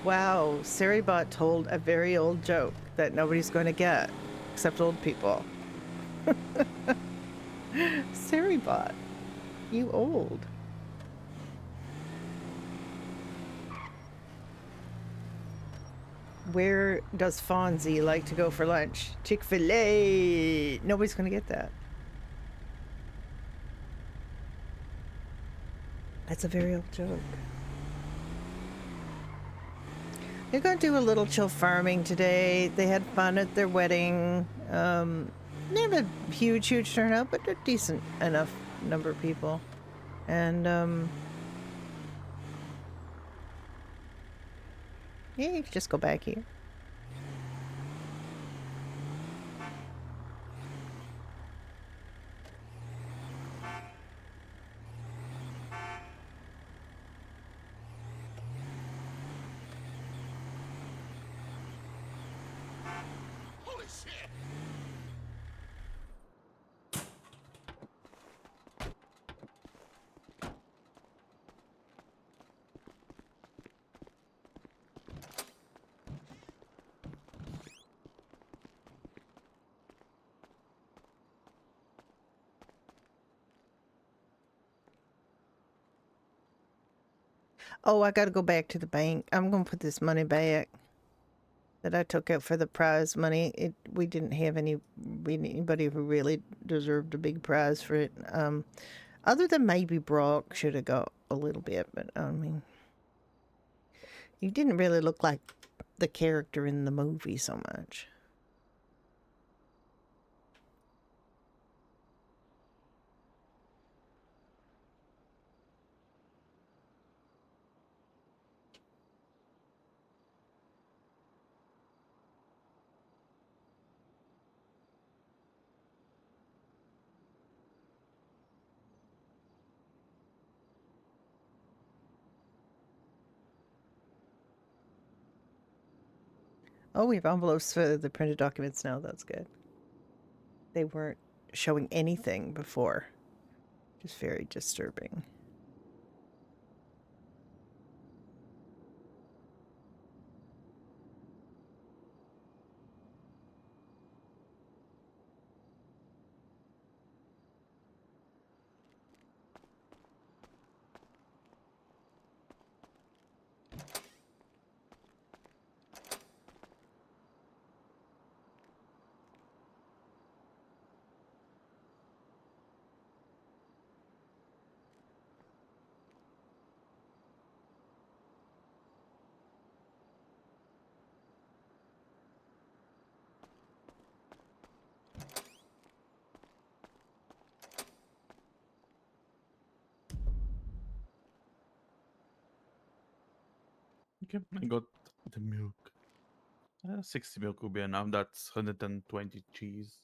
Wow, Saribot told a very old joke that nobody's going to get, except old people. Saribot, you old. Where does Fonzie like to go for lunch? Chick-fil-A. Nobody's going to get that. That's a very old joke. They're going to do a little chill farming today. They had fun at their wedding. Not a huge turnout, but a decent enough number of people. And, yeah, you can just go back here. Holy shit! Oh, I got to go back to the bank. I'm going to put this money back that I took out for the prize money. We didn't have anybody who really deserved a big prize for it. Other than maybe Brock should have got a little bit, but I mean, he didn't really look like the character in the movie so much. Oh, we have envelopes for the printed documents now. That's good. They weren't showing anything before. Just very disturbing. Okay, I got the milk. 60 milk will be enough. That's 120 cheese.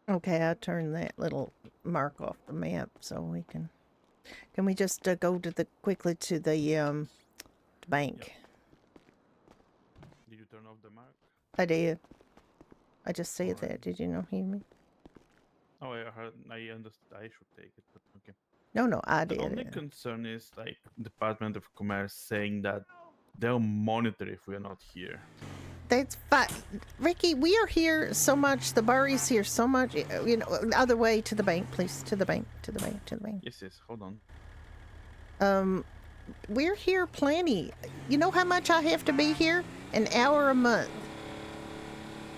Okay, I'll turn that little mark off the map so we can... Can we just go to the quickly to the bank? Yep. Did you turn off the mark? I did. I just said Alright. that. Did you not hear me? Oh, I heard. I understood. I should take it, but okay. No, I The did. only concern is like Department of Commerce saying that they'll monitor if we are not here. That's fine. Ricky, we are here so much. The bar is here so much. You know, other way to the bank, please. To the bank, to the bank, to the bank. Yes, hold on. We're here plenty. You know how much I have to be here? An hour a month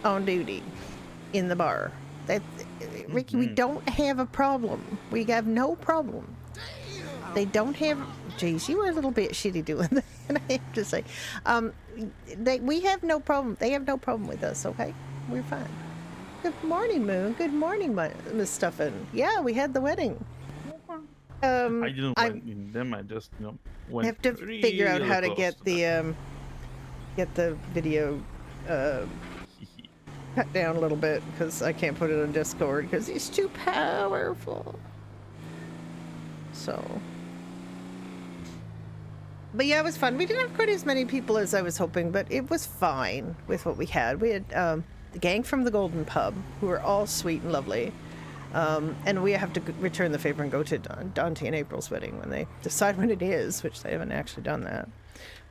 on duty in the bar. That, Ricky, we don't have a problem. We have no problem. They don't have... Geez, you were a little bit shitty doing that, I have to say. We have no problem. They have no problem with us, okay? We're fine. Good morning, Moon. Good morning, Miss Stuffin. Yeah, we had the wedding. I didn't went in them. I just, went. Have to figure out how to close get to the video cut down a little bit because I can't put it on Discord because he's too powerful. So, but yeah, it was fun. We didn't have quite as many people as I was hoping, but it was fine with what we had. We had the gang from the Golden Pub who were all sweet and lovely. And we have to return the favor and go to Dante and April's wedding when they decide when it is, which they haven't actually done that.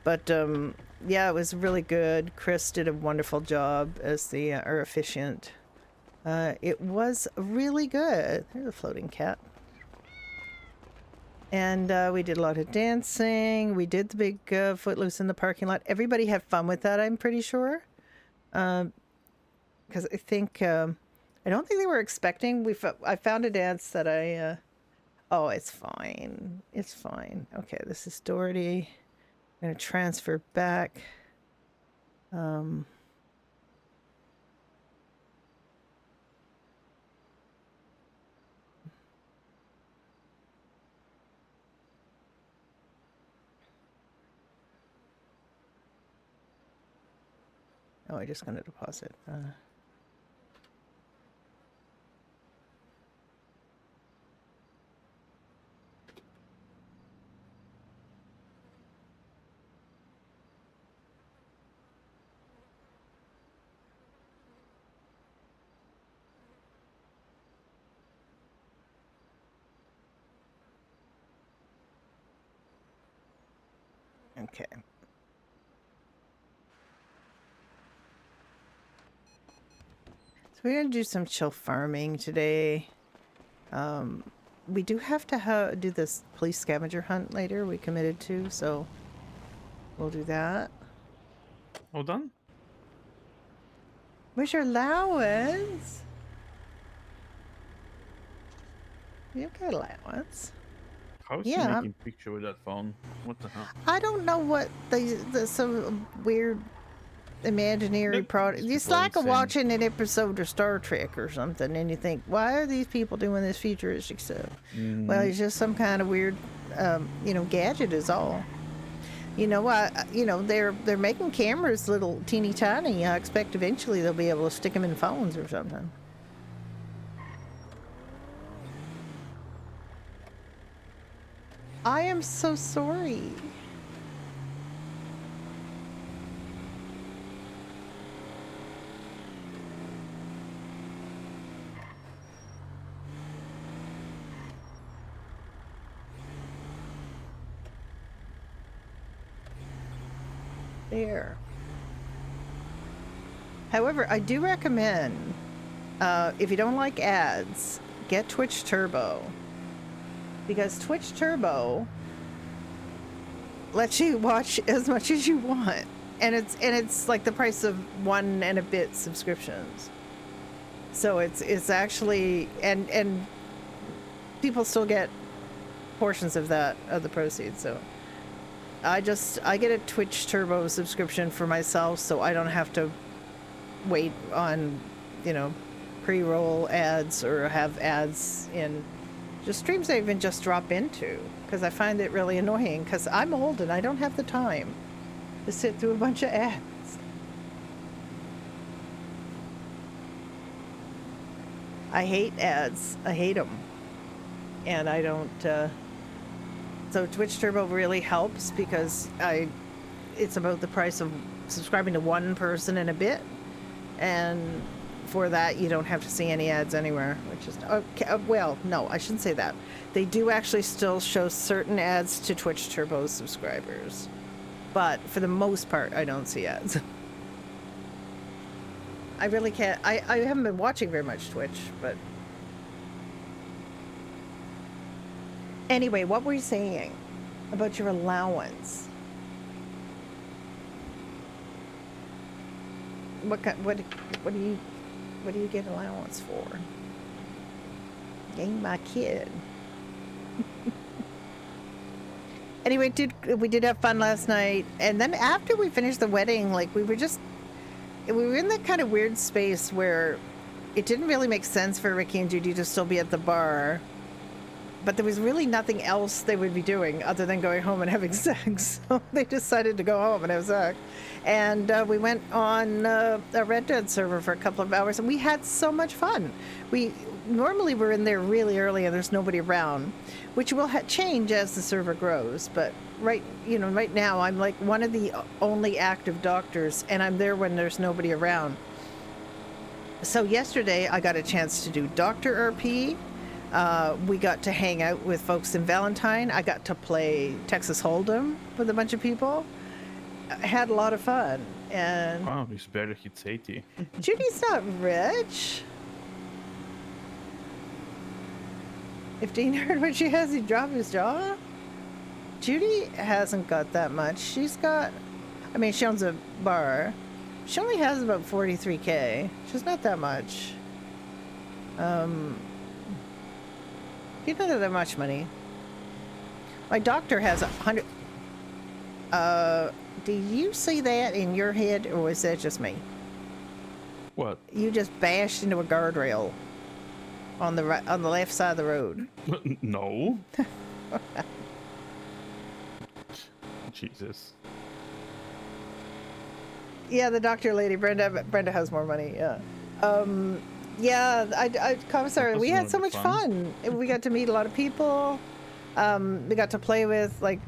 But yeah, it was really good. Chris did a wonderful job as the our officiant. It was really good. There's a floating cat. And we did a lot of dancing. We did the big footloose in the parking lot. Everybody had fun with that, I'm pretty sure. Because I think, I don't think they were expecting. I found a dance that I, oh, it's fine. It's fine. Okay, this is Doherty. I'm going to transfer back. Oh, I just going to deposit. Okay. So we're going to do some chill farming today. We do have to do this police scavenger hunt later. We committed to, so we'll do that. All done? Where's your allowance? You've got allowance. How is Yeah, he making picture with that phone? What the hell? I don't know what some weird imaginary Look, product. these It's people are like insane. watching an episode of Star Trek or something, and you think, why are these people doing this futuristic stuff? Well, it's just some kind of weird, gadget is all. They're making cameras little teeny tiny. I expect eventually they'll be able to stick them in phones or something. I am so sorry. There. However, I do recommend, if you don't like ads, get Twitch Turbo. Because Twitch Turbo lets you watch as much as you want. And it's like the price of 1 and a bit subscriptions. So it's actually, and people still get portions of that, of the proceeds, so. I get a Twitch Turbo subscription for myself, so I don't have to wait on, pre-roll ads or have ads in just streams I even just drop into, because I find it really annoying, because I'm old and I don't have the time to sit through a bunch of ads. I hate ads. I hate them. And I don't, so Twitch Turbo really helps because it's about the price of subscribing to one person in a bit, and for that you don't have to see any ads anywhere, which is okay. Well, no, I shouldn't say that. They do actually still show certain ads to Twitch Turbo subscribers, but for the most part, I don't see ads. I really can't. I haven't been watching very much Twitch, but. Anyway, what were you saying about your allowance? What do you get allowance for? Ain't my kid. Anyway, we did have fun last night, and then after we finished the wedding, like we were in that kind of weird space where it didn't really make sense for Ricky and Judy to still be at the bar. But there was really nothing else they would be doing other than going home and having sex. So they decided to go home and have sex. And we went on a Red Dead server for a couple of hours, and we had so much fun. Normally we're in there really early and there's nobody around, which will change as the server grows. But right now I'm like one of the only active doctors, and I'm there when there's nobody around. So yesterday I got a chance to do Dr. RP. We got to hang out with folks in Valentine. I got to play Texas Hold'em with a bunch of people. had a lot of fun. And Oh, he's barely hits 80. Judy's not rich. If Dean heard what she has, he'd drop his jaw. Judy hasn't got that much. She's got, I mean, she owns a bar. She only has about 43K. She's not that much. She doesn't have that much money. My doctor has 100. Do you see that in your head, or was that just me? What? You just bashed into a guardrail on the right, on the left side of the road. No. Jesus. Yeah, the doctor lady, Brenda has more money. Yeah. Yeah, Commissar, we had so much fun. We got to meet a lot of people. We got to play with like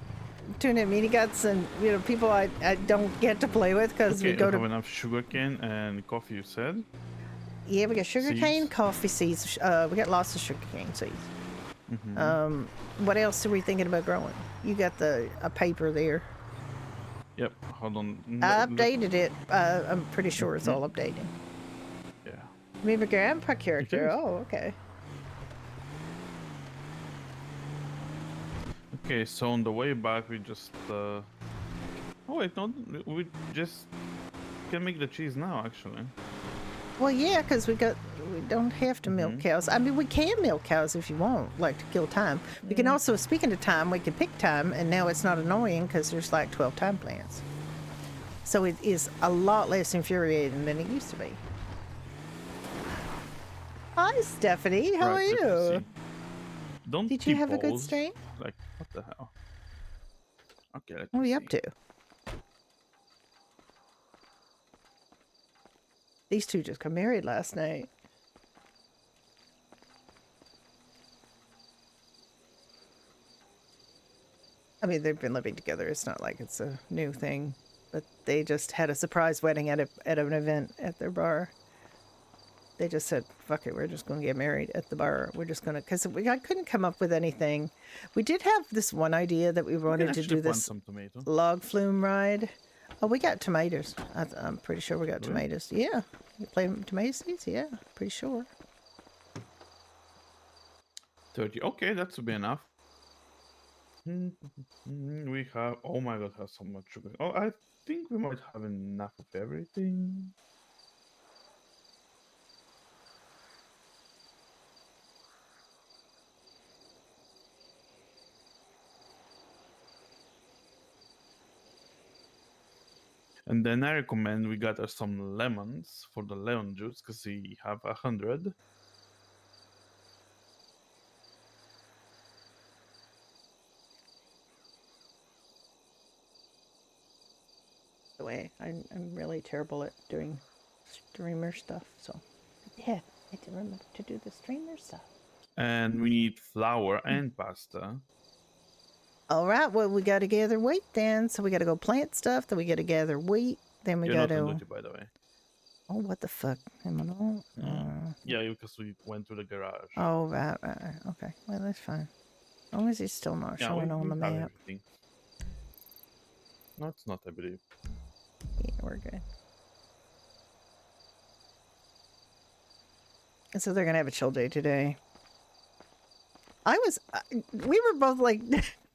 tuna mini guts and people I don't get to play with because Okay, we go have to. enough sugarcane and coffee, you said? Yeah, we got sugarcane, Seeds. coffee seeds. We got lots of sugarcane seeds. What else are we thinking about growing? You got a paper there. Yep, hold on. I updated it. I'm pretty sure it's all updated. Yeah. Maybe grandpa character. is. Oh, okay. Okay, so on the way back, we just. Oh wait, no, we just can make the cheese now, actually. Well, yeah, because we don't have to milk cows. I mean, we can milk cows if you want, like to kill time. We can also, speaking of time, we can pick time, and now it's not annoying because there's like 12 time plants. So it is a lot less infuriating than it used to be. Hi, Stephanie. How are Right, let me you? see. Don't Did you have a good T-pose. stream? Like, what the hell? Okay, let What are me you see. up to? These two just got married last night. I mean, they've been living together. It's not like it's a new thing, but they just had a surprise wedding at an event at their bar. They just said, "Fuck it, we're just going to get married at the bar. We're just going to," because I couldn't come up with anything. We did have this one idea that we wanted to do this Some tomato. log flume ride. Oh, we got tomatoes. I'm pretty sure we got tomatoes. Yeah, you play tomato seeds. Yeah, pretty sure. 30. Okay, that should be enough. We have. Oh my god, have so much sugar. Oh, I think we might have enough of everything. And then I recommend we gather some lemons for the lemon juice because we have 100. The way I'm really terrible at doing streamer stuff. So yeah, I did remember to do the streamer stuff. And we need flour and pasta. All right, well, we got to gather wheat then. So we got to go plant stuff. Then we got to gather wheat. Then we You're got not on to. duty, by the way. Oh, what the fuck? Am I not? Yeah, because we went to the garage. Oh, right. Okay, well, that's fine. As long as he's still not showing on the have map. everything. No, it's not, I believe. Yeah, we're good. And so they're going to have a chill day today. We were both like,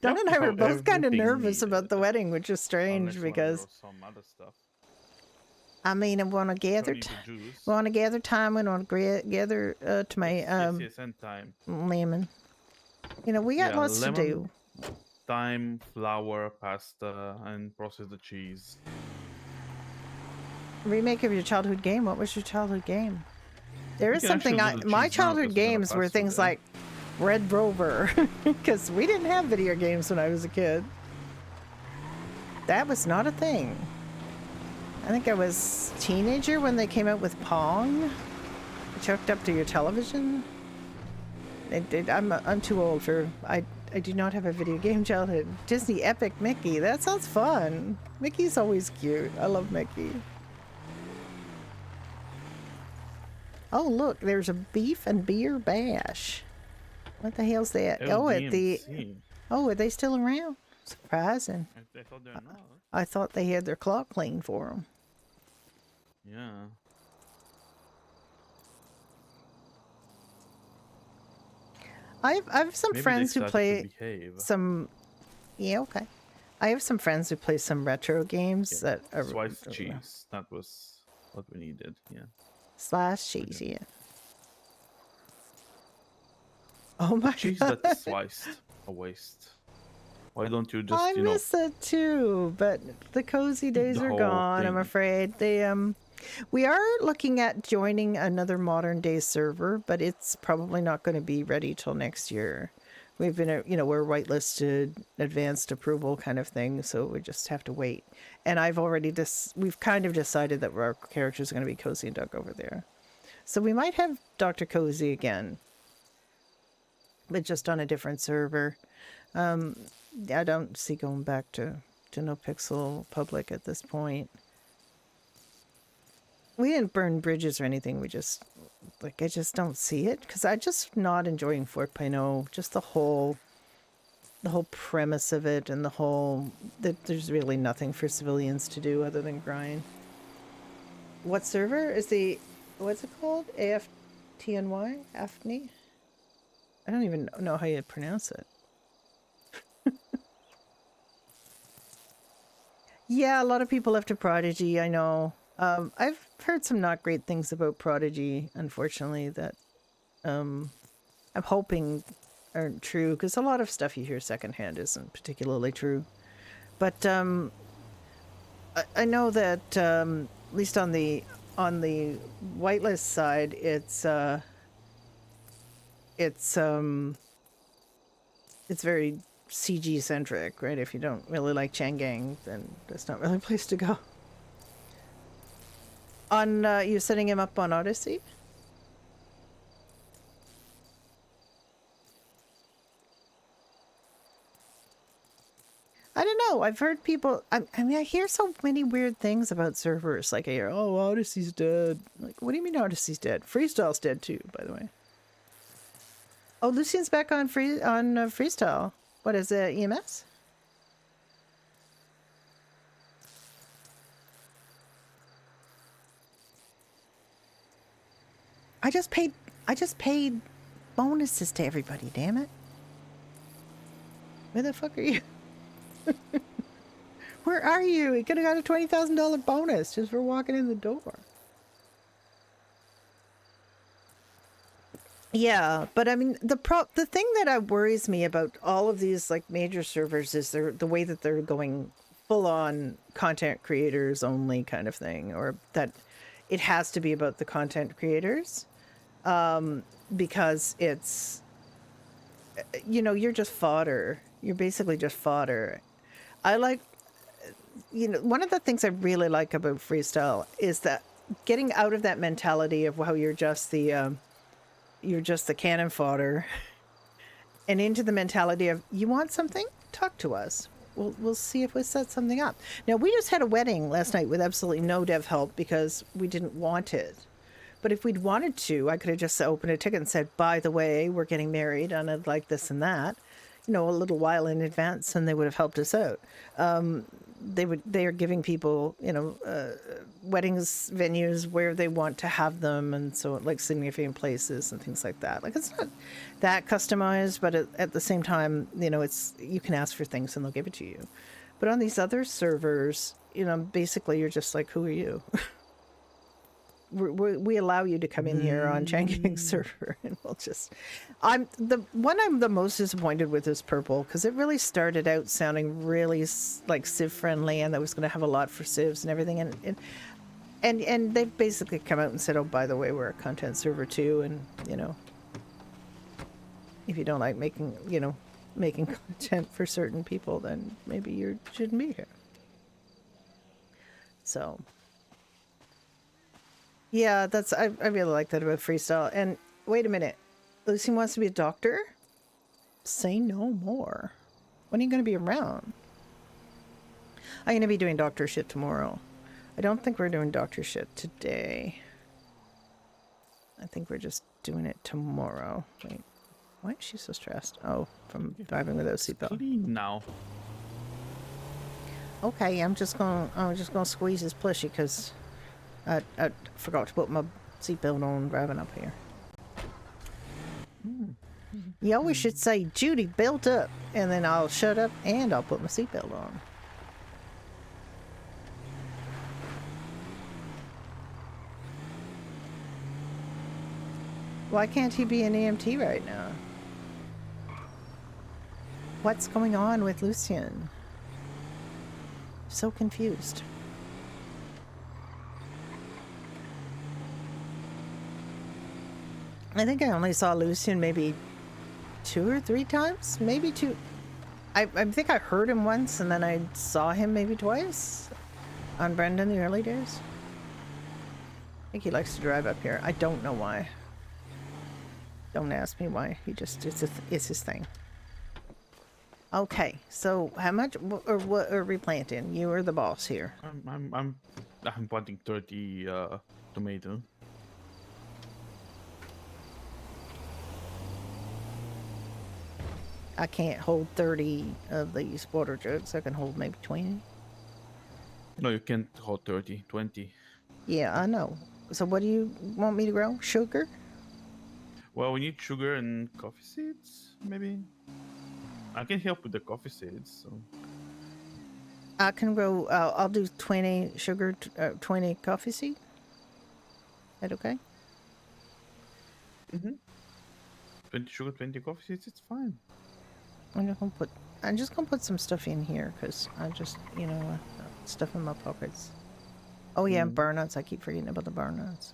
Don and I were both kind of nervous about the wedding, which is strange Unless because, some other stuff. I mean, I want to gather, Don't need the juice. we want to gather time, we want to gather tomato, Yes, and time. lemon. You know, we got lots to do. Thyme, flour, pasta, and process the cheese. Remake of your childhood game. What was your childhood game? There is can something actually do the my cheese now childhood because we got a games were pasta things there. like Red Rover, because we didn't have video games when I was a kid. That was not a thing. I think I was a teenager when they came out with Pong. It's hooked up to your television. I'm too old for. I do not have a video game childhood. Disney Epic Mickey. That sounds fun. Mickey's always cute. I love Mickey. Oh, look, there's a beef and beer bash. What the hell's that? Oh, at the. LDMC. Oh, are they still around? Surprising. I thought they're not. I thought they had their clock clean for them. Yeah. I've some Maybe friends they who started to play behave. some. Yeah, okay. I have some friends who play some retro games Yeah. that are Sliced cheese. That was what we needed. Yeah. sliced cheese. Yeah. Oh my Cheese god. that's sliced. A waste. Why don't you just, I miss it too, but the cozy days the are whole gone. I'm thing? afraid we are looking at joining another modern day server, but it's probably not going to be ready till next year. We've been, we're whitelisted, advanced approval kind of thing, so we just have to wait. And we've kind of decided that our characters are going to be Cozy and Doug over there. So we might have Dr. Cozy again, but just on a different server. I don't see going back to No Pixel Public at this point. We didn't burn bridges or anything. We just, I just don't see it because I'm just not enjoying 4.0. Just the whole premise of it and that there's really nothing for civilians to do other than grind. What server is what's it called? AFTNY? AFTNY? I don't even know how you pronounce it. Yeah, a lot of people left to Prodigy, I know. I've heard some not great things about Prodigy, unfortunately, that I'm hoping aren't true, because a lot of stuff you hear secondhand isn't particularly true. But I know that at least on the whitelist side, it's very CG centric, right? If you don't really like Changang, then that's not really a place to go. On you setting him up on Odyssey? I don't know. I've heard people. I mean, I hear so many weird things about servers. Like I hear, "Oh, Odyssey's dead." Like, what do you mean Odyssey's dead? Freestyle's dead too, by the way. Oh, Lucian's back on Freestyle. What is it? EMS? I just paid bonuses to everybody, damn it. Where the fuck are you? Where are you? You could have got a $20,000 bonus just for walking in the door. Yeah, but I mean the thing that worries me about all of these like major servers is the way that they're going full on content creators only kind of thing, or that it has to be about the content creators, because it's you're just fodder. You're basically just fodder. I like one of the things I really like about freestyle is that getting out of that mentality of how you're just the cannon fodder and into the mentality of, you want something? Talk to us. We'll see if we set something up. Now, we just had a wedding last night with absolutely no dev help because we didn't want it. But if we'd wanted to, I could have just opened a ticket and said, by the way, we're getting married and I'd like this and that, a little while in advance, and they would have helped us out. They are giving people, weddings venues where they want to have them, and so like significant places and things like that. Like, it's not that customized, but at the same time, it's, you can ask for things and they'll give it to you. But on these other servers, basically you're just like, who are you? We allow you to come in here on Changang's server, and we'll just. I'm the most disappointed with is Purple, because it really started out sounding really like Civ friendly, and that was going to have a lot for Civs and everything, and they've basically come out and said, oh, by the way, we're a content server too, and if you don't like making content for certain people, then maybe you shouldn't be here. So. Yeah, I really like that about freestyle. And wait a minute, Lucy wants to be a doctor? Say no more. When are you going to be around? I'm going to be doing doctor shit tomorrow. I don't think we're doing doctor shit today. I think we're just doing it tomorrow. Wait, why is she so stressed? Oh, from driving without seatbelt. Clean now. Okay, I'm just gonna squeeze his plushie because I forgot to put my seatbelt on driving up here. You always should say, Judy, belt up, and then I'll shut up and I'll put my seatbelt on. Why can't he be an EMT right now? What's going on with Lucien? So confused. I think I only saw Lucien maybe 2 or 3 times, maybe 2. I think I heard him once, and then I saw him maybe twice on Brenda in the early days. I think he likes to drive up here. I don't know why. Don't ask me why. He just it's his thing. Okay, so how much or what are we planting? You are the boss here. I'm planting 30 tomato. I can't hold 30 of these water jugs. I can hold maybe 20. No, you can't hold 30, 20. Yeah, I know. So what do you want me to grow? Sugar? Well, we need sugar and coffee seeds, maybe. I can help with the coffee seeds. So. I can grow. I'll do 20 sugar, 20 coffee seed. That okay? 20 sugar, 20 coffee seeds. It's fine. I'm just gonna put some stuff in here because I just, stuff in my pockets. Oh yeah, burnuts. I keep forgetting about the burnuts.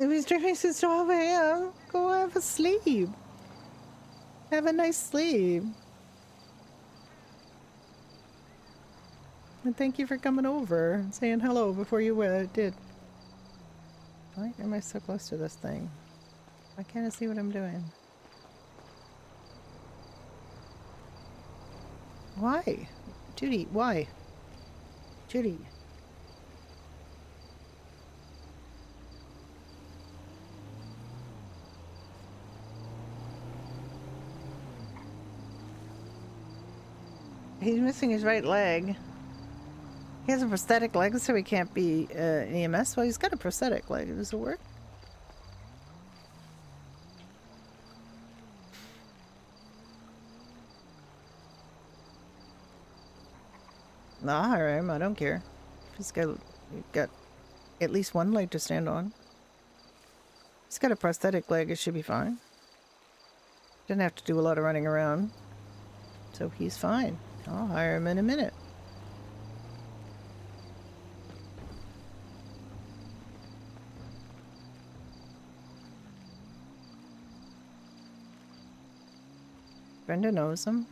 It was drinking since 12 a.m. Go have a sleep. Have a nice sleep. And thank you for coming over and saying hello before you did. Why am I so close to this thing? Why can't I see what I'm doing? Why? Judy, why? Judy. He's missing his right leg. He has a prosthetic leg, so he can't be an EMS. Well, he's got a prosthetic leg. Does it work? I'll hire him. I don't care. He's got at least one leg to stand on. He's got a prosthetic leg. It should be fine. Didn't have to do a lot of running around. So he's fine. I'll hire him in a minute. Brenda knows him.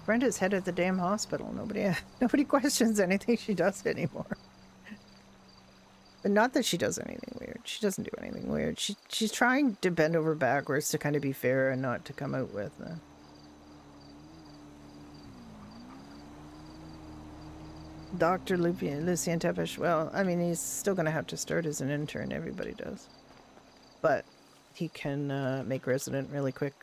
Brenda's head at the damn hospital. Nobody questions anything she does anymore. But not that she does anything weird. She doesn't do anything weird. She's trying to bend over backwards to kind of be fair and not to come out with Dr. Lucien Tepish. Well, I mean, he's still going to have to start as an intern. Everybody does. But he can make resident really quick.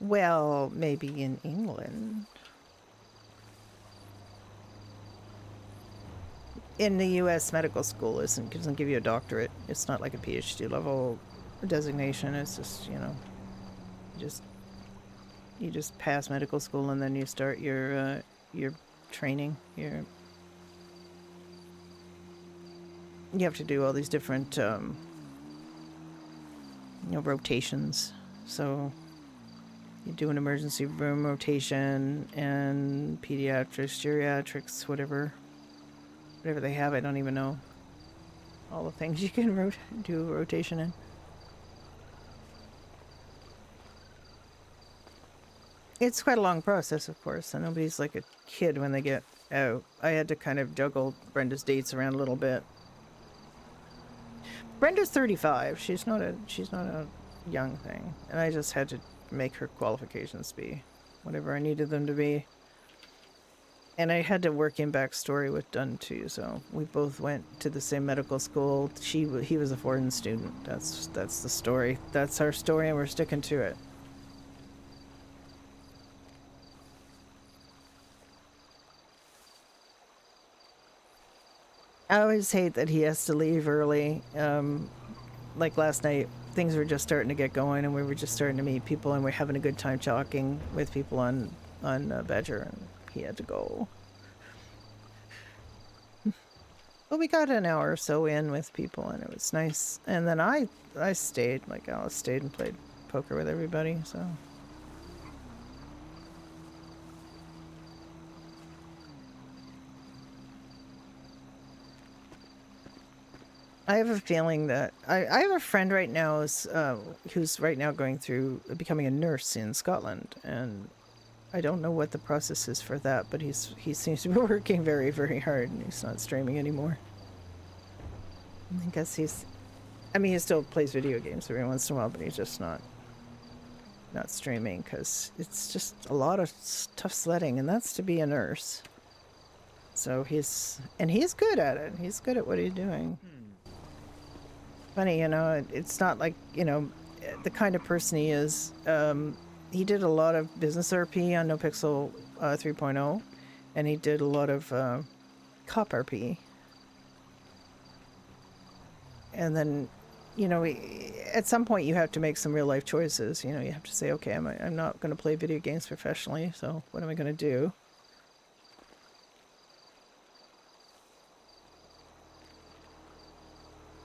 Well, maybe in England. in the U.S. medical school doesn't give you a doctorate. It's not like a PhD level designation. It's just, you know, you just pass medical school and then you start your training. You have to do all these different you know, rotations. So you do an emergency room rotation and pediatrics, geriatrics, whatever they have. I don't even know all the things you can do a rotation in. It's quite a long process, of course, and nobody's like a kid when they get out. I had to kind of juggle Brenda's dates around a little bit. Brenda's 35. She's not a young thing, and I just had to make her qualifications be whatever I needed them to be. And I had to work in backstory with Dunn too. So we both went to the same medical school. He was a foreign student. That's the story. That's our story, and we're sticking to it. I always hate that he has to leave early. Like last night, things were just starting to get going, and we were just starting to meet people, and we're having a good time talking with people on Badger, and he had to go. But we got an hour or so in with people, and it was nice. And then I stayed, like Alice stayed and played poker with everybody, so. I have a feeling that I have a friend right now who's right now going through becoming a nurse in Scotland, and I don't know what the process is for that, but he seems to be working very, very hard, and he's not streaming anymore. I guess he still plays video games every once in a while, but he's just not streaming because it's just a lot of tough sledding, and that's to be a nurse. So he's good at it. He's good at what he's doing. Funny, you know, it's not like, you know, the kind of person he is. He did a lot of business RP on NoPixel 3.0, and he did a lot of cop RP. And then, you know, at some point you have to make some real life choices. You know, you have to say, okay, I'm not going to play video games professionally, so what am I going to do?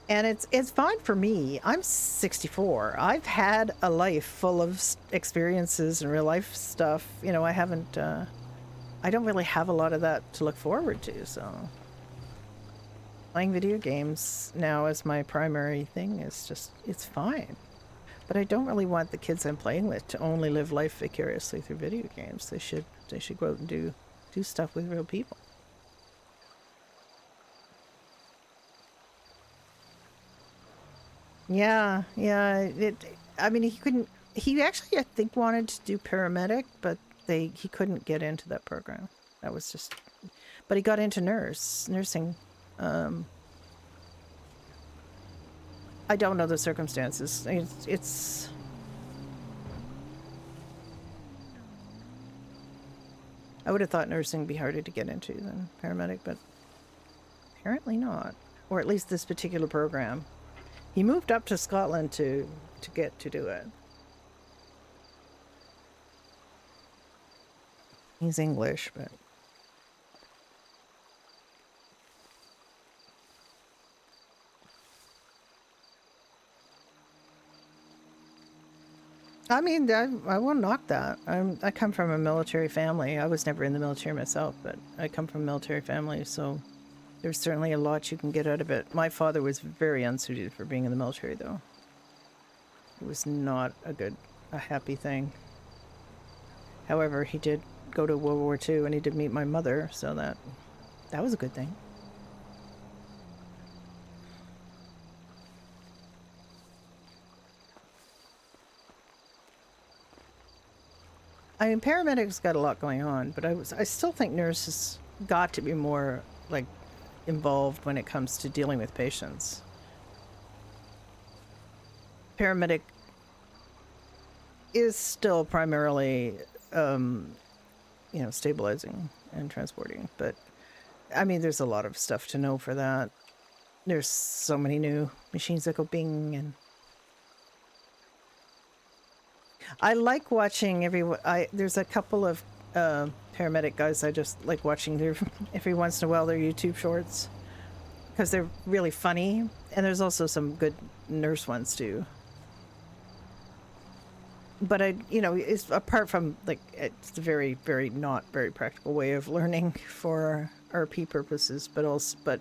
And it's fine for me. I'm 64. I've had a life full of experiences and real life stuff. You know, I don't really have a lot of that to look forward to, so. Playing video games now as my primary thing is just, it's fine. But I don't really want the kids I'm playing with to only live life vicariously through video games. They should go out and do stuff with real people. Yeah. I mean, he actually, I think, wanted to do paramedic, but he couldn't get into that program. That was just, but he got into nursing. I don't know the circumstances. It's I would have thought nursing would be harder to get into than paramedic, but apparently not. Or at least this particular program. He moved up to Scotland to get to do it. He's English, but... I mean, I won't knock that. I come from a military family. I was never in the military myself, but I come from a military family, so there's certainly a lot you can get out of it. My father was very unsuited for being in the military, though. It was not a happy thing. However, he did go to World War II, and he did meet my mother, so that was a good thing. I mean, paramedics got a lot going on, but I still think nurses got to be more, like, involved when it comes to dealing with patients. Paramedic is still primarily, you know, stabilizing and transporting, but I mean, there's a lot of stuff to know for that. There's so many new machines that go bing, and I like watching there's a couple of paramedic guys I just like watching their every once in a while their YouTube shorts because they're really funny, and there's also some good nurse ones too. But it's apart from like it's a very, very not very practical way of learning for RP purposes, but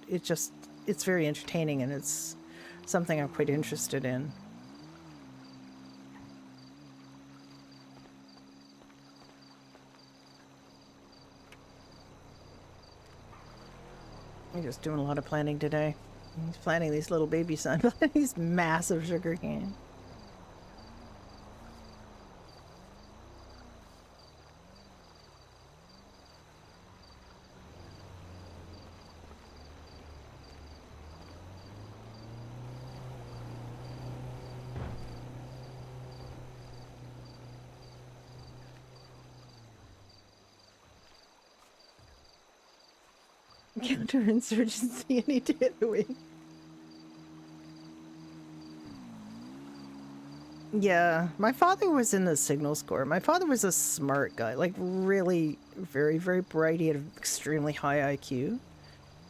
it's very entertaining, and it's something I'm quite interested in. I'm just doing a lot of planting today. He's planting these little baby sunflowers, these massive sugar cane. Counterinsurgency any day of the week. Yeah, my father was in the Signals Corps. My father was a smart guy, like really very, very bright. He had an extremely high IQ.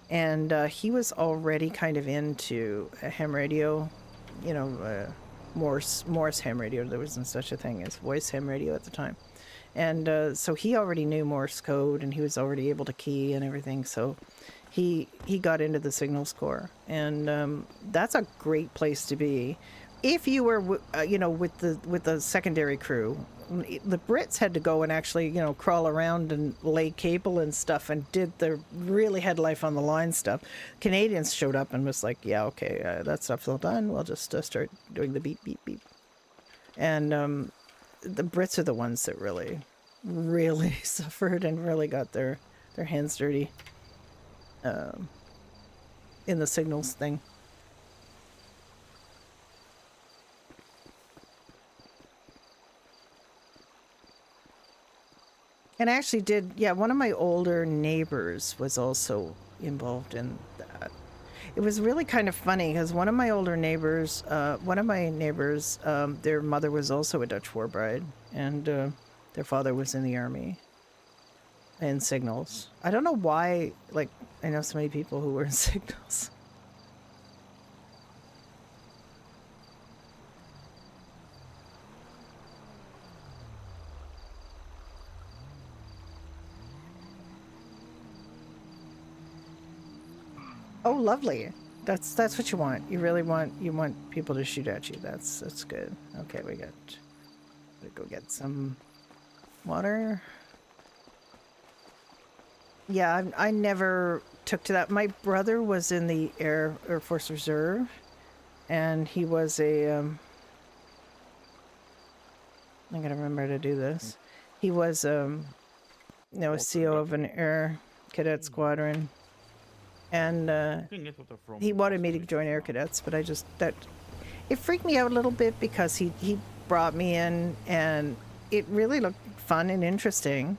And he was already kind of into ham radio, Morse ham radio. There wasn't such a thing as voice ham radio at the time. And so he already knew Morse code, and he was already able to key and everything. So he got into the Signals Corps, and that's a great place to be. If you were, with the secondary crew, the Brits had to go and actually, crawl around and lay cable and stuff, and really had life on the line stuff. Canadians showed up and was like, yeah, okay, that stuff's all done. We'll just start doing the beep, beep, beep. And the Brits are the ones that really, really suffered and really got their hands dirty in the signals thing. And I actually one of my older neighbors was also involved in that. It was really kind of funny because one of my neighbors, their mother was also a Dutch war bride, and their father was in the army in signals. I don't know why, I know so many people who were in signals. Oh, lovely. That's what you want. You really want people to shoot at you. That's good. Okay, we go get some water. Yeah, I never took to that. My brother was in the Air Force Reserve, and he was I'm gonna remember how to do this. He was a CO of an Air Cadet Squadron. And he wanted me to join Air Cadets, but it freaked me out a little bit because he brought me in, and it really looked fun and interesting.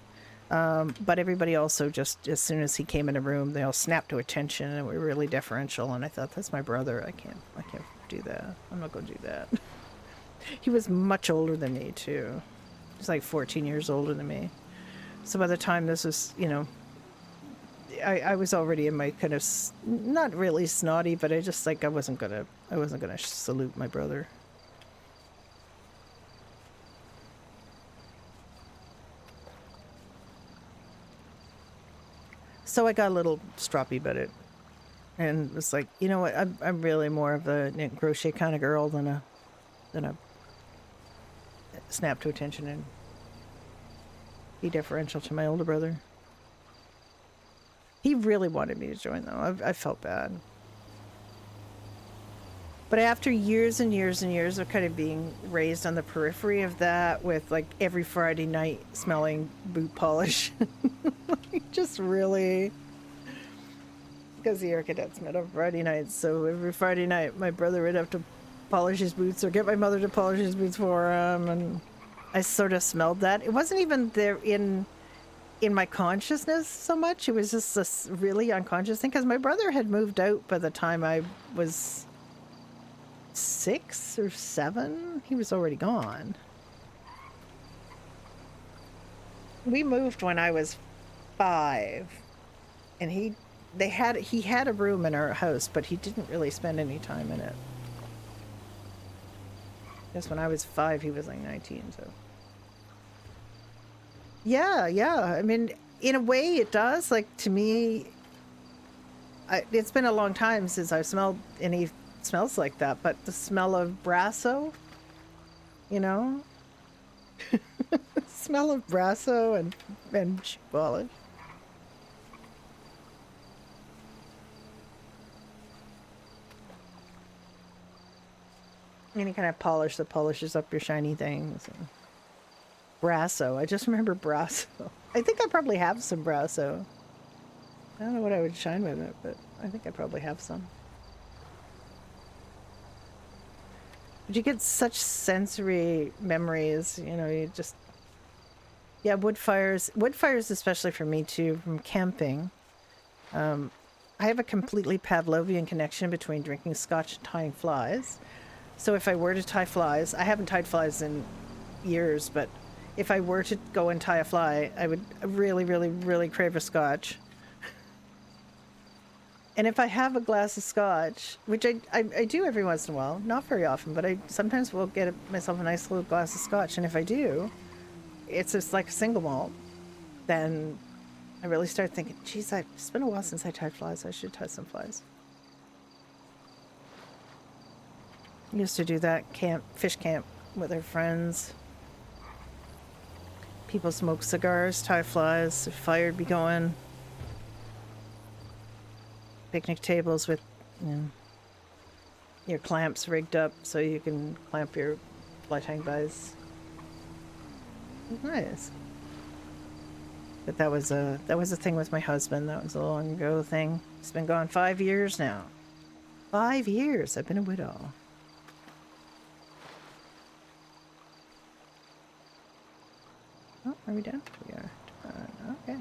But everybody also just, as soon as he came in a room, they all snapped to attention and were really deferential. And I thought, that's my brother. I can't do that. I'm not going to do that. He was much older than me too. He's like 14 years older than me. So by the time this was, I was already in my kind of not really snotty, but I just I wasn't gonna salute my brother. So I got a little stroppy about it, and was like, you know what? I'm really more of a knit and crochet kind of girl than a snap to attention and be deferential to my older brother. He really wanted me to join, though. I felt bad. But after years and years and years of kind of being raised on the periphery of that, with every Friday night smelling boot polish, just really, because the Air Cadets met on Friday nights, so every Friday night my brother would have to polish his boots or get my mother to polish his boots for him, and I sort of smelled that. It wasn't even there in in my consciousness so much. It was just this really unconscious thing because my brother had moved out by the time I was 6 or 7. He was already gone. We moved when I was 5, and he had a room in our house, but he didn't really spend any time in it. Because when I was 5, he was like 19, so. Yeah. I mean, in a way it does. Like, to me, it's been a long time since I've smelled any smells like that, but the smell of Brasso, you know? Smell of Brasso and shoe polish. Any kind of polish that polishes up your shiny things. And Brasso. I just remember Brasso. I think I probably have some Brasso. I don't know what I would shine with it, but I think I probably have some. But you get such sensory memories, you know, you just... Yeah, wood fires. Wood fires, especially for me too, from camping. I have a completely Pavlovian connection between drinking scotch and tying flies. So if I were to tie flies, I haven't tied flies in years, but if I were to go and tie a fly, I would really, really, really crave a scotch. And if I have a glass of scotch, which I do every once in a while, not very often, but I sometimes will get myself a nice little glass of scotch. And if I do, it's just like a single malt, then I really start thinking, geez, it's been a while since I tied flies. I should tie some flies. I used to do that fish camp with our friends. People smoke cigars, tie flies, the fire'd be going. Picnic tables with, you know, your clamps rigged up so you can clamp your fly tying buys. Nice. But that was a thing with my husband. That was a long ago thing. He's been gone 5 years now. 5 years I've been a widow. Oh, are we done? We are done. Okay.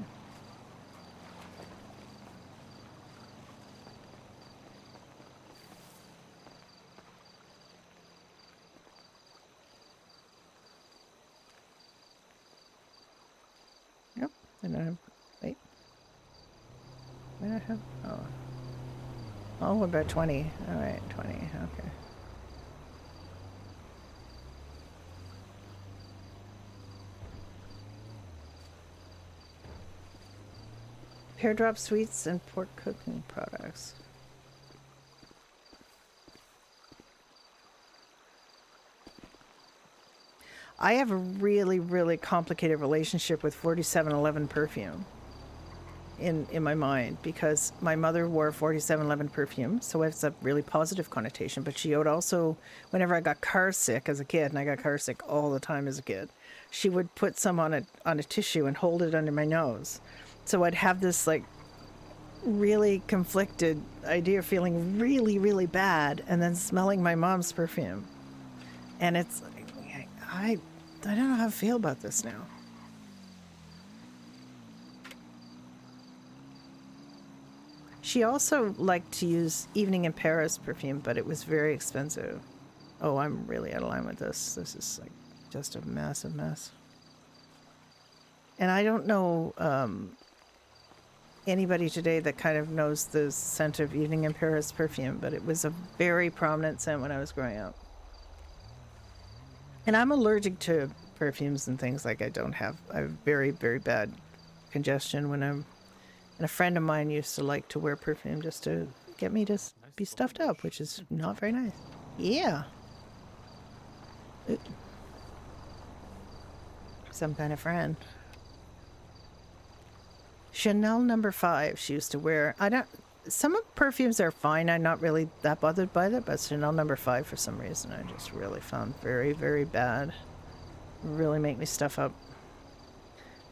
Yep. And I have, wait. What do I have? Oh, about 20. All right, 20. Okay. Pear drop sweets and pork cooking products. I have a really, really complicated relationship with 4711 perfume in my mind, because my mother wore 4711 perfume, so it's a really positive connotation, but she would also, whenever I got car sick as a kid, and I got car sick all the time as a kid, she would put some on a tissue and hold it under my nose. So I'd have this like really conflicted idea of feeling really, really bad and then smelling my mom's perfume. And it's, I don't know how to feel about this now. She also liked to use Evening in Paris perfume, but it was very expensive. Oh, I'm really out of line with this. This is like just a massive mess. And I don't know anybody today that kind of knows the scent of Evening in Paris perfume, but it was a very prominent scent when I was growing up. And I'm allergic to perfumes and things. Like I have very, very bad congestion when I'm, and a friend of mine used to like to wear perfume just to get me to be stuffed up, which is not very nice. Yeah. Some kind of friend. Chanel No. 5 she used to wear. Some of perfumes are fine. I'm not really that bothered by that, but Chanel No. 5 for some reason I just really found very, very bad. Really make me stuff up.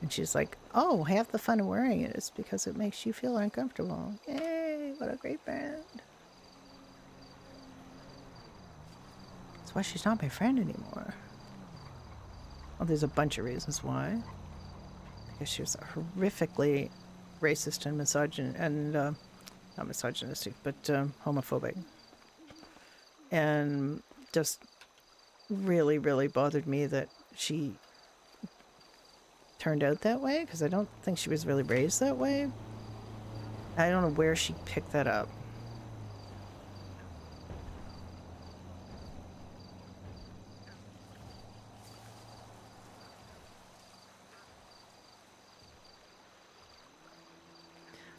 And she's like, oh, half the fun of wearing it is because it makes you feel uncomfortable. Yay, what a great brand. That's why she's not my friend anymore. Well, there's a bunch of reasons why. because she was horrifically racist and misogyn and not misogynistic, but homophobic, and just really, really bothered me that she turned out that way, because I don't think she was really raised that way. I don't know where she picked that up.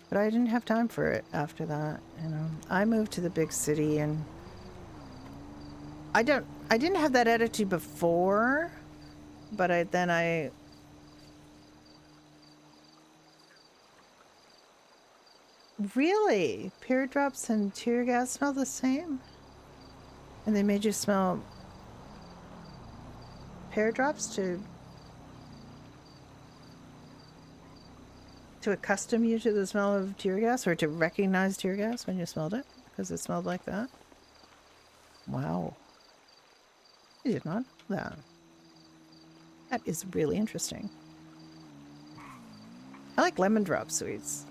But I didn't have time for it after that, you know. I moved to the big city, and I didn't have that attitude before, but I really, pear drops and tear gas smell the same? And they made you smell pear drops to accustom you to the smell of tear gas, or to recognize tear gas when you smelled it, because it smelled like that? Wow. I did not know that. That is really interesting. I like lemon drop sweets.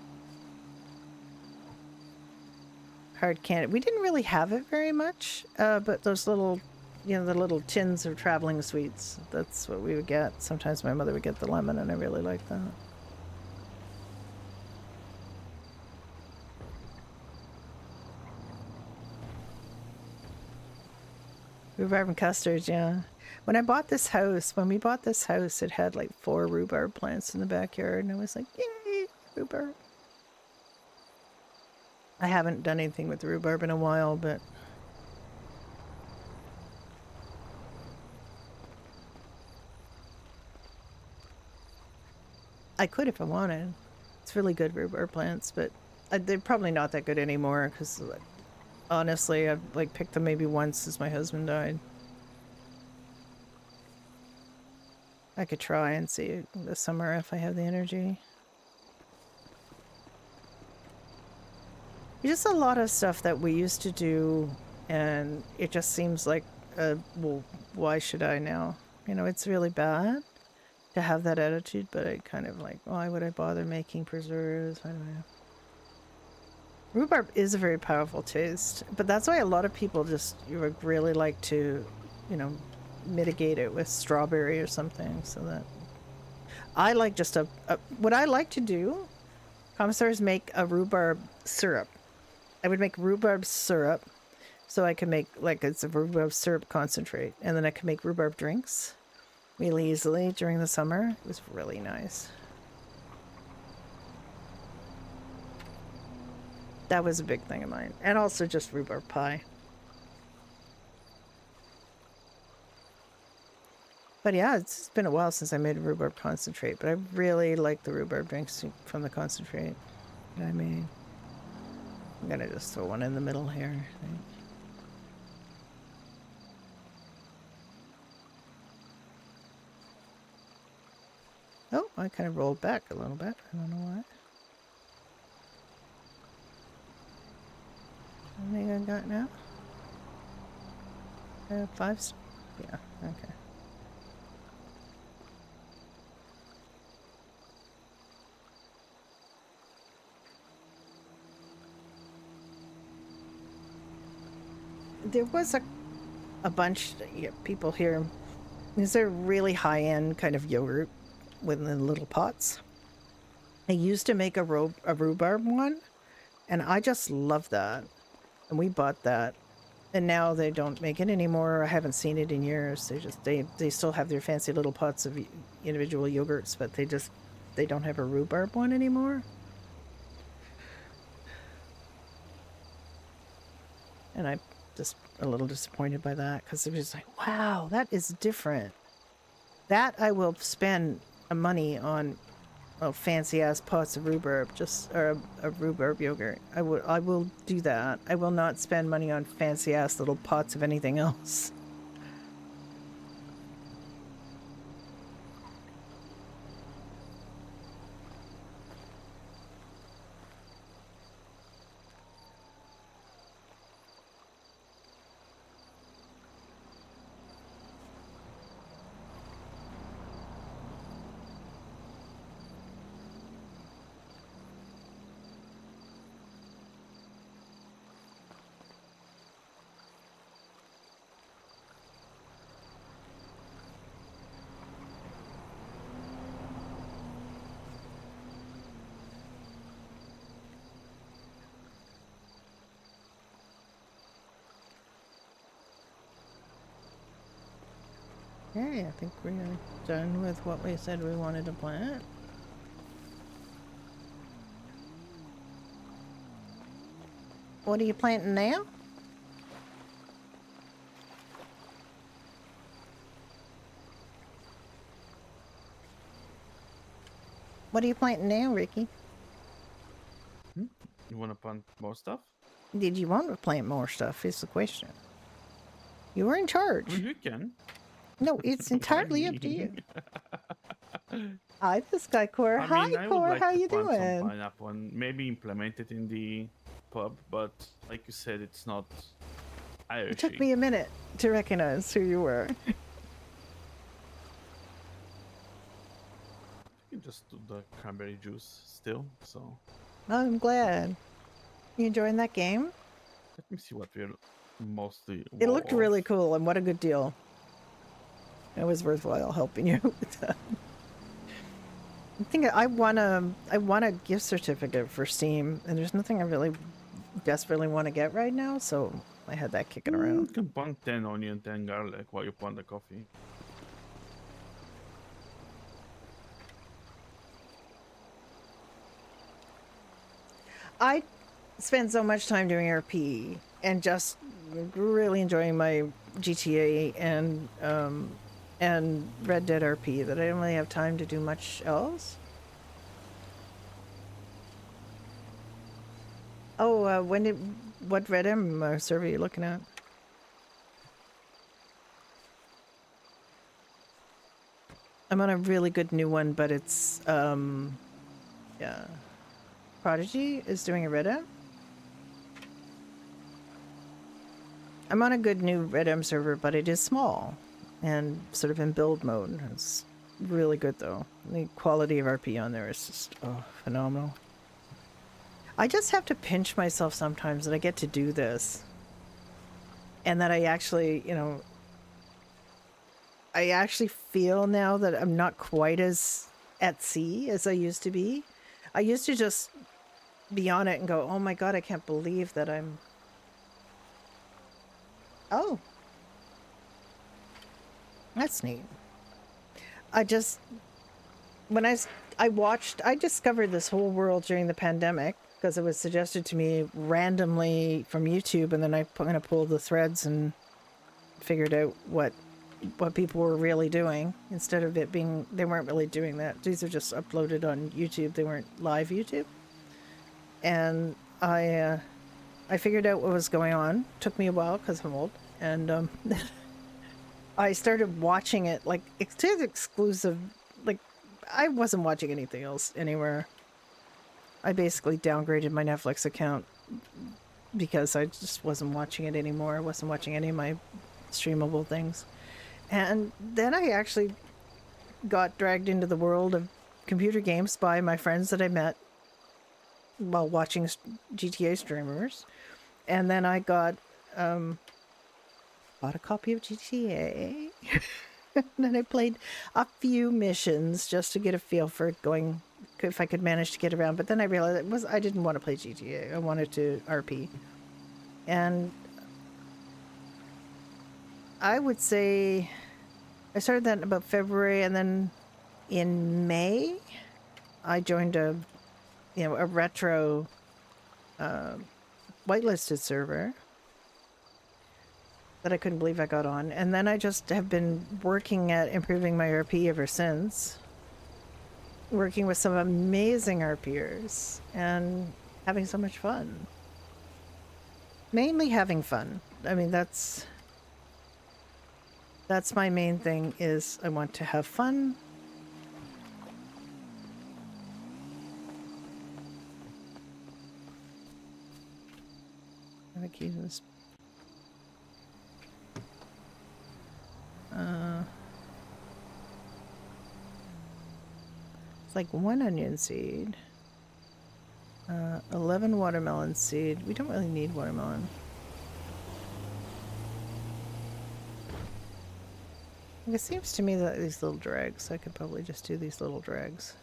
Hard candy. We didn't really have it very much, but those little, you know, the little tins of traveling sweets, that's what we would get. Sometimes my mother would get the lemon, and I really liked that. Rhubarb and custards, yeah. When we bought this house, it had like 4 rhubarb plants in the backyard, and I was like, yay, rhubarb. I haven't done anything with the rhubarb in a while, but I could if I wanted. It's really good rhubarb plants, but they're probably not that good anymore, because honestly, I've like picked them maybe once since my husband died. I could try and see this summer if I have the energy. It's just a lot of stuff that we used to do, and it just seems like, well, why should I now? You know, it's really bad to have that attitude, but I kind of like, why would I bother making preserves? Why do I? Rhubarb is a very powerful taste, but that's why a lot of people just would really like to, you know, mitigate it with strawberry or something, so that I like just what I like to do, commissars, make a rhubarb syrup. I would make rhubarb syrup, so I can make, like, it's a rhubarb syrup concentrate, and then I can make rhubarb drinks really easily during the summer. It was really nice. That was a big thing of mine. And also just rhubarb pie. But yeah, it's been a while since I made a rhubarb concentrate, but I really like the rhubarb drinks from the concentrate that I made. I'm gonna just throw one in the middle here, I think. Oh, I kind of rolled back a little bit. I don't know why. How many I got now? 5? Yeah, okay. There was a bunch of people here. These are really high-end kind of yogurt within the little pots. I used to make a rhubarb one, and I just love that. And we bought that, and now they don't make it anymore. I haven't seen it in years. They still have their fancy little pots of individual yogurts, but they don't have a rhubarb one anymore. And I'm just a little disappointed by that, because it was like, wow, that is different. That I will spend money on. Oh, fancy ass pots of rhubarb, or a rhubarb yogurt. I will do that. I will not spend money on fancy ass little pots of anything else. Okay, I think we're done with what we said we wanted to plant. What are you planting now? What are you planting now, Ricky? You want to plant more stuff? Did you want to plant more stuff is the question. You were in I charge. mean, you can. No, it's Why entirely up to me? you. Hi, the Sky Core. I Hi, mean, I would Core. like How to you plant some doing? pineapple and maybe implement it in the pub, but like you said, it's not It took Irishy. me a minute to recognize who you were. You can just do the cranberry juice still, so I'm glad. You enjoying that game? let me see what we're mostly It wall looked of. really cool, and what a good deal. It was worthwhile helping you with that. I think I want a gift certificate for Steam, and there's nothing I really desperately want to get right now, so I had that kicking You around. can plant 10 onion, 10 garlic while you plant the coffee. I spend so much time doing RP and just really enjoying my GTA and Red Dead RP that I don't really have time to do much else. Oh, what Red M server are you looking at? I'm on a really good new one, but it's yeah. Prodigy is doing a Red M. I'm on a good new Red M server, but it is small and sort of in build mode. It's really good though. The quality of RP on there is just phenomenal. I just have to pinch myself sometimes that I get to do this. And that I actually, I actually feel now that I'm not quite as at sea as I used to be. I used to just be on it and go, oh my god, I can't believe that I'm... Oh. That's neat. I just... When I discovered this whole world during the pandemic because it was suggested to me randomly from YouTube, and then I kind of pulled the threads and figured out what people were really doing instead of it being... They weren't really doing that. These are just uploaded on YouTube. They weren't live YouTube. And I figured out what was going on. Took me a while because I'm old. And I started watching it, like, it's exclusive. Like, I wasn't watching anything else anywhere. I basically downgraded my Netflix account because I just wasn't watching it anymore. I wasn't watching any of my streamable things. And then I actually got dragged into the world of computer games by my friends that I met while watching GTA streamers. And then I bought a copy of GTA. And then I played a few missions just to get a feel for it, going if I could manage to get around. But then I realized I didn't want to play GTA. I wanted to RP. And I would say I started that in about February, and then in May I joined a retro whitelisted server that I couldn't believe I got on. And then I just have been working at improving my RP ever since. Working with some amazing RPers and having so much fun. Mainly having fun. I mean, that's my main thing, is I want to have fun. I think he was... it's like 1 onion seed. 11 watermelon seed. We don't really need watermelon. It seems to me that these little drags, I could probably just do these little drags.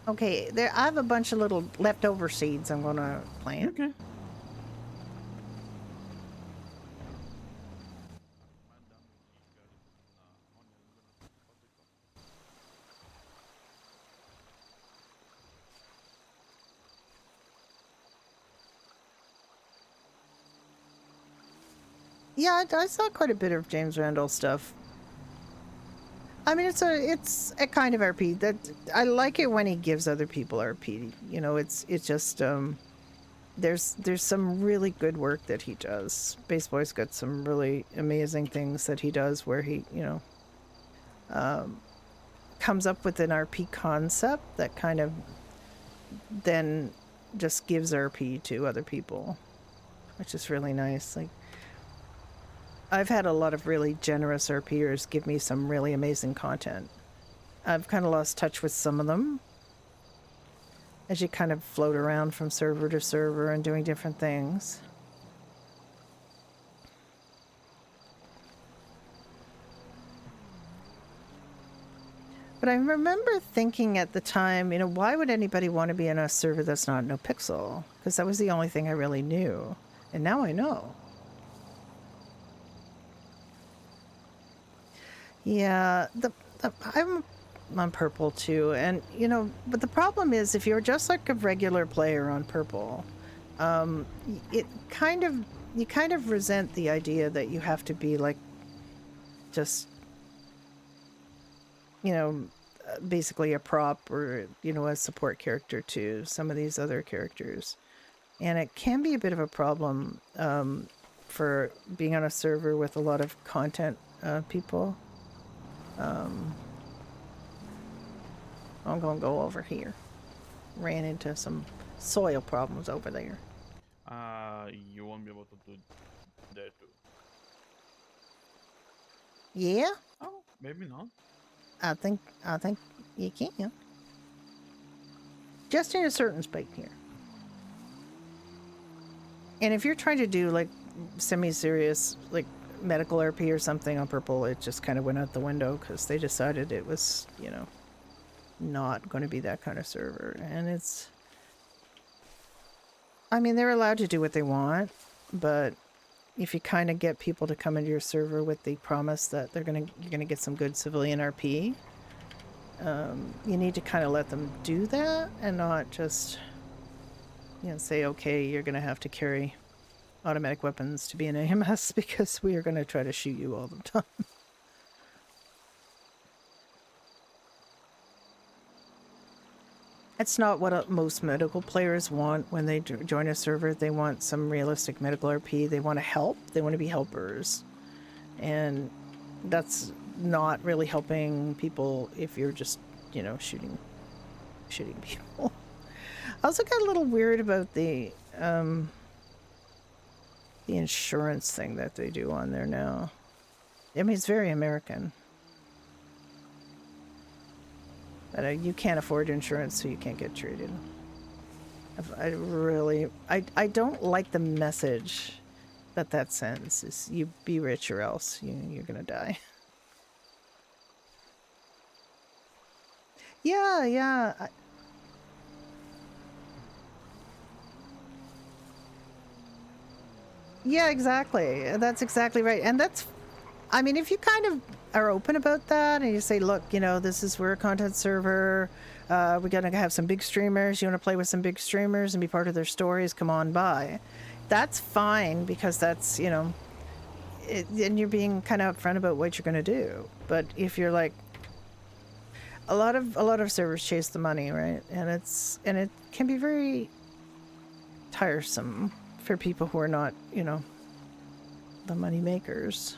Okay, there. I have a bunch of little leftover seeds I'm gonna plant. Okay. Yeah, I saw quite a bit of James Randall stuff. I mean, it's a kind of RP that I like it when he gives other people RP. You know, it's just there's some really good work that he does. Bass Boy's got some really amazing things that he does where he, comes up with an RP concept that kind of then just gives RP to other people, which is really nice. Like, I've had a lot of really generous RPers give me some really amazing content. I've kind of lost touch with some of them as you kind of float around from server to server and doing different things. But I remember thinking at the time, why would anybody want to be in a server that's not NoPixel? Because that was the only thing I really knew. And now I know. Yeah, I'm on Purple too, and but the problem is if you're just like a regular player on Purple, it you kind of resent the idea that you have to be like just basically a prop or a support character to some of these other characters, and it can be a bit of a problem for being on a server with a lot of content people. I'm gonna go over here. Ran into some soil problems over there. You won't be able to do that too. Yeah, Oh, maybe not. I think you can. Just in a certain spot here. And if you're trying to do like semi-serious like medical RP or something on Purple, it just kind of went out the window because they decided it was, not going to be that kind of server. And I mean, they're allowed to do what they want, but if you kind of get people to come into your server with the promise that you're gonna get some good civilian RP, you need to kind of let them do that and not just say, okay, you're gonna have to carry automatic weapons to be an AMS because we are gonna try to shoot you all the time. It's not what most medical players want when they join a server. They want some realistic medical RP. They want to help. They want to be helpers. And that's not really helping people if you're just, shooting people. I also got a little weird about the insurance thing that they do on there now. I mean, it's very American. But you can't afford insurance, so you can't get treated. I don't like the message that sends. Is you be rich or else you're gonna die. Yeah. Yeah, exactly. That's exactly right. And I mean, if you kind of are open about that and you say, look, this is we're a content server. We're going to have some big streamers. You want to play with some big streamers and be part of their stories? Come on by. That's fine because that's, and you're being kind of upfront about what you're going to do. But if you're like, a lot of servers chase the money, right? And it can be very tiresome for people who are not, the money makers.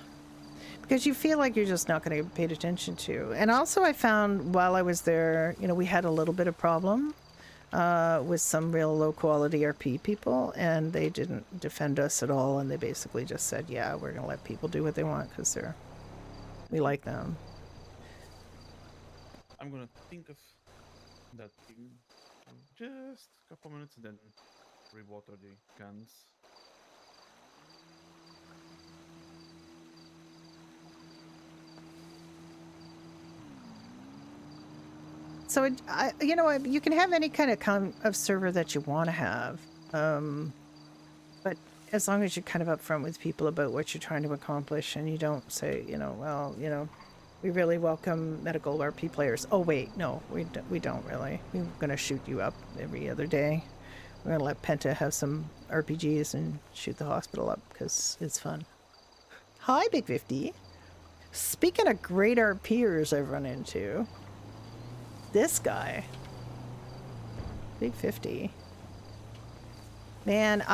Because you feel like you're just not going to get paid attention to. And also I found while I was there, we had a little bit of problem with some real low quality RP people, and they didn't defend us at all, and they basically just said, yeah, we're going to let people do what they want because we like them. I'm gonna think of that thing for just a couple minutes and then rewater the cans. So you know, you can have any kind of server that you want to have, but as long as you're kind of upfront with people about what you're trying to accomplish, and you don't say, you know, well, you know, we really welcome medical RP players. Oh wait, no, we don't really. We're gonna shoot you up every other day. We're gonna let Penta have some RPGs and shoot the hospital up because it's fun. Hi, Big 50. Speaking of great RPers I've run into, this guy, Big 50. Man,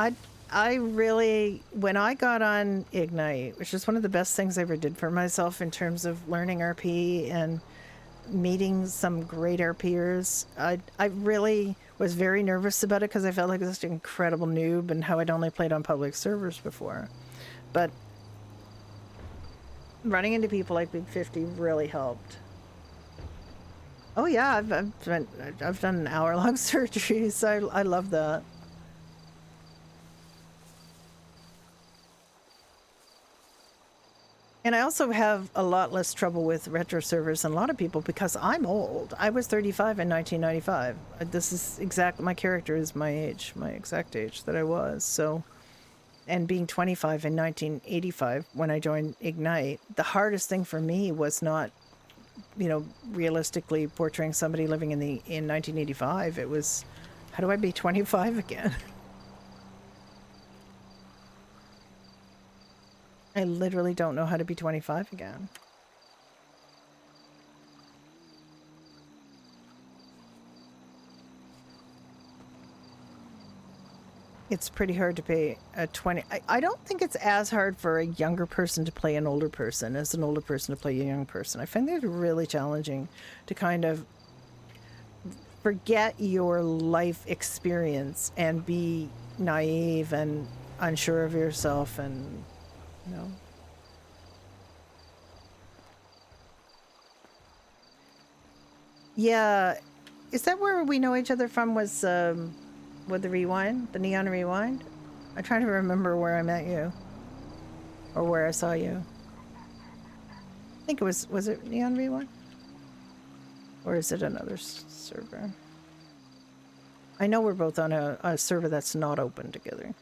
I really, when I got on Ignite, which is one of the best things I ever did for myself in terms of learning RP and meeting some great RPers, I really was very nervous about it because I felt like this incredible noob and how I'd only played on public servers before. But running into people like Big 50 really helped. Oh yeah, I've done hour-long surgeries. I love that. And I also have a lot less trouble with retro servers than a lot of people because I'm old. I was 35 in 1995. This is exactly, my character is my age, my exact age that I was. So, and being 25 in 1985 when I joined Ignite, the hardest thing for me was not, you know, realistically portraying somebody living in 1985. It was, how do I be 25 again? I literally don't know how to be 25 again. It's pretty hard to play a 20. I don't think it's as hard for a younger person to play an older person as an older person to play a young person. I find it really challenging to kind of forget your life experience and be naive and unsure of yourself and, you know. Yeah. Is that where we know each other from, was with the rewind, the neon rewind? I'm trying to remember where I met you or where I saw you. I think it was it neon rewind? Or is it another server? I know we're both on a server that's not open together.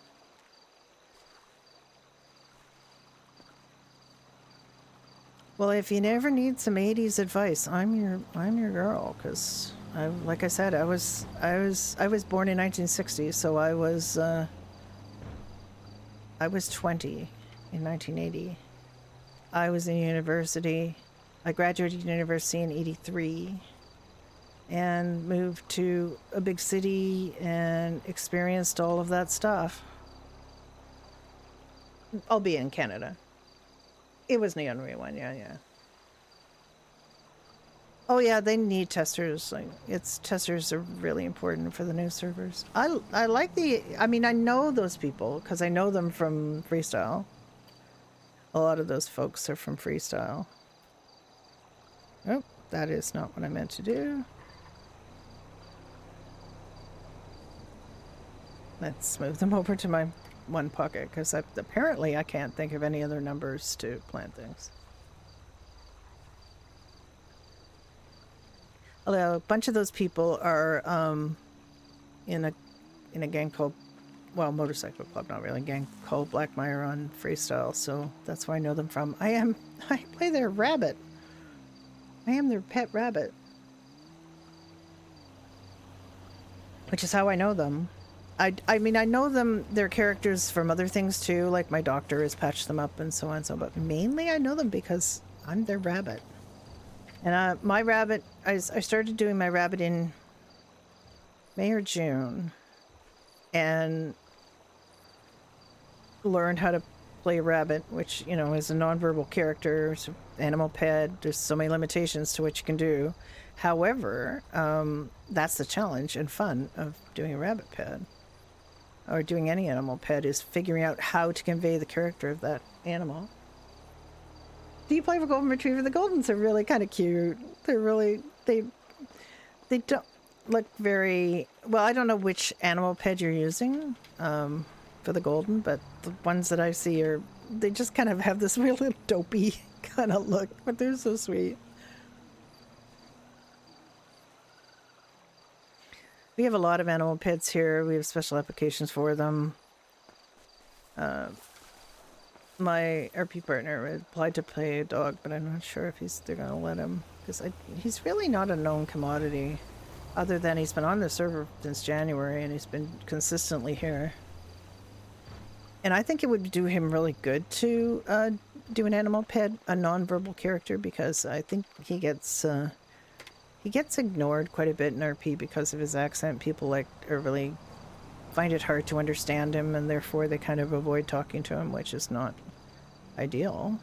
Well, if you never need some 80s advice, I'm your girl, because like I said, I was born in 1960, so I was 20 in 1980. I was in university. I graduated university in 83 and moved to a big city and experienced all of that stuff. Albeit in Canada. It was Neon Rewind, yeah. Oh yeah, they need testers. Like, testers are really important for the new servers. I like I mean, I know those people because I know them from Freestyle. A lot of those folks are from Freestyle. Oh, that is not what I meant to do. Let's move them over to my one pocket because apparently I can't think of any other numbers to plant things. Although a bunch of those people are in a gang called, well, motorcycle club, not really, a gang called Black Mire on Freestyle, so that's where I know them from. I play their rabbit. I am their pet rabbit. Which is how I know them. I mean, I know their characters from other things too, like my doctor has patched them up and so on and so, but mainly I know them because I'm their rabbit. And my rabbit, I started doing my rabbit in May or June and learned how to play a rabbit, which, you know, is a nonverbal character, it's an animal pet. There's so many limitations to what you can do. However, that's the challenge and fun of doing a rabbit pet. Or doing any animal pet is figuring out how to convey the character of that animal. Do you play for Golden Retriever? The Goldens are really kind of cute. They're really, they don't look very, well, I don't know which animal pet you're using for the Golden, but the ones that I see they just kind of have this really dopey kind of look, but they're so sweet. We have a lot of animal pets here. We have special applications for them. My RP partner applied to play a dog, but I'm not sure if they're going to let him. Because he's really not a known commodity. Other than he's been on the server since January and he's been consistently here. And I think it would do him really good to do an animal pet, a non-verbal character, because I think he gets ignored quite a bit in RP because of his accent. People really find it hard to understand him, and therefore they kind of avoid talking to him, which is not ideal.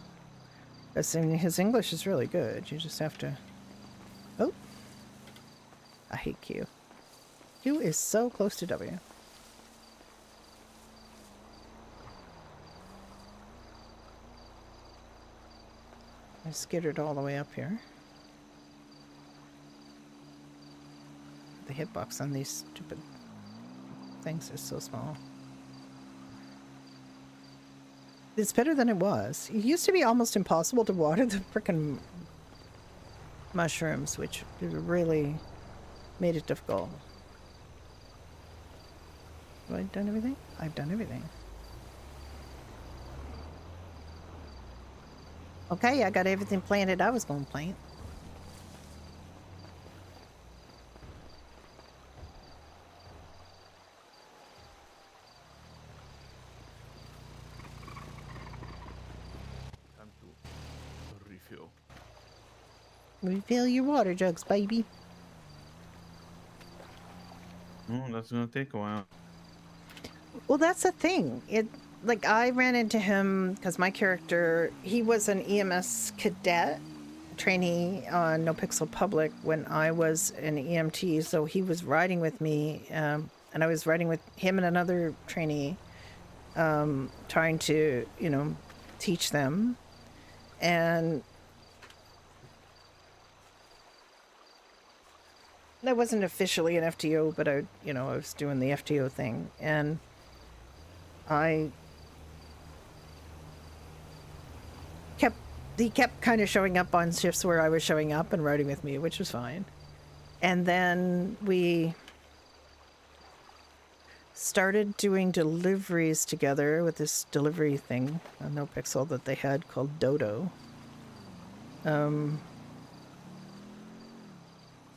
Because his English is really good. You just have to... Oh! I hate Q. Q is so close to W. I skittered all the way up here. The hitbox on these stupid things is so small. It's better than it was. It used to be almost impossible to water the frickin' mushrooms, which really made it difficult. Have I done everything? I've done everything. Okay, I got everything planted I was going to plant. Time to refill. Refill your water jugs, baby. That's gonna take a while. Well, that's the thing. I ran into him because my character, he was an EMS cadet trainee on No Pixel Public when I was an EMT. So he was riding with me, and I was riding with him and another trainee, trying to, teach them. And I wasn't officially an FTO, but I was doing the FTO thing, and he kept kind of showing up on shifts where I was showing up and riding with me, which was fine. And then we started doing deliveries together with this delivery thing on No Pixel that they had called Dodo.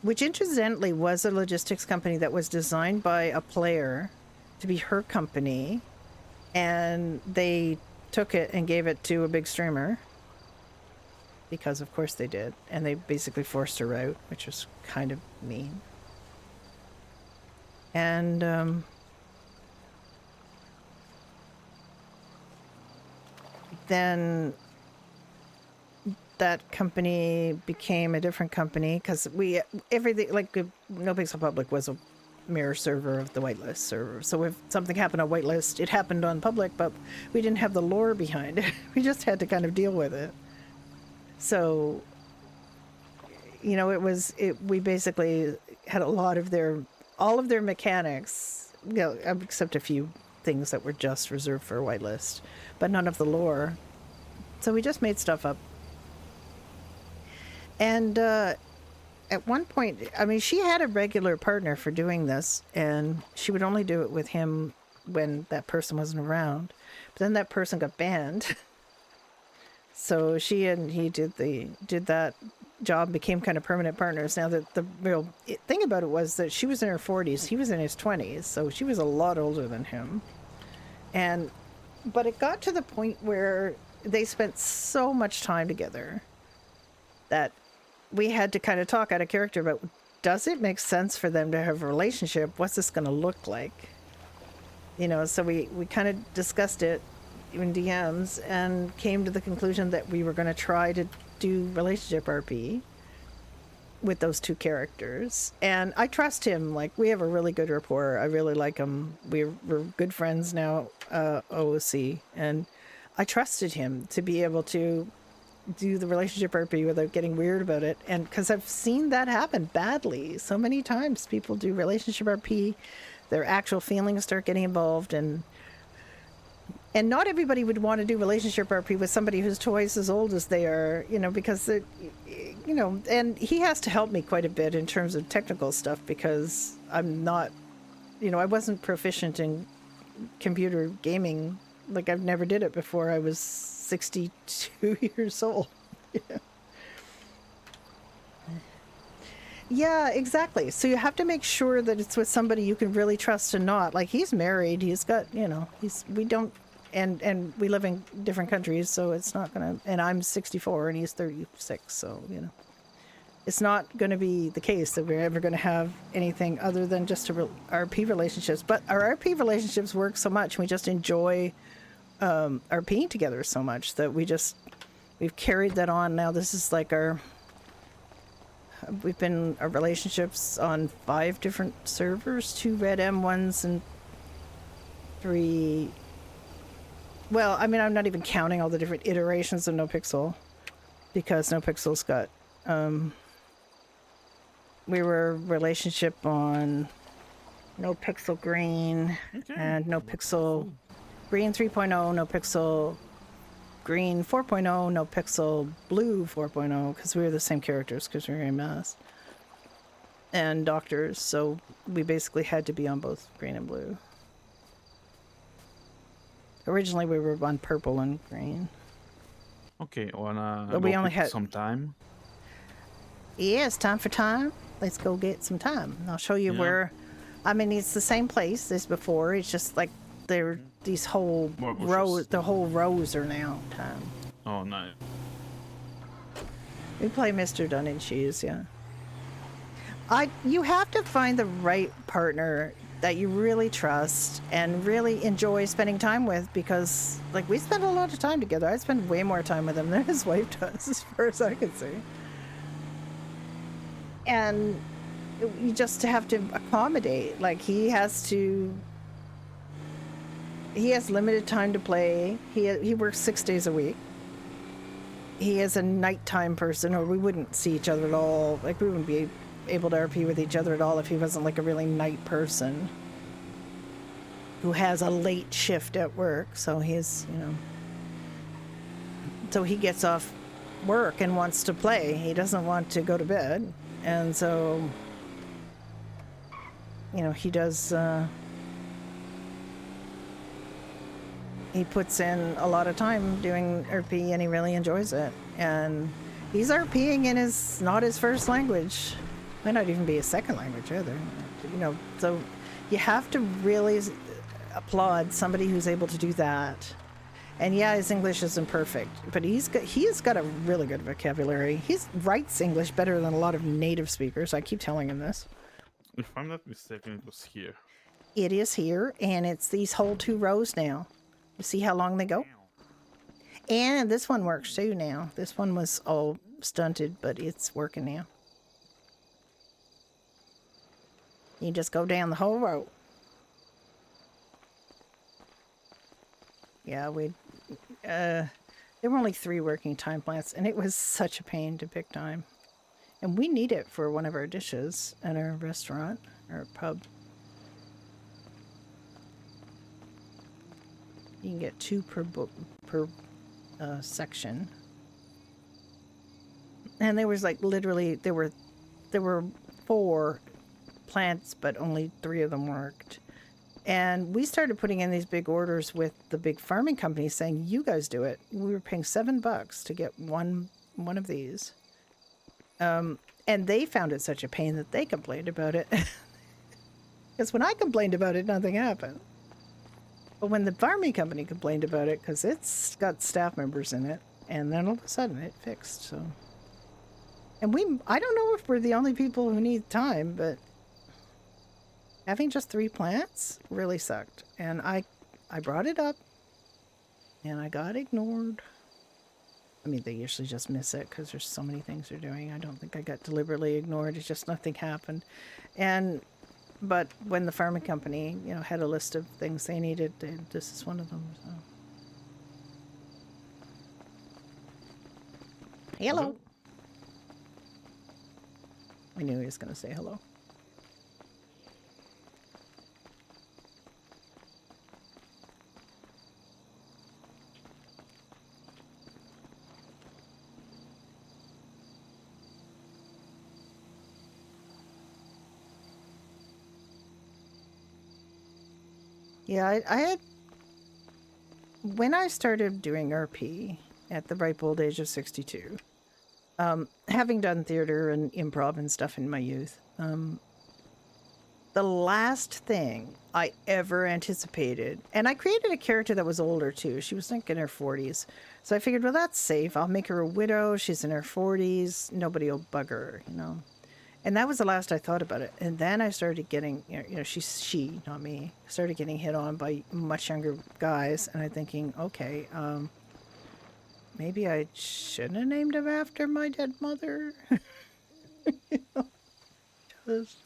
Which incidentally was a logistics company that was designed by a player to be her company, and they took it and gave it to a big streamer, because of course they did, and they basically forced her out, which was kind of mean. And then that company became a different company because everything like No Pixel Public was a mirror server of the whitelist server. So if something happened on whitelist, it happened on public, but we didn't have the lore behind it. We just had to kind of deal with it. So, we basically had a lot of all of their mechanics, except a few things that were just reserved for whitelist, but none of the lore. So we just made stuff up. And at one point, she had a regular partner for doing this, and she would only do it with him when that person wasn't around. But then that person got banned. So she and he did that job, became kind of permanent partners. Now, the real thing about it was that she was in her 40s, he was in his 20s, so she was a lot older than him. But it got to the point where they spent so much time together that we had to kind of talk out of character about, does it make sense for them to have a relationship? What's this going to look like? So we kind of discussed it in DMs and came to the conclusion that we were going to try to do relationship RP with those two characters. And I trust him. Like, we have a really good rapport. I really like him. We're good friends now, OOC. And I trusted him to be able to do the relationship RP without getting weird about it. And because I've seen that happen badly so many times. People do relationship RP, their actual feelings start getting involved, and And not everybody would want to do relationship RP with somebody who's twice as old as they are, you know, because it, you know, and he has to help me quite a bit in terms of technical stuff because I'm not, you know, I wasn't proficient in computer gaming. Like I've never did it before I was 62 years old. Yeah. Yeah, exactly. So you have to make sure that it's with somebody you can really trust and not. Like he's married, he's got, you know, we don't, and we live in different countries, so it's not gonna, and I'm 64 and he's 36, so, you know. It's not going to be the case that we're ever going to have anything other than just RP relationships. But our RP relationships work so much, we just enjoy RPing together so much that we've carried that on. Now this is like we've been our relationships on 5 different servers, 2 Red M ones and 3. Well, I mean, I'm not even counting all the different iterations of NoPixel because NoPixel's got. We were relationship on NoPixel Green and NoPixel Green 3.0, NoPixel Green 4.0, NoPixel Blue 4.0 because we were the same characters because we were in mass and doctors, so we basically had to be on both green and blue. Originally we were on purple and green. Okay, wanna But we only had some time? Yeah, it's time for time. Let's go get some time. And I'll show you where. I mean, it's the same place as before. It's just like these whole rows. The whole rows are now time. Oh, nice. We play Mr. Dunn and Shoes, yeah. You have to find the right partner that you really trust and really enjoy spending time with because, like, we spend a lot of time together. I spend way more time with him than his wife does, as far as I can see. And you just have to accommodate. Like he has limited time to play. He works 6 days a week. He is a nighttime person, or we wouldn't see each other at all. Like we wouldn't be able to RP with each other at all if he wasn't like a really night person who has a late shift at work. So he's, you know, so he gets off work and wants to play. He doesn't want to go to bed. And so, you know, he does, he puts in a lot of time doing RP and he really enjoys it. And he's RPing in not his first language. Might not even be his second language either. You know, so you have to really applaud somebody who's able to do that. And yeah, his English isn't perfect, but he's got a really good vocabulary. He writes English better than a lot of native speakers. I keep telling him this. If I'm not mistaken, it was here. It is here, and it's these whole 2 rows now. You see how long they go? And this one works too now. This one was all stunted, but it's working now. You just go down the whole row. Yeah, there were only 3 working time plants, and it was such a pain to pick time. And we need it for one of our dishes at our restaurant, or pub. You can get 2 per section. And there was like literally, there were 4 plants, but only 3 of them worked. And we started putting in these big orders with the big farming companies saying, you guys do it. We were paying $7 to get one of these. And they found it such a pain that they complained about it. Because when I complained about it, nothing happened. But when the farming company complained about it, because it's got staff members in it, and then all of a sudden it fixed, so. And I don't know if we're the only people who need time, but having just 3 plants really sucked. And I brought it up, and I got ignored. I mean, they usually just miss it because there's so many things they're doing. I don't think I got deliberately ignored. It's just nothing happened. But when the farming company, you know, had a list of things they needed, this is one of them. So. Hello. I knew he was going to say hello. Yeah, I had when I started doing RP at the ripe old age of 62. Having done theater and improv and stuff in my youth, the last thing I ever anticipated, and I created a character that was older too. She was like in her 40s. So I figured, well, that's safe. I'll make her a widow. She's in her 40s. Nobody will bug her, you know. And that was the last I thought about it. And then I started getting, she, not me, started getting hit on by much younger guys. And I'm thinking, okay, maybe I shouldn't have named him after my dead mother. Because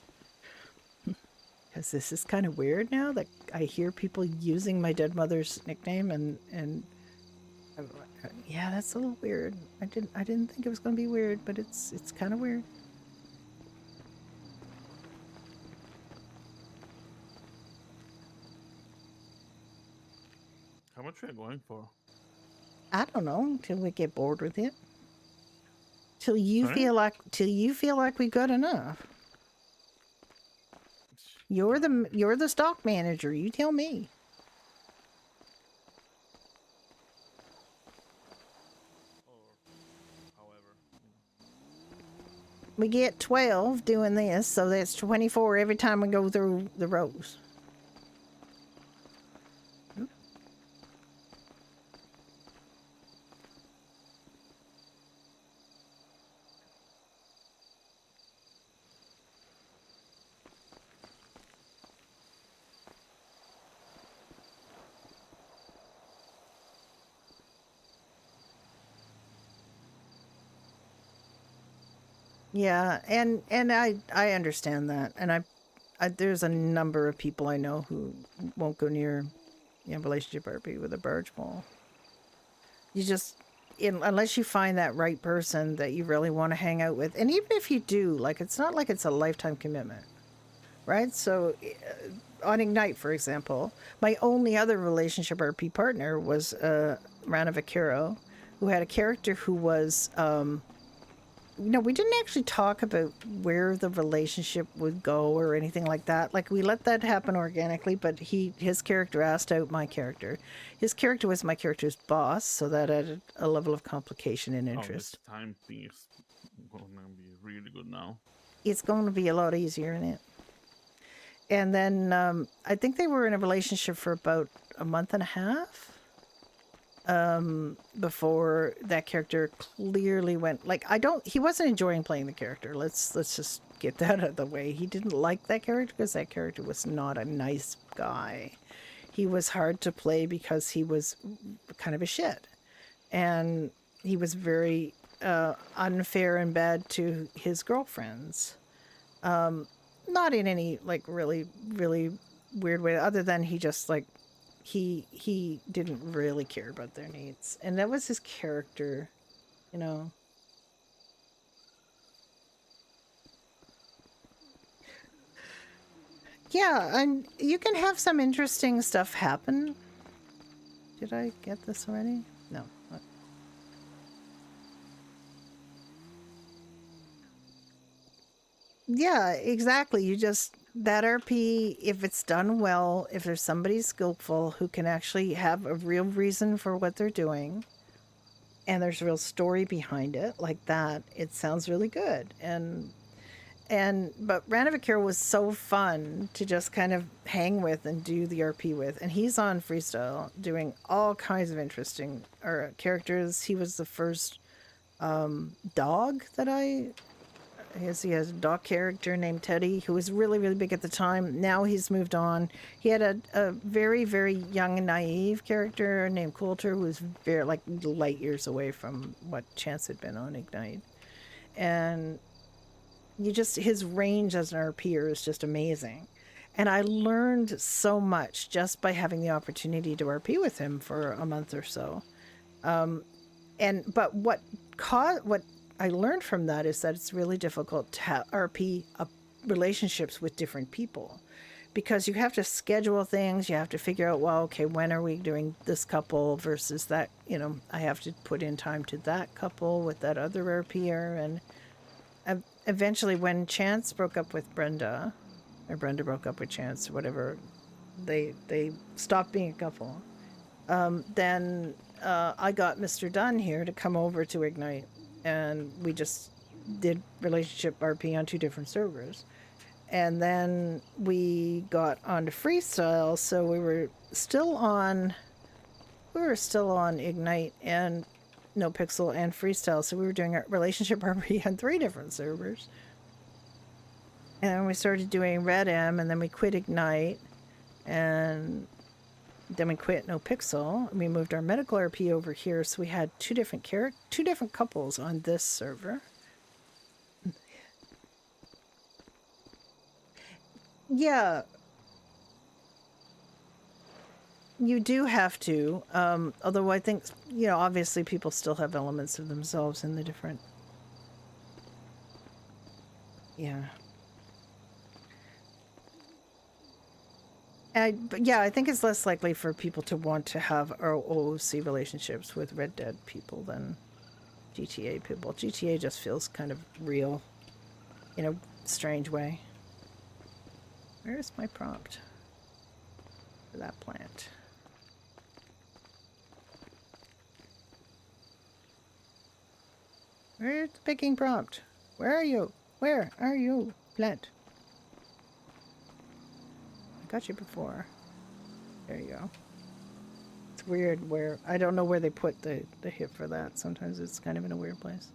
this is kind of weird now that I hear people using my dead mother's nickname, and yeah, that's a little weird. I didn't think it was going to be weird, but it's kind of weird. How much are you going for? I don't know until we get bored with it. Till you Sorry? feel like we got enough. You're the stock manager. You tell me. Or however. We get 12 doing this, so that's 24 every time we go through the rows. Yeah, and I understand that, and I there's a number of people I know who won't go near, relationship RP with a barge pole. You just, unless you find that right person that you really want to hang out with, and even if you do, like, it's not like it's a lifetime commitment, right? So, on Ignite, for example, my only other relationship RP partner was Rana Vaquero, who had a character who was we didn't actually talk about where the relationship would go or anything like that. Like, we let that happen organically, but his character asked out my character. His character was my character's boss, so that added a level of complication and Oh, this interest. time thing is gonna be really good now. It's going to be a lot easier in it. And then I think they were in a relationship for about a month and a half. Before that character clearly went, like, he wasn't enjoying playing the character. Let's just get that out of the way. He didn't like that character because that character was not a nice guy. He was hard to play because he was kind of a shit, and he was very unfair and bad to his girlfriends. Not in any, like, really weird way, other than he just, like, he didn't really care about their needs, and that was his character, you know. Yeah, and you can have some interesting stuff happen. Did I get this already? No. Yeah, exactly. You just, that RP, if it's done well, if there's somebody skillful who can actually have a real reason for what they're doing, and there's a real story behind it, like that, it sounds really good. But Ranavakir was so fun to just kind of hang with and do the RP with, and he's on Freestyle doing all kinds of interesting characters. He was the first dog that he has a dog character named Teddy, who was really, really big at the time. Now he's moved on. He had a very, very young and naive character named Coulter, who was very, like, light years away from what Chance had been on Ignite. And his range as an RPer is just amazing. And I learned so much just by having the opportunity to RP with him for a month or so. But what I learned from that is that it's really difficult to RP relationships with different people, because you have to schedule things. You have to figure out, well, okay, when are we doing this couple versus that? I have to put in time to that couple with that other RPer. And eventually, when Chance broke up with Brenda, or Brenda broke up with Chance, or whatever, They stopped being a couple. Then I got Mr. Dunn here to come over to Ignite, and we just did relationship RP on 2 different servers. And then we got onto Freestyle, so we were still on Ignite and No Pixel and Freestyle, so we were doing our relationship RP on 3 different servers. And then we started doing Red M, and then we quit Ignite, and then we quit No Pixel, and we moved our medical RP over here, so we had 2 different couples on this server. Yeah, you do have to. Although I think, obviously people still have elements of themselves in the different. Yeah. But yeah, I think it's less likely for people to want to have OOC relationships with Red Dead people than GTA people. GTA just feels kind of real in a strange way. Where's my prompt for that plant? Where's the picking prompt? Where are you? Where are you, plant? I got you before. There you go. It's weird where I don't know where they put the hit for that. Sometimes it's kind of in a weird place.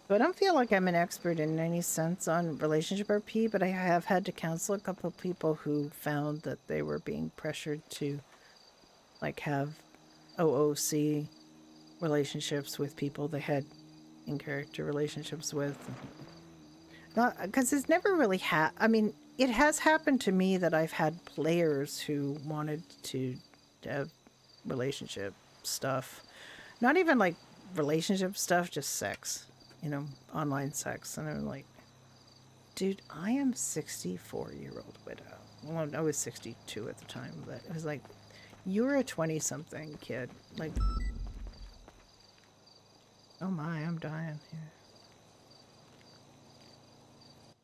So I don't feel like I'm an expert in any sense on relationship RP, but I have had to counsel a couple of people who found that they were being pressured to like have OOC relationships with people they had in character relationships with. Not because it's never really I mean, it has happened to me that I've had players who wanted to have relationship stuff. Not even like relationship stuff, just sex. Online sex. And I'm like, dude, I am 64-year-old widow. Well, I was 62 at the time, but it was like, you're a 20-something kid. Like, oh my, I'm dying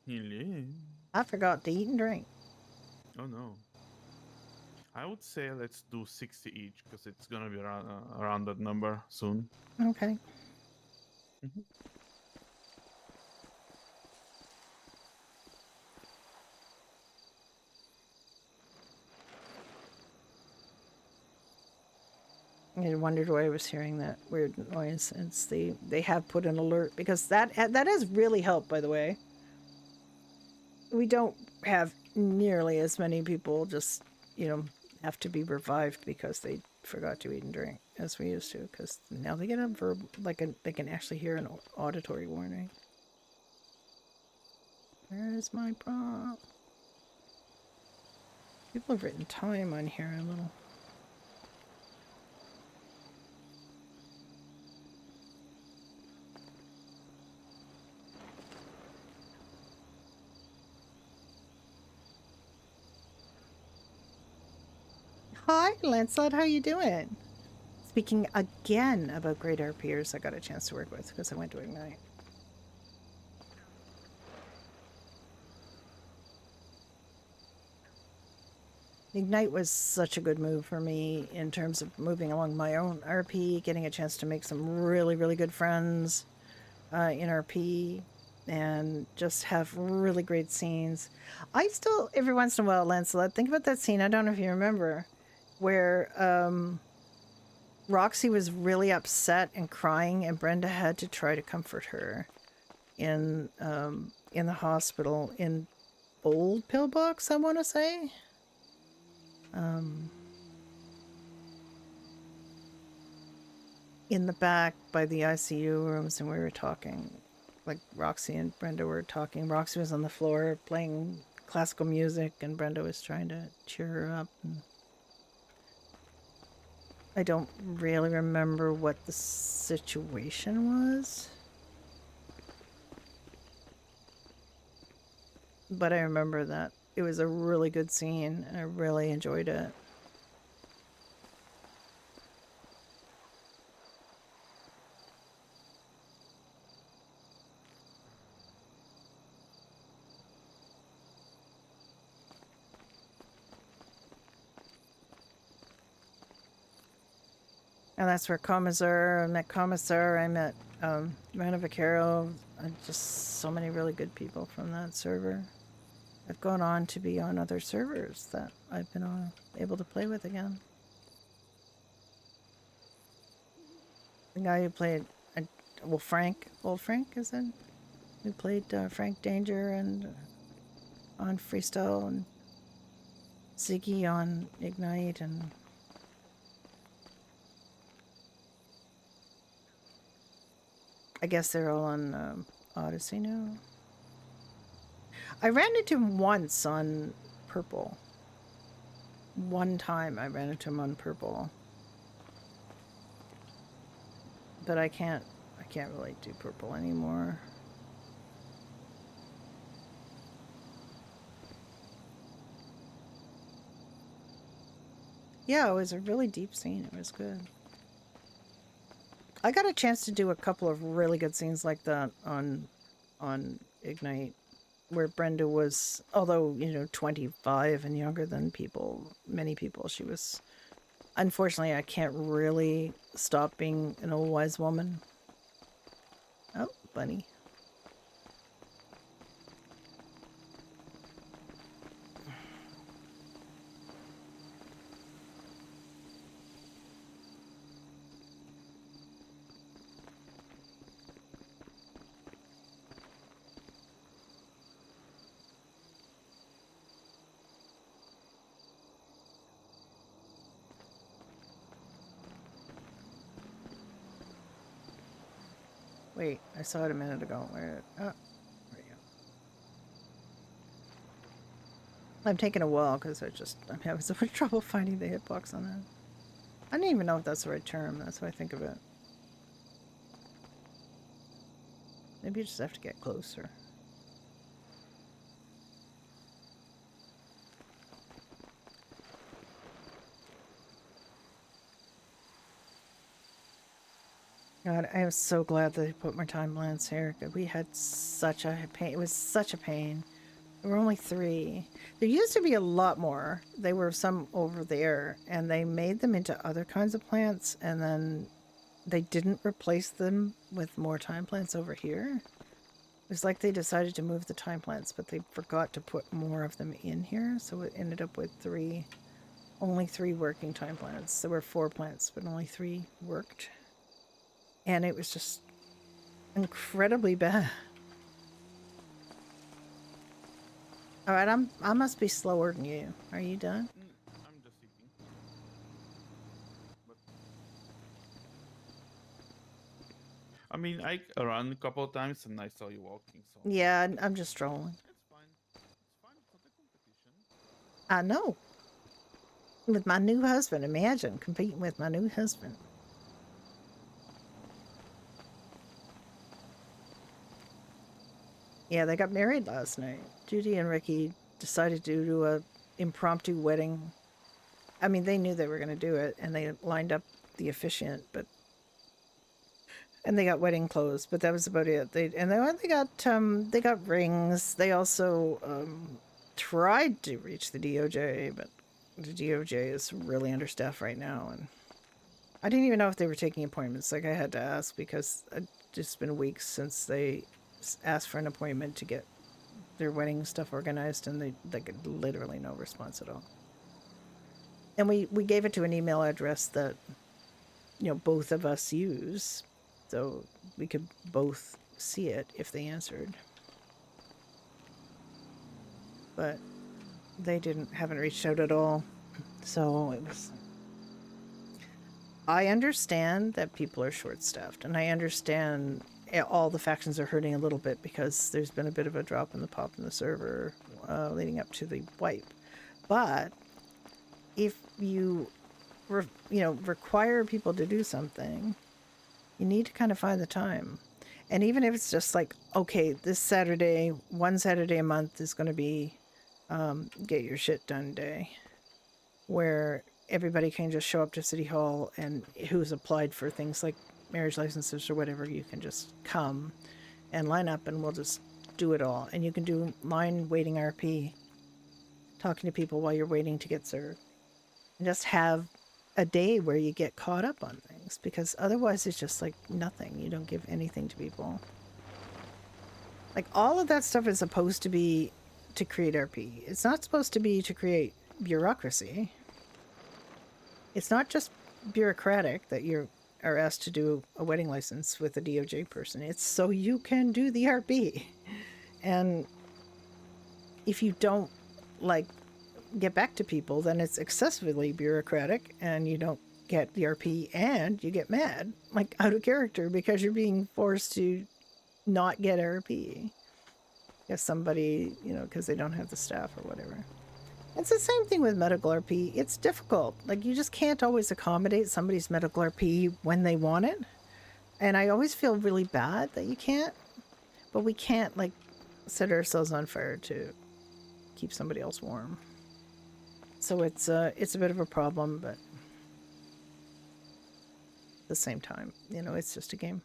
here. Hello. I forgot to eat and drink. Oh no. I would say let's do 60 each because it's gonna be around that number soon. Okay. Mhm. I wondered why I was hearing that weird noise. It's they have put an alert because that has really helped, by the way. We don't have nearly as many people just, have to be revived because they forgot to eat and drink as we used to, because now they get a they can actually hear an auditory warning. Where is my prompt? People have written time on here a little. Hi, Lancelot, how you doing? Speaking again about great RPers I got a chance to work with because I went to Ignite. Ignite was such a good move for me in terms of moving along my own RP, getting a chance to make some really, really good friends in RP, and just have really great scenes. I still, every once in a while, Lancelot, think about that scene, I don't know if you remember, where Roxy was really upset and crying, and Brenda had to try to comfort her in the hospital in Old Pillbox, I want to say. In the back by the ICU rooms, and we were talking, like Roxy and Brenda were talking. Roxy was on the floor playing classical music, and Brenda was trying to cheer her up. And I don't really remember what the situation was. But I remember that it was a really good scene, and I really enjoyed it. And that's where Commissar, I met Commissar, I met Rana Vaquero, just so many really good people from that server. I've gone on to be on other servers that I've been able to play with again. The guy who played, well, Frank, old Frank is in, who played Frank Danger and on Freestyle, and Ziggy on Ignite, and I guess they're all on Odyssey now. I ran into him once on Purple. One time I ran into him on Purple. But I can't really do Purple anymore. Yeah, it was a really deep scene. It was good. I got a chance to do a couple of really good scenes like that on Ignite, where Brenda was, although, you know, 25 and younger than many people, she was, unfortunately, I can't really stop being an old wise woman. Oh, bunny. Wait, I saw it a minute ago. Where? Oh, there we go. I'm taking a while because I'm having so much trouble finding the hitbox on that. I don't even know if that's the right term. That's what I think of it. Maybe you just have to get closer. God, I am so glad they put more timelines here. We had such a pain. It was such a pain. There were only 3. There used to be a lot more. There were some over there, and they made them into other kinds of plants, and then they didn't replace them with more time plants over here. It was like they decided to move the time plants, but they forgot to put more of them in here, so it ended up with only 3 working time plants. There were 4 plants, but only 3 worked. And it was just incredibly bad. All right, I must be slower than you. Are you done? I'm just eating. But I mean, I ran a couple of times and I saw you walking, so Yeah, I'm just strolling. it's fine. It's fine. It's not a competition. I know. With my new husband, imagine competing with my new husband. Yeah, they got married last night. Judy and Ricky decided to do a impromptu wedding. I mean, they knew they were going to do it, and they lined up the officiant, and they got wedding clothes, but that was about it. They got rings. They also tried to reach the DOJ, but the DOJ is really understaffed right now, and I didn't even know if they were taking appointments. Like, I had to ask because it's just been weeks since they asked for an appointment to get their wedding stuff organized, and they get literally no response at all. And we gave it to an email address that, you know, both of us use, so we could both see it if they answered. But they haven't reached out at all. So it was. I understand that people are short-staffed, and I understand all the factions are hurting a little bit because there's been a bit of a drop in the pop in the server leading up to the wipe. But if you require people to do something, you need to kind of find the time. And even if it's just like, okay, this Saturday, one Saturday a month is going to be get your shit done day, where everybody can just show up to City Hall, and who's applied for things like marriage licenses or whatever, you can just come and line up and we'll just do it all. And you can do line waiting RP, talking to people while you're waiting to get served. And just have a day where you get caught up on things, because otherwise it's just like nothing. You don't give anything to people. Like, all of that stuff is supposed to be to create RP. It's not supposed to be to create bureaucracy. It's not just bureaucratic that you are asked to do a wedding license with a DOJ person. It's so you can do the RP. And if you don't, like, get back to people, then it's excessively bureaucratic and you don't get the RP and you get mad, like out of character, because you're being forced to not get RP. If somebody, because they don't have the staff or whatever. It's the same thing with medical RP. It's difficult. Like, you just can't always accommodate somebody's medical RP when they want it. And I always feel really bad that you can't. But we can't, like, set ourselves on fire to keep somebody else warm. So it's a bit of a problem, but at the same time, it's just a game.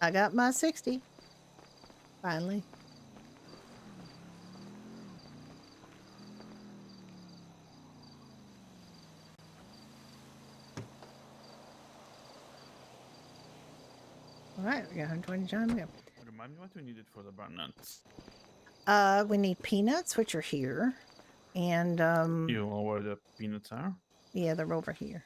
I got my 60. Finally. All right, we got 120 time. Yeah. Remind me what we needed for the brown nuts. We need peanuts, which are here, and You know where the peanuts are? yeah, they're over here.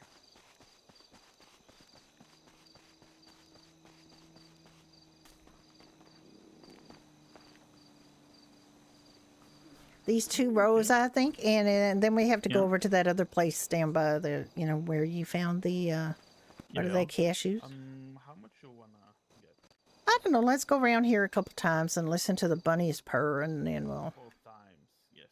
These 2 rows, I think, and then we have to go over to that other place down by the, where you found the, what are they, cashews? How much you wanna get? I don't know. Let's go around here a couple times and listen to the bunnies purr, and then we'll. Both times, yes.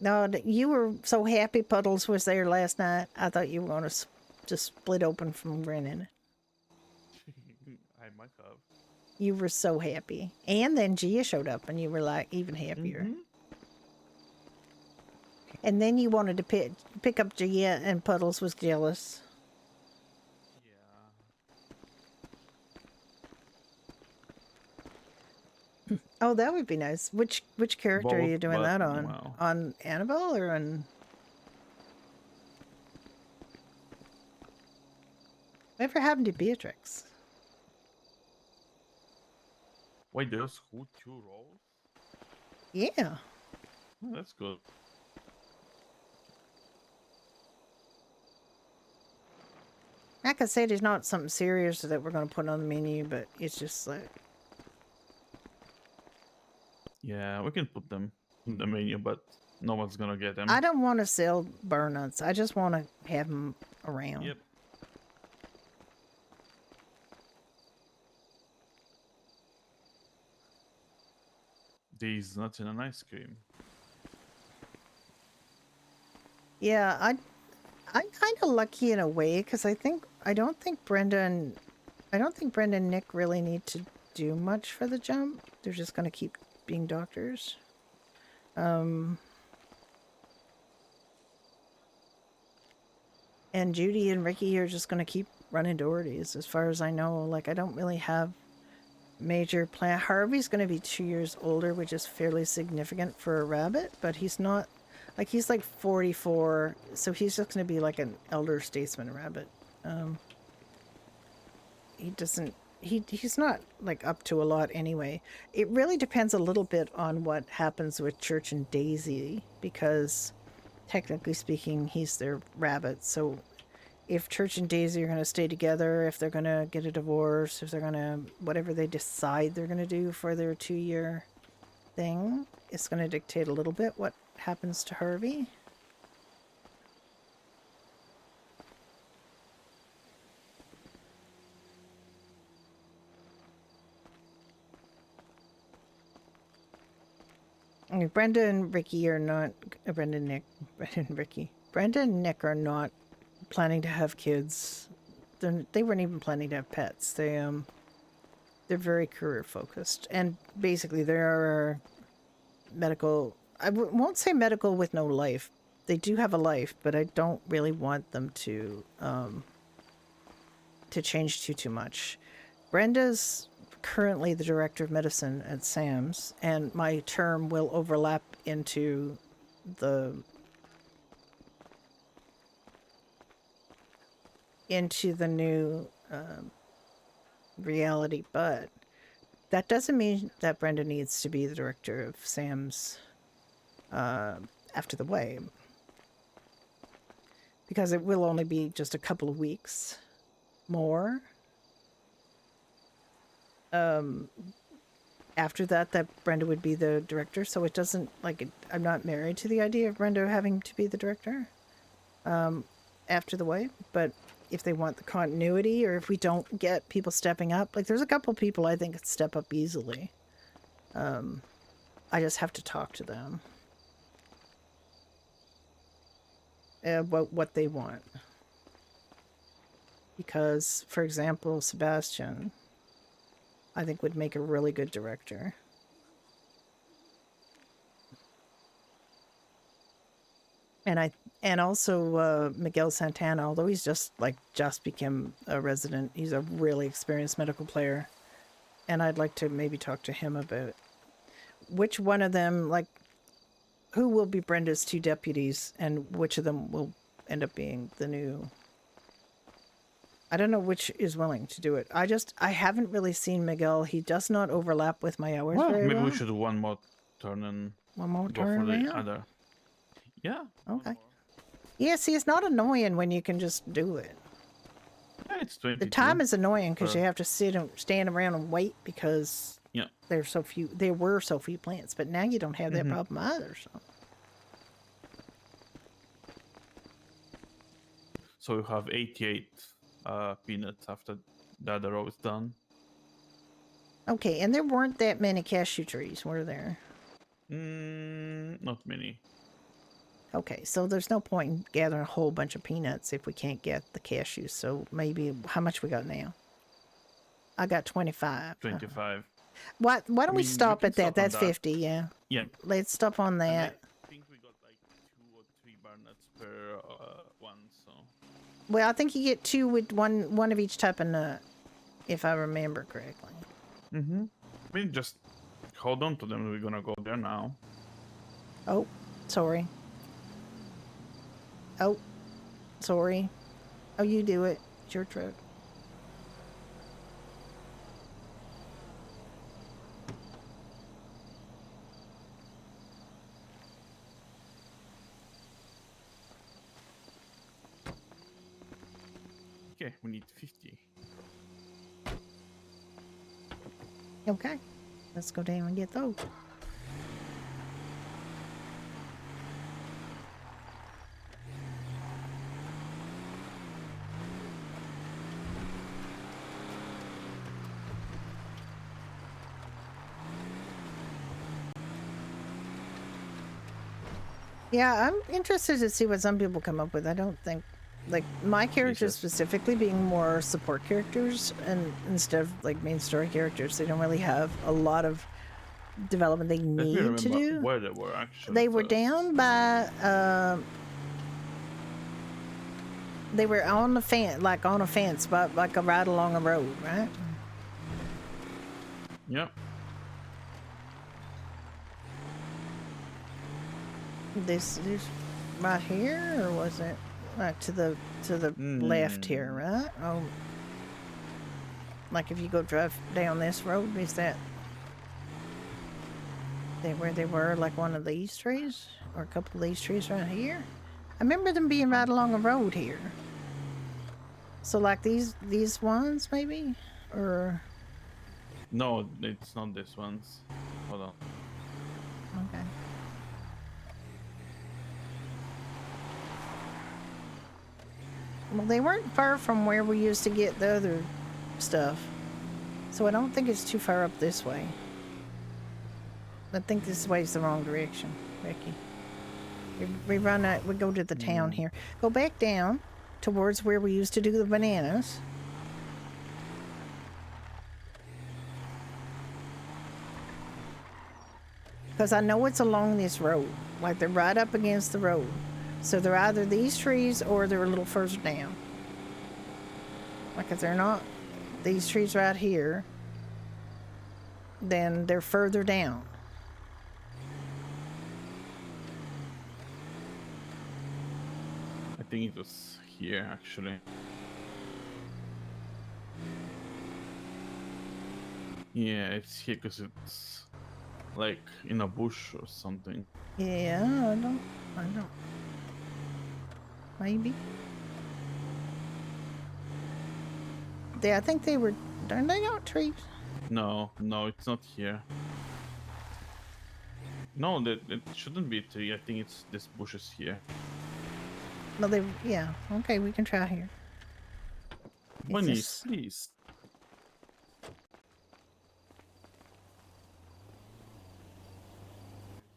My peanuts. No, you were so happy Puddles was there last night. I thought you were going to just split open from grinning. I might have. You were so happy. And then Gia showed up and you were like even happier. Mm-hmm. And then you wanted to pick up Gia, and Puddles was jealous. Yeah. Oh, that would be nice. Which character are Both, you doing but, that on? well. On Annabelle or on... Whatever happened to Beatrix? Wait, there's 2 rolls? Yeah. Oh, that's good. Like I said, it's not something serious that we're going to put on the menu, but it's just like... Yeah, we can put them in the menu, but no one's gonna get them. I don't want to sell burn nuts. I just want to have them around. Yep. These nuts in an ice cream. Yeah, I'm kind of lucky in a way, because I don't think Brenda and Nick really need to do much for the jump. They're just going to keep being doctors. And Judy and Ricky are just going to keep running Doherty's, as far as I know. Like, I don't really have major plan. Harvey's going to be 2 years older, which is fairly significant for a rabbit, but he's not, like, he's like 44, so he's just going to be like an elder statesman rabbit. He's not like up to a lot anyway. It really depends a little bit on what happens with Church and Daisy, because technically speaking, he's their rabbit. So if Church and Daisy are going to stay together, if they're going to get a divorce, if they're going to, whatever they decide they're going to do for their 2-year thing, it's going to dictate a little bit what happens to Harvey. I mean, Brenda and Ricky are not. Brenda and Nick. Brenda and Ricky. Brenda and Nick are not planning to have kids. They weren't even planning to have pets. They're very career focused, and basically they are medical. I won't say medical with no life. They do have a life, but I don't really want them to change too much. Brenda's currently the director of medicine at Sam's, and my term will overlap into the new reality, but that doesn't mean that Brenda needs to be the director of Sam's after the way, because it will only be just a couple of weeks more. After that Brenda would be the director, so it doesn't, like, I'm not married to the idea of Brenda having to be the director after the way, but if they want the continuity, or if we don't get people stepping up, like there's a couple people I think could step up easily. I just have to talk to them about what they want. Because, for example, Sebastian, I think would make a really good director. And also Miguel Santana, although he's just became a resident, he's a really experienced medical player, and I'd like to maybe talk to him about which one of them, like, who will be Brenda's two deputies, and which of them will end up being the new. I don't know which is willing to do it. I haven't really seen Miguel. He does not overlap with my hours very Maybe well. we should do one more turn and One more go turn for the now? other. Yeah. Okay. Yeah, see, it's not annoying when you can just do it. Yeah, it's 22. The time is annoying because you have to stand around and wait because there were so few plants, but now you don't have that problem either. So you have 88 peanuts after the other row is done. Okay, and there weren't that many cashew trees, were there? Not many. Okay, so there's no point in gathering a whole bunch of peanuts if we can't get the cashews. So maybe, how much we got now? I got 25. 25. Why don't we stop at that? That's that. 50, yeah. Yeah. Let's stop on that. I think we got like 2 or 3 barnuts per one, so. Well, I think you get 2 with one of each type of nut, if I remember correctly. I mean, just hold on to them. We're gonna go there now. Oh, sorry. Oh, sorry. Oh, you do it. It's your truck. Okay, we need 50. Okay, let's go down and get those. Yeah, I'm interested to see what some people come up with. I don't think, like, my characters specifically being more support characters and instead of like main story characters, they don't really have a lot of development they need to do. Where they were actually. They were down by they were on the fence, like on a fence, but like a ride along a road, right? Yep. This right here, or was it like to the left here, right? Oh, like if you go drive down this road, is that where they were, like one of these trees or a couple of these trees right here? I remember them being right along a road here. So like these ones maybe, or no, it's not this ones. Hold on. okay. Well, they weren't far from where we used to get the other stuff, so I don't think it's too far up this way. I think this way's the wrong direction, Ricky. We run out. We go to the town here. Go back down towards where we used to do the bananas. Because I know it's along this road. Like they're right up against the road. So they're either these trees or they're a little further down. Like if they're not these trees right here, then they're further down. I think it was here actually. Yeah, it's here because it's like in a bush or something. Yeah, I don't. Maybe. I think they were. Are they not trees? No, it's not here. No, that it shouldn't be a tree. I think it's this bushes here. No, they. Yeah. Okay, we can try here. Bunnies, just- please.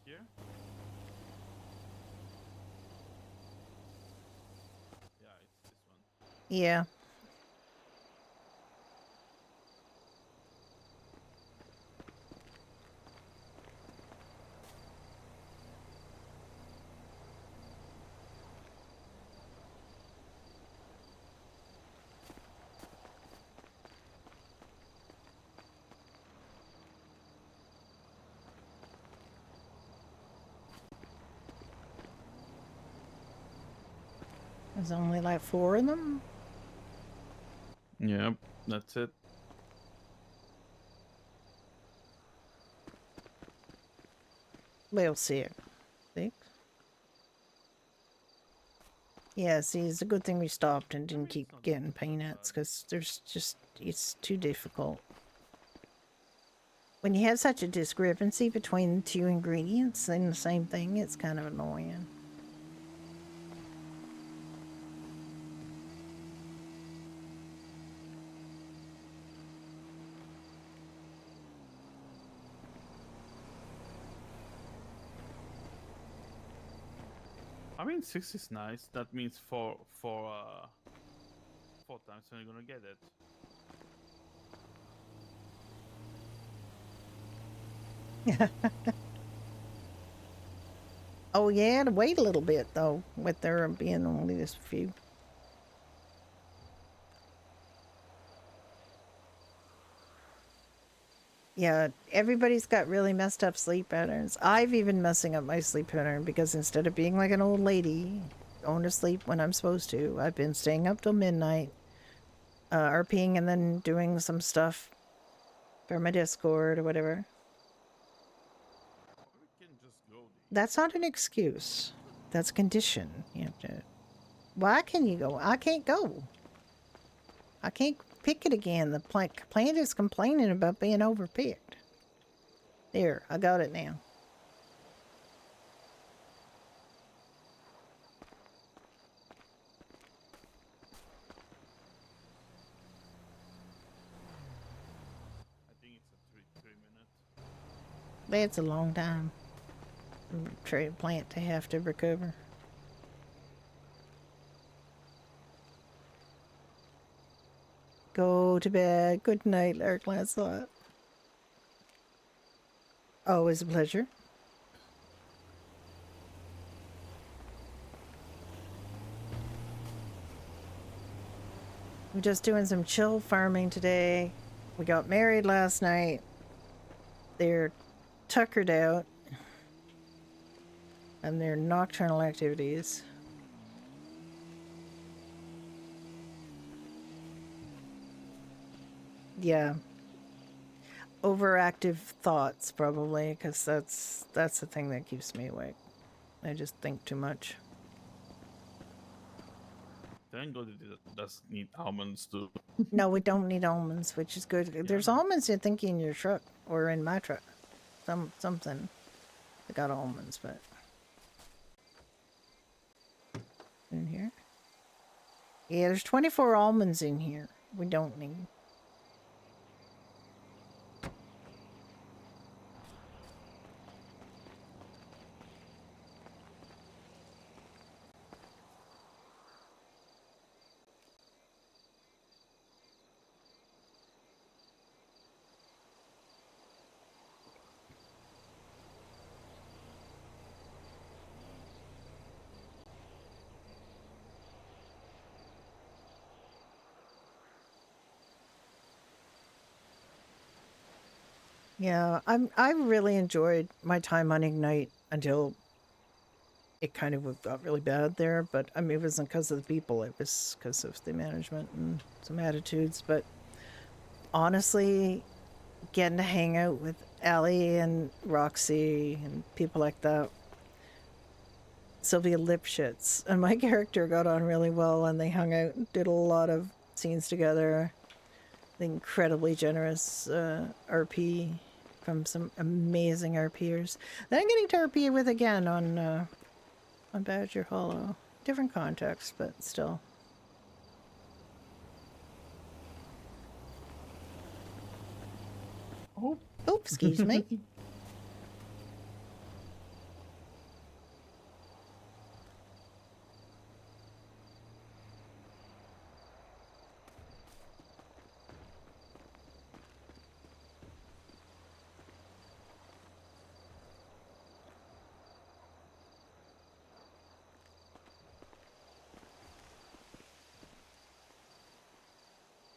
Here? Yeah, it's this one. Yeah. There's only like 4 of them. Yep, that's it. Well, 6. 6. Yeah, see, it's a good thing we stopped and didn't keep getting peanuts, because it's too difficult. When you have such a discrepancy between the 2 ingredients in the same thing, it's kind of annoying. I mean, 6 is nice. That means 4 times when you're gonna get it. Oh yeah, to wait a little bit though, with there being only this few. Yeah, everybody's got really messed up sleep patterns. I've even messing up my sleep pattern because instead of being like an old lady, going to sleep when I'm supposed to, I've been staying up till midnight, RPing and then doing some stuff for my Discord or whatever. We can just go. That's not an excuse. That's a condition. You have to. Why can you go? I can't go. I can't pick it again. The plant is complaining about being overpicked. There, I got it now. I think it's a 3 minutes. That's a long time. Trade plant to have to recover. Go to bed. Good night, Larry Lancelot. Always a pleasure. We're just doing some chill farming today. We got married last night. They're tuckered out. And their nocturnal activities. Yeah. Overactive thoughts, probably, because that's the thing that keeps me awake. I just think too much. Thank God it doesn't need almonds too. No, we don't need almonds, which is good. There's almonds, I think, in your truck or in my truck. Something. I got almonds, but in here. Yeah, there's 24 almonds in here. We don't need. Yeah, I really enjoyed my time on Ignite until it kind of got really bad there. But I mean, it wasn't because of the people; it was because of the management and some attitudes. But honestly, getting to hang out with Allie and Roxy and people like that, Sylvia Lipschitz and my character got on really well, and they hung out and did a lot of scenes together. The incredibly generous RP from some amazing RPers that I'm getting to RP with again on Badger Hollow. Different context, but still. Oh. Oops, excuse me.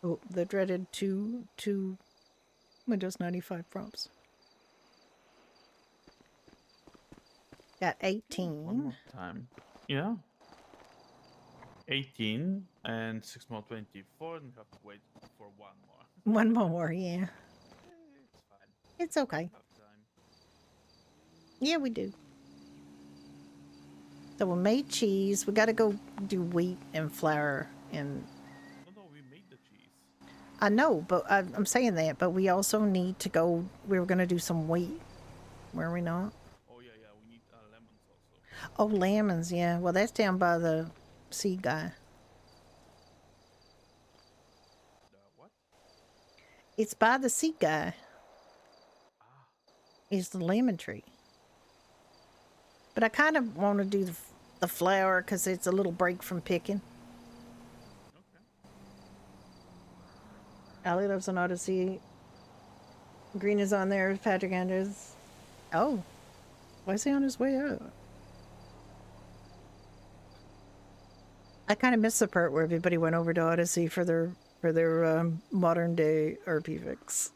Oh, the dreaded two Windows 95 prompts. At 18. One more time. Yeah. 18 and 6 more 24, and we have to wait for one more. One more, yeah. It's fine. It's okay. We have time. Yeah, we do. So we made cheese. We got to go do wheat and flour and. No, we made the cheese. I know, but I'm saying that. But we also need to go. We were gonna do some wheat. Were we not? Oh yeah, we need lemons also. Oh, lemons. Yeah. Well, that's down by the sea guy. What? It's by the sea guy. Ah. Is the lemon tree. But I kind of want to do the flour because it's a little break from picking. Okay. Allie lives on Odyssey. Green is on there. Patrick Andrews. Oh, why is he on his way out? I kind of missed the part where everybody went over to Odyssey for their modern day RP fix.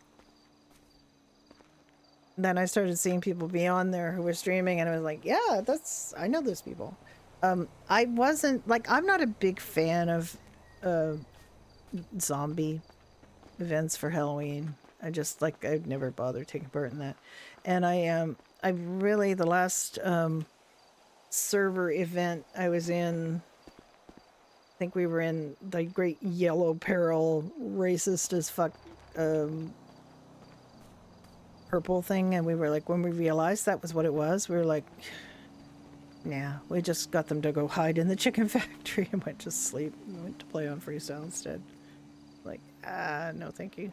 Then I started seeing people be on there who were streaming, and I was like, yeah, I know those people. I wasn't like, I'm not a big fan of zombie events for Halloween. I'd never bothered taking part in that. And I really, the last server event I was in, I think we were in the Great Yellow Peril, racist as fuck purple thing, and we were like, when we realized that was what it was, we were like, yeah, we just got them to go hide in the chicken factory and went to sleep. We went to play on Freestyle instead. Like, no thank you.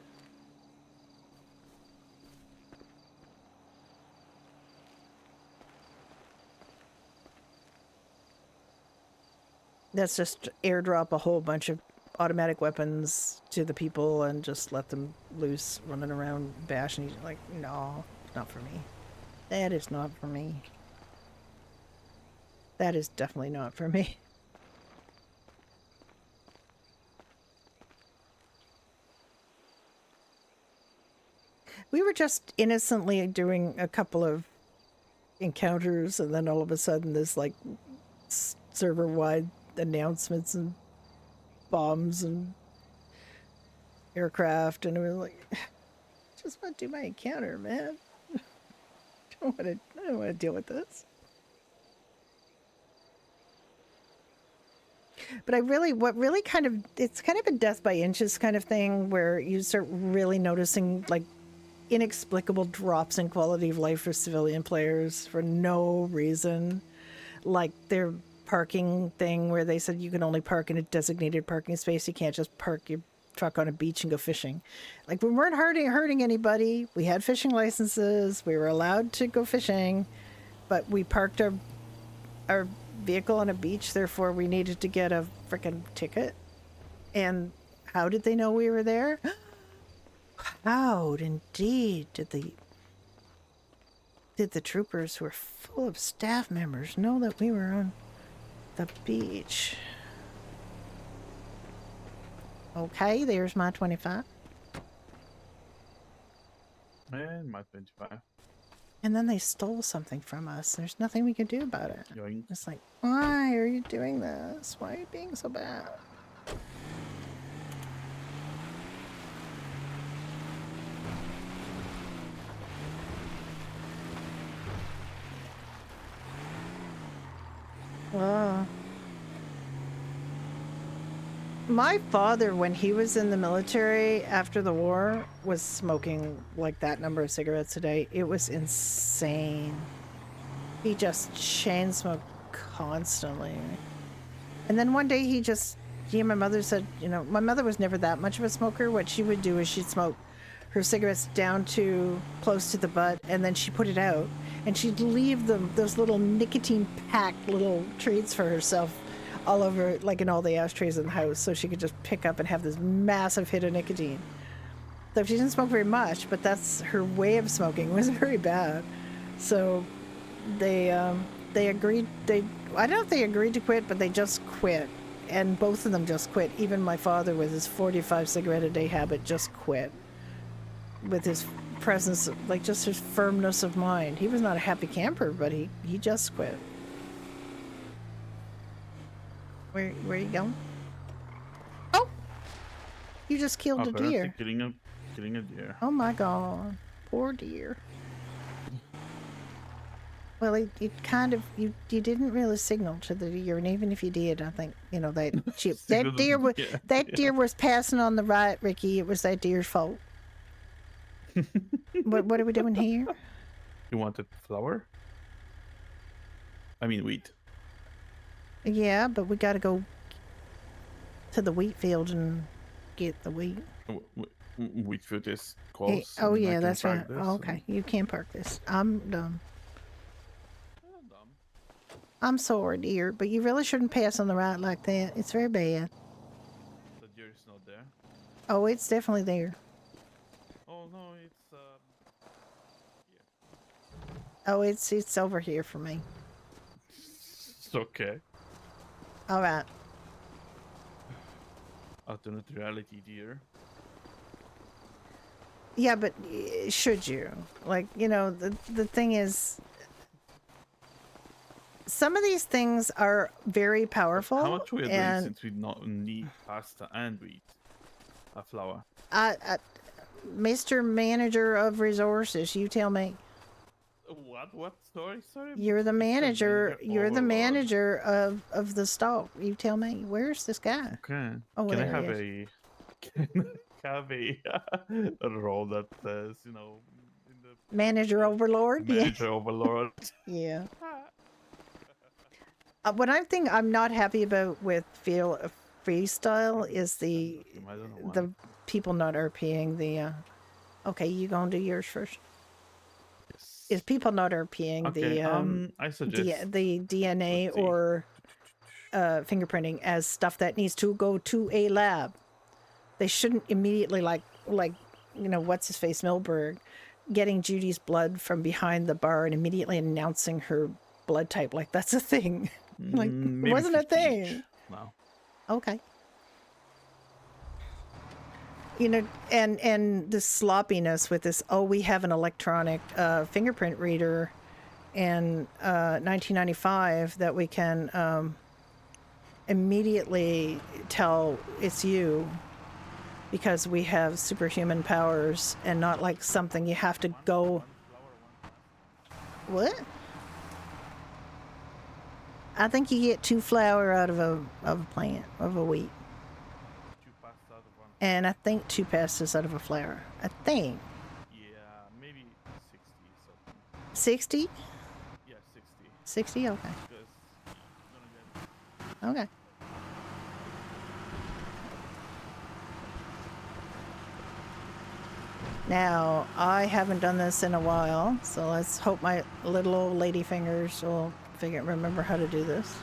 That's just airdrop a whole bunch of automatic weapons to the people and just let them loose running around bashing. Like, no, not for me. That is not for me. That is definitely not for me. We were just innocently doing a couple of encounters, and then all of a sudden this like server-wide announcements and bombs and aircraft, and we were like, just want to do my encounter, man. I don't want to deal with this. But it's kind of a death by inches kind of thing where you start really noticing like inexplicable drops in quality of life for civilian players for no reason. Like their parking thing where they said you can only park in a designated parking space. You can't just park your truck on a beach and go fishing. Like we weren't hurting anybody. We had fishing licenses. We were allowed to go fishing, but we parked our vehicle on a beach. Therefore, we needed to get a freaking ticket. And how did they know we were there? How indeed did the troopers who were full of staff members know that we were on the beach? Okay, there's my 25. And my 25. And then they stole something from us. There's nothing we can do about it. Yoink. It's like, why are you doing this? Why are you being so bad? My father, when he was in the military after the war, was smoking like that number of cigarettes a day. It was insane. He just chain smoked constantly. And then one day he and my mother said, you know, my mother was never that much of a smoker. What she would do is she'd smoke her cigarettes down to close to the butt, and then she put it out, and she'd leave those little nicotine packed little treats for herself all over, like in all the ashtrays in the house, so she could just pick up and have this massive hit of nicotine. So she didn't smoke very much, but that's her way of smoking. It was very bad. So they agreed. I don't know if they agreed to quit, but they just quit, and both of them just quit. Even my father, with his 45 cigarette a day habit, just quit. With his presence, like just his firmness of mind. He was not a happy camper, but he just quit. Where are you going? Oh! You just killed a deer. Killing a deer. Oh my god. Poor deer. Well, it kind of, you didn't really signal to the deer, and even if you did, I think, you know, that deer was passing on the right, Ricky. It was that deer's fault. What are we doing here? You wanted flour? I mean wheat. Yeah, but we gotta go to the wheat field and get the wheat. Wheat field is close. Oh yeah, that's right. Oh, okay, you can park this. I'm dumb. I'm sorry, dear, but you really shouldn't pass on the right like that. It's very bad. The deer is not there. Oh, it's definitely there. Oh no, it's here. Oh, it's over here for me. It's okay. All right. Alternate reality deer. Yeah, but should you? Like, you know, the thing is, some of these things are very powerful. How much we are doing since we not need pasta and wheat? Flour. Mr. Manager of Resources, you tell me. What? Sorry. You're the manager. You're the manager of the stock. You tell me. Where's this guy? Okay. Oh, Can I have have a role that says, you know, in the Manager Overlord? Manager Overlord. Yeah. What I'm not happy about with freestyle is the people not RPing the. Okay, you gonna do yours first. Is people not RPing I suggest the DNA or fingerprinting as stuff that needs to go to a lab. They shouldn't immediately like you know, what's his face, Milberg, getting Judy's blood from behind the bar and immediately announcing her blood type like that's a thing. Like it wasn't a thing. No. Okay. You know, and the sloppiness with this, oh, we have an electronic fingerprint reader in 1995 that we can immediately tell it's you because we have superhuman powers and not like something you have to go. What? I think you get 2 flour out of a plant, of a wheat. And I think 2 pastas out of a flour. I think. Yeah, maybe 60 something. 60? Yeah, 60. 60? Okay. Okay. Now, I haven't done this in a while, so let's hope my little old lady fingers will remember how to do this.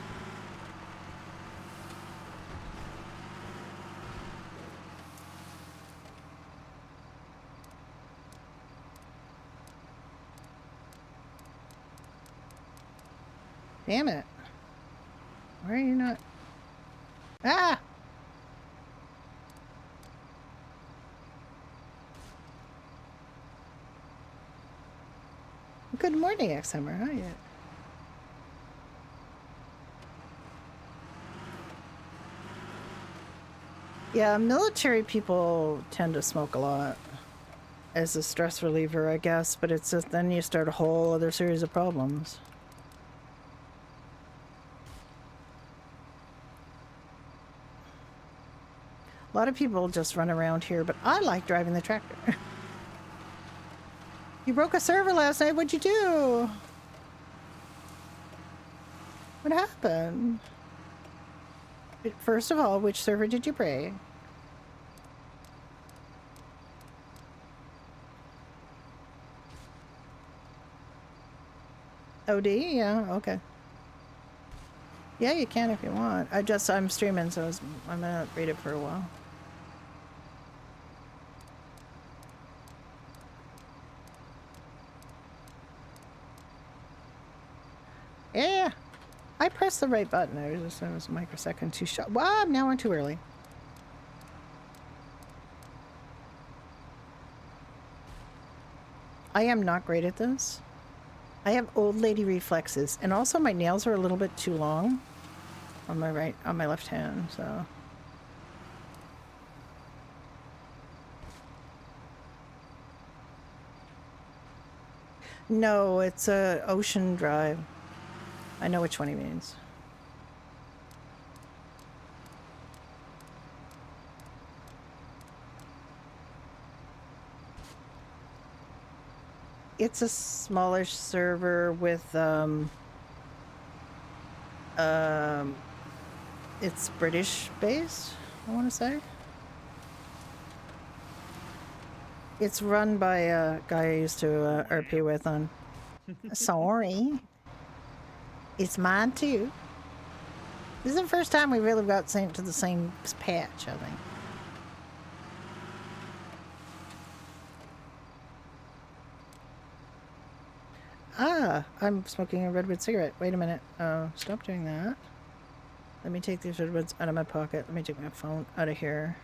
Damn it. Why are you not? Ah! Good morning, X-Hammer. How are you? Yeah, military people tend to smoke a lot as a stress reliever, I guess, but it's just then you start a whole other series of problems. A lot of people just run around here, but I like driving the tractor. You broke a server last night. What'd you do? What happened? First of all, which server did you break? OD? Yeah, okay. Yeah, you can if you want. I'm streaming, so I'm gonna read it for a while. Yeah, I pressed the right button. It was a microsecond too short. Wow, now I'm too early. I am not great at this. I have old lady reflexes, and also my nails are a little bit too long on my left hand, so. No, it's a Ocean Drive. I know which one he means. It's a smaller server with it's British based, I want to say. It's run by a guy I used to RP with on. Sorry. It's mine too. This is the first time we really got sent to the same patch, I think. Ah, I'm smoking a redwood cigarette. Wait a minute. Stop doing that. Let me take these redwoods out of my pocket. Let me take my phone out of here.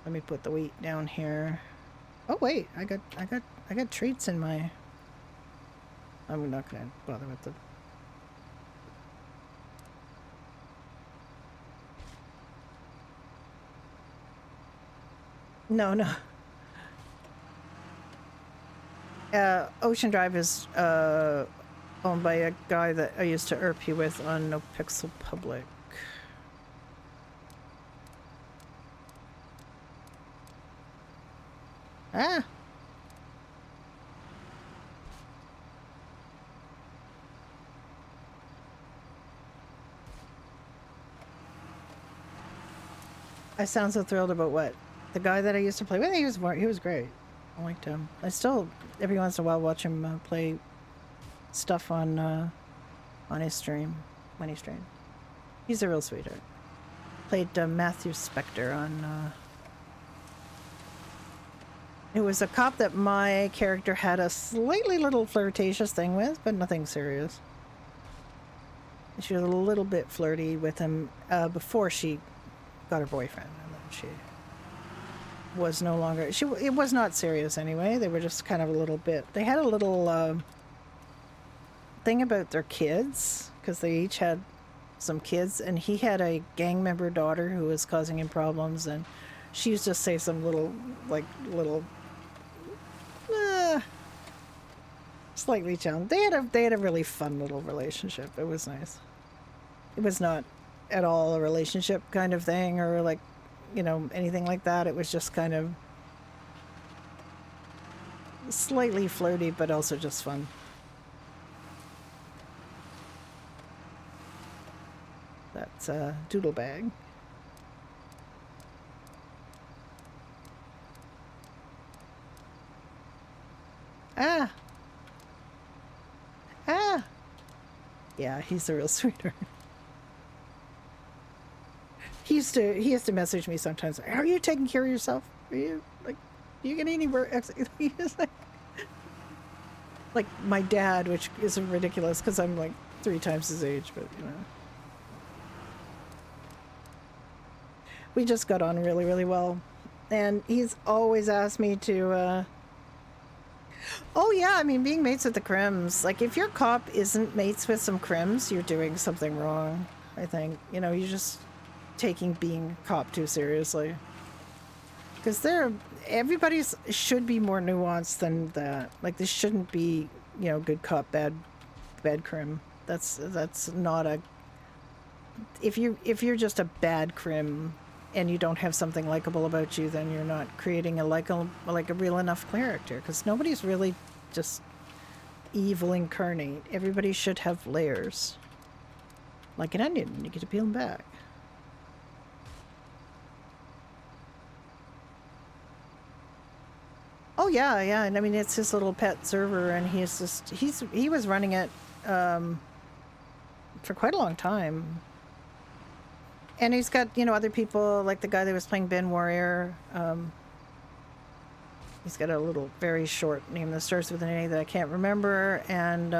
Let me put the wheat down here. Oh wait, I got treats in my. I'm not gonna bother with the. No. Ocean Drive is owned by a guy that I used to RP with on No Pixel Public. Ah! I sound so thrilled about what? The guy that I used to play with? He was great. I liked him. I still, every once in a while, watch him play stuff on his stream, when he streamed. He's a real sweetheart. Played Matthew Spector on... It was a cop that my character had a slightly little flirtatious thing with, but nothing serious. She was a little bit flirty with him before she got her boyfriend, and then she was no longer... It was not serious anyway. They were just kind of a little bit... They had a little thing about their kids, because they each had some kids, and he had a gang member daughter who was causing him problems, and she used to say some little slightly challenged. They had a really fun little relationship. It was nice. It was not at all a relationship kind of thing, or like, you know, anything like that. It was just kind of slightly flirty, but also just fun. That's a doodle bag. Ah! Yeah, he's a real sweetheart. He used to message me sometimes. Are you taking care of yourself? Are you like, do you get anywhere? He's like my dad, which is ridiculous because I'm like 3 times his age, but you know. We just got on really, really well, and he's always asked me to. Oh yeah, I mean being mates with the crims. Like if your cop isn't mates with some crims, you're doing something wrong. I think you're just taking being cop too seriously. Because everybody's should be more nuanced than that. Like this shouldn't be good cop bad crim. That's not a. If you're just a bad crim and you don't have something likable about you, then you're not creating a real enough character, because nobody's really just evil incarnate. Everybody should have layers. Like an onion, you get to peel them back. Oh yeah, and I mean it's his little pet server, and he was running it for quite a long time. And he's got, other people, like the guy that was playing Ben Warrior. He's got a little, very short name that starts with an A that I can't remember. And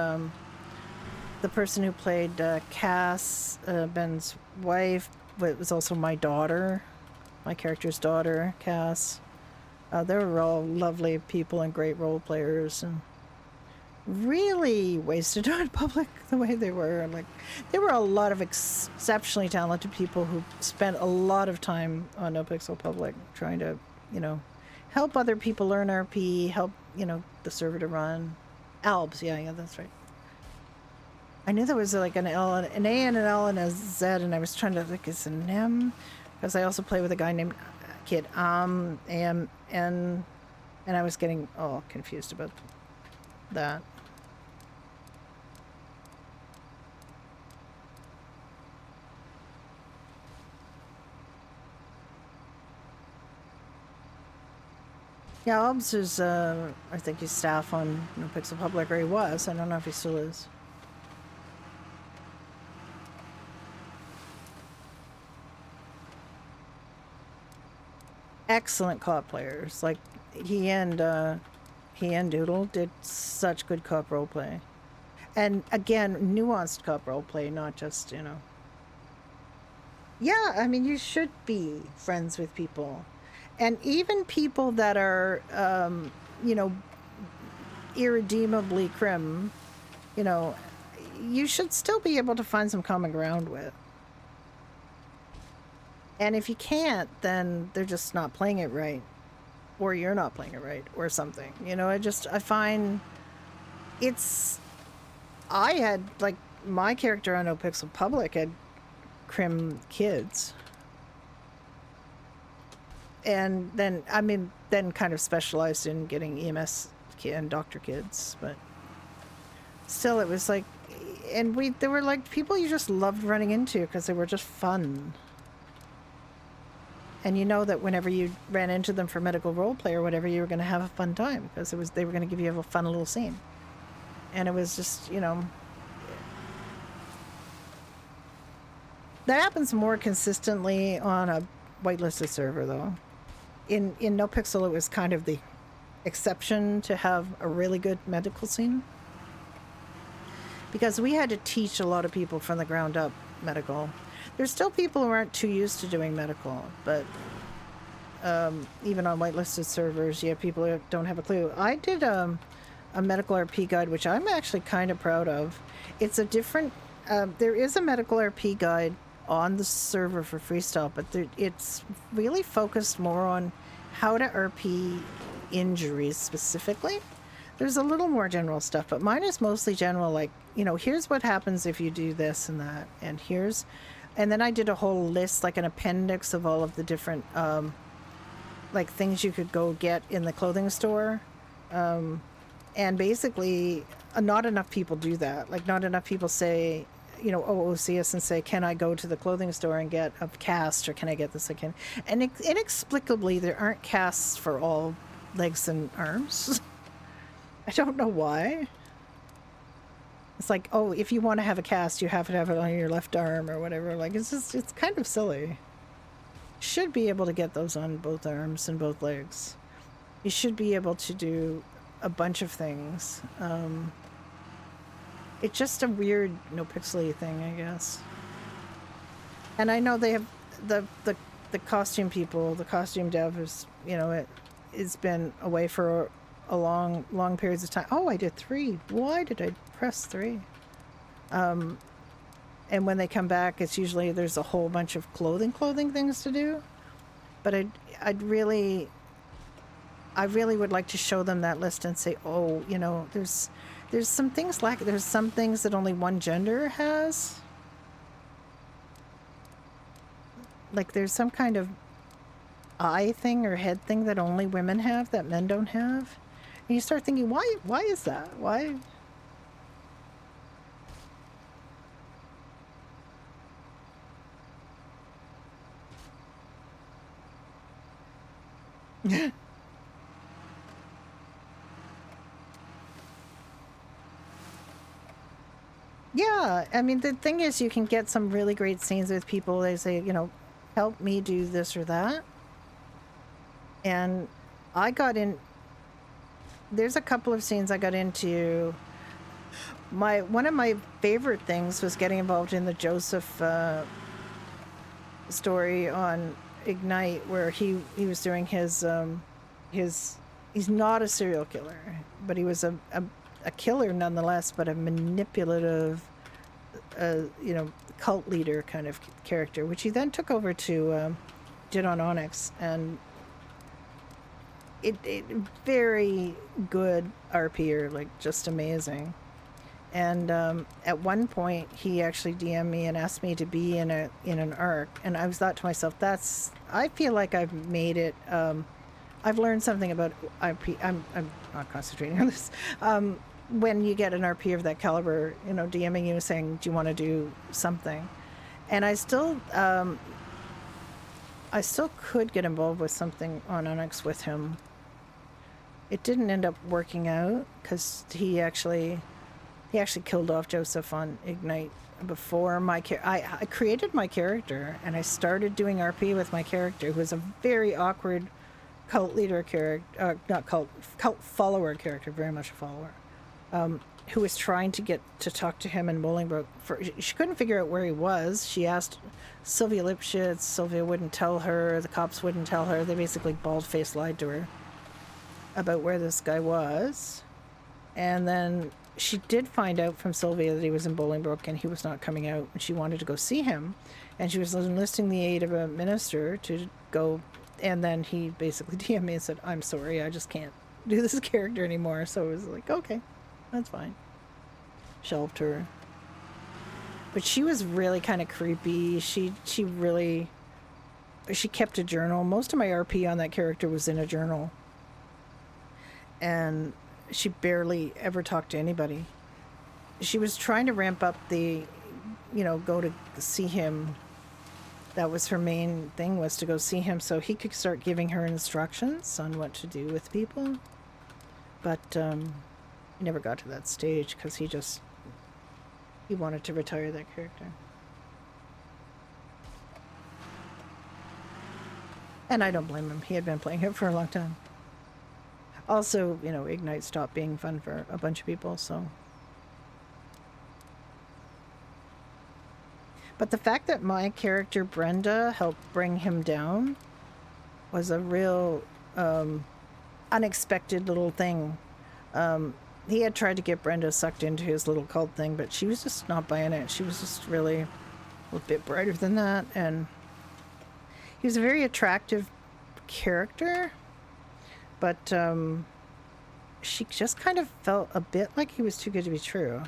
the person who played Cass, Ben's wife, was also my daughter, my character's daughter, Cass. They were all lovely people and great role players, and really wasted on public the way they were. Like, there were a lot of exceptionally talented people who spent a lot of time on No Pixel Public trying to, help other people learn RP, help, the server to run. Albs, yeah, that's right. I knew there was like an L, an A and an L and a Z, and I was trying to think it's an M, because I also play with a guy named Kid AM, and I was getting all confused about that. Yeah, Albs is, I think he's staff on No Pixel Public, or he was. I don't know if he still is. Excellent co-op players. Like, he and Doodle did such good co-op roleplay. And again, nuanced co-op roleplay, not just, Yeah, I mean, you should be friends with people. And even people that are, irredeemably crim, you should still be able to find some common ground with. And if you can't, then they're just not playing it right. Or you're not playing it right, or something. I find I had, like, my character on No Pixel Public had crim kids. And then, kind of specialized in getting EMS and doctor kids, but still, it was like, and there were like people you just loved running into because they were just fun. And that whenever you ran into them for medical roleplay or whatever, you were going to have a fun time because they were going to give you a fun little scene. And it was just, that happens more consistently on a whitelisted server, though. In No Pixel, it was kind of the exception to have a really good medical scene, because we had to teach a lot of people from the ground up medical. There's still people who aren't too used to doing medical, but even on whitelisted servers, you have people who don't have a clue. I did a medical RP guide, which I'm actually kind of proud of. It's a different, there is a medical RP guide on the server for Freestyle, but it's really focused more on how to RP injuries specifically. There's a little more general stuff, but mine is mostly general, like, here's what happens if you do this and that, and then I did a whole list, like an appendix of all of the different like things you could go get in the clothing store, and basically not enough people do that. Like, not enough people say, see us and say, can I go to the clothing store and get a cast, or can I get this again? And inexplicably, there aren't casts for all legs and arms. I don't know why. It's like, oh, if you want to have a cast, you have to have it on your left arm or whatever. Like, it's kind of silly. You should be able to get those on both arms and both legs. You should be able to do a bunch of things. It's just a weird no pixely thing, I guess. And I know they have the costume people, the costume dev is, it's been away for a long periods of time. Oh, I did 3. Why did I press 3? And when they come back, it's usually there's a whole bunch of clothing things to do. But I really would like to show them that list and say, oh, you know, there's some things there's some things that only one gender has. Like there's some kind of eye thing or head thing that only women have that men don't have. And you start thinking, why is that? Why? Yeah, I mean, the thing is, you can get some really great scenes with people. They say, you know, help me do this or that. And I got in, there's a couple of scenes I got into. One of my favorite things was getting involved in the Joseph story on Ignite, where he was doing his he's not a serial killer, but he was a killer nonetheless, but a manipulative, you know, cult leader kind of character, which he then took over to did on Onyx, and it very good RPer, like just amazing. And at one point, he actually DM'd me and asked me to be in an arc, and I thought to myself, I feel like I've made it. I've learned something about RP. I'm not concentrating on this. When you get an RP of that caliber, you know, DMing you saying, do you want to do something? And I still could get involved with something on Onyx with him. It didn't end up working out because he actually killed off Joseph on Ignite before I created my character, and I started doing RP with my character, who was a very awkward cult leader character, not cult follower character, very much a follower, who was trying to get to talk to him in Bolingbroke. She couldn't figure out where he was. She asked Sylvia Lipschitz. Sylvia wouldn't tell her. The cops wouldn't tell her. They basically bald-faced lied to her about where this guy was. And then she did find out from Sylvia that he was in Bolingbroke and he was not coming out, and she wanted to go see him. And she was enlisting the aid of a minister to go, and then he basically DM'd me and said, I'm sorry, I just can't do this character anymore. So it was like, okay, that's fine. Shelved her. But she was really kind of creepy. She kept a journal. Most of my RP on that character was in a journal. And she barely ever talked to anybody. She was trying to ramp up the, you know, go to see him. That was her main thing, was to go see him so he could start giving her instructions on what to do with people. But he never got to that stage because he wanted to retire that character. And I don't blame him. He had been playing it for a long time. Also, you know, Ignite stopped being fun for a bunch of people, so. But the fact that my character, Brenda, helped bring him down was a real unexpected little thing. He had tried to get Brenda sucked into his little cult thing, but she was just not buying it. She was just really a bit brighter than that, and he was a very attractive character. But she just kind of felt a bit like he was too good to be true.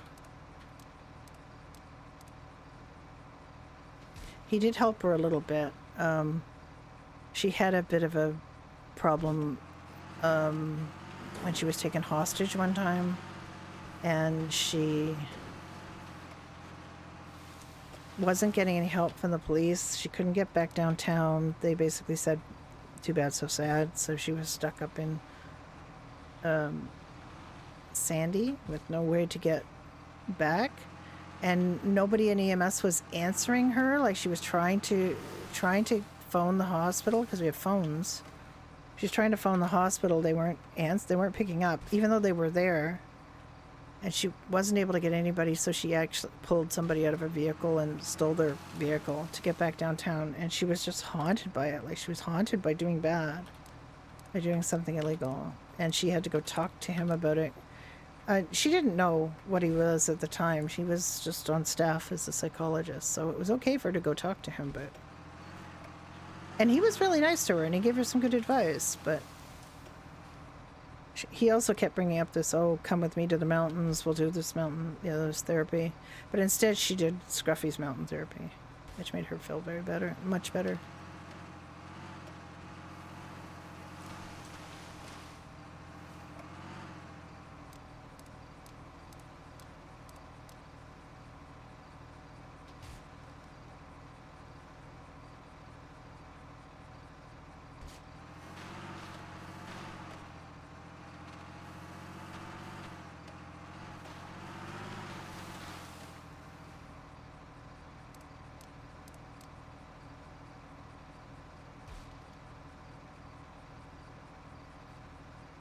He did help her a little bit. She had a bit of a problem when she was taken hostage one time. And she wasn't getting any help from the police. She couldn't get back downtown. They basically said, too bad, so sad. So she was stuck up in Sandy with no way to get back, and nobody in EMS was answering her. Like, she was trying to phone the hospital, because we have phones. She was trying to phone the hospital. They weren't picking up, even though they were there. And she wasn't able to get anybody, so she actually pulled somebody out of a vehicle and stole their vehicle to get back downtown. And she was just haunted by it. Like, she was haunted by doing bad. by doing something illegal, and she had to go talk to him about it. She didn't know what he was at the time. She was just on staff as a psychologist, so it was okay for her to go talk to him, but... And he was really nice to her, and he gave her some good advice, but... He also kept bringing up this, oh, come with me to the mountains, we'll do this mountain, this therapy. But instead she did Scruffy's mountain therapy, which made her feel much better.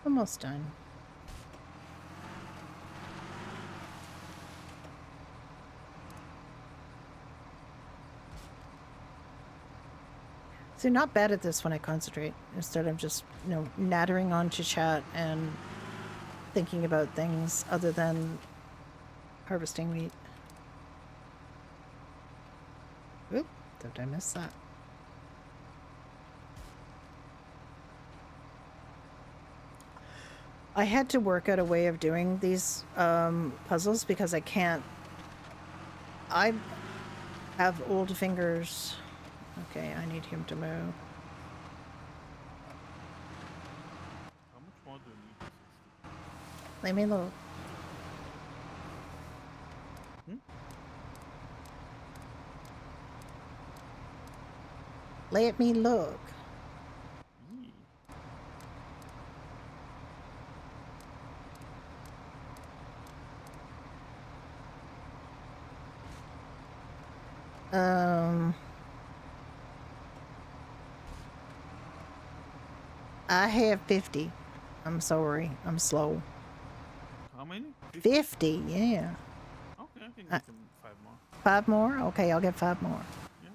Almost done. So not bad at this when I concentrate. Instead of just, nattering on to chat and thinking about things other than harvesting wheat. Oop, did I miss that? I had to work out a way of doing these puzzles because I can't... I have old fingers. Okay, I need him to move. How much more do you need? Let me look. Let me look. Yee. I have 50. I'm sorry. I'm slow. How many? 50, yeah. Okay, I can get them 5 more. 5 more? Okay, I'll get 5 more. Yeah.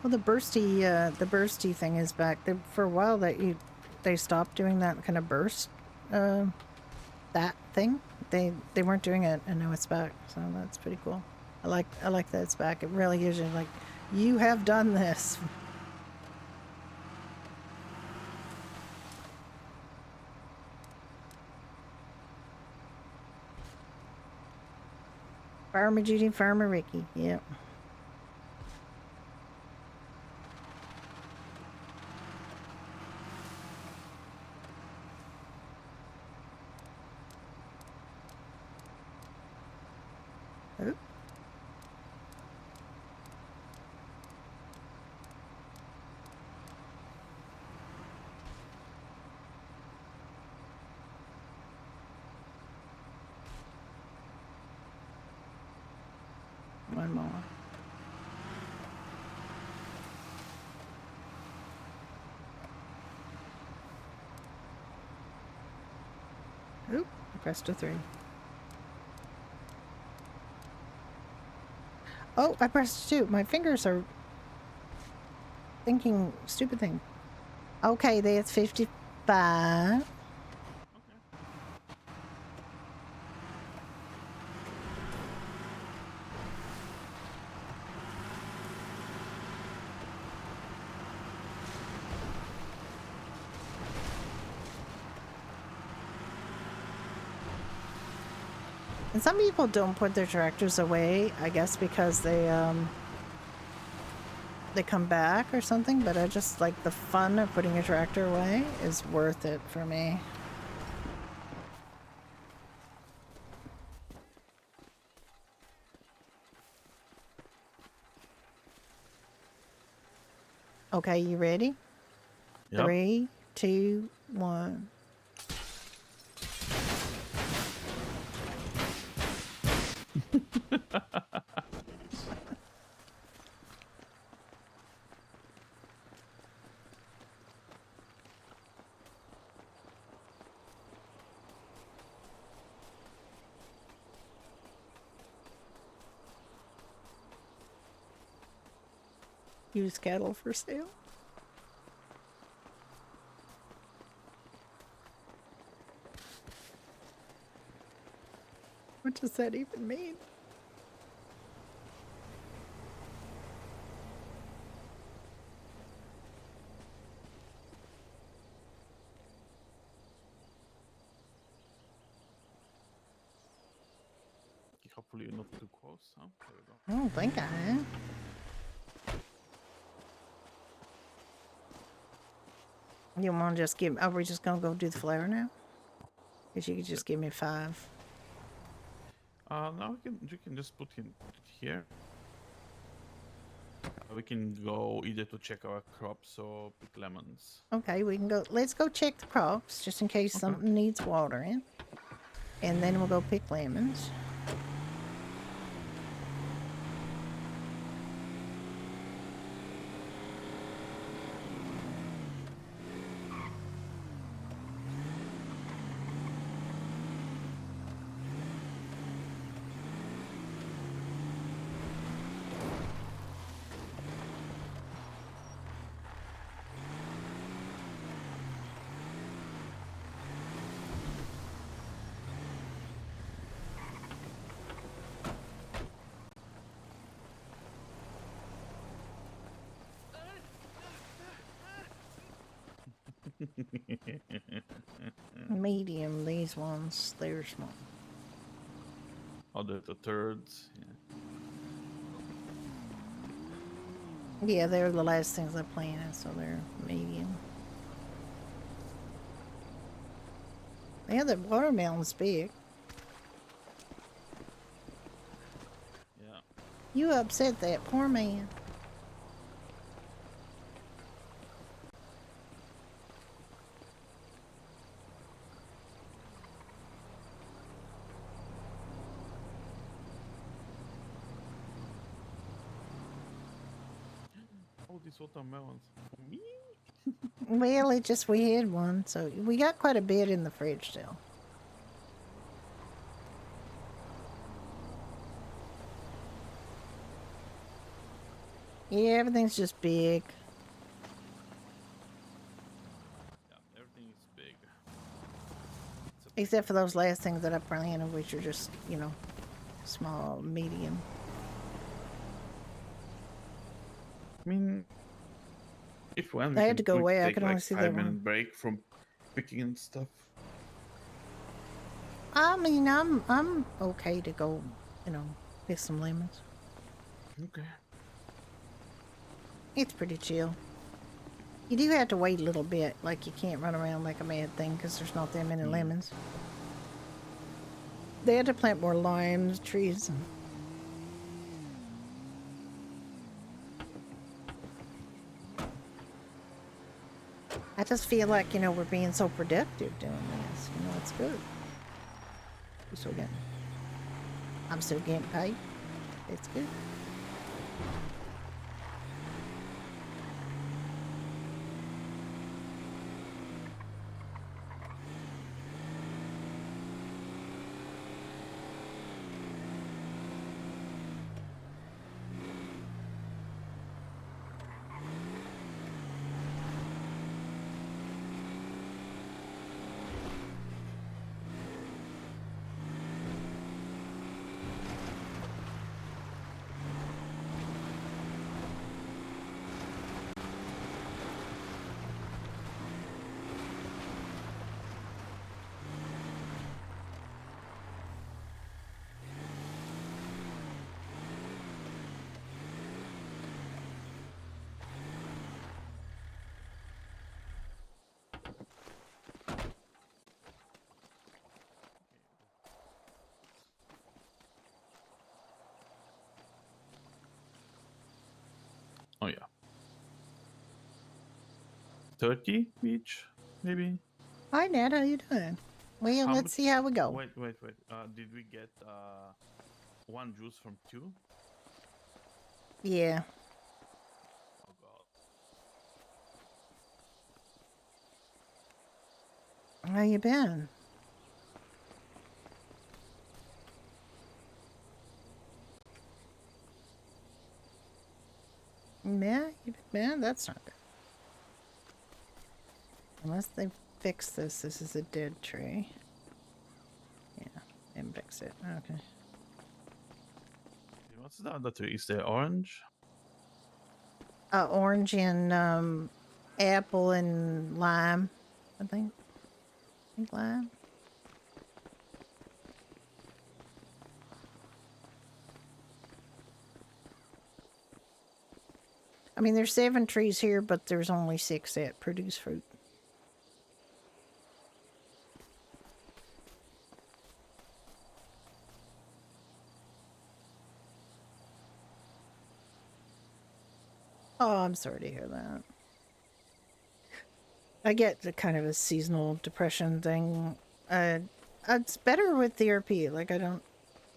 Well, the bursty thing is back. For a while they stopped doing that kind of burst, that thing. They weren't doing it, and now it's back. So that's pretty cool. I like that it's back. It really gives you like, you have done this. Farmer Judy, Farmer Ricky. Yep. Oop. One more. Oop, I pressed a 3. Oh, I pressed 2. My fingers are thinking stupid thing. Okay, that's 55. Okay. And some people don't put their tractors away, I guess because they come back or something, but I just like the fun of putting a tractor away is worth it for me. Okay, you ready? Yep. 3, 2, 1. Used cattle for sale. What does that even mean? Hopefully you're not too close. Huh? There we go. I don't think I am. You want to just give me... Are we just going to go do the flower now? Because you could just give me 5. Now you can just put it here. We can go either to check our crops or pick lemons. Okay, we can go... Let's go check the crops, just in case something needs watering. And then we'll go pick lemons. Medium, these ones, they're small. Oh, the thirds. Yeah. Yeah, they're the last things I planted, so they're medium. Yeah, the watermelon's big. Yeah. You upset that poor man. Oh, these watermelons. For me? Well, it just, we had one, so we got quite a bit in the fridge still. Yeah, everything's just big. Yeah, everything is big. Except for those last things that I planted, which are just, you know, small, medium. I mean, if when They had to go away, I could only like see that 5-minute one. break from picking and stuff. I mean, I'm okay to go, you know, pick some lemons. Okay. It's pretty chill. You do have to wait a little bit, like you can't run around like a mad thing because there's not that many lemons. They had to plant more limes, trees. I just feel like, you know, we're being so productive doing this. You know, it's good. We're still getting... I'm still getting paid. It's good. Oh yeah. 30 each, maybe. Hi, Nat. How you doing? Well, let's see how we go. Wait. Did we get one juice from 2? Yeah. Oh god. How you been? Yeah, you Man, that's not good. Unless they fix this. This is a dead tree. Yeah, they didn't fix it. Okay. What's the other tree? Is there orange? Orange and apple and lime. I think lime. I mean, there's 7 trees here, but there's only 6 that produce fruit. Oh, I'm sorry to hear that. I get the kind of a seasonal depression thing. It's better with therapy. Like, I don't...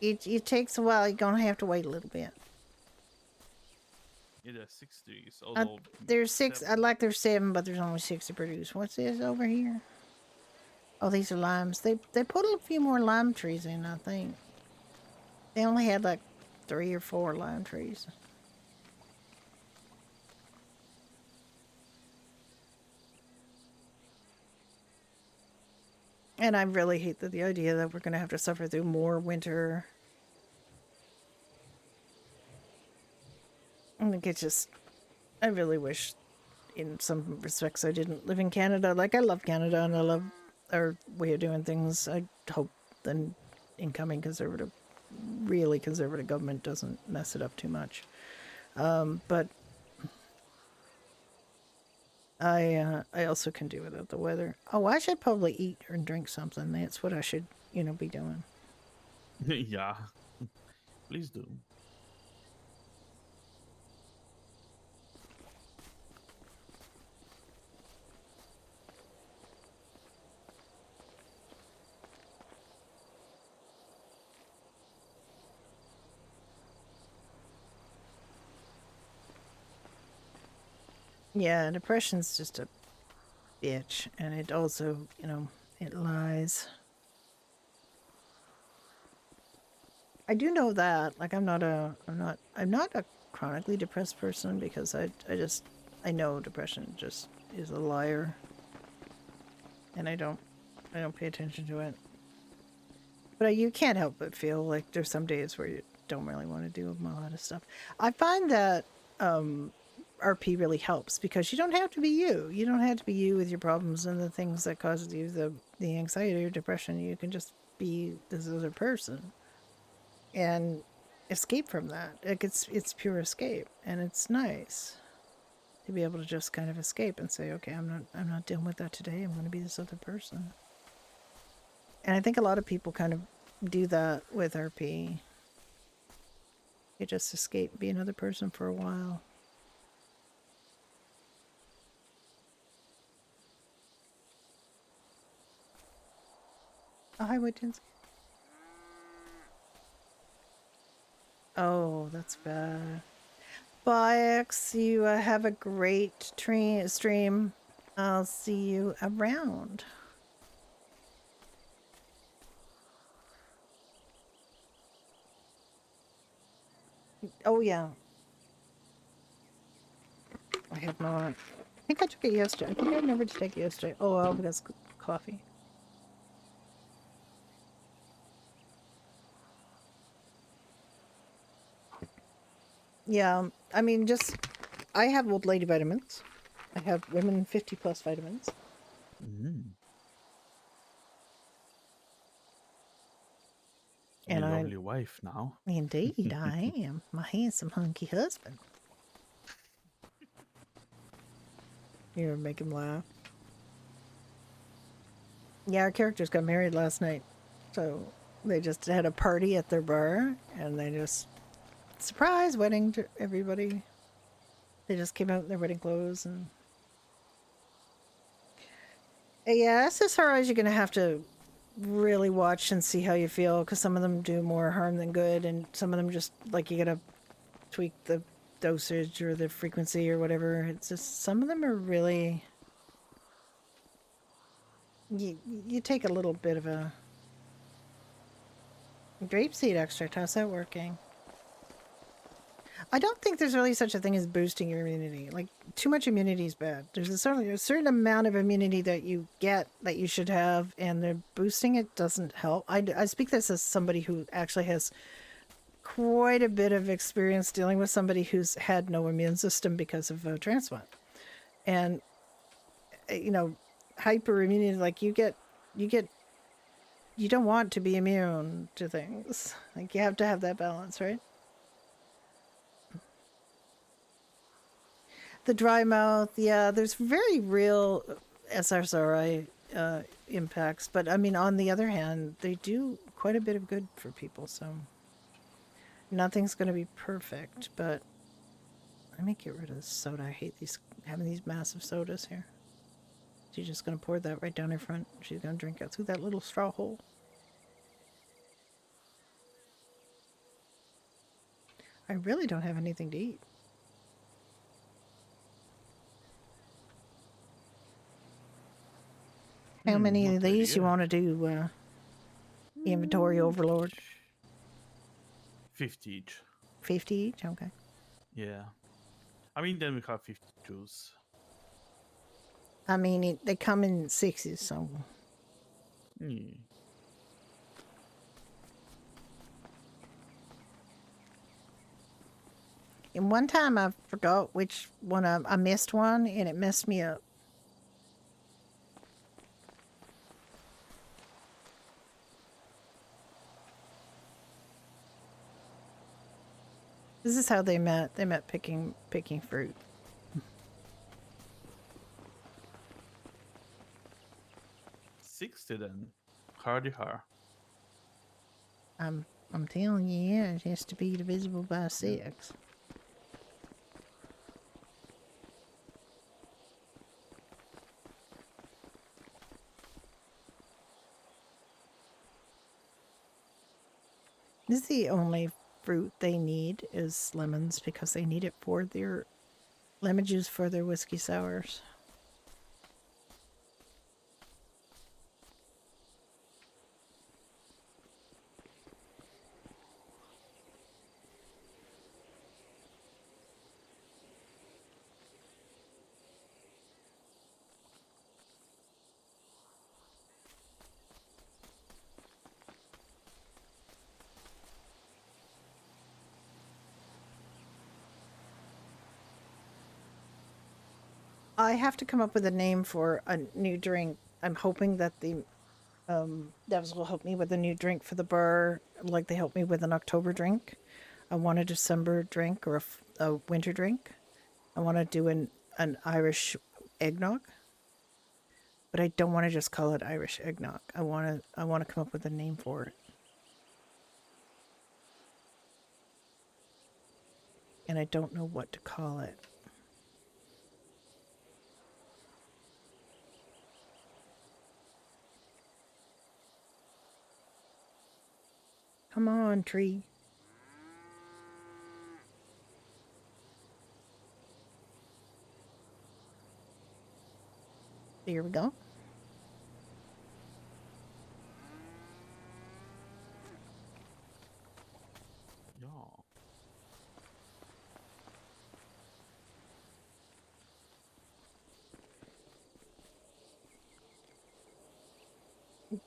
It takes a while. You're gonna have to wait a little bit. Yeah, there's 6 trees. Although There's 6. 7. I'd like there's 7, but there's only 6 to produce. What's this over here? Oh, these are limes. They put a few more lime trees in, I think. They only had like 3 or 4 lime trees. And I really hate the idea that we're going to have to suffer through more winter. I think it's just... I really wish, in some respects, I didn't live in Canada. Like, I love Canada, and I love our way of doing things. I hope the incoming really conservative government doesn't mess it up too much. But I also can do without the weather. Oh, I should probably eat or drink something. That's what I should, be doing. Yeah. Please do. Yeah, depression's just a bitch, and it also, it lies. I do know that. Like, I'm not a chronically depressed person, because I know depression just is a liar, and I don't pay attention to it. But you can't help but feel like there's some days where you don't really want to do a lot of stuff. I find that RP really helps, because you don't have to be you. You don't have to be you with your problems and the things that causes you the anxiety or depression. You can just be this other person and escape from that. Like, it's pure escape, and it's nice to be able to just kind of escape and say, okay, I'm not dealing with that today. I'm going to be this other person. And I think a lot of people kind of do that with RP. You just escape, be another person for a while. Oh, hi, Woodtons. Oh, that's bad. Bye, X. You have a great stream. I'll see you around. Oh, yeah. I have not. I think I took it yesterday. I think I remembered to take it yesterday. Oh, well, because coffee. Yeah, I mean, I have old lady vitamins. I have women 50 plus vitamins. And a lovely wife now. Indeed, I am. My handsome, hunky husband. You make him laugh. Yeah, our characters got married last night. So they just had a party at their bar, and they just... Surprise wedding to everybody. They just came out in their wedding clothes, and... Yeah, SSRIs you're going to have to really watch and see how you feel, because some of them do more harm than good, and some of them just, like, you got to tweak the dosage or the frequency or whatever. It's just, some of them are really... You take a little bit of a... Grapeseed extract, how's that working? I don't think there's really such a thing as boosting your immunity. Like, too much immunity is bad. There's certainly a certain amount of immunity that you get that you should have, and the boosting it doesn't help. I speak this as somebody who actually has quite a bit of experience dealing with somebody who's had no immune system because of a transplant. And, you know, hyperimmunity, like you don't want to be immune to things. Like, you have to have that balance, right? The dry mouth, yeah, there's very real SSRI impacts, but I mean, on the other hand, they do quite a bit of good for people, so nothing's going to be perfect, but let me get rid of the soda. I hate having these massive sodas here. She's just going to pour that right down her front. She's going to drink it through that little straw hole. I really don't have anything to eat. How many of these you want to do, inventory overlord? 50 each. 50 each? Okay. Yeah. I mean, then we have 50 juice. I mean, they come in sixes, so... Yeah. And one time I forgot which one I missed one, and it messed me up. This is how they met. They met picking fruit. $60 then. Hardy har. I'm telling you, yeah, it has to be divisible by 6. This is the only fruit they need is lemons because they need it for their lemon juice for their whiskey sours. I have to come up with a name for a new drink. I'm hoping that the devs will help me with a new drink for the bar, like they helped me with an October drink. I want a December drink or a winter drink. I want to do an Irish eggnog, but I don't want to just call it Irish eggnog. I want to come up with a name for it. And I don't know what to call it. Come on, tree. Here we go. Yeah.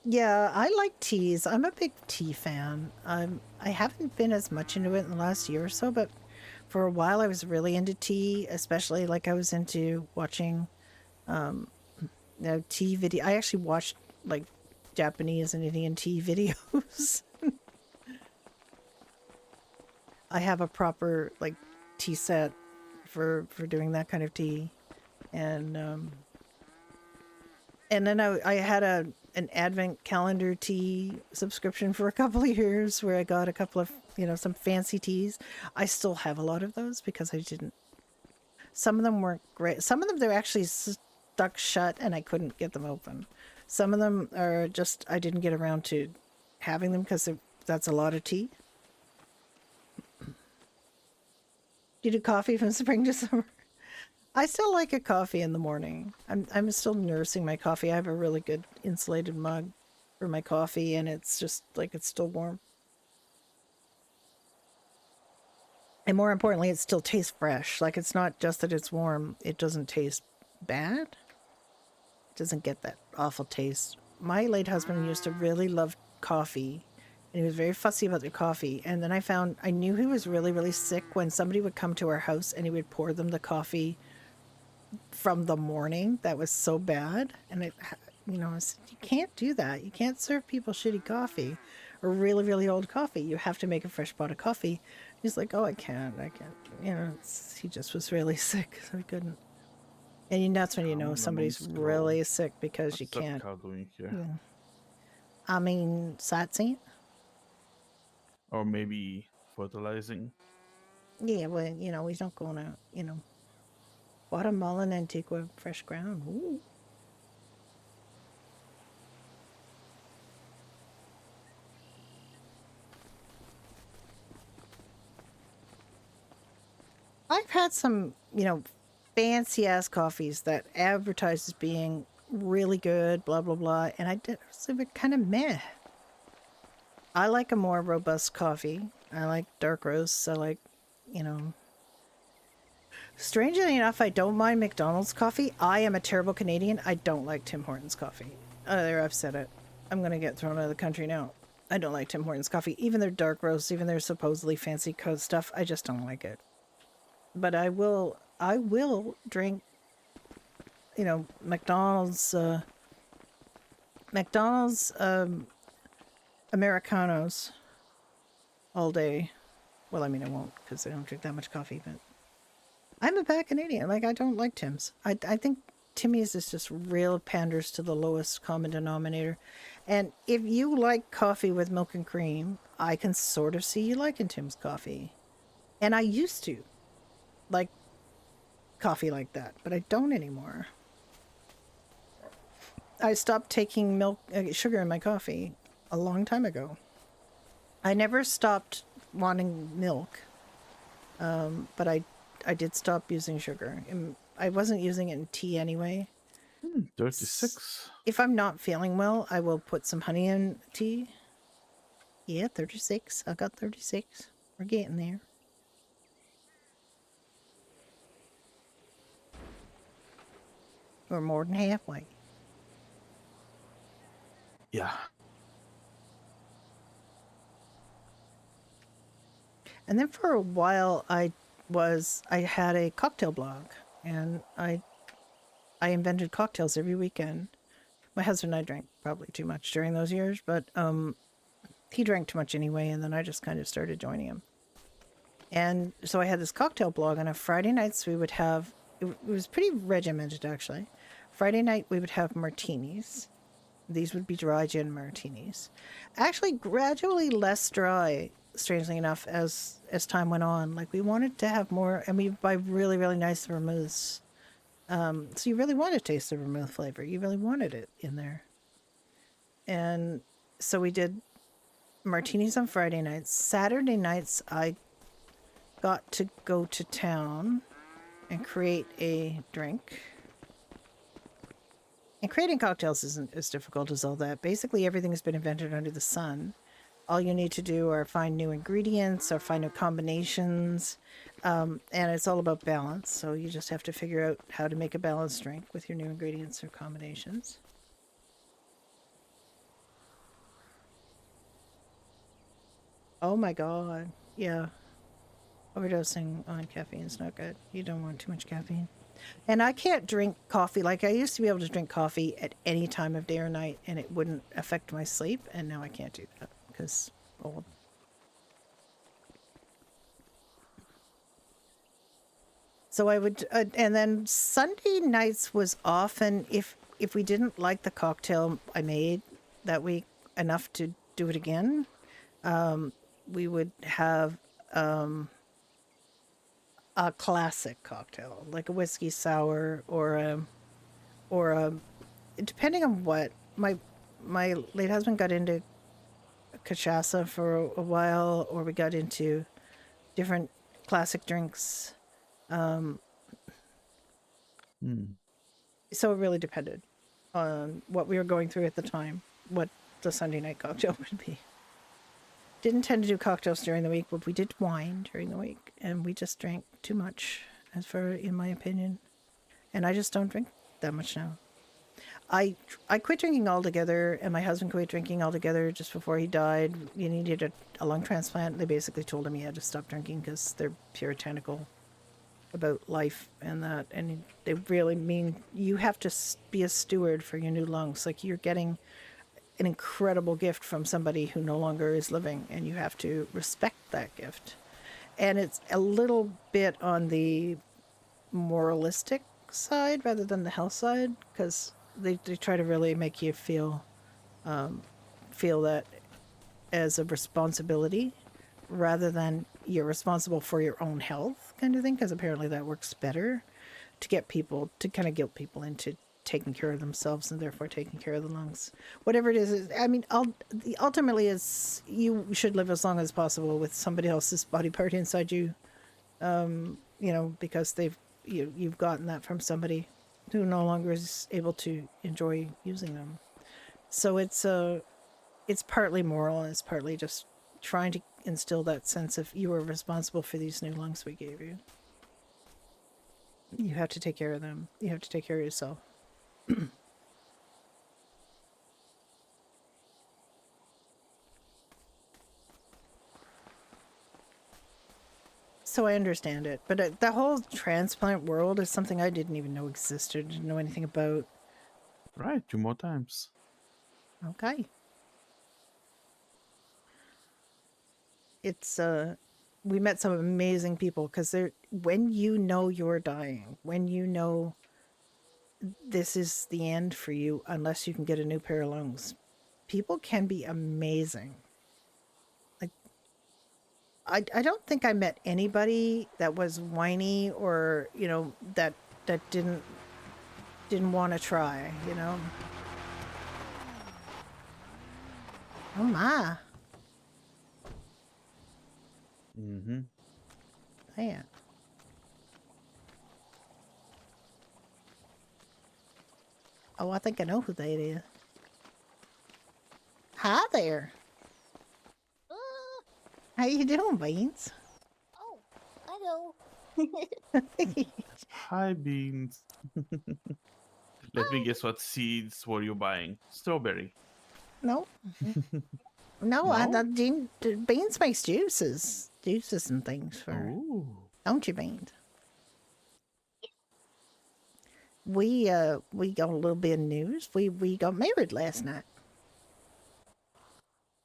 Yeah, I like teas. I'm a big tea fan. I haven't been as much into it in the last year or so, but for a while I was really into tea, especially like I was into watching tea video. I actually watched like Japanese and Indian tea videos. I have a proper like tea set for doing that kind of tea. And then I had an advent calendar tea subscription for a couple of years where I got a couple of, some fancy teas. I still have a lot of those because some of them weren't great. Some of them, they're actually stuck shut and I couldn't get them open. Some of them are just, I didn't get around to having them because that's a lot of tea. You do coffee from spring to summer? I still like a coffee in the morning. I'm still nursing my coffee. I have a really good insulated mug for my coffee, and it's just like it's still warm. And more importantly, it still tastes fresh. Like, it's not just that it's warm, it doesn't taste bad. It doesn't get that awful taste. My late husband used to really love coffee, and he was very fussy about the coffee. And then I knew he was really, really sick when somebody would come to our house and he would pour them the coffee from the morning. That was so bad. And I said, you can't do that. You can't serve people shitty coffee or really, really old coffee. You have to make a fresh pot of coffee. He's like, oh, I can't. He just was really sick, so he couldn't. And that's when you know somebody's really sick, because you can't. What's that cow doing here? Yeah. I mean, sightseeing. Or maybe fertilizing. Yeah, well, we don't go on watermelon, Antigua, fresh ground. Ooh. I've had some, fancy ass coffees that advertise as being really good, blah blah blah, and I did kind of meh. I like a more robust coffee. I like dark roasts. I like, Strangely enough, I don't mind McDonald's coffee. I am a terrible Canadian. I don't like Tim Hortons coffee. There, I've said it. I'm gonna get thrown out of the country now. I don't like Tim Hortons coffee. Even their dark roasts, even their supposedly fancy code stuff, I just don't like it. But I will drink, McDonald's Americanos all day. Well, I mean, I won't, because I don't drink that much coffee, but I'm a bad Canadian. Like, I don't like Tim's. I think Timmy's is just real panders to the lowest common denominator. And if you like coffee with milk and cream, I can sort of see you liking Tim's coffee. And I used to like coffee like that, but I don't anymore. I stopped taking sugar in my coffee a long time ago. I never stopped wanting milk, but I did stop using sugar. I wasn't using it in tea anyway. 36. If I'm not feeling well, I will put some honey in tea. Yeah, 36. I got 36. We're getting there. We're more than halfway. Yeah. And then for a while, I had a cocktail blog, and I invented cocktails every weekend. My husband and I drank probably too much during those years, but he drank too much anyway, and then I just kind of started joining him. And so I had this cocktail blog, and on Friday nights we would have, it was pretty regimented actually. Friday night we would have martinis. These would be dry gin martinis. Actually, gradually less dry, strangely enough, as time went on. Like, we wanted to have more, and we buy really, really nice vermouths. So you really want to taste the vermouth flavor. You really wanted it in there. And so we did martinis on Friday nights. Saturday nights, I got to go to town and create a drink. And creating cocktails isn't as difficult as all that. Basically, everything has been invented under the sun. All you need to do are find new ingredients or find new combinations. And it's all about balance. So you just have to figure out how to make a balanced drink with your new ingredients or combinations. Oh my God. Yeah. Overdosing on caffeine is not good. You don't want too much caffeine. And I can't drink coffee. Like, I used to be able to drink coffee at any time of day or night and it wouldn't affect my sleep. And now I can't do that because old. So I would, and then Sunday nights was often, if we didn't like the cocktail I made that week enough to do it again, we would have a classic cocktail, like a whiskey sour or a depending on what. My late husband got into cachaça for a while, or we got into different classic drinks. So it really depended on what we were going through at the time, what the Sunday night cocktail would be. didn't tend to do cocktails during the week, but we did wine during the week, and we just drank too much, as far in my opinion. And I just don't drink that much now. I quit drinking altogether, and my husband quit drinking altogether just before he died. He needed a lung transplant. They basically told him he had to stop drinking because they're puritanical about life and that. And they really mean you have to be a steward for your new lungs. Like, you're getting an incredible gift from somebody who no longer is living, and you have to respect that gift. And it's a little bit on the moralistic side rather than the health side, because they try to really make you feel that as a responsibility rather than you're responsible for your own health kind of thing, because apparently that works better to get people to kind of guilt people into taking care of themselves and therefore taking care of the lungs. Whatever it is, I mean, ultimately is you should live as long as possible with somebody else's body part inside you, because you've gotten that from somebody who no longer is able to enjoy using them. So it's partly moral, and it's partly just trying to instill that sense of you are responsible for these new lungs we gave you. You have to take care of them. You have to take care of yourself. So I understand it, but the whole transplant world is something I didn't even know existed, didn't know anything about. Right, 2 more times. Okay. It's we met some amazing people, because when you know you're dying, when you know this is the end for you unless you can get a new pair of lungs, people can be amazing. Like, I don't think I met anybody that was whiny or that didn't want to try. Oh my. Mm-hmm. Man. Oh, I think I know who that is. Hi there. How you doing, Beans? Oh, hello. Hi, Beans. Let me guess, what seeds were you buying? Strawberry. No. No, No? Beans makes juices and things for, Ooh. don't you, Beans? We got a little bit of news. We got married last night.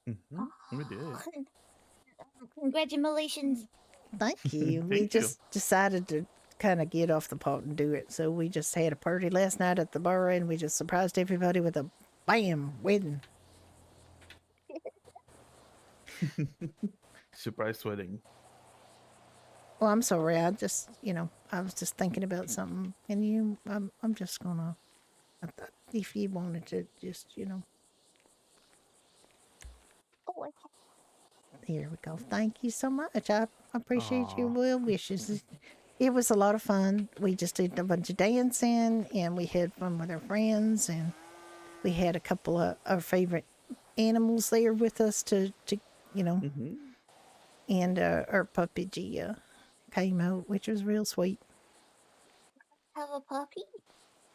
Mm-hmm. We did. Congratulations. Thank you. We Thank you. just decided to kind of get off the pot and do it. So we just had a party last night at the bar, and we just surprised everybody with a bam wedding. Surprise wedding. Well, I'm sorry. I just, I was just thinking about something, and I'm just gonna. I thought if you wanted to, just, Oh, here we go. Thank you so much. I appreciate your Aw. well wishes. It was a lot of fun. We just did a bunch of dancing, and we had fun with our friends, and we had a couple of our favorite animals there with us to Mm-hmm. and our puppy Gia came out, which was real sweet. have a puppy?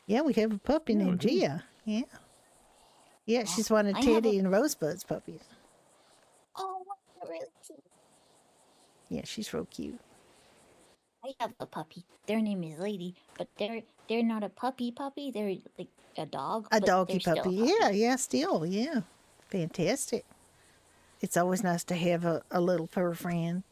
Yeah, we have a puppy Yeah, we named do. Gia. Yeah. Yeah, she's one of I have Teddy and Rosebud's puppies. Oh, they're really cute. Yeah, she's real cute. I have a puppy. Their name is Lady, but they're not a puppy. They're like a dog. A but doggy they're still a puppy. puppy. Yeah, still, yeah. Fantastic. It's always nice to have a little fur friend.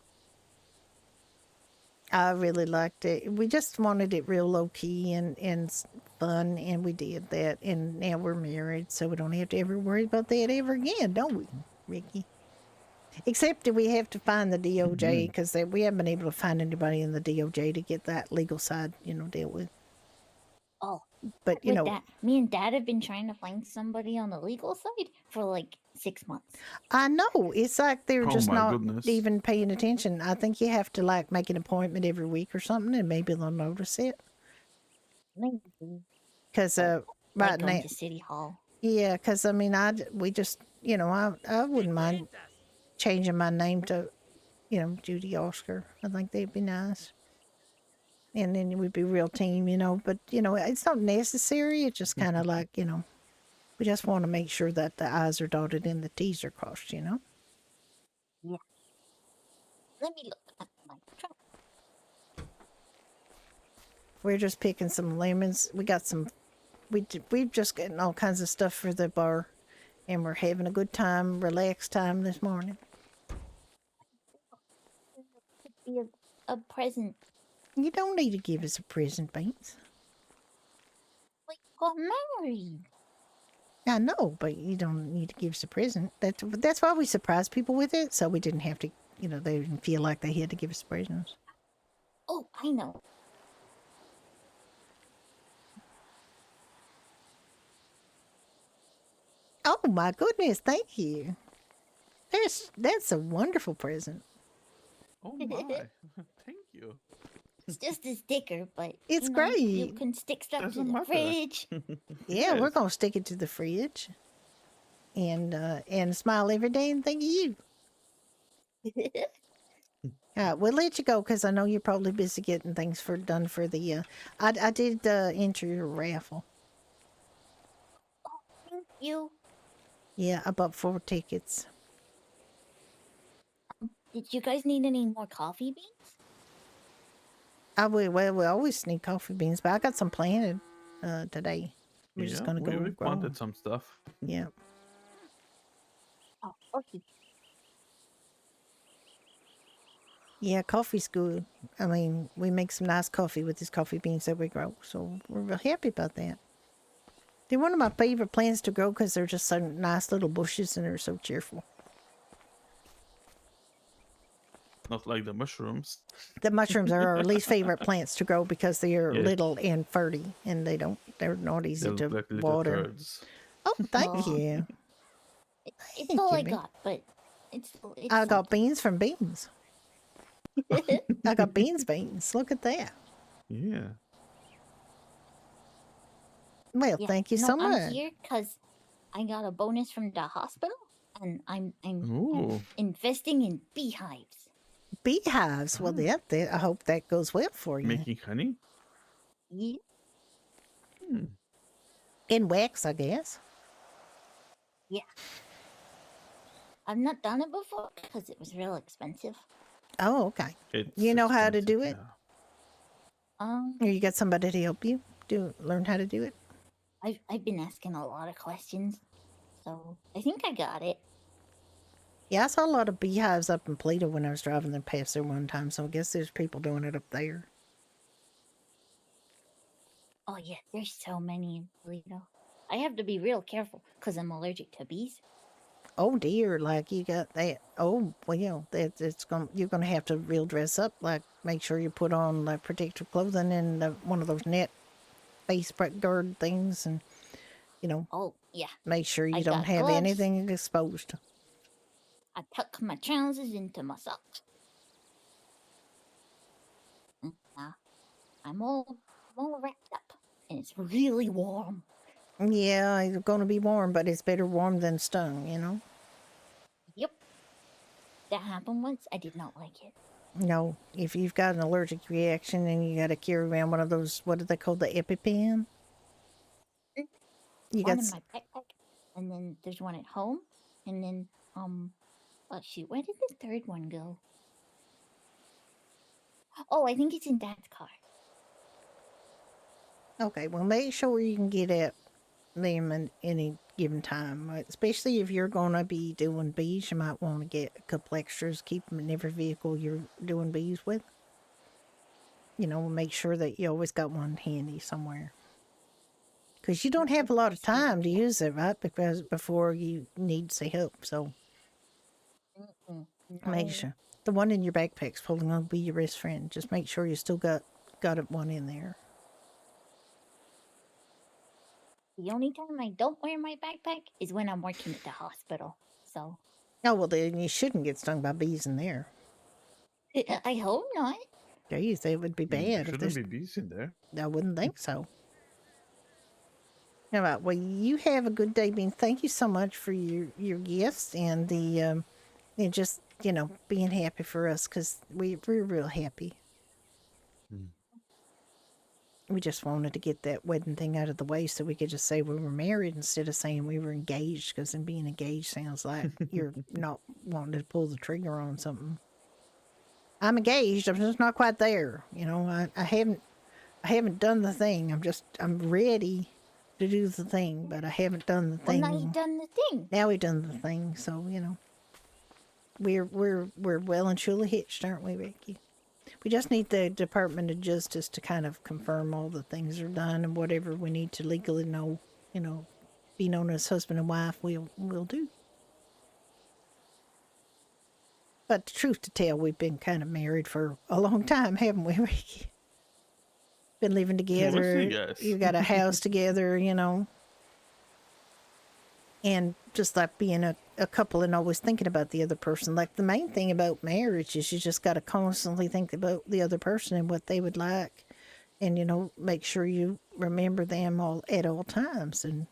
I really liked it. We just wanted it real low key and fun, and we did that. And now we're married, so we don't have to ever worry about that ever again, don't we, Ricky? Except that we have to find the DOJ, Mm-hmm. because we haven't been able to find anybody in the DOJ to get that legal side, dealt with. Oh, But with that, me and Dad have been trying to find somebody on the legal side for like 6 months. I know it's like they're Oh just my not goodness. even paying attention. I think you have to make an appointment every week or something, and maybe they'll notice it. Maybe. Because like right going now, to City Hall. yeah. Because I mean, we just I wouldn't mind changing my name to, Judy Oscar. I think that'd be nice. And then we'd be real team, But, it's not necessary. It's just kind of like, we just want to make sure that the I's are dotted and the T's are crossed, Yeah. Let me look at my trunk. We're just picking some lemons. We got some, we've just gotten all kinds of stuff for the bar. And we're having a good time, relaxed time this morning. Could be a present. You don't need to give us a present, Beans. Like, got married. I know, but you don't need to give us a present. That's why we surprise people with it, so we didn't have to, they didn't feel like they had to give us presents. Oh, I know. Oh my goodness, thank you. That's a wonderful present. Oh my! Thank you. It's just a sticker, but It's you great. can stick stuff Doesn't to the matter. fridge. Yeah, we're Yes. gonna stick it to the fridge, and smile every day and think of you. We'll let you go because I know you're probably busy getting things done for the. I did enter your raffle. Thank you. Yeah, I bought 4 tickets. Did you guys need any more coffee beans? Well, we always need coffee beans, but I got some planted today. We're just gonna go we grow 'em. planted some stuff. Yeah. Oh, okay. Yeah, coffee's good. I mean, we make some nice coffee with these coffee beans that we grow, so we're real happy about that. They're one of my favorite plants to grow because they're just so nice little bushes and they're so cheerful. Not like the mushrooms. The mushrooms are our least favorite plants to grow because they are Yeah. little and furry and they're not They easy look to like little water. turds. Oh, thank Oh. you. It's Thank all you, I babe. got, but it's I got beans from beans. I got beans. Look at that. Yeah. Well, Yeah, thank you no, so I'm much. here because I got a bonus from the hospital, and I'm Ooh. investing in beehives. Beehives. Well, that I hope that goes well for you. Making honey? Yeah. Hmm. In wax, I guess. I've not done it before because it was real expensive. Oh, okay. It's You know how to expensive, do it? yeah. Or you got somebody to help you learn how to do it? I've been asking a lot of questions, so I think I got it. Yeah, I saw a lot of beehives up in Plato when I was driving them past there one time, so I guess there's people doing it up there. Oh yeah, there's so many in Toledo. I have to be real careful because I'm allergic to bees. Oh dear, like you got that. Oh well, you're gonna have to real dress up. Like make sure you put on like protective clothing and one of those net face guard things, and Oh yeah, make sure you I don't got have gloves. anything exposed. I tuck my trousers into my socks. Now I'm all wrapped up, and it's really warm. Yeah, it's gonna be warm, but it's better warm than stung. Yep. That happened once. I did not like it. No, if you've got an allergic reaction and you got to carry around one of those, what do they call the EpiPen? You One got in my backpack, and then there's one at home, and then oh shoot, where did the third one go? Oh, I think it's in Dad's car. okay. Well, make sure you can get at them at any given time, right? Especially if you're gonna be doing bees. You might want to get a couple extras, keep them in every vehicle you're doing bees with. Make sure that you always got one handy somewhere. Because you don't have a lot of time to use it, right? Because before you need some help, so make No. sure the one in your backpack's probably gonna be your best friend. Just make sure you still got one in there. The only time I don't wear my backpack is when I'm working at the hospital. So Oh well, then you shouldn't get stung by bees in there. I hope not. Geez, that would be There bad if shouldn't there's. be bees in there. I wouldn't think so. All right. Well, you have a good day, Bean. Thank you so much for your gifts and the And just, being happy for us because we're real happy. We just wanted to get that wedding thing out of the way so we could just say we were married instead of saying we were engaged, because then being engaged sounds like you're not wanting to pull the trigger on something. I'm engaged. I'm just not quite there. I haven't done the thing. I'm ready to do the thing, but I haven't done the Well, thing. now you've done the thing. Now we've done the thing, so we're well and truly hitched, aren't we, Becky? We just need the Department of Justice to kind of confirm all the things are done, and whatever we need to legally know, be known as husband and wife, we'll do. But the truth to tell, we've been kind of married for a long time, haven't we, Ricky? Been living together. Yes. You got a house together, and just like being a couple and always thinking about the other person. Like, the main thing about marriage is you just got to constantly think about the other person and what they would like, and make sure you remember them all at all times, and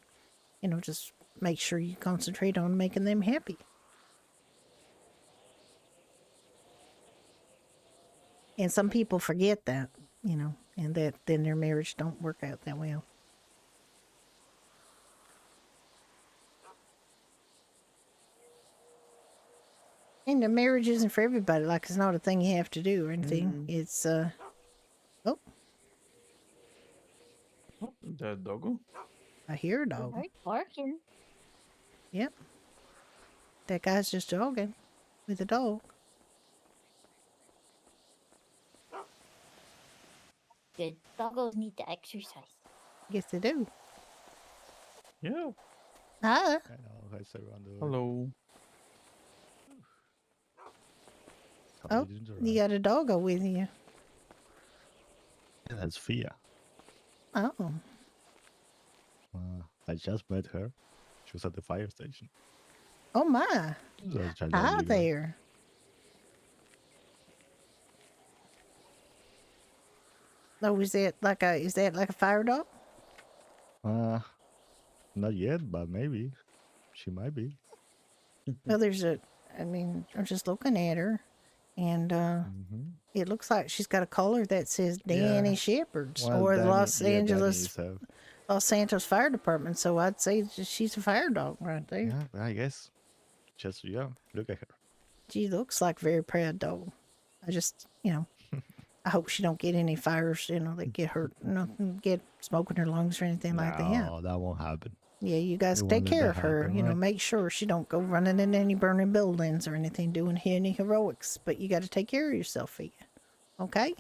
just make sure you concentrate on making them happy. And some people forget that, and that then their marriage don't work out that well. And the marriage isn't for everybody. Like, it's not a thing you have to do or anything. It's That doggo. I hear a dog. Right, barking. Yep. That guy's just jogging with a dog. Good. Doggos need to exercise. Yes, they do. Yeah. Hi. How's everyone doing? Hello. Oh, you got a doggo with you. Yeah, that's Fia. Oh. I just met her. She was at the fire station. Oh, my. So I was trying to Hi leave her. there. Oh, is that like a fire dog? Not yet, but maybe. She might be. Well, I'm just looking at her, and it looks like she's got a collar that says Danny Yeah. Shepherd's Well, or Danny- Los yeah, Danny Angeles is a- Los Santos Fire Department. So I'd say she's a fire dog right there. yeah, I guess. Just, yeah, look at her. She looks like a very proud dog. I just, I hope she don't get any fires, that get hurt, get smoke in her lungs or anything like that. No, that won't happen. Yeah, you guys We take won't let care that of her. happen, right? Make sure she don't go running in any burning buildings or anything, doing any heroics. But you got to take care of yourself, Fia. Okay?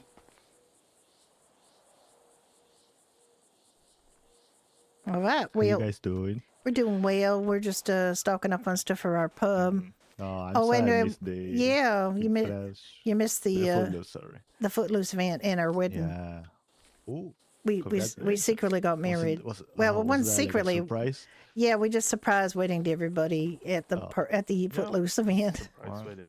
All right. How you Well, guys doing? we're doing well. We're just stocking up on stuff for our pub. No, I'm Oh, sorry and I missed the... yeah, the you missed the the Footloose, sorry. Footloose event and our wedding. Yeah. Ooh. We Congratulations. secretly got married. Was it Well, it wasn't that like a secretly. surprise? Yeah, we just surprise wedding to everybody at the Footloose event. Right, waited.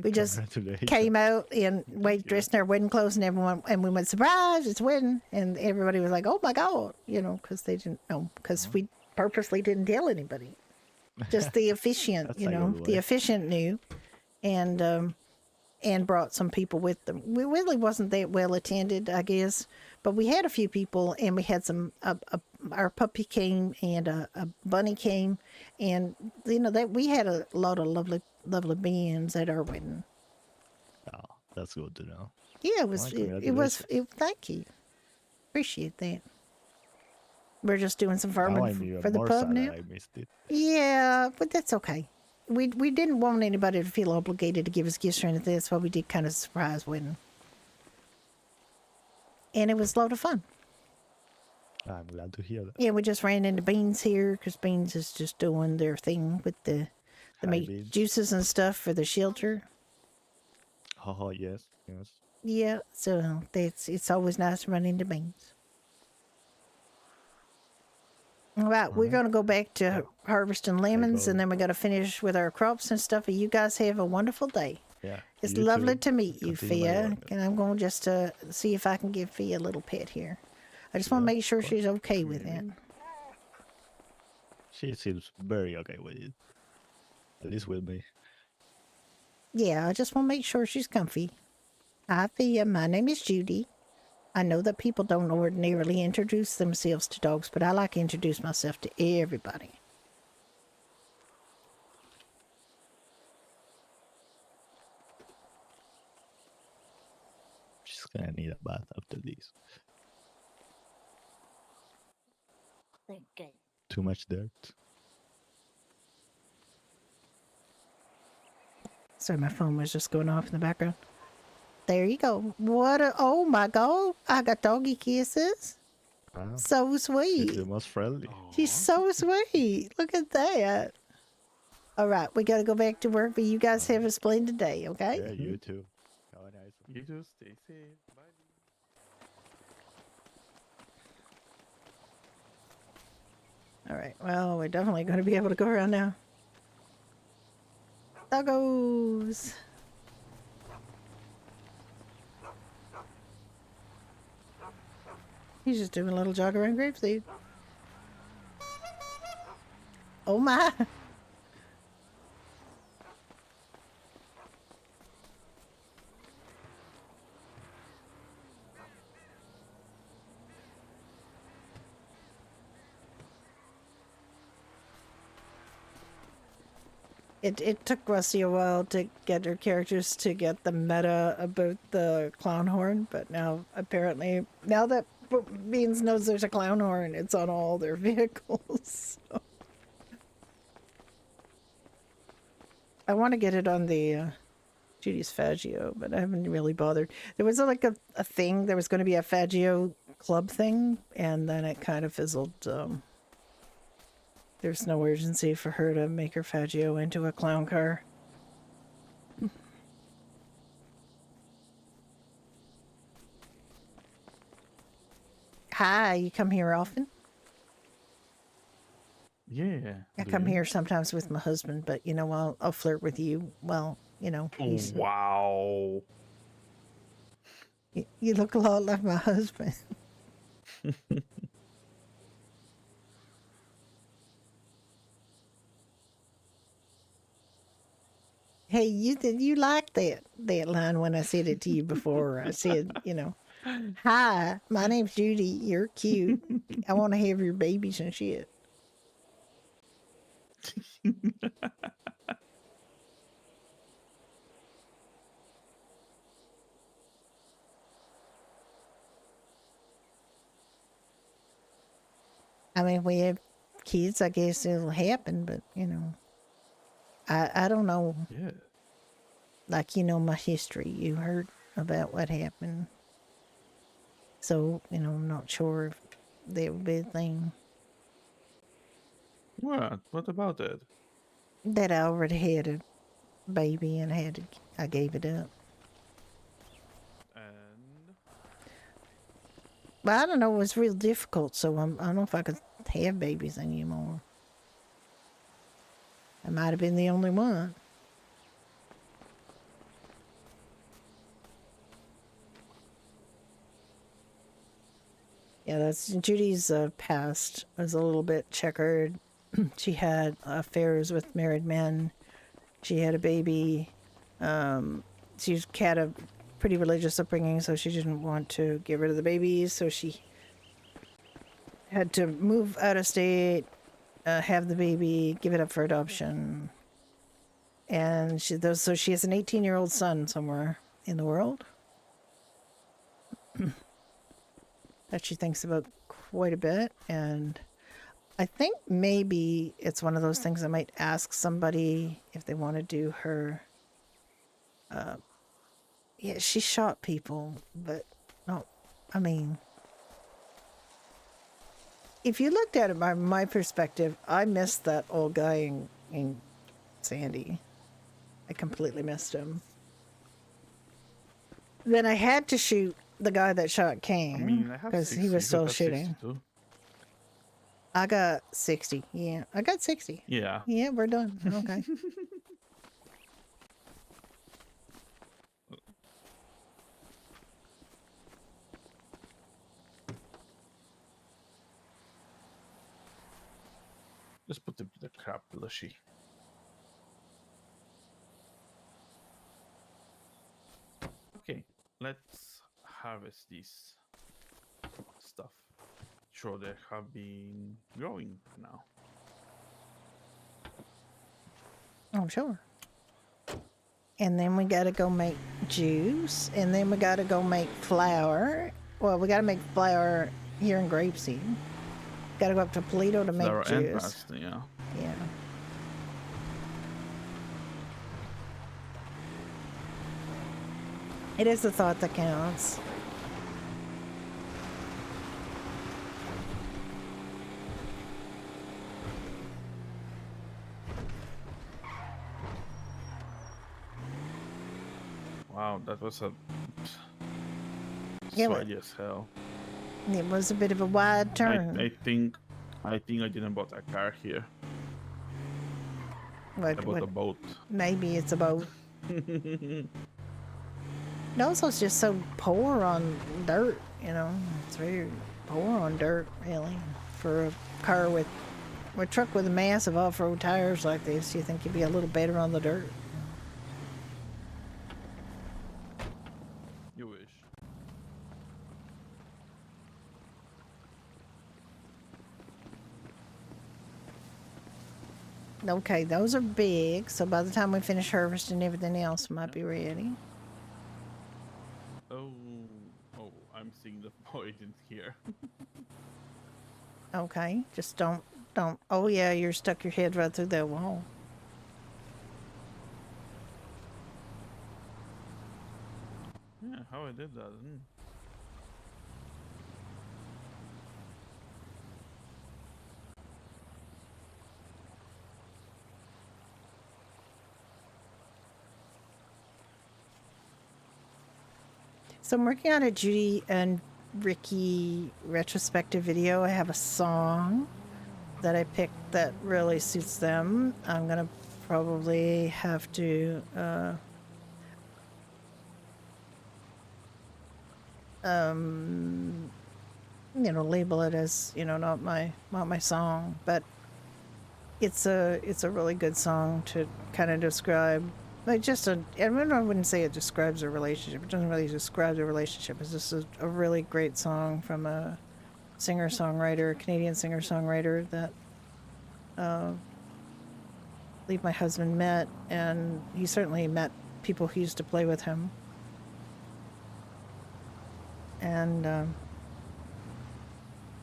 We just Congratulations. came out and dressed in our wedding clothes, and everyone, and we went, surprise, it's wedding, and everybody was like, oh my god, because they didn't know, because we purposely didn't tell anybody. Just the officiant, That's like all the the way. officiant knew, and brought some people with them. We really wasn't that well attended, I guess, but we had a few people, and we had some. Our puppy came, and a bunny came, and that we had a lot of lovely bands at our wedding. Oh, that's good to know. Yeah, it was. Well, It was. congratulations. Thank you. Appreciate that. We're just doing some Now farming I'm even for the more pub sad now. that I missed it. Yeah, but that's okay. We didn't want anybody to feel obligated to give us gifts or anything. That's why we did kind of a surprise wedding. And it was a lot of fun. I'm glad to hear that. Yeah, we just ran into Beans here because Beans is just doing their thing with the Hi, meat Beans. juices and stuff for the shelter. Oh, yes, yes. Yeah, so it's always nice to run into Beans. All right, we're going to go back to harvesting lemons, and then we got to finish with our crops and stuff. And you guys have a wonderful day. Yeah. It's you lovely too. to meet you, Continue my Fia. work. And I'm going just to see if I can give Fia a little pet here. I just want to make sure she's okay with that. She seems very okay with it. At least with me. Yeah, I just want to make sure she's comfy. Hi, Thea. My name is Judy. I know that people don't ordinarily introduce themselves to dogs, but I like to introduce myself to everybody. She's gonna need a bath after this. They're good. Too much dirt. Sorry, my phone was just going off in the background. There you go. Oh my God. I got doggy kisses. Wow. So She's sweet. the most friendly. She's so sweet. Look at that. All right, we got to go back to work, but you guys have a splendid day, okay? Yeah, you too. Have a nice one. You too. Stay safe. Bye. All right, well, we're definitely going to be able to go around now. Doggos. He's just doing a little jog around Grapeseed. Oh my. It took Rusty a while to get her characters to get the meta about the clown horn, but now apparently, now that Beans knows there's a clown horn, it's on all their vehicles. So. I want to get it on the Judy's Faggio, but I haven't really bothered. There was like a thing, there was going to be a Faggio club thing, and then it kind of fizzled. There's no urgency for her to make her Faggio into a clown car. Hi, you come here often? Yeah. I do come you? here sometimes with my husband, but you know, I'll flirt with you. Well, you know, he's, Wow. you look a lot like my husband. Hey, you liked that line when I said it to you before. I said, you know, hi, my name's Judy. You're cute. I want to have your babies and shit. I mean, if we have kids, I guess it'll happen, but you know, I don't know. Yeah. Like, you know, my history. You heard about what happened. So, you know, I'm not sure if that would be a thing. What? What about it? That I already had a baby and I gave it up. And But I don't know, it was real difficult, so I don't know if I could have babies anymore. I might have been the only one. Yeah, that's Judy's past was a little bit checkered. She had affairs with married men. She had a baby. She had a pretty religious upbringing, so she didn't want to get rid of the babies. So she had to move out of state, have the baby, give it up for adoption. And so she has an 18-year-old son somewhere in the world that she thinks about quite a bit. And I think maybe it's one of those things I might ask somebody if they want to do her. Yeah, she shot people, but no, I mean, if you looked at it from my perspective, I missed that old guy in Sandy. I completely missed him. Then I had to shoot the guy that shot I King mean, I have because 60. he was You still got shooting. 62. I got 60. Yeah, I got 60. Yeah. Yeah, we're done. Okay. Just put the crap plushie. let's harvest this stuff. Sure, they have been growing now. Oh, sure. And then we gotta go make juice, and then we gotta go make flour. Well, we gotta make flour here in Grapeseed. Gotta go up to Polito to make Flour and juice. pasta, yeah. Yeah. It is the thought that counts. Wow, that was a Yeah, but- sweaty as hell. It was a bit of a wide turn. I think I didn't bought a car here. I bought a boat. Maybe it's a boat. It also is just so poor on dirt, you know. It's very poor on dirt, really. For a car with, or a truck with a massive off-road tires like this, you think you'd be a little better on the dirt. You wish. Okay, those are big, so by the time we finish harvesting, everything else might be ready. Oh, I'm seeing the poison here. Okay, just don't. Oh yeah, you're stuck your head right through that wall. Yeah, how I did that? So I'm working on a Judy and Ricky retrospective video. I have a song that I picked that really suits them. I'm gonna probably have to label it as, not my song, but it's a really good song to kind of describe. Like I wouldn't say it describes a relationship. It doesn't really describe the relationship. It's just a really great song from a singer-songwriter, Canadian singer-songwriter that I believe my husband met, and he certainly met people who used to play with him. And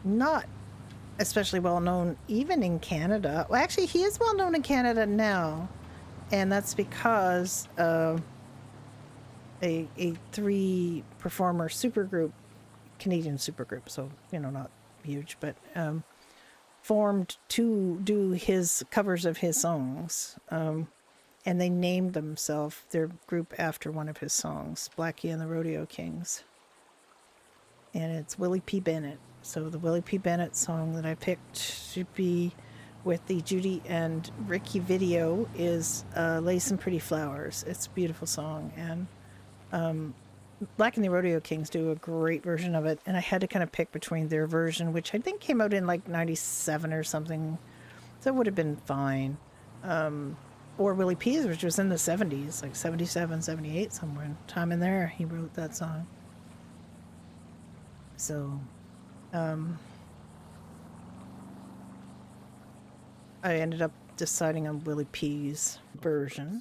not especially well known even in Canada. Well, actually, he is well known in Canada now. And that's because a 3-performer supergroup, Canadian supergroup, so, not huge, but formed to do his covers of his songs. And they named their group after one of his songs, Blackie and the Rodeo Kings. And it's Willie P. Bennett. So the Willie P. Bennett song that I picked to be with the Judy and Ricky video is Lace and Pretty Flowers. It's a beautiful song, and Black and the Rodeo Kings do a great version of it, and I had to kind of pick between their version, which I think came out in like 97 or something, so it would have been fine, or Willie P's, which was in the 70s, like 77, 78, somewhere time in there he wrote that song. So I ended up deciding on Willie P's version.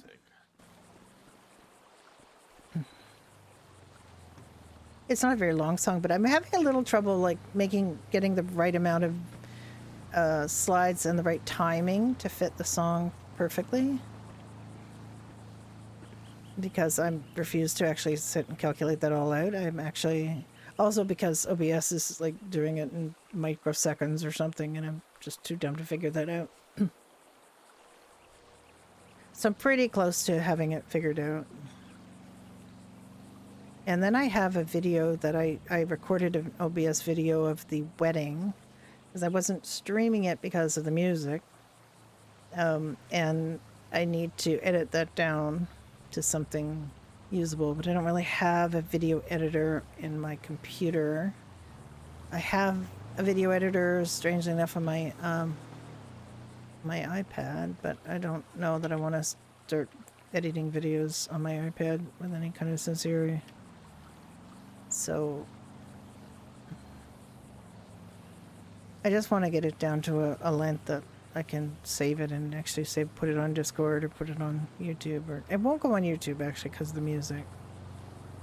It's not a very long song, but I'm having a little trouble like getting the right amount of slides and the right timing to fit the song perfectly. Because I refuse to actually sit and calculate that all out. I'm actually also because OBS is like doing it in microseconds or something, and I'm just too dumb to figure that out. So I'm pretty close to having it figured out. And then I have a video that I recorded an OBS video of the wedding, because I wasn't streaming it because of the music. And I need to edit that down to something usable, but I don't really have a video editor in my computer. I have a video editor, strangely enough, on my my iPad, but I don't know that I want to start editing videos on my iPad with any kind of sincerity. So I just want to get it down to a length that I can save it and actually put it on Discord or put it on YouTube. Or it won't go on YouTube actually because of the music,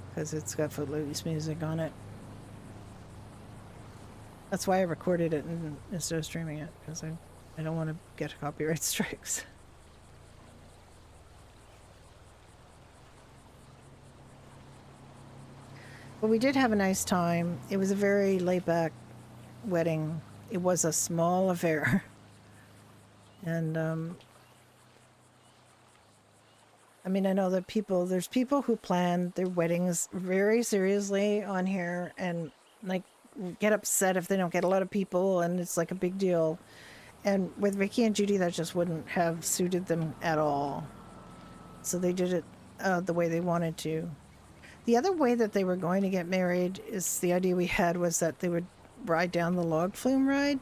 because it's got Footloose music on it. That's why I recorded it instead of streaming it, because I don't want to get copyright strikes. But we did have a nice time. It was a very laid-back wedding. It was a small affair. And, I mean, I know that there's people who plan their weddings very seriously on here and, like, get upset if they don't get a lot of people, and it's, like, a big deal. And with Ricky and Judy, that just wouldn't have suited them at all. So they did it the way they wanted to. The other way that they were going to get married is the idea we had was that they would ride down the log flume ride,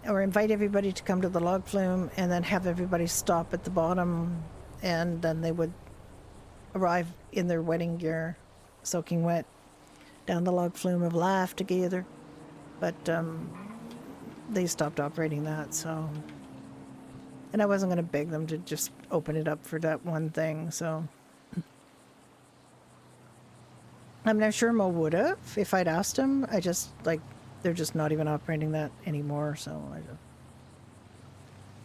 or invite everybody to come to the log flume and then have everybody stop at the bottom, and then they would arrive in their wedding gear, soaking wet, down the log flume of life together. But they stopped operating that, so... And I wasn't going to beg them to just open it up for that one thing, so... I mean, I'm sure Mo would have if I'd asked him. I just, like, they're just not even operating that anymore, so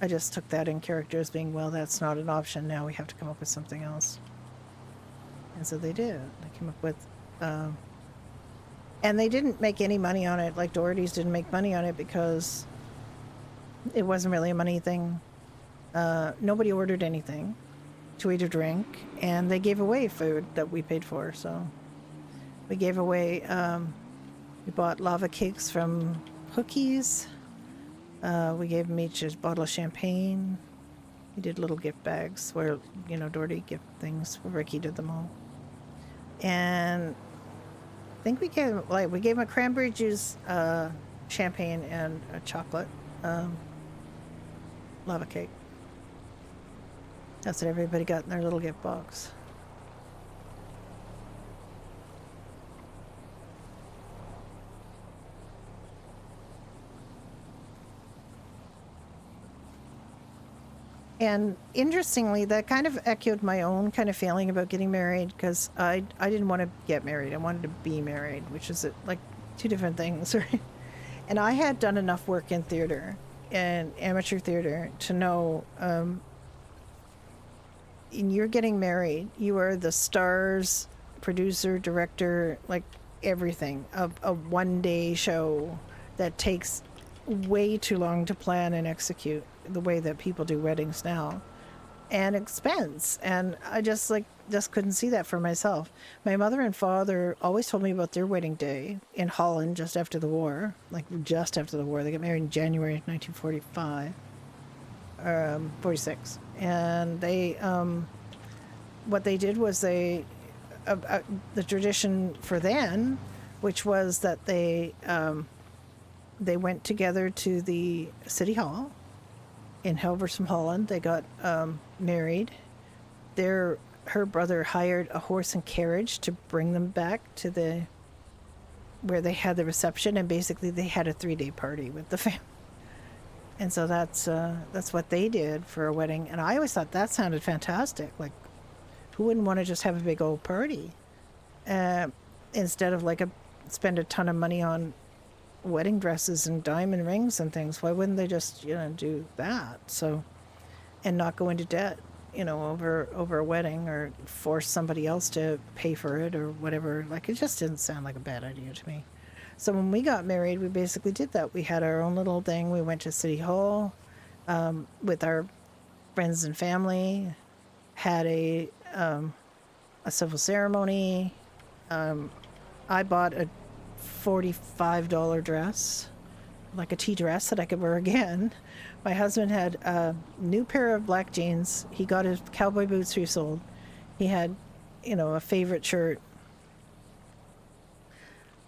I just took that in character as being, well, that's not an option. Now we have to come up with something else. And so they did. They came up with... and they didn't make any money on it. Like, Doherty's didn't make money on it because it wasn't really a money thing. Nobody ordered anything to eat or drink, and they gave away food that we paid for, so... We gave away, we bought lava cakes from Hookies. We gave them each a bottle of champagne. We did little gift bags where, you know, Doherty gift things. Ricky did them all. And I think we gave them a cranberry juice, champagne, and a chocolate lava cake. That's what everybody got in their little gift box. And interestingly, that kind of echoed my own kind of feeling about getting married, because I didn't want to get married. I wanted to be married, which is like two different things, right? And I had done enough work in theater and amateur theater to know in you're getting married, you are the star's producer, director, like everything of a one-day show that takes way too long to plan and execute the way that people do weddings now, and expense. And I just couldn't see that for myself. My mother and father always told me about their wedding day in Holland just after the war, like just after the war. They got married in January 1945, 46. And they, what they did was the tradition for then, which was that they went together to the city hall in Hilversum, Holland. They got married. Her brother hired a horse and carriage to bring them back to where they had the reception, and basically they had a 3-day party with the family. And so that's what they did for a wedding. And I always thought that sounded fantastic. Like, who wouldn't want to just have a big old party instead of spend a ton of money on wedding dresses and diamond rings and things? Why wouldn't they just, do that? So, and not go into debt, over a wedding, or force somebody else to pay for it or whatever. Like, it just didn't sound like a bad idea to me. So when we got married, we basically did that. We had our own little thing. We went to City Hall with our friends and family, had a civil ceremony. I bought a $45 dress, like a tea dress that I could wear again. My husband had a new pair of black jeans. He got his cowboy boots resold. He had, a favorite shirt.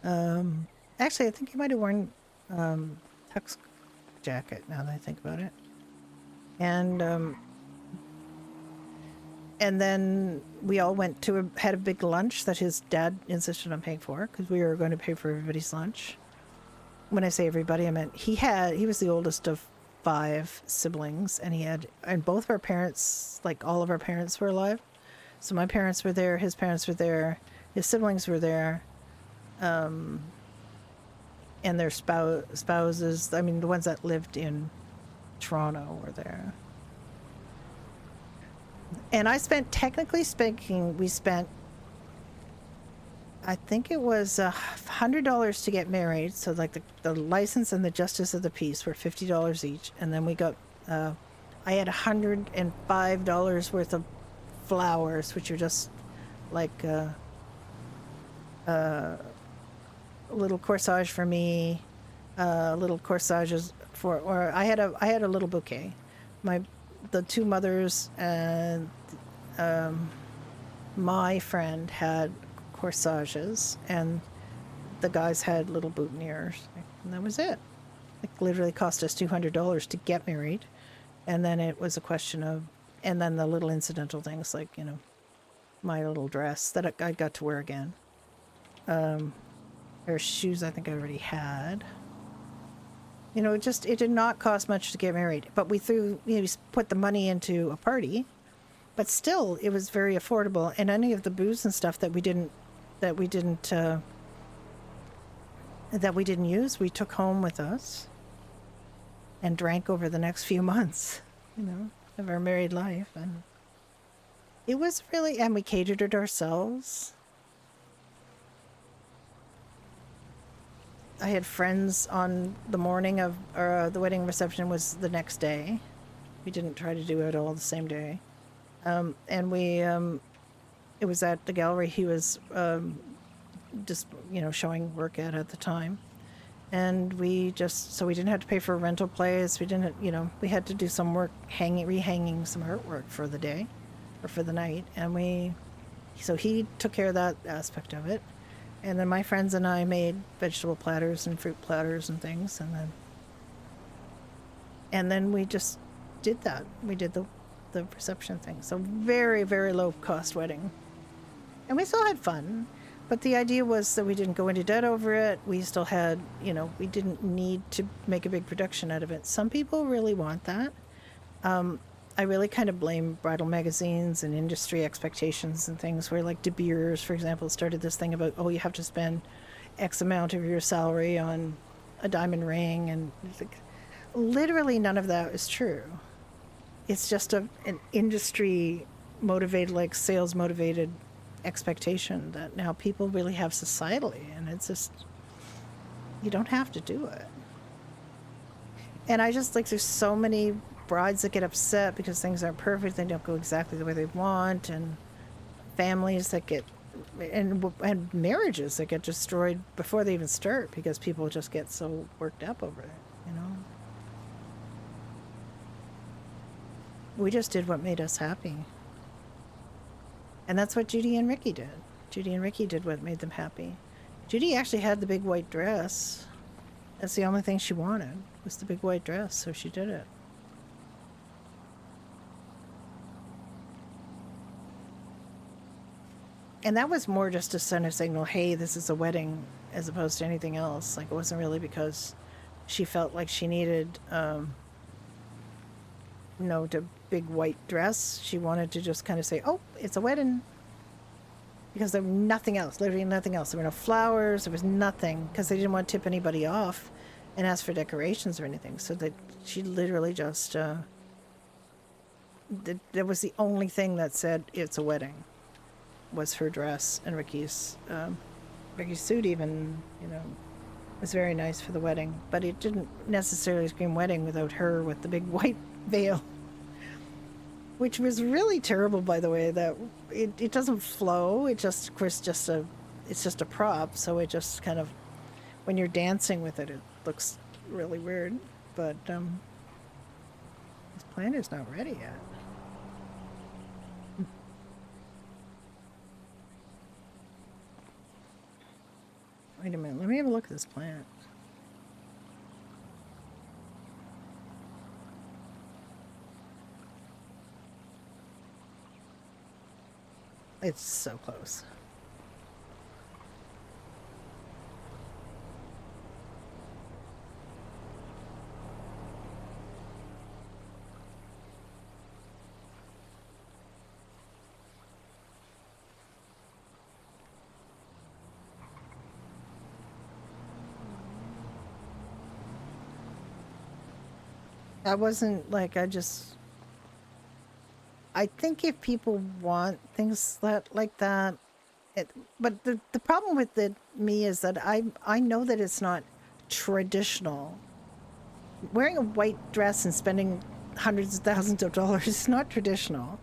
Actually, I think he might have worn tux jacket now that I think about it. And And then we all went to had a big lunch that his dad insisted on paying for because we were going to pay for everybody's lunch. When I say everybody, I meant he was the oldest of 5 siblings, and both of our parents, like all of our parents, were alive. So my parents were there, his parents were there, his siblings were there, and their spouses. I mean, the ones that lived in Toronto were there. And technically speaking, we spent, I think it was $100 to get married. So like the license and the justice of the peace were $50 each. And then we got, I had $105 worth of flowers, which are just like a little corsage for me, little corsages or I had a little bouquet. The 2 mothers and my friend had corsages, and the guys had little boutonnieres, and that was it. It literally cost us $200 to get married, and then it was a question of, and then the little incidental things like, you know, my little dress that I got to wear again. Her shoes I think I already had. You know, it did not cost much to get married, but we put the money into a party, but still it was very affordable. And any of the booze and stuff that we didn't use, we took home with us and drank over the next few months, you know, of our married life. And it was really, and we catered it ourselves. I had friends on the morning of the wedding reception was the next day. We didn't try to do it all the same day. And it was at the gallery he was just, you know, showing work at the time. And so we didn't have to pay for a rental place. We didn't, you know, we had to do some work, rehanging some artwork for the day or for the night. And so he took care of that aspect of it. And then my friends and I made vegetable platters and fruit platters and things. And then we just did that. We did the reception thing. So very, very low cost wedding. And we still had fun. But the idea was that we didn't go into debt over it. We still had, you know, we didn't need to make a big production out of it. Some people really want that. I really kind of blame bridal magazines and industry expectations and things where, like, De Beers, for example, started this thing about, oh, you have to spend X amount of your salary on a diamond ring. And like, literally none of that is true. It's just an industry motivated, like sales motivated expectation that now people really have societally. And it's just, you don't have to do it. And I just, like, there's so many brides that get upset because things aren't perfect, they don't go exactly the way they want, and families that get and marriages that get destroyed before they even start because people just get so worked up over it, you know. We just did what made us happy, and that's what Judy and Ricky did. Judy and Ricky did what made them happy. Judy actually had the big white dress. That's the only thing she wanted, was the big white dress, so she did it. And that was more just to send a signal, hey, this is a wedding, as opposed to anything else. Like, it wasn't really because she felt like she needed, the big white dress. She wanted to just kind of say, oh, it's a wedding. Because there was nothing else, literally nothing else. There were no flowers, there was nothing, because they didn't want to tip anybody off and ask for decorations or anything. So that she literally just, that was the only thing that said it's a wedding, was her dress. And Ricky's suit even, was very nice for the wedding. But it didn't necessarily scream wedding without her with the big white veil. Which was really terrible, by the way, that it doesn't flow. It just, of course, it's just a prop. So it just kind of, when you're dancing with it, it looks really weird. But this planner's not ready yet. Wait a minute, let me have a look at this plant. It's so close. I wasn't like, I think if people want things like that, but the problem with me is that I know that it's not traditional. Wearing a white dress and spending hundreds of thousands of dollars is not traditional.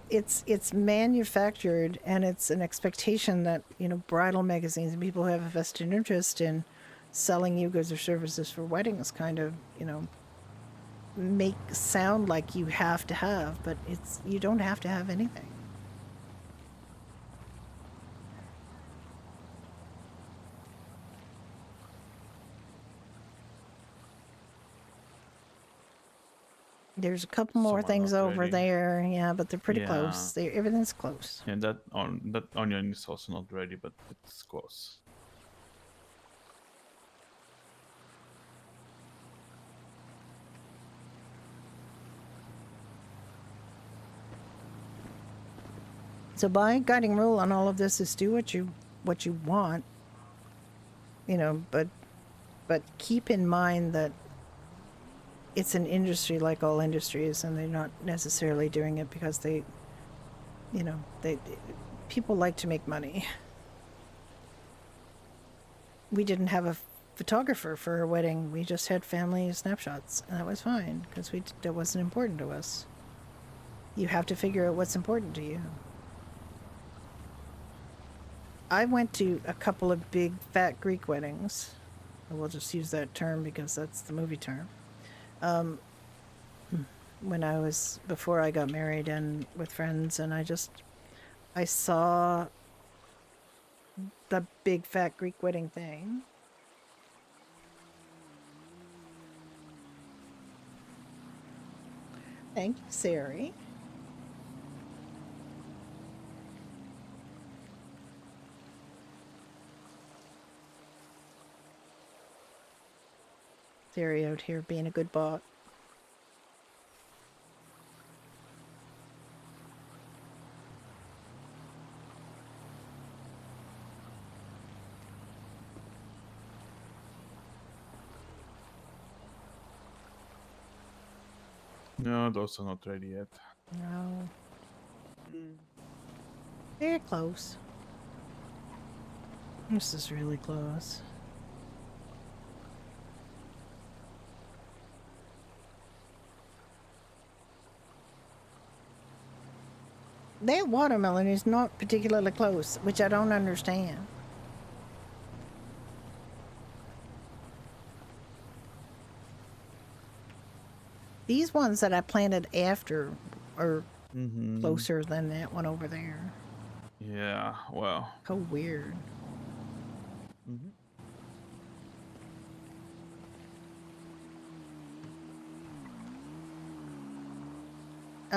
It's manufactured, and it's an expectation that, you know, bridal magazines and people who have a vested interest in selling you goods or services for weddings kind of, you know, make sound like you have to have, but you don't have to have anything. There's a couple more Some are things not over ready. there, yeah, but they're pretty Yeah. close. Everything's close. And that onion is also not ready, but it's close. So my guiding rule on all of this is do what you want, you know, but keep in mind that it's an industry like all industries, and they're not necessarily doing it because they, you know, people like to make money. We didn't have a photographer for our wedding. We just had family snapshots, and that was fine because that wasn't important to us. You have to figure out what's important to you. I went to a couple of big fat Greek weddings. We'll just use that term because that's the movie term. Before I got married and with friends, and I saw the big fat Greek wedding thing. Thank you, Sari. Sari out here being a good bot. No, those are not ready yet. No. Very close. This is really close. That watermelon is not particularly close, which I don't understand. These ones that I planted after are closer than that one over there. Yeah, well. How weird.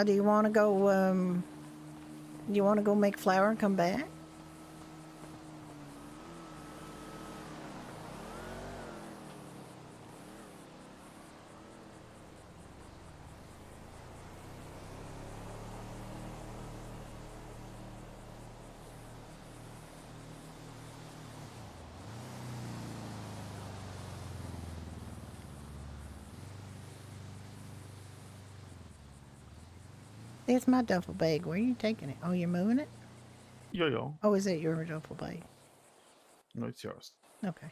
Do you want to go, do you want to go make flour and come back? It's my duffel bag. Where are you taking it? Oh, you're moving it? Yo. Oh, is it your duffel bag? No, it's yours. Okay.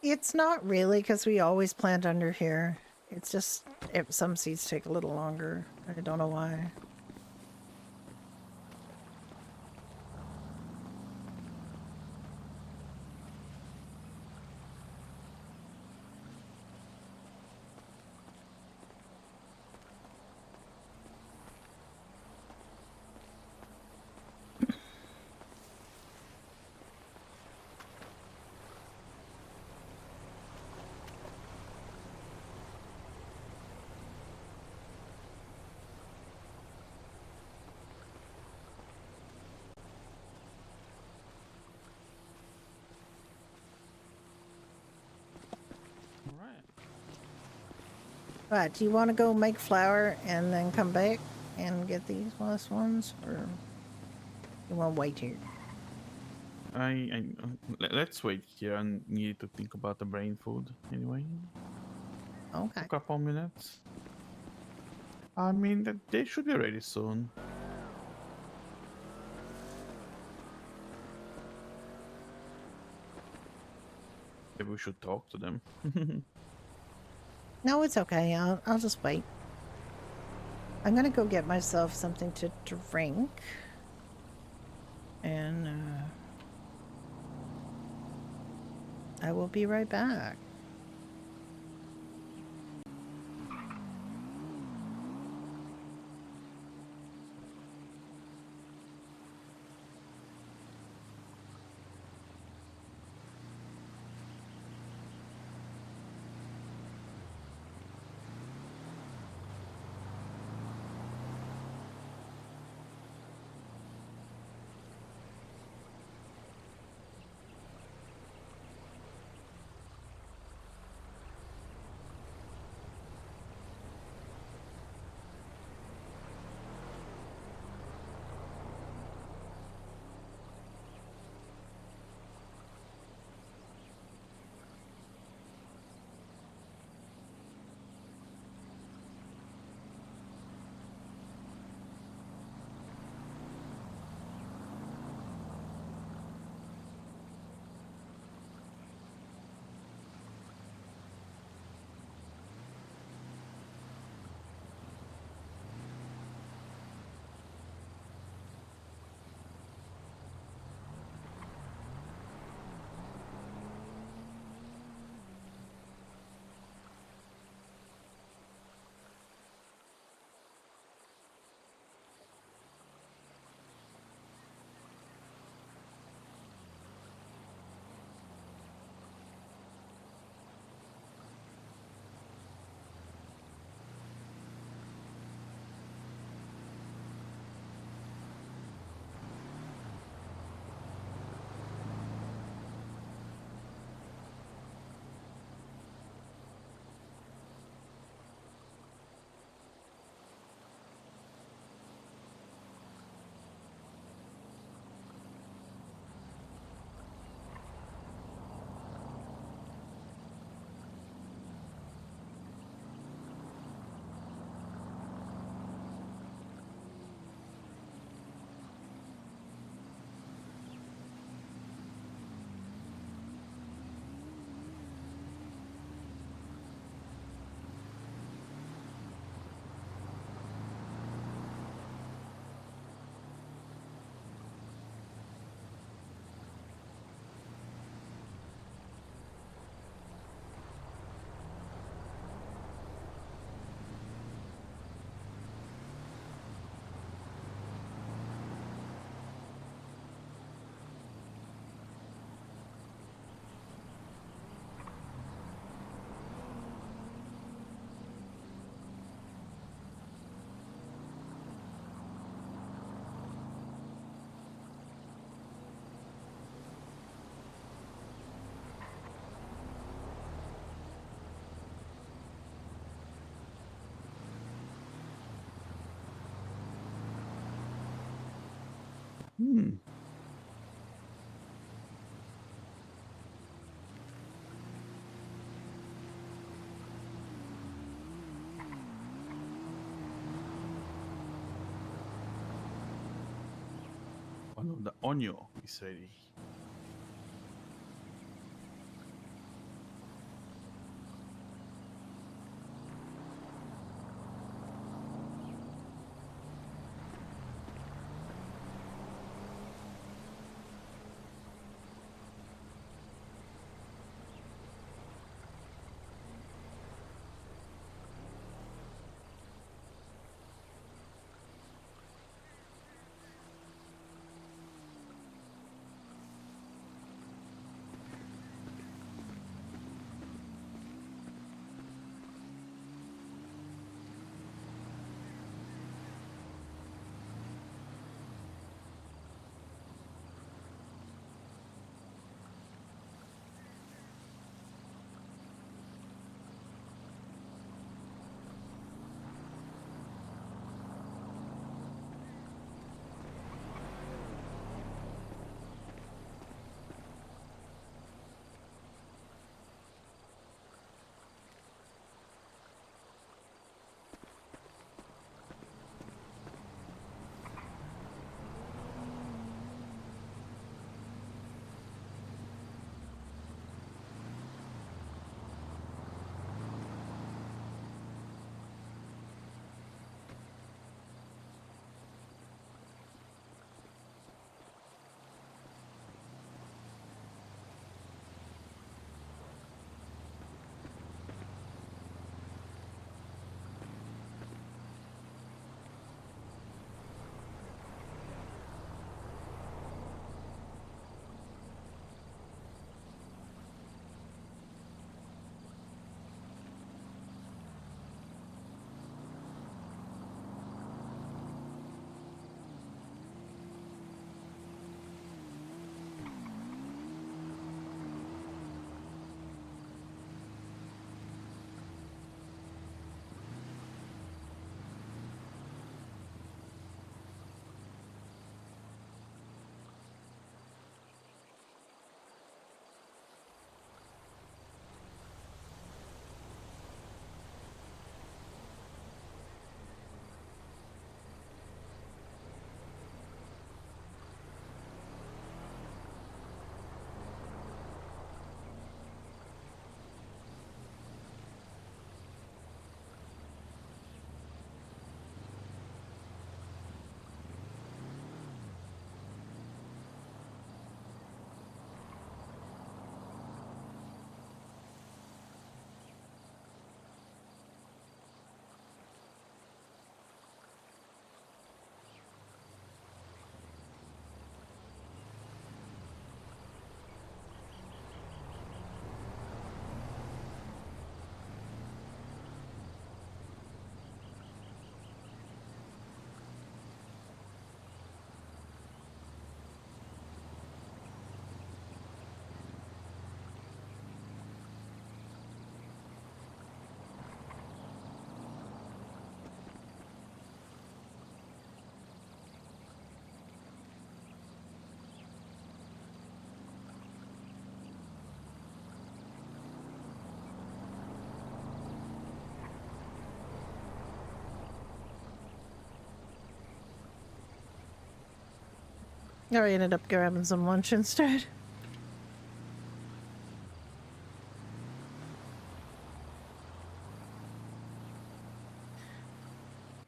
It's not really, because we always plant under here. It's just some seeds take a little longer. I don't know why. Right, do you want to go make flour and then come back and get these last ones, or you want to wait here? Let's wait here. I need to think about the brain food anyway. Okay. A couple minutes. I mean, they should be ready soon. Maybe we should talk to them. No, it's okay. I'll just wait. I'm gonna go get myself something to drink, and I will be right back. Hmm. One of the onion is ready. I ended up grabbing some lunch instead.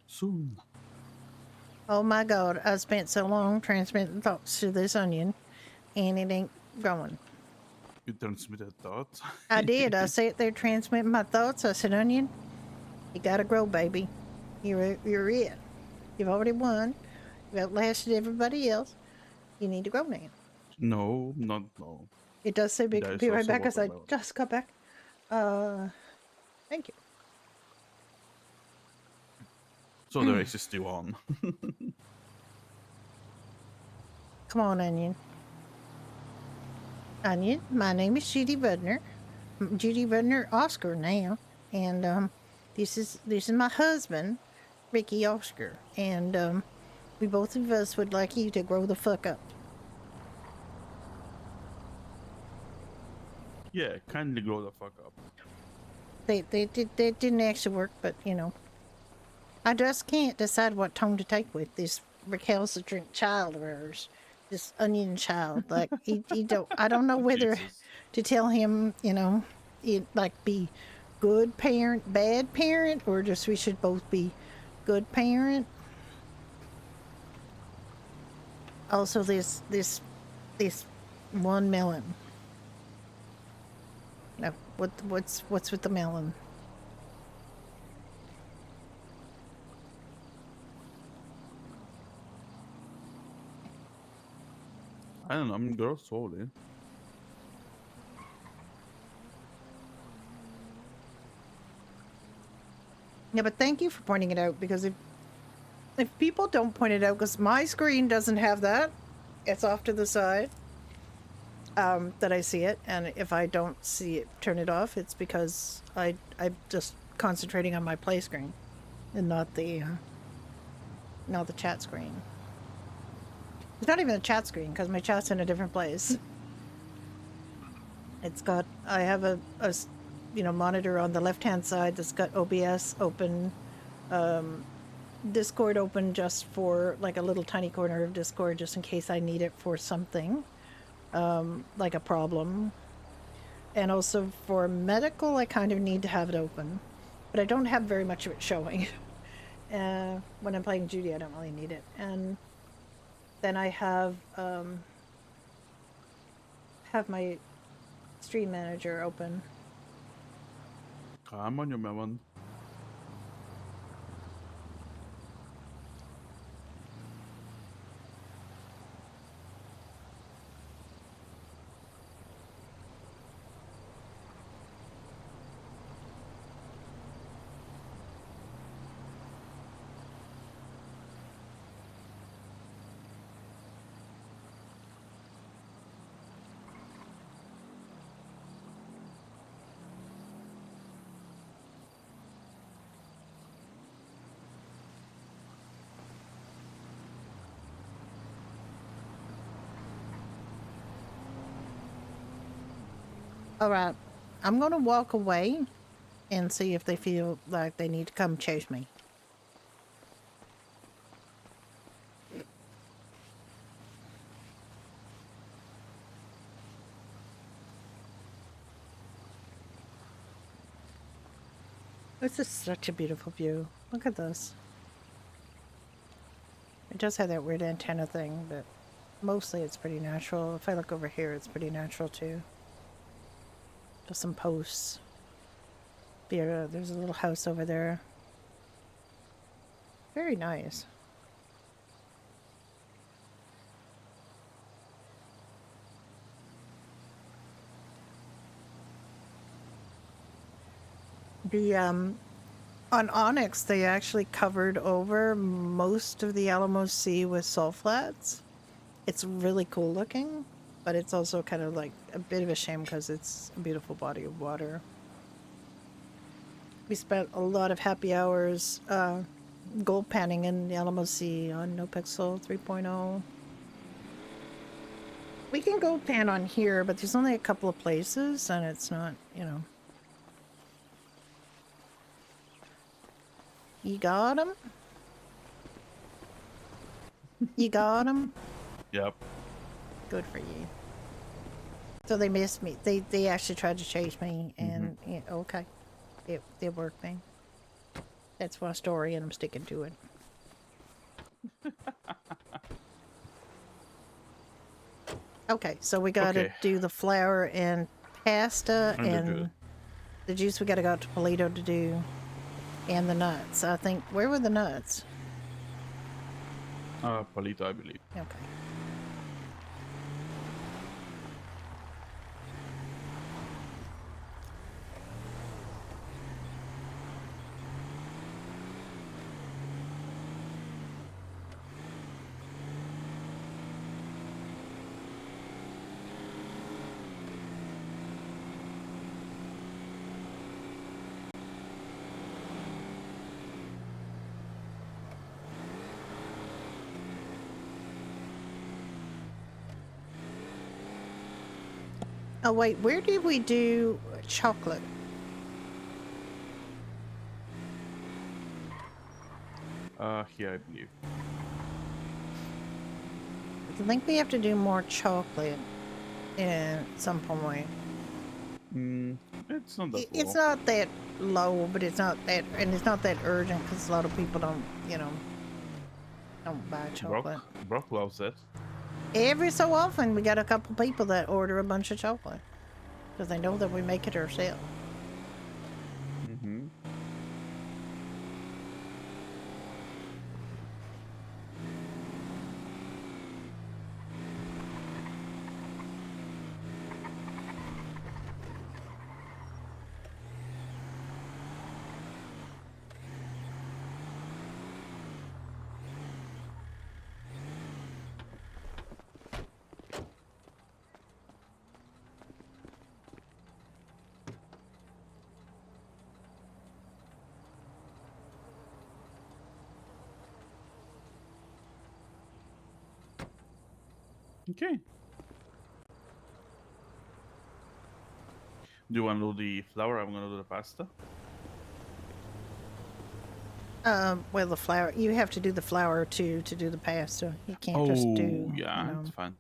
Soon. Oh my god, I spent so long transmitting thoughts to this onion, and it ain't growing. You transmitted thoughts. I did. I sat there transmitting my thoughts. I said, Onion, you gotta grow, baby. You're it. You've already won. You've outlasted everybody else. You need to grow now. No, not no. It does say There be is right also back as I watermelon. just got back. Thank you. So the race is still on. Come on, Onion. Onion, my name is Judy Rudner. Judy Rudner Oscar now. And this is my husband, Ricky Oscar. And we both of us would like you to grow the fuck up. Yeah, kindly grow the fuck up. They didn't actually work, but you know. I just can't decide what tone to take with this recalcitrant child of ours. This onion child. Like he don't I don't know whether Jesus. to tell him, you know, like be good parent, bad parent, or just we should both be good parent. Also this one melon. No, what's with the melon? I don't know, I'm girl slowly. Yeah, but thank you for pointing it out, because if people don't point it out, because my screen doesn't have that, it's off to the side that I see it, and if I don't see it, turn it off, it's because I'm just concentrating on my play screen and not the chat screen. It's not even a chat screen because my chat's in a different place. It's got, I have a monitor on the left hand side that's got OBS open, Discord open just for like a little tiny corner of Discord just in case I need it for something, like a problem. And also for medical, I kind of need to have it open, but I don't have very much of it showing. When I'm playing Judy, I don't really need it. And then I have my stream manager open. Come on, your melon. All right, I'm gonna walk away and see if they feel like they need to come chase me. This is such a beautiful view. Look at this. It does have that weird antenna thing, but mostly it's pretty natural. If I look over here, it's pretty natural too. Just some posts. There's a little house over there. Very nice. The on Onyx, they actually covered over most of the Alamo Sea with salt flats. It's really cool looking, but it's also kind of like a bit of a shame because it's a beautiful body of water. We spent a lot of happy hours gold panning in the Alamo Sea on NoPixel 3.0. We can gold pan on here, but there's only a couple of places, and it's not, you know. You got him? You got him? Yep. Good for you. So they missed me. They actually tried to chase me, and yeah, okay, it worked then. That's my story, and I'm sticking to it. Okay, so we gotta Okay. do the flour and pasta And the and juice. the juice. We gotta go out to Polito to do, and the nuts. I think where were the nuts? Palito, I believe. Okay. Oh wait, where did we do chocolate? Here, I believe. I think we have to do more chocolate at some point. It's not that It's low. not that low, but it's not that, and it's not that urgent because a lot of people don't, don't buy chocolate. Brock loves it. Every so often, we got a couple people that order a bunch of chocolate because they know that we make it ourselves. Mm-hmm. Okay. Do you want to do the flour? I'm gonna do the pasta. Well, the flour, you have to do the flour too to do the pasta. You can't just do, Yeah, it's fine.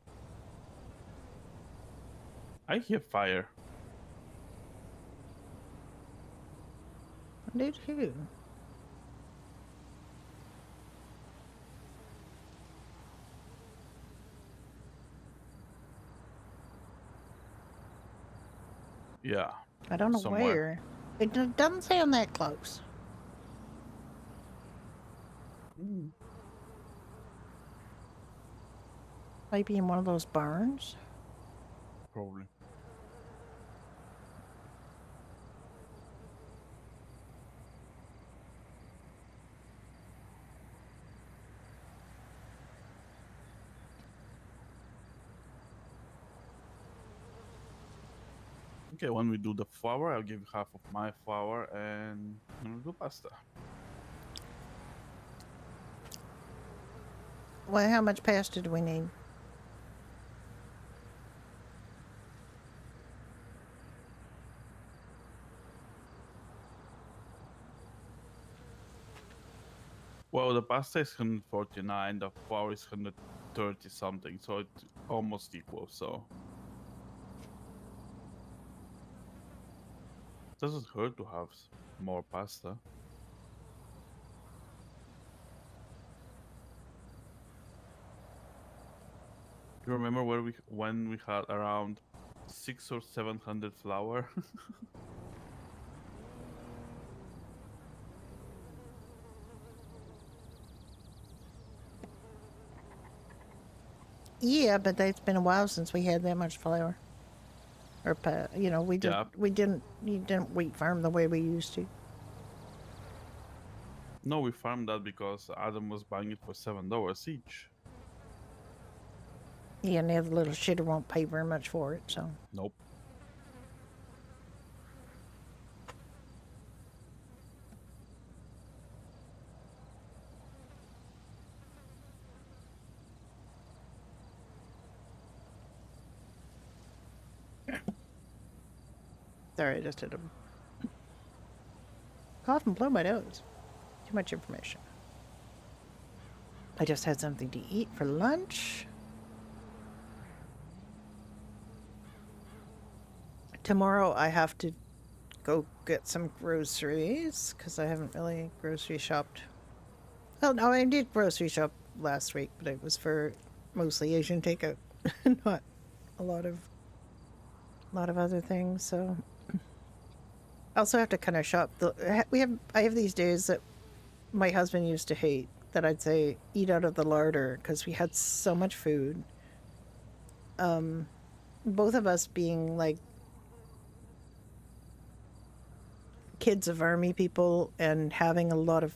I hear fire. do too. Yeah. I don't know Somewhere. where. Doesn't sound that close. Maybe in one of those barns. Probably. Okay, when we do the flour, I'll give you half of my flour and we'll do pasta. Well, how much pasta do we need? Well, the pasta is 149, the flour is 130 something, so it's almost equal, so. Doesn't hurt to have more pasta. You remember when we had around 600 or 700 flour? Yeah, but it's been a while since we had that much flour. Or we did Yeah. we didn't you didn't wheat farm the way we used to. No, we farmed that because Adam was buying it for $7 each. Yeah, now the little shitter won't pay very much for it, so. Nope. Sorry, I just did a cough and blow my nose. Too much information. I just had something to eat for lunch. Tomorrow I have to go get some groceries because I haven't really grocery shopped. Oh no, I did grocery shop last week, but it was for mostly Asian takeout, not a lot of other things. So I also have to kind of shop. I have these days that my husband used to hate that I'd say eat out of the larder because we had so much food. Both of us being like kids of army people and having a lot of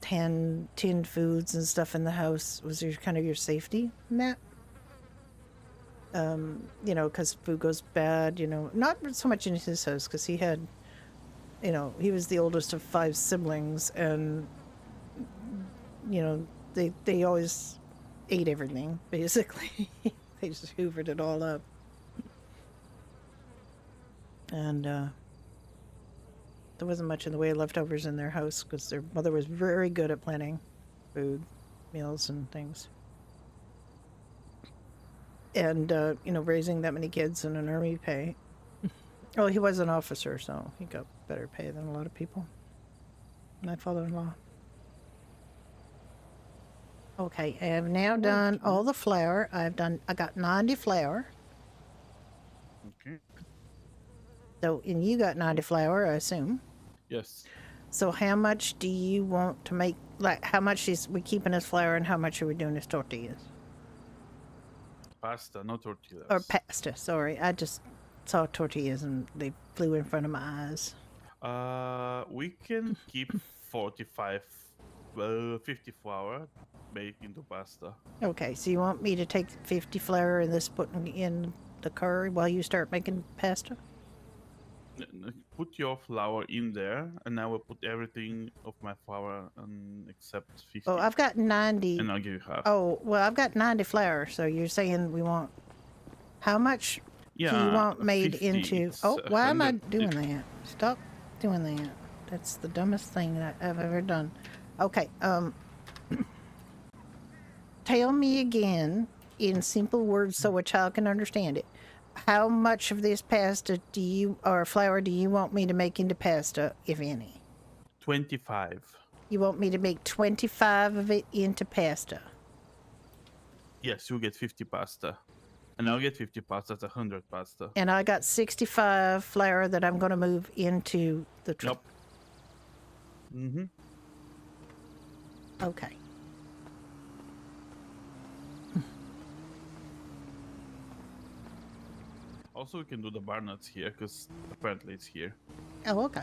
tinned foods and stuff in the house was kind of your safety net. You know, because food goes bad, you know, not so much in his house because he had, you know, he was the oldest of 5 siblings and, you know, they always ate everything, basically. They just hoovered it all up. And there wasn't much in the way of leftovers in their house because their mother was very good at planning food, meals, and things. And, you know, raising that many kids in an army pay. Oh, he was an officer, so he got better pay than a lot of people. My father-in-law. Okay, I have now done all the flour. I got 90 flour. Okay. So, and you got 90 flour, I assume. Yes. So how much do you want to make, like, how much is we keeping as flour and how much are we doing as tortillas? Pasta, not tortillas. Or pasta, sorry. I just saw tortillas and they flew in front of my eyes. We can keep 45, 50 flour, make into pasta. Okay, so you want me to take 50 flour and this put in the curry while you start making pasta? Put your flour in there, and I will put everything of my flour except 50. Oh, I've got 90. And I'll give you half. Oh, well, I've got 90 flour, so you're saying we want... How much do you want made 50, into... Oh, why am I 100 doing that? Stop doing that. That's the dumbest thing that I've ever done. Okay, tell me again in simple words so a child can understand it. How much of this pasta or flour do you want me to make into pasta, if any? 25. You want me to make 25 of it into pasta? Yes, you get 50 pasta. And I'll get 50 pasta, that's 100 pasta. And I got 65 flour that I'm going to move into the Yep. Mm-hmm. Okay. Also, we can do the bar nuts here, because apparently it's here. Oh, okay.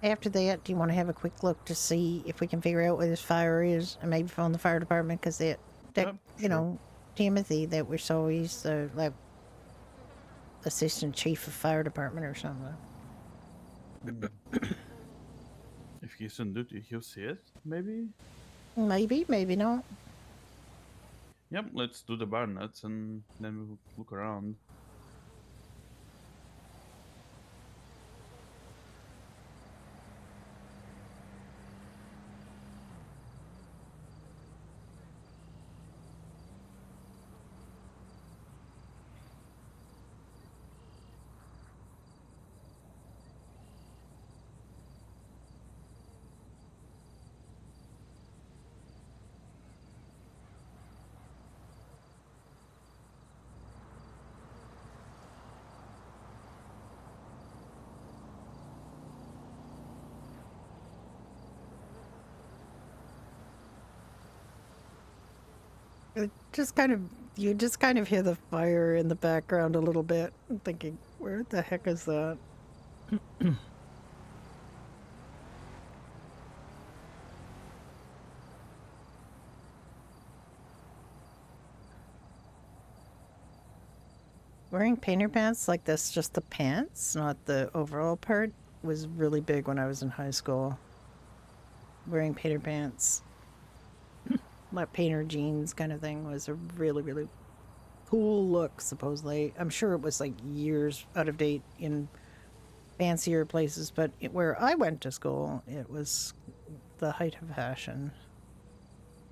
After that, do you want to have a quick look to see if we can figure out where this fire is and maybe phone the fire department? Because that Yep, you know, Timothy that we saw, he's the like assistant chief of fire department or something. If he's on duty, he'll see it, maybe? Maybe, maybe not. Yep, let's do the bar nuts and then we'll look around. It just kind of you just kind of hear the fire in the background a little bit. I'm thinking, where the heck is that? Wearing painter pants like this, just the pants, not the overall part, was really big when I was in high school. Wearing painter pants, like painter jeans kind of thing, was a really, really cool look, supposedly. I'm sure it was like years out of date in fancier places, but where I went to school, it was the height of fashion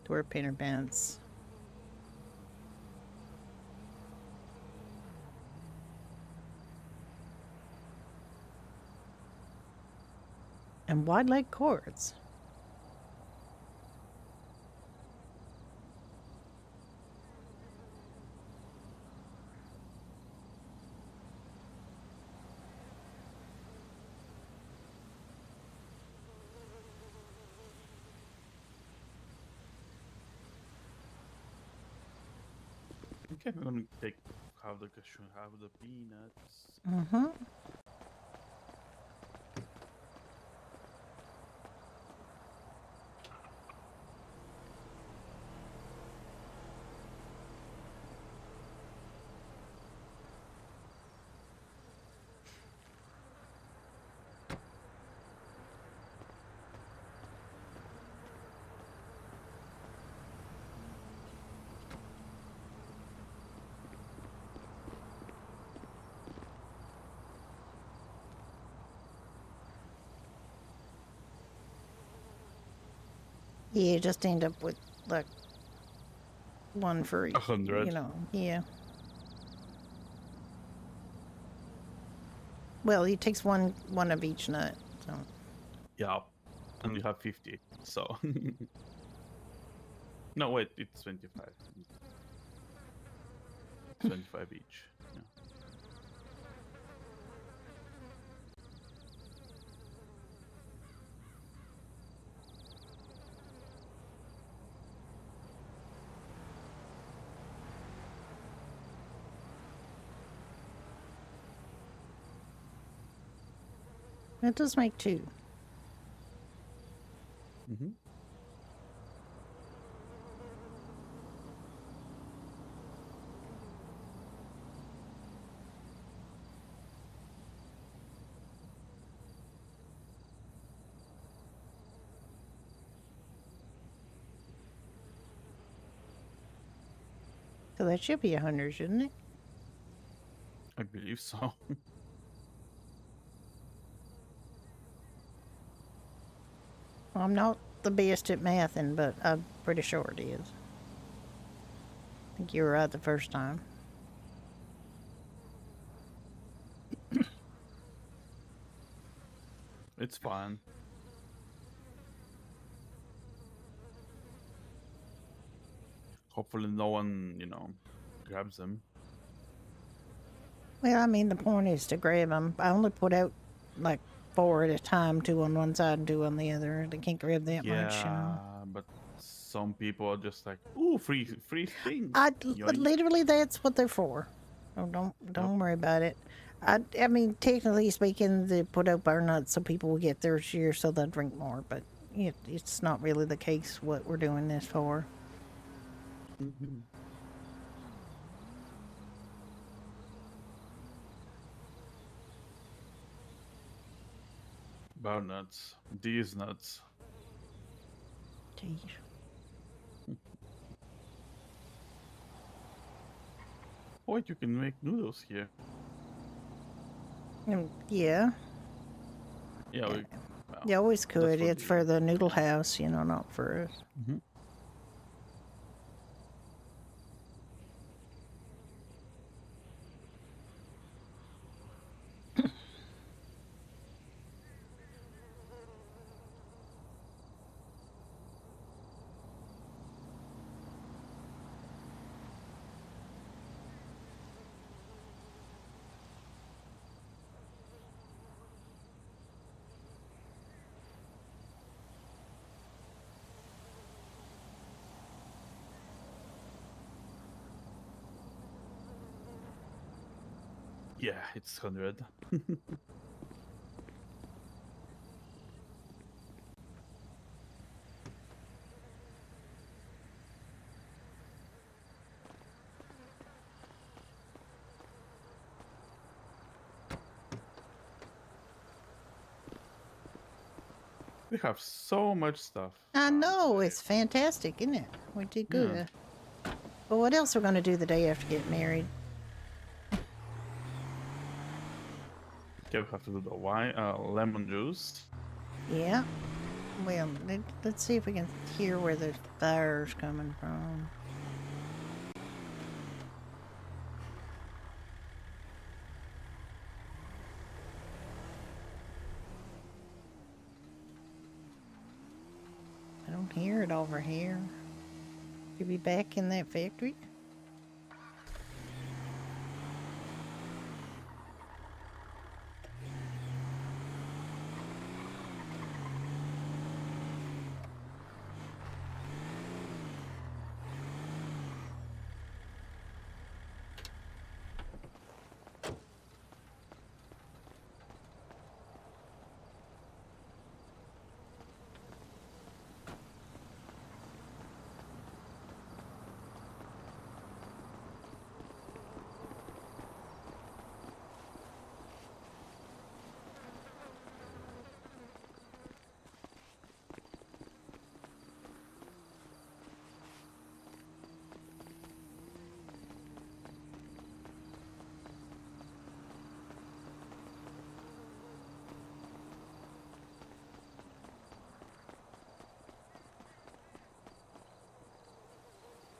to wear painter pants. And wide leg cords. Okay, I'm gonna take half the cashew, half the peanuts. Mm-hmm. You just end up with like one for each, 100. yeah. Well, he takes one of each nut. So Yeah, and you have 50. So no, wait, it's 25. 25 each. Yeah. that does make two. Mm-hmm. So that should be 100, shouldn't it? I believe so. Well, I'm not the best at mathing, but I'm pretty sure it is. I think you were right the first time. It's fine. Hopefully no one, grabs them. Well, I mean, the point is to grab them. I only put out like 4 at a time, 2 on one side and 2 on the other. They can't grab that much, But some people are just like, ooh, free things. Yoink. Literally, that's what they're for. Oh, don't worry about it. I mean, technically speaking, they put out bar nuts so people will get their share so they'll drink more. But it's not really the case what we're doing this for. Mhm. Bar nuts. These nuts. Jeez. Wait, you can make noodles here. Yeah, Yeah, well, you always that's could. for It's for the noodle house, not for us. Mhm. Yeah, it's 100. We have so much stuff. I know, today. it's fantastic, isn't it? We did Yeah. good. But what else we're gonna do the day after getting married? Okay, we have to do the wine, lemon juice. Yeah. Well, let's see if we can hear where the fire's coming from. I don't hear it over here. Could be back in that factory.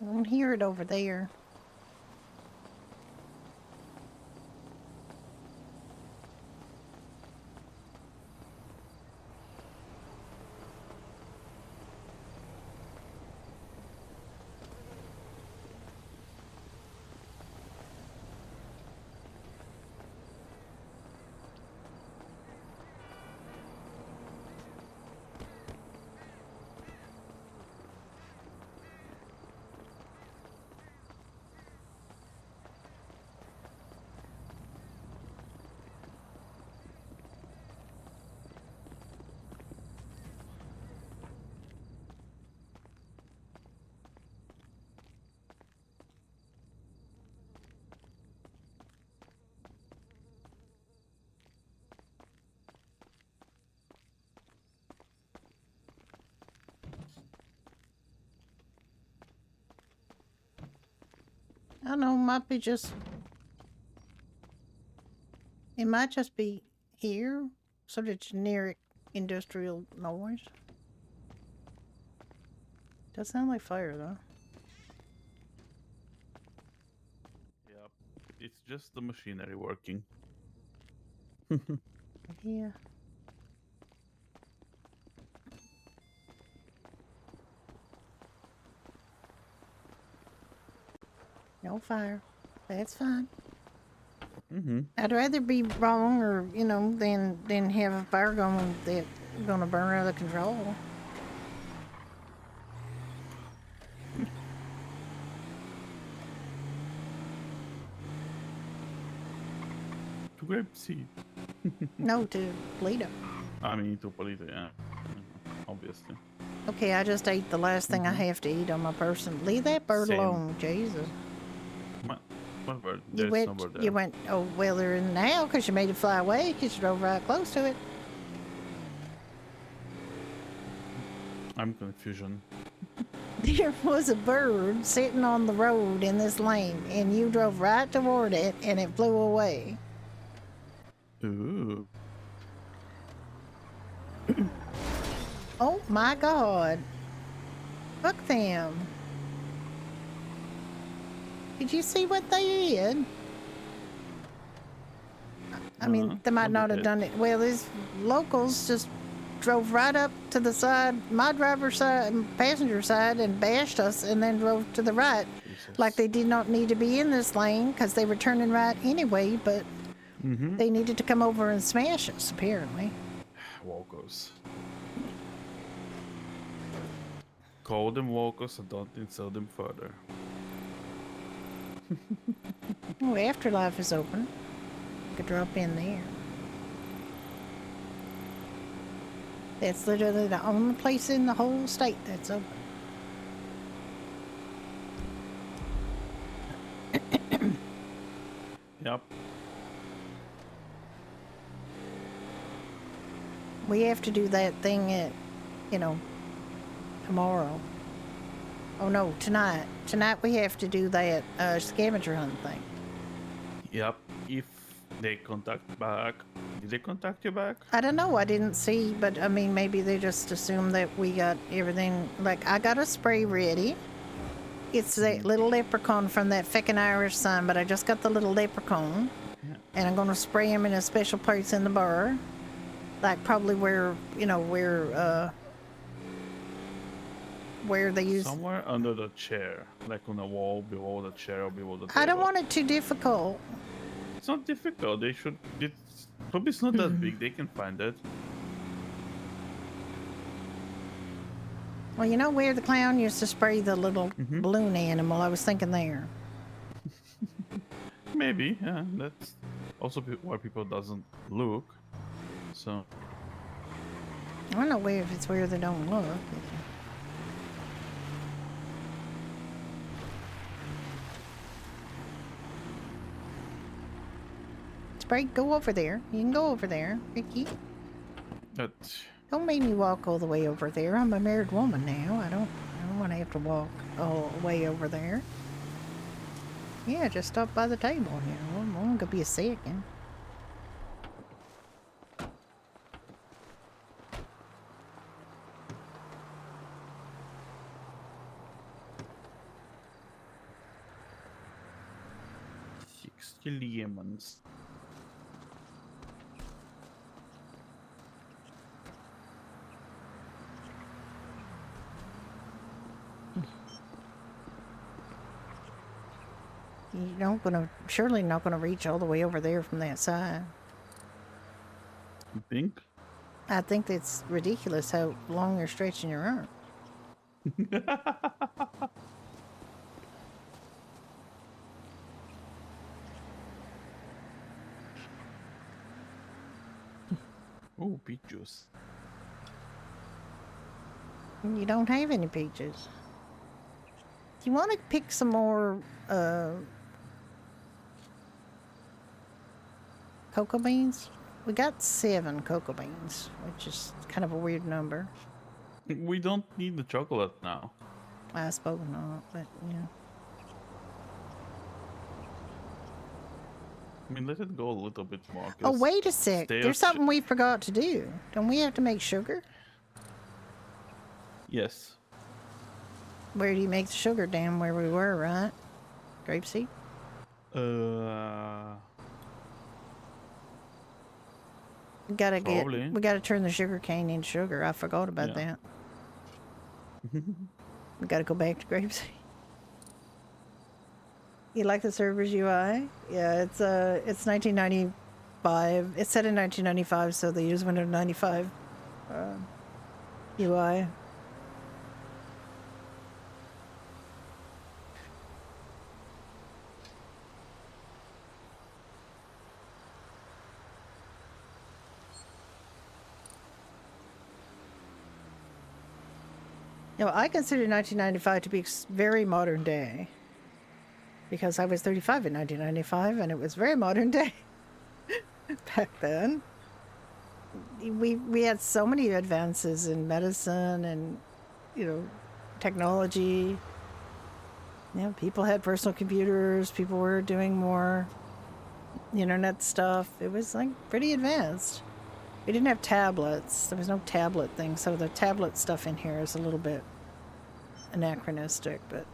I don't hear it over there. I don't know, might be just... It might just be here, sort of generic industrial noise. Does sound like fire, though. Yep. It's just the machinery working. Yeah. No fire. That's fine. Mm-hmm. I'd rather be wrong, or than have a fire going that's gonna burn out of control. To grape seed. No, to Toledo. I mean, to Polito, yeah. Obviously. Okay, I just ate the last thing I have to eat on my person. Leave that bird Same. alone, Jesus. What bird? You There's no bird there. you went. Oh well, they're in now because you made it fly away because you drove right close to it. I'm confusion. There was a bird sitting on the road in this lane, and you drove right toward it, and it flew away. Ooh. Oh my God! Fuck them! Did you see what they did? I mean, they might what not they have did? done it. Well, these locals just drove right up to the side, my driver's side, passenger side, and bashed us, and then drove to the right. Jesus. Like they did not need to be in this lane because they were turning right anyway, but Mm-hmm. they needed to come over and smash us, apparently. Walkers. Call them walkers and don't insult them further. Oh, afterlife is open. Could drop in there. That's literally the only place in the whole state that's open. Yep. We have to do that thing at, tomorrow. Oh no, tonight. Tonight we have to do that scavenger hunt thing. Yep. If they contact back, did they contact you back? I don't know. I didn't see, but I mean, maybe they just assumed that we got everything. Like, I got a spray ready. It's that little leprechaun from that feckin' Irish sign, but I just got the little leprechaun. Yeah. And I'm going to spray him in a special place in the bar. Like, probably where they use. Somewhere under the chair, like on a wall below the chair or below the table. I don't want it too difficult. It's not difficult. They should. It's probably it's not that big. They can find it. Well, you know where the clown used to spray the little balloon animal? I was thinking there. Maybe. Yeah. That's also why people doesn't look. So. I don't know if it's where they don't look. Spray, go over there. You can go over there, Ricky. That's. Don't make me walk all the way over there. I'm a married woman now. I don't want to have to walk all the way over there. Yeah, just stop by the table here. It won't gonna be a second. Lemons. Surely not gonna reach all the way over there from that side. You think? I think it's ridiculous how long you're stretching your arm. Oh, peach juice. You don't have any peaches. Do you want to pick some more cocoa beans? We got 7 cocoa beans, which is kind of a weird number. We don't need the chocolate now. I suppose not, but yeah. I mean, let it go a little bit more. Oh, wait a sec. stay There's up- something we forgot to do. Don't we have to make sugar? Yes. Where do you make the sugar? Down where we were, right? Grapeseed? We Probably. gotta turn the sugar cane into sugar. I forgot about Yeah. that. We gotta go back to grapeseed. You like the server's UI? Yeah, it's 1995. It's set in 1995, so they use Windows 95 UI. Now, I consider 1995 to be very modern day. Because I was 35 in 1995, and it was very modern day back then. We had so many advances in medicine and, technology. People had personal computers. People were doing more internet stuff. It was like pretty advanced. We didn't have tablets. There was no tablet thing, so the tablet stuff in here is a little bit anachronistic. But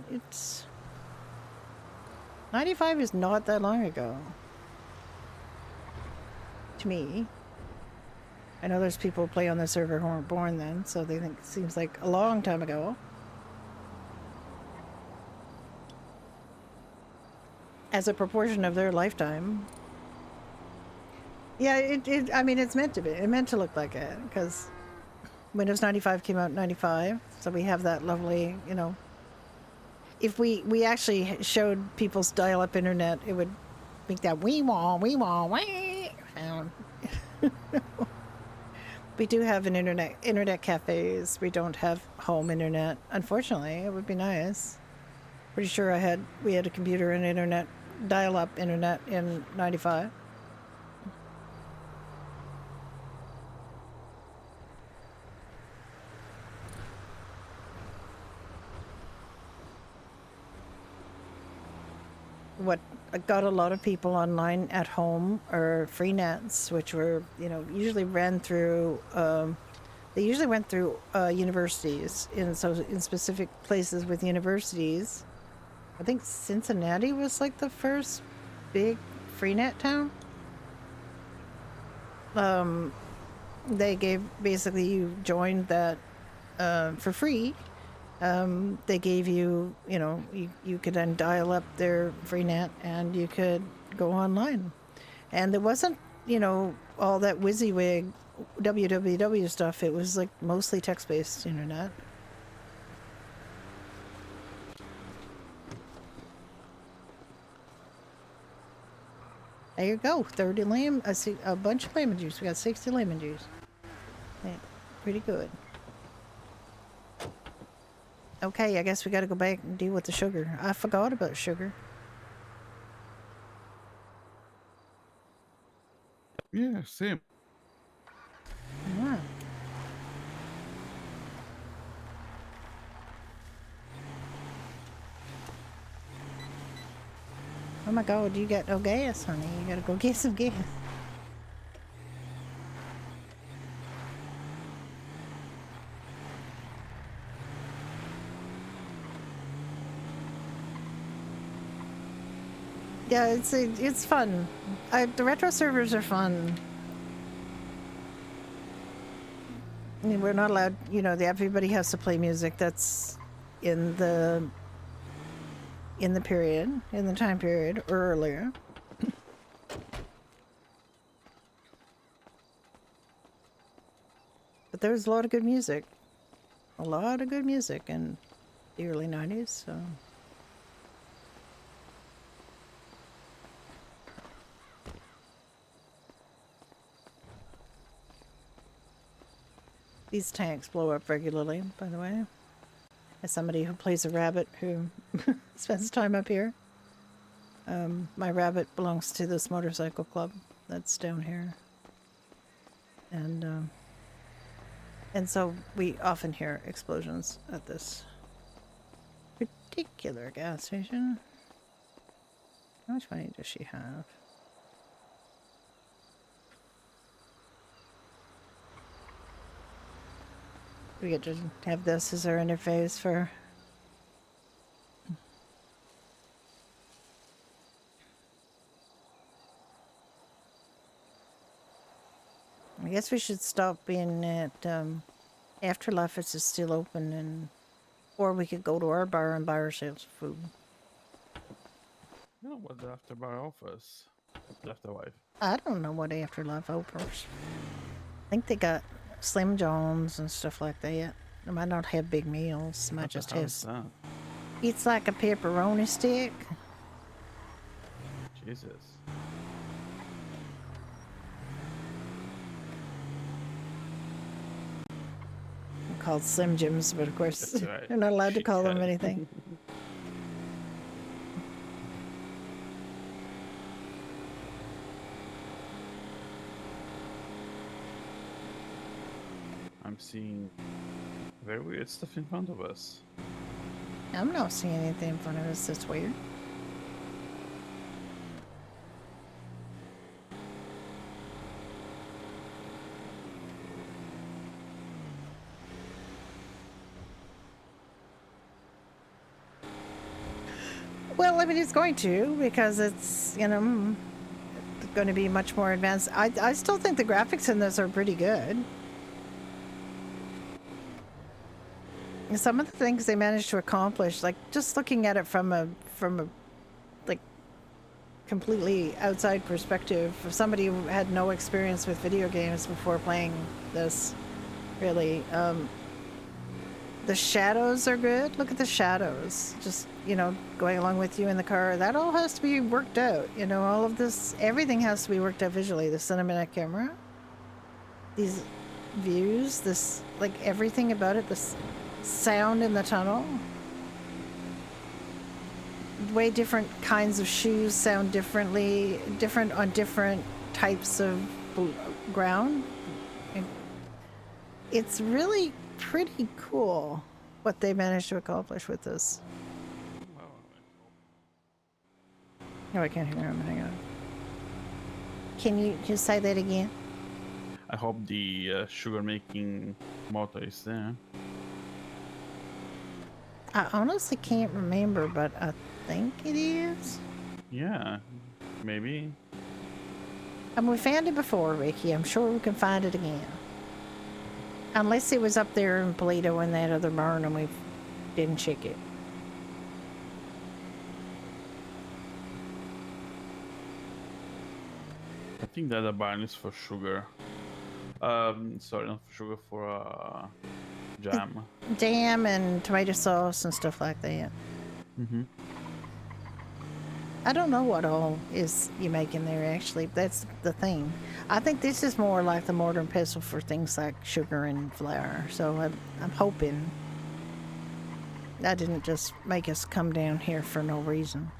it's 95 is not that long ago. To me. I know there's people who play on the server who weren't born then, so they think it seems like a long time ago. As a proportion of their lifetime. Yeah, it's meant to be. It meant to look like it, because Windows 95 came out in 95, so we have that lovely, If we actually showed people's dial-up internet, it would make that wee wah sound. We do have an internet cafes. We don't have home internet. Unfortunately, it would be nice. Pretty sure we had a computer and internet, dial-up internet in '95. What got a lot of people online at home are free nets, which were, usually ran through. They usually went through universities, in specific places with universities. I think Cincinnati was like the first big free net town. They gave, basically you joined that for free. They gave you, you could then dial up their free net and you could go online. And there wasn't, all that WYSIWYG www stuff. It was like mostly text-based internet. There you go, 30 lemon. I see a bunch of lemon juice. We got 60 lemon juice. Yeah, pretty good. Okay, I guess we gotta go back and deal with the sugar. I forgot about sugar. Yeah, same. Yeah. Oh my god, you got no gas, honey. You gotta go get some gas. Yeah, it's fun. The retro servers are fun. I mean, we're not allowed, everybody has to play music that's in the period, in the time period, or earlier. But there was a lot of good music. A lot of good music in the early 90s, so... These tanks blow up regularly, by the way. As somebody who plays a rabbit who spends time up here. My rabbit belongs to this motorcycle club that's down here. And so we often hear explosions at this particular gas station. How much money does she have? We get to have this as our interface for... I guess we should stop being at Afterlife if it's still open, or we could go to our bar and buy ourselves food. No, what the Afterbar offers? Afterlife. I don't know what Afterlife offers. I think they got Slim Jones and stuff like that. They might not have big meals. They might just have... That? It's like a pepperoni stick. Jesus. They're called Slim Jims, but of course That's right. they're not allowed to She call them can. anything. I'm seeing very weird stuff in front of us. I'm not seeing anything in front of us that's weird. Well, I mean, it's going to, because it's, going to be much more advanced. I still think the graphics in this are pretty good. Some of the things they managed to accomplish, like just looking at it from a like completely outside perspective of somebody who had no experience with video games before playing this, really, The shadows are good. Look at the shadows. Just, going along with you in the car. That all has to be worked out. All of this, everything has to be worked out visually. The cinematic camera, these views, this, like everything about it, this sound in the tunnel. Way different kinds of shoes sound different on different types of ground. It's really pretty cool what they managed to accomplish with this. No, I can't hear him. Hang on. Can you just say that again? I hope the sugar making motor is there. I honestly can't remember, but I think it is. Yeah, maybe. And we found it before, Ricky. I'm sure we can find it again. Unless it was up there in Polito in that other barn and we didn't check it. I think the other barn is for sugar. Sorry, not for sugar, for jam. Jam and tomato sauce and stuff like that. Mm-hmm. I don't know what all is you make in there, actually. That's the thing. I think this is more like the mortar and pestle for things like sugar and flour. So I'm hoping that didn't just make us come down here for no reason.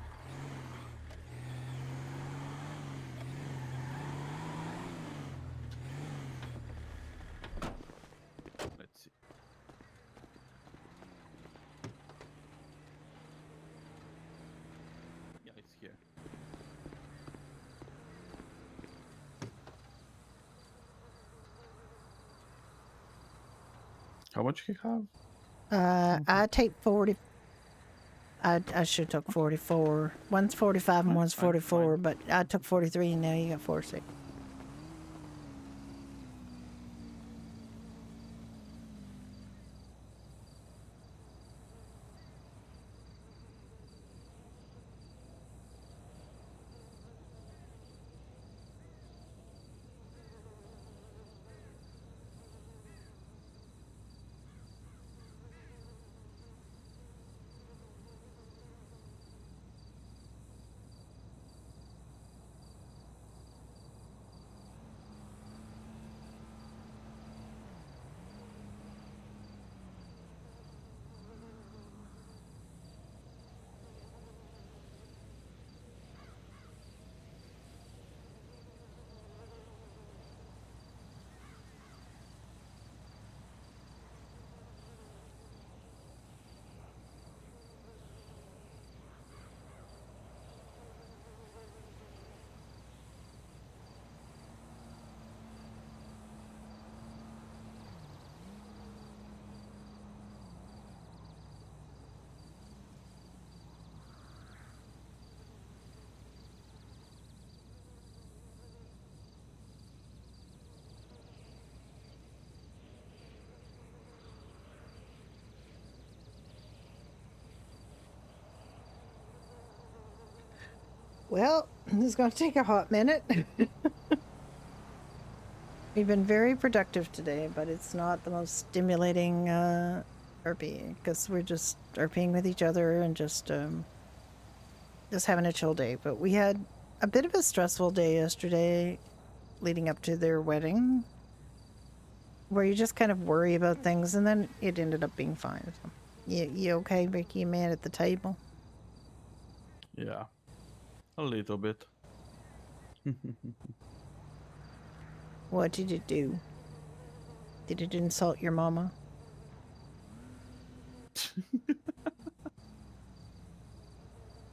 Let's see. Yeah, it's here. How much you have? I take 40. I should took 44. One's 45 and one's Fine, 44, fine. but I took 43 and now you got 46. Well, this is going to take a hot minute. We've been very productive today, but it's not the most stimulating RP because we're just RPing with each other and just having a chill day. But we had a bit of a stressful day yesterday leading up to their wedding where you just kind of worry about things and then it ended up being fine. So, you okay, Vicky? You man at the table? Yeah, a little bit. What did it do? Did it insult your mama?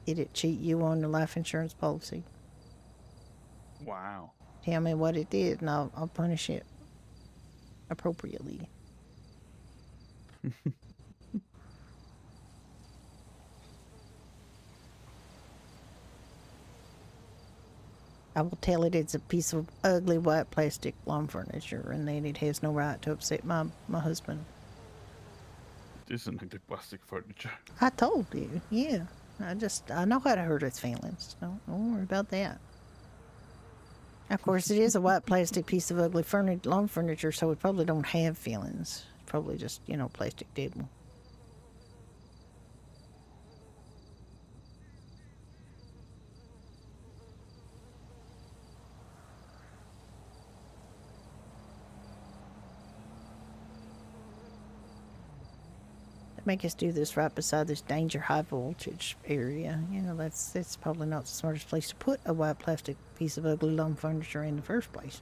Did it cheat you on the life insurance policy? Wow. Tell me what it did and I'll punish it appropriately. I will tell it it's a piece of ugly white plastic lawn furniture and that it has no right to upset my husband. This isn't like the plastic furniture. I told you, yeah. I know how to hurt his feelings. Don't worry about that. Of course, it is a white plastic piece of ugly lawn furniture, so it probably don't have feelings. It's probably just, plastic table. make us do this right beside this danger high voltage area. You know, that's probably not the smartest place to put a white plastic piece of ugly lawn furniture in the first place.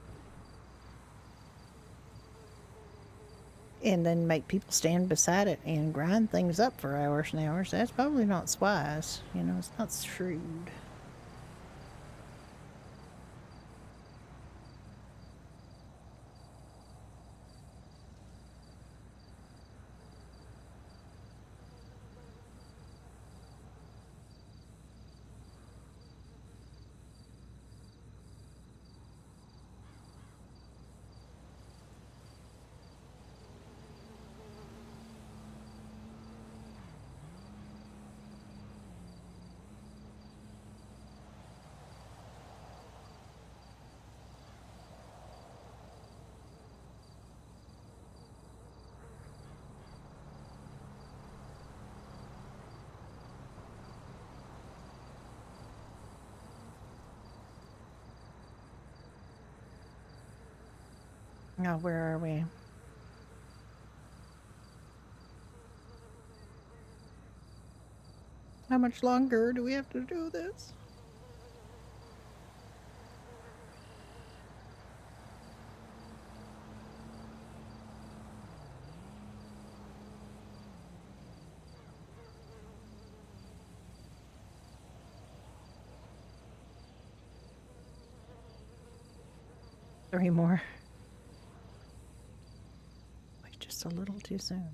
And then make people stand beside it and grind things up for hours and hours. That's probably not wise. You know, it's not shrewd. Now, where are we? How much longer do we have to do this? Three more. Wait, just a little too soon.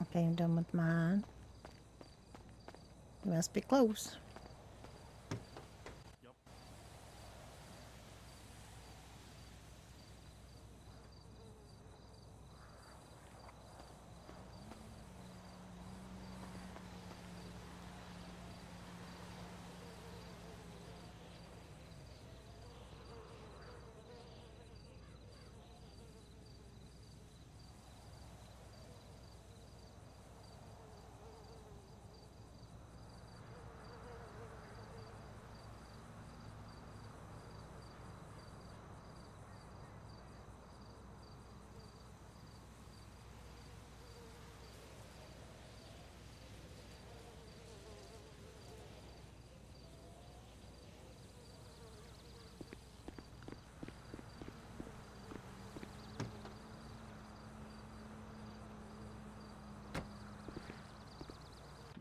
Okay, I'm done with mine. You must be close. Yep.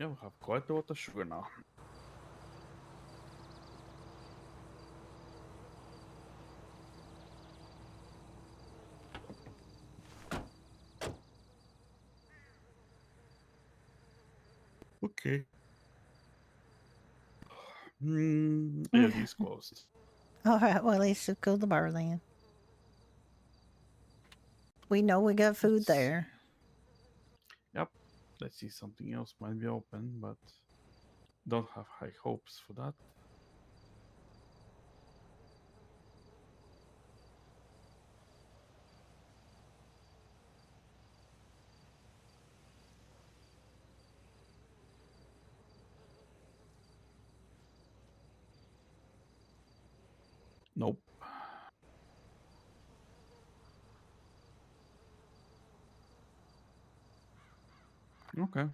Yeah, we have quite a lot of sugar now. Okay. Yeah, he's closed. All right, well, let's just go to the bar then. We know we got food there. Yep. Let's see, something else might be open, but don't have high hopes for that. Nope. Okay.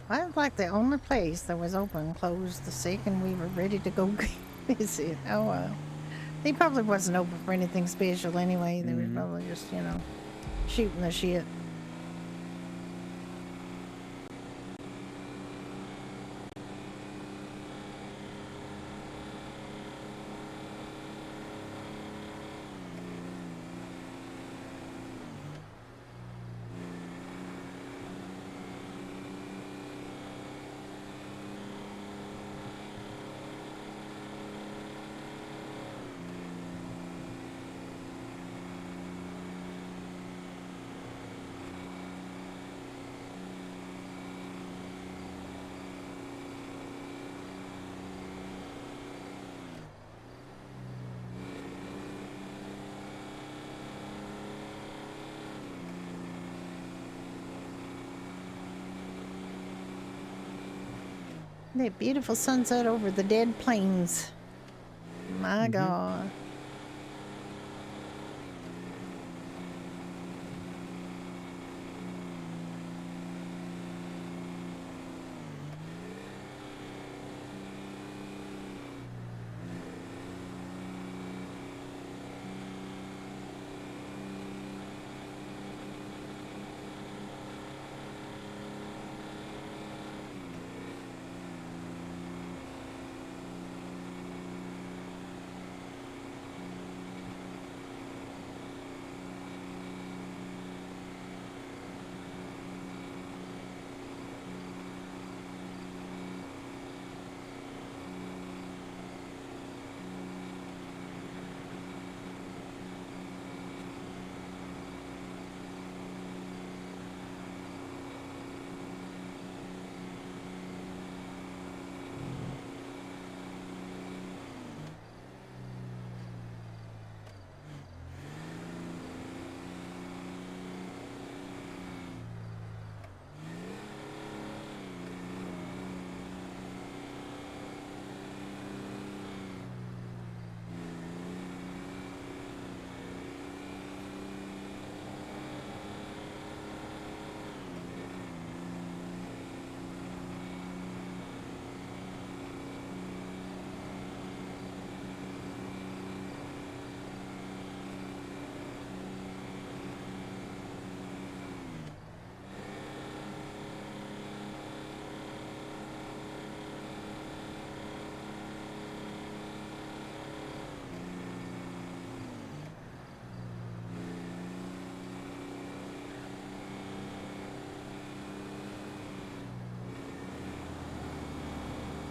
I was like the only place that was open closed the second we were ready to go visit. Oh well. He probably wasn't open for anything special anyway. They were probably just, you know, shooting the shit. That beautiful sunset over the dead plains. My God.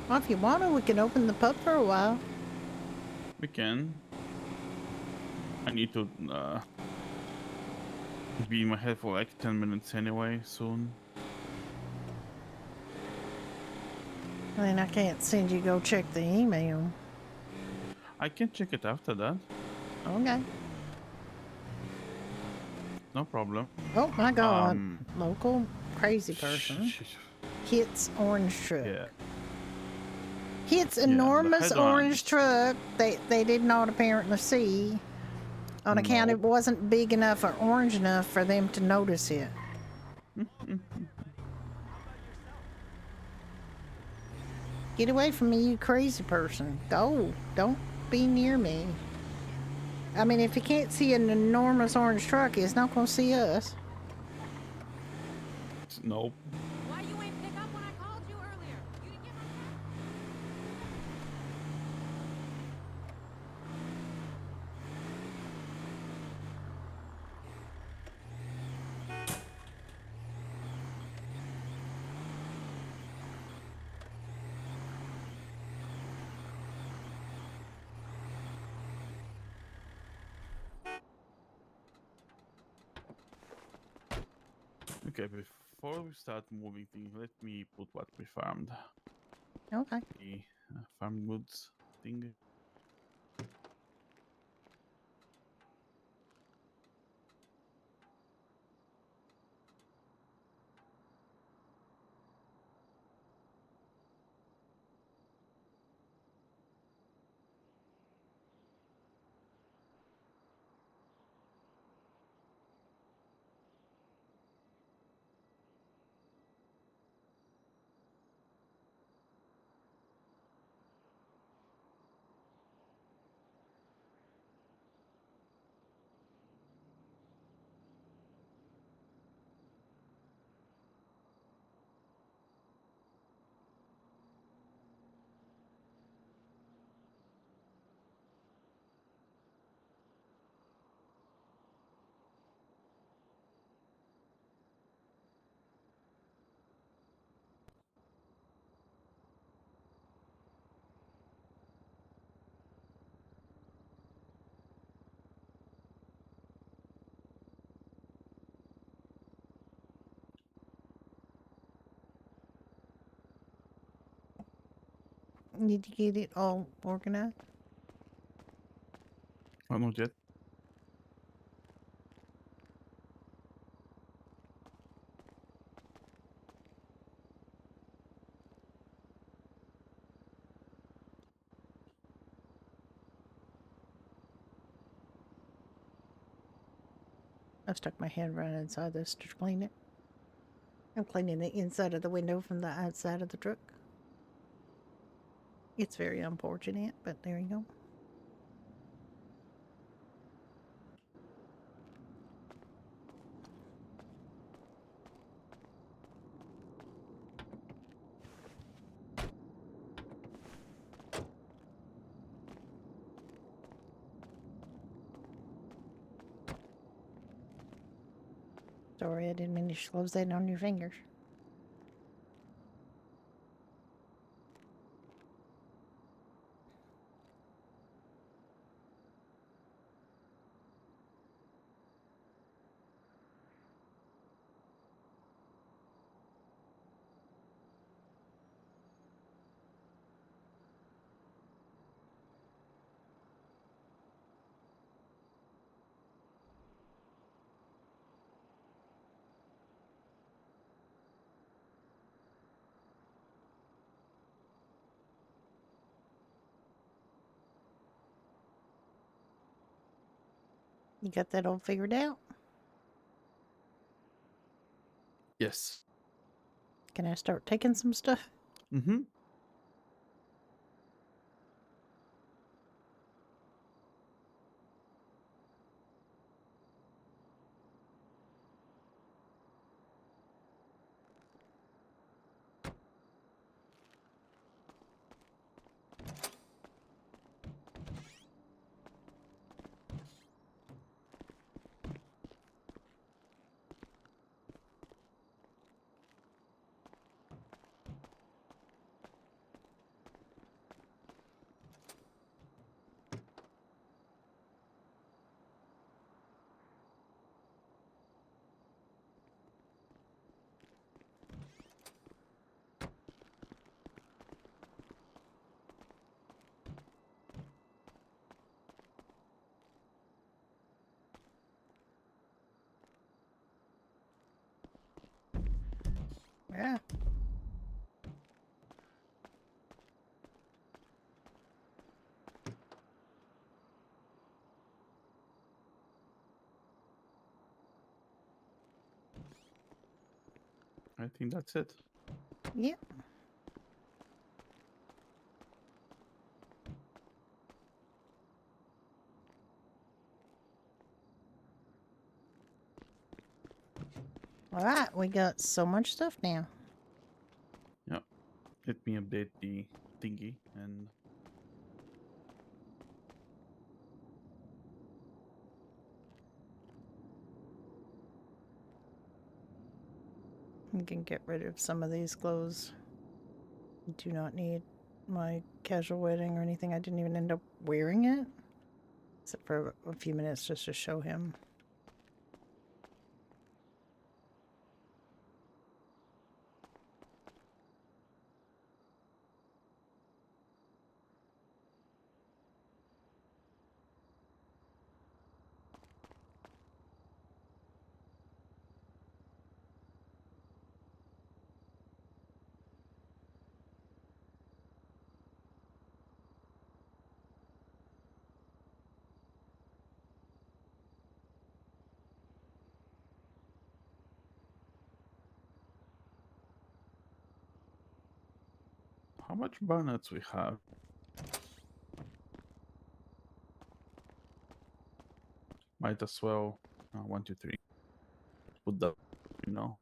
Well, if you want to, we can open the pub for a while. We can. I need to be in my head for like 10 minutes anyway, soon. I mean, I can't send you go check the email. I can check it after that. Okay. No problem. Oh my God. Local crazy person Sh- hits orange truck. Yeah. Hits the enormous head-on. orange truck they did not apparently see on account it Nope. wasn't big enough or orange enough for them to notice it. Get away from me, you crazy person. Go. Don't be near me. I mean, if you can't see an enormous orange truck, it's not going to see us. Nope. Why you ain't pick up when I called you earlier? You didn't get my text? Okay, before we start moving things, let me put what we farmed. Okay. The farm goods thing. Did you get it all organized? Oh, not yet. I've stuck my hand right inside this to clean it. I'm cleaning the inside of the window from the outside of the truck. It's very unfortunate, but there you go. Sorry, I didn't mean to close that on your fingers. You got that all figured out? Yes. Can I start taking some stuff? Mm-hmm. Yeah. I think that's it. Yep. All right, we got so much stuff now. Yeah. Let me update the thingy and We can get rid of some of these clothes. I do not need my casual wedding or anything. I didn't even end up wearing it. Except for a few minutes just to show him. how much bonnets we have? Might as well 1, 2, 3. Put that, you know.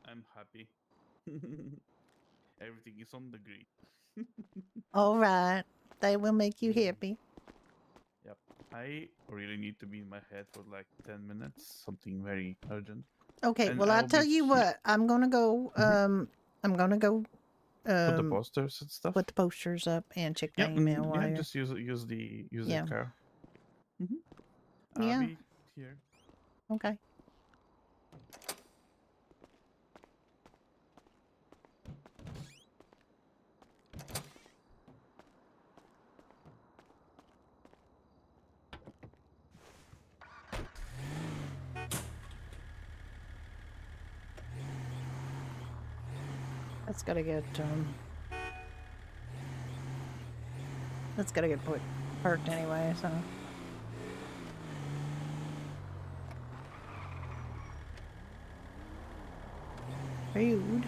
I'm happy. Everything is on the grid. All right. They will make you happy. Yep. I really need to be in my head for like 10 minutes. Something very urgent. Okay, And well, I'll I'll be tell you what. I'm gonna go. I'm gonna go. put the posters and stuff. Put the posters up and check my Yeah, email yeah. while you're. Just use the Yeah. car. I'll Yeah. be here. Okay. That's gotta get parked anyway, so. Rude.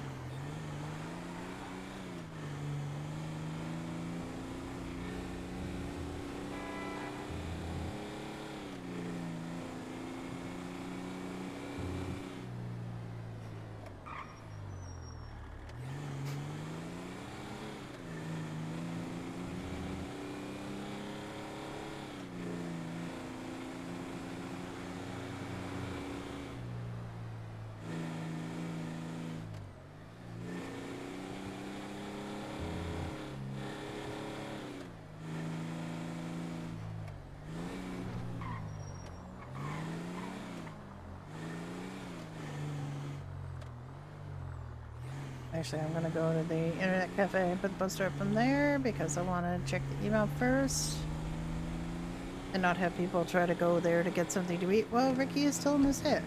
Actually, I'm gonna go to the internet cafe and put the poster up from there because I want to check the email first. And not have people try to go there to get something to eat while Ricky is still in his head.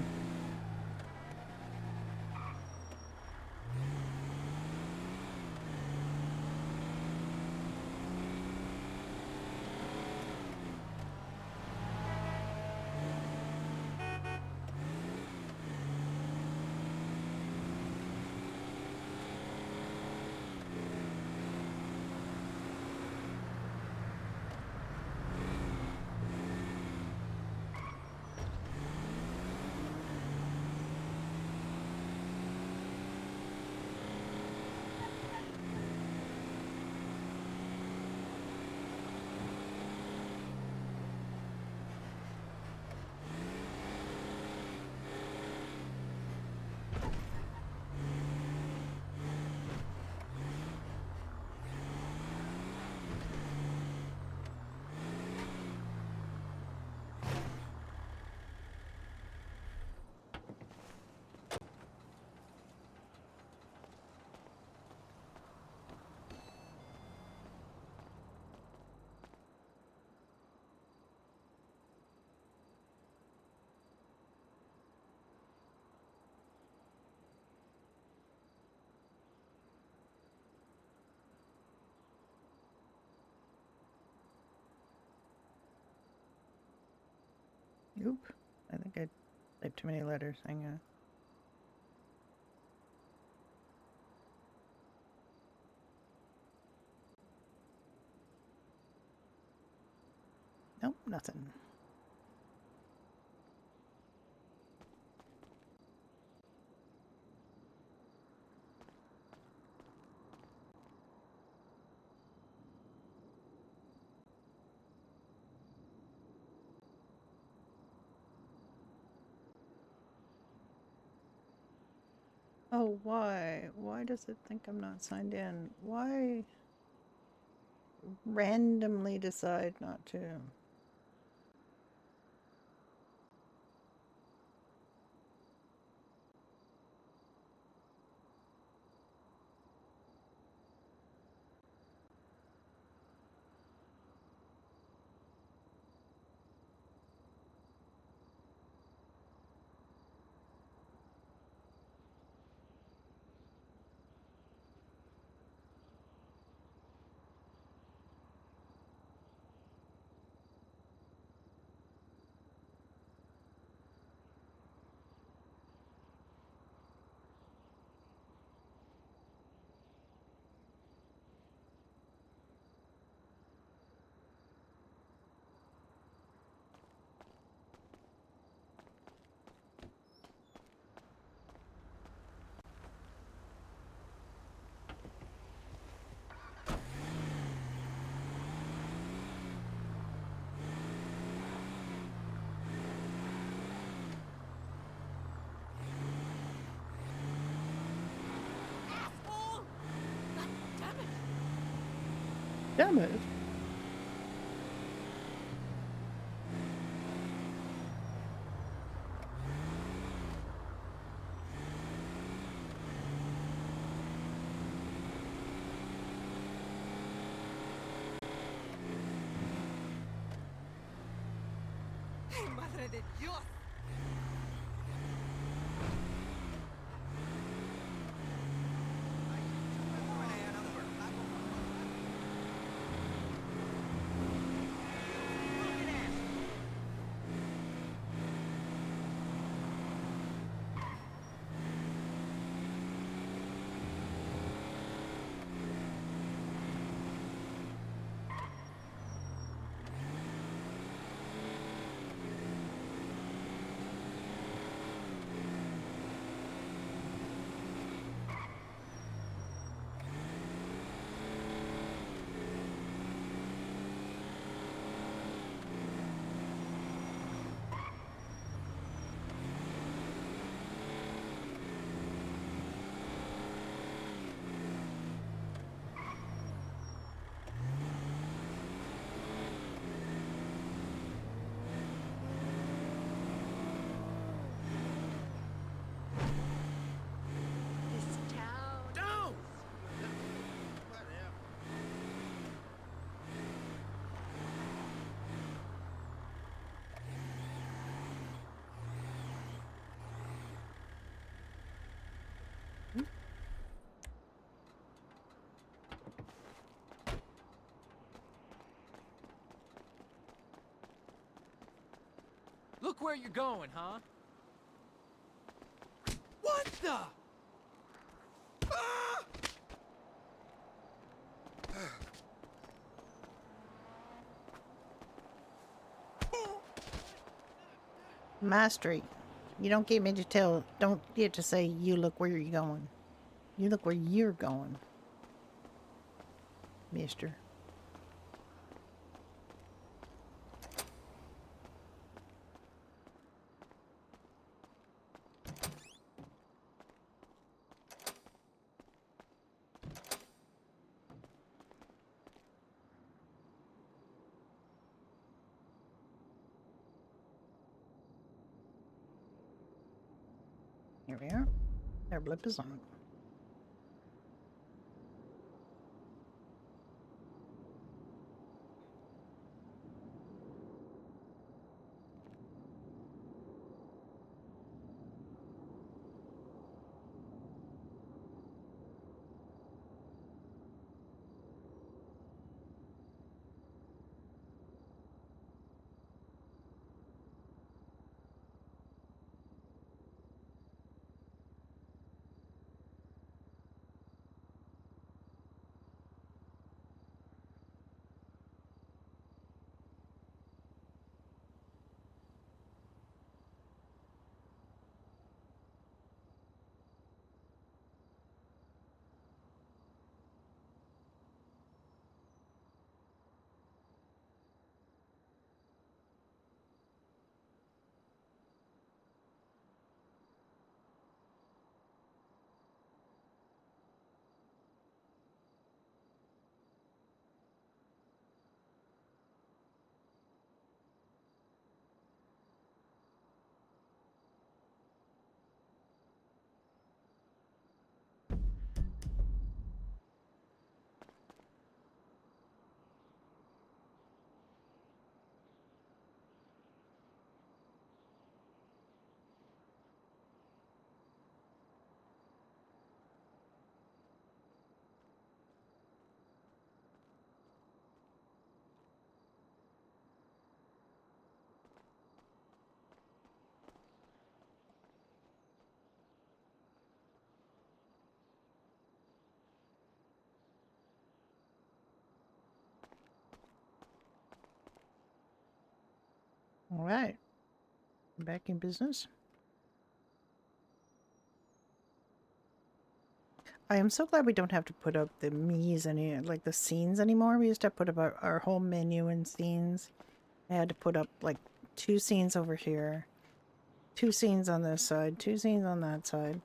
Oop. I think I typed too many letters. Hang on. Nope, nothing. Oh, why? Why does it think I'm not signed in? Why randomly decide not to? Damn it. Madre de Dios! This town. Don't! Whatever. Look where you're going, huh? What the? Ah! Mastery. You don't get me to tell, don't get to say, you look where you're going. You look where you're going, mister. Here we are. Our blip is on. All right. Back in business. I am so glad we don't have to put up the me's like the scenes anymore. We used to put up our whole menu and scenes. I had to put up like 2 scenes over here, 2 scenes on this side, 2 scenes on that side.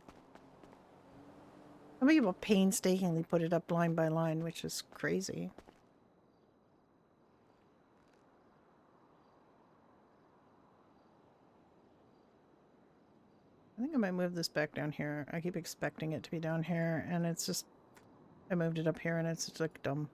Some people painstakingly put it up line by line, which is crazy. come I move this back down here? I keep expecting it to be down here, and it's just... I moved it up here, and it's just like dumb.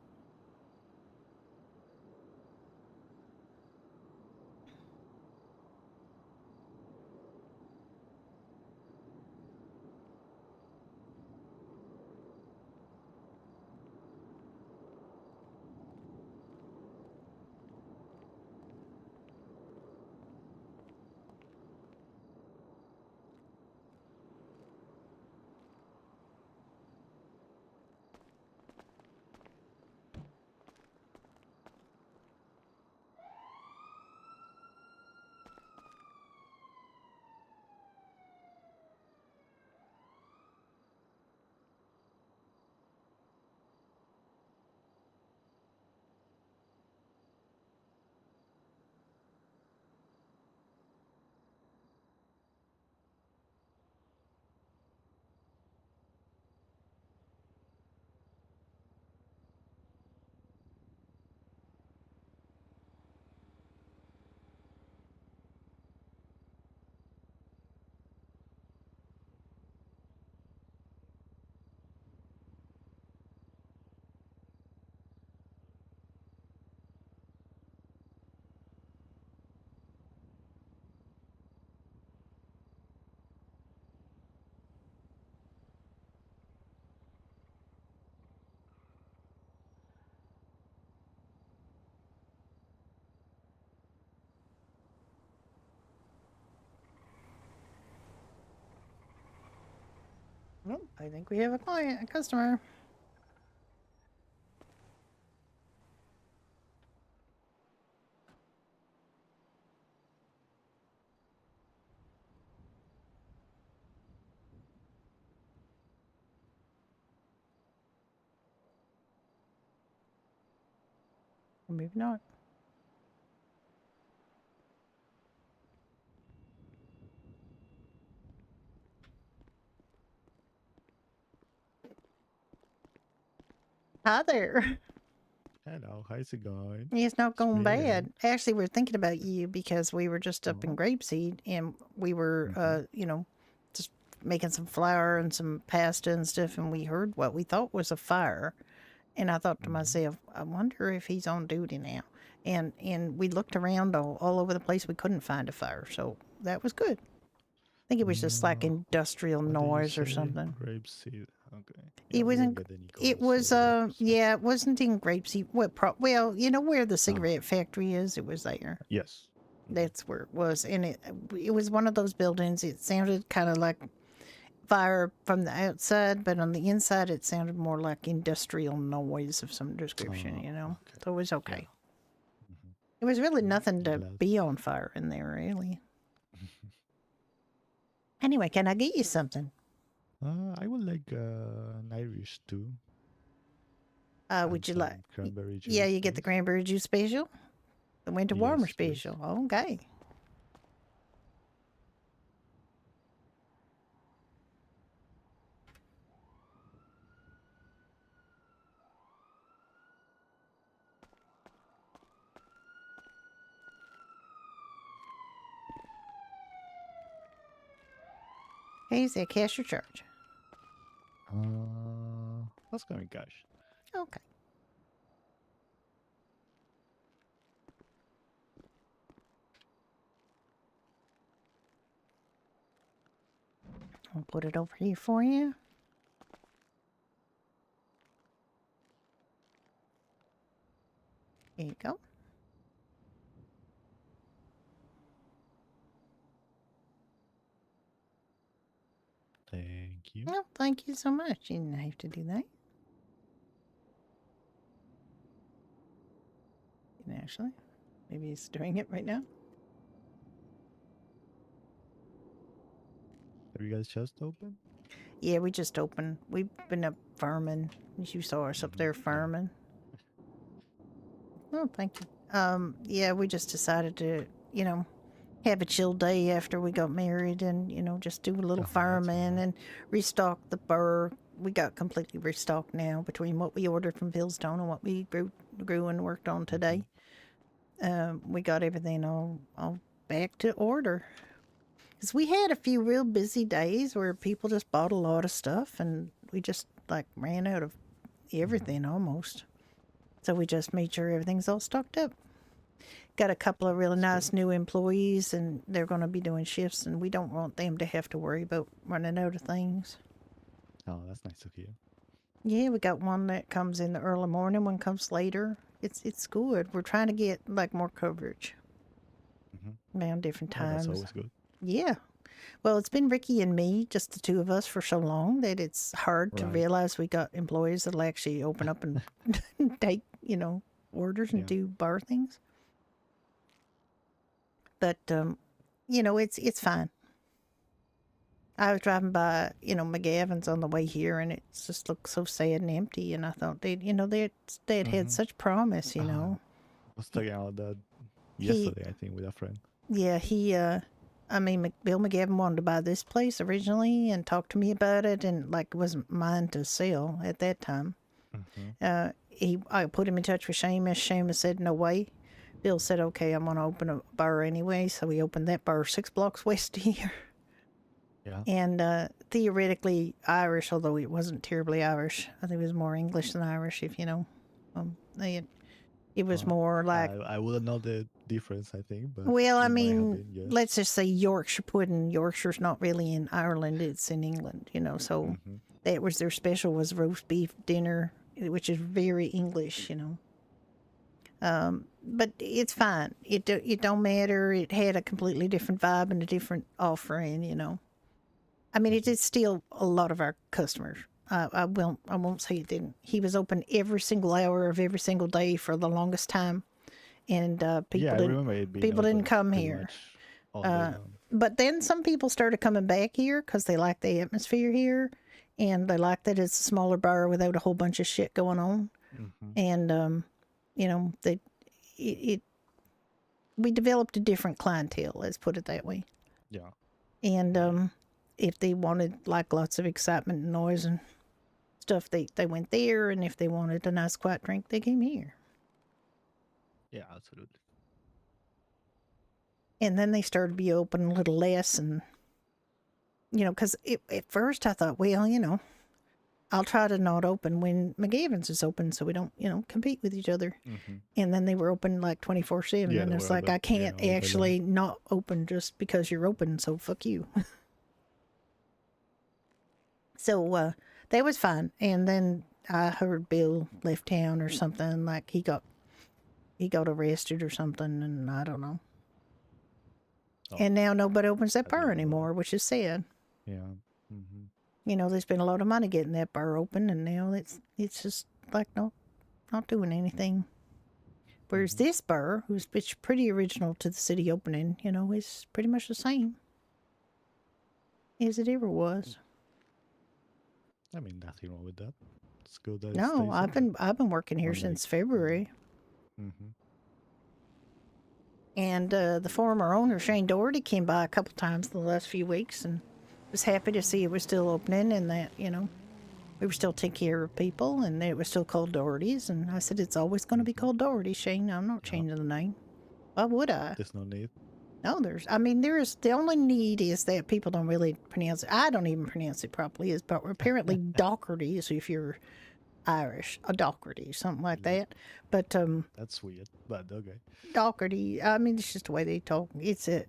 Well, I think we have a client, a customer. Or maybe not. Hi there. Hello, how's it going? It's not going me bad. again. Actually, we're thinking about you because we were just up in Grapeseed, and we were, you know, just making some flour and some pasta and stuff, and we heard what we thought was a fire. And I thought to myself, I wonder if he's on duty now. And we looked around all over the place. We couldn't find a fire, so that was good. I think it was just like industrial What did you noise or say? something. Grapeseed. Okay. It we wasn't. didn't get any It calls, was. so- Yeah. It wasn't in Grapeseed. Well, you know where the cigarette factory is. It was there. Yes. That's where it was, and it was one of those buildings. It sounded kind of like fire from the outside, but on the inside, it sounded more like industrial noise of some description. You know, okay. so it was okay. Mhm. It was really nothing to glad. be on fire in there, really. Anyway, can I get you something? I would like an Irish too. Would you and like? some cranberry juice? Yeah, you get the please. cranberry juice special, the winter warmer Yes, please. special. Okay. Okay, is that cash or charge? Let's go in cash. Okay. I'll put it over here for you. There you go. Thank you. No, thank you so much. You didn't have to do that. And actually, maybe he's doing it right now. Have you guys just opened? Yeah, we just opened. We've been up farming. As you saw us up there farming. Oh, thank you. Yeah, we just decided to, you know, have a chill day after we got married and, you know, just do a little that's farming nice. and restock the burr. We got completely restocked now between what we ordered from Fieldstone and what we grew and worked on today. We got everything all back to order. Because we had a few real busy days where people just bought a lot of stuff and we just like ran out of everything almost. So we just made sure everything's all stocked up. Got a couple of really nice new employees and they're going to be doing shifts and we don't want them to have to worry about running out of things. Oh, that's nice to hear. Yeah, we got one that comes in the early morning, one comes later. It's good. We're trying to get like more coverage around different Oh, that's times. always good. Yeah. Well, it's been Ricky and me, just the two of us, for so long that it's hard to Right. realize we got employees that'll actually open up and take, orders and Yeah. do bar things. But, it's fine. I was driving by, McGavin's on the way here, and it just looked so sad and empty. And I thought they'd had such promise, I was talking about that yesterday, I think, with a friend. Yeah, Bill McGavin wanted to buy this place originally and talked to me about it, and like it wasn't mine to sell at that time. I put him in touch with Seamus. Seamus said no way. Bill said, okay, I'm gonna open a bar anyway. So we opened that bar 6 blocks west of here. Yeah. And theoretically Irish, although it wasn't terribly Irish. I think it was more English than Irish, if you know. It was more like. I wouldn't know the difference, I think. But Well, I it might have mean, been, yes. let's just say Yorkshire pudding. Yorkshire's not really in Ireland; it's in England. So that was their special, was roast beef dinner, which is very English. But it's fine. It don't matter. It had a completely different vibe and a different offering. I mean, it did steal a lot of our customers. I won't say it didn't. He was open every single hour of every single day for the longest time, and people I didn't. remember it being People didn't open come pretty here. much all day long. But then some people started coming back here because they like the atmosphere here, and they like that it's a smaller bar without a whole bunch of shit going on. And we developed a different clientele. Let's put it that way. Yeah. And if they wanted like lots of excitement and noise and stuff, they went there, and if they wanted a nice quiet drink, they came here. Yeah, absolutely. And then they started to be open a little less, and because at first I thought, well, I'll try to not open when McGavin's is open, so we don't compete with each other. And then they were open like 24/7, Yeah, and they it's were like open, I can't all day long. actually not open just because you're open, so fuck you. So that was fine. And then I heard Bill left town or something, like he got arrested or something, and I don't know. Oh, And now nobody opens that I bar didn't know anymore, which is sad. Yeah. They spent a lot of money getting that bar open, and now it's just like not doing anything. Whereas this bar, who's pretty original to the city opening, is pretty much the same as it ever was. I mean, nothing wrong with that. It's good that it No, stays I've been working here Unlike- since February. open. And the former owner, Shane Doherty, came by a couple times in the last few weeks and was happy to see it was still opening and that, we were still taking care of people and it was still called Doherty's. And I said, it's always going to be called Doherty, Shane. I'm not changing the name. Why would I? There's no need. No, the only need is that people don't really pronounce it. I don't even pronounce it properly. It's but apparently Doherty is if you're Irish, a Doherty, something like that. But That's weird, but okay. Doherty, I mean, it's just the way they talk. It's Yeah.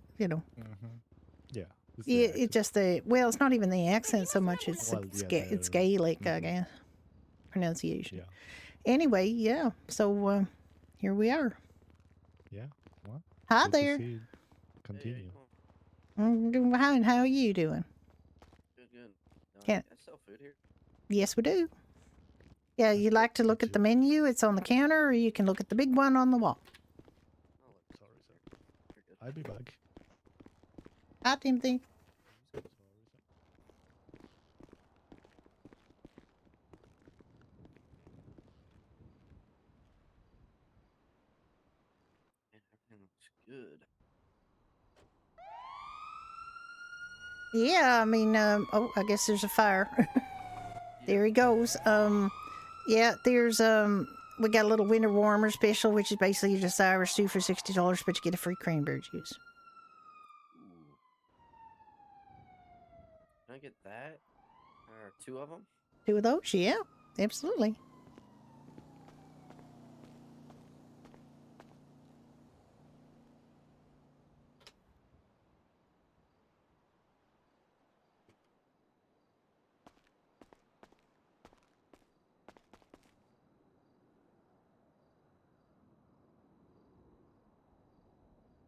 It's the It accent. just it's not even the accent so much. It's Well, it's Gaelic, I guess, pronunciation. Yeah. Anyway, yeah. So here we are. Yeah. Well, Hi good to there. see it continue. I'm doing fine. How are you doing? Good, good. Can't- I sell food here. Yes, we do. Yeah, you like to look at the menu? It's on the counter, or you can look at the big one on the wall. Oh, look, Sorry, sir. you're good. I'll be back. Hi, Timothy. Man, everything looks good. Yeah, I mean, oh, I guess there's a fire. There he goes. Yeah, there's we got a little winter warmer special, which is basically just Irish stew for $60, but you get a free cranberry juice. Ooh. Can I get that? Or 2 of them? 2 of those? Yeah, absolutely.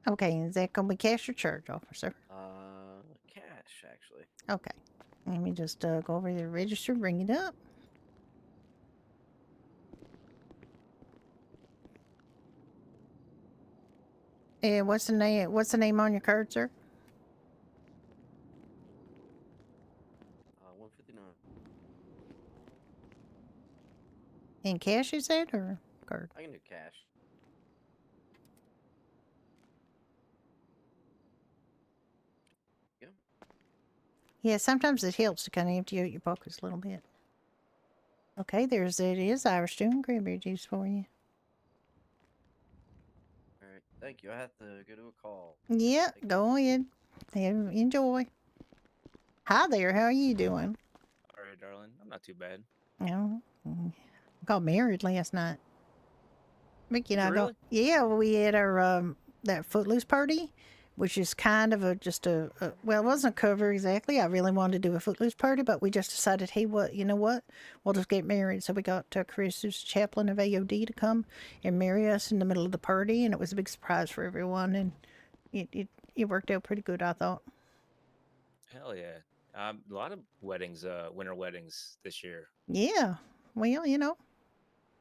Okay, is that going to be cash or charge, officer? Cash, actually. Okay. Let me just go over to the register, bring it up. And what's the name? What's the name on your card, sir? 159. In cash, you said, or card? I can do cash. Yeah. Yeah, sometimes it helps to kind of empty out your pockets a little bit. Okay, there's it is. Irish Stew and cranberry juice for you. All right. Thank you. I have to go to a call. Yeah, Thank you. go ahead. Enjoy. Hi there. How are you doing? All right, darling. I'm not too bad. No, got married last night. Mickey and Did I you got really? yeah. We had our that Footloose party, which is kind of just a well, it wasn't a cover exactly. I really wanted to do a Footloose party, but we just decided, hey, you know what? We'll just get married. So we got Chris, who's chaplain of AOD, to come and marry us in the middle of the party, and it was a big surprise for everyone, and it worked out pretty good, I thought. Hell yeah. A lot of weddings, winter weddings this year. Yeah, well,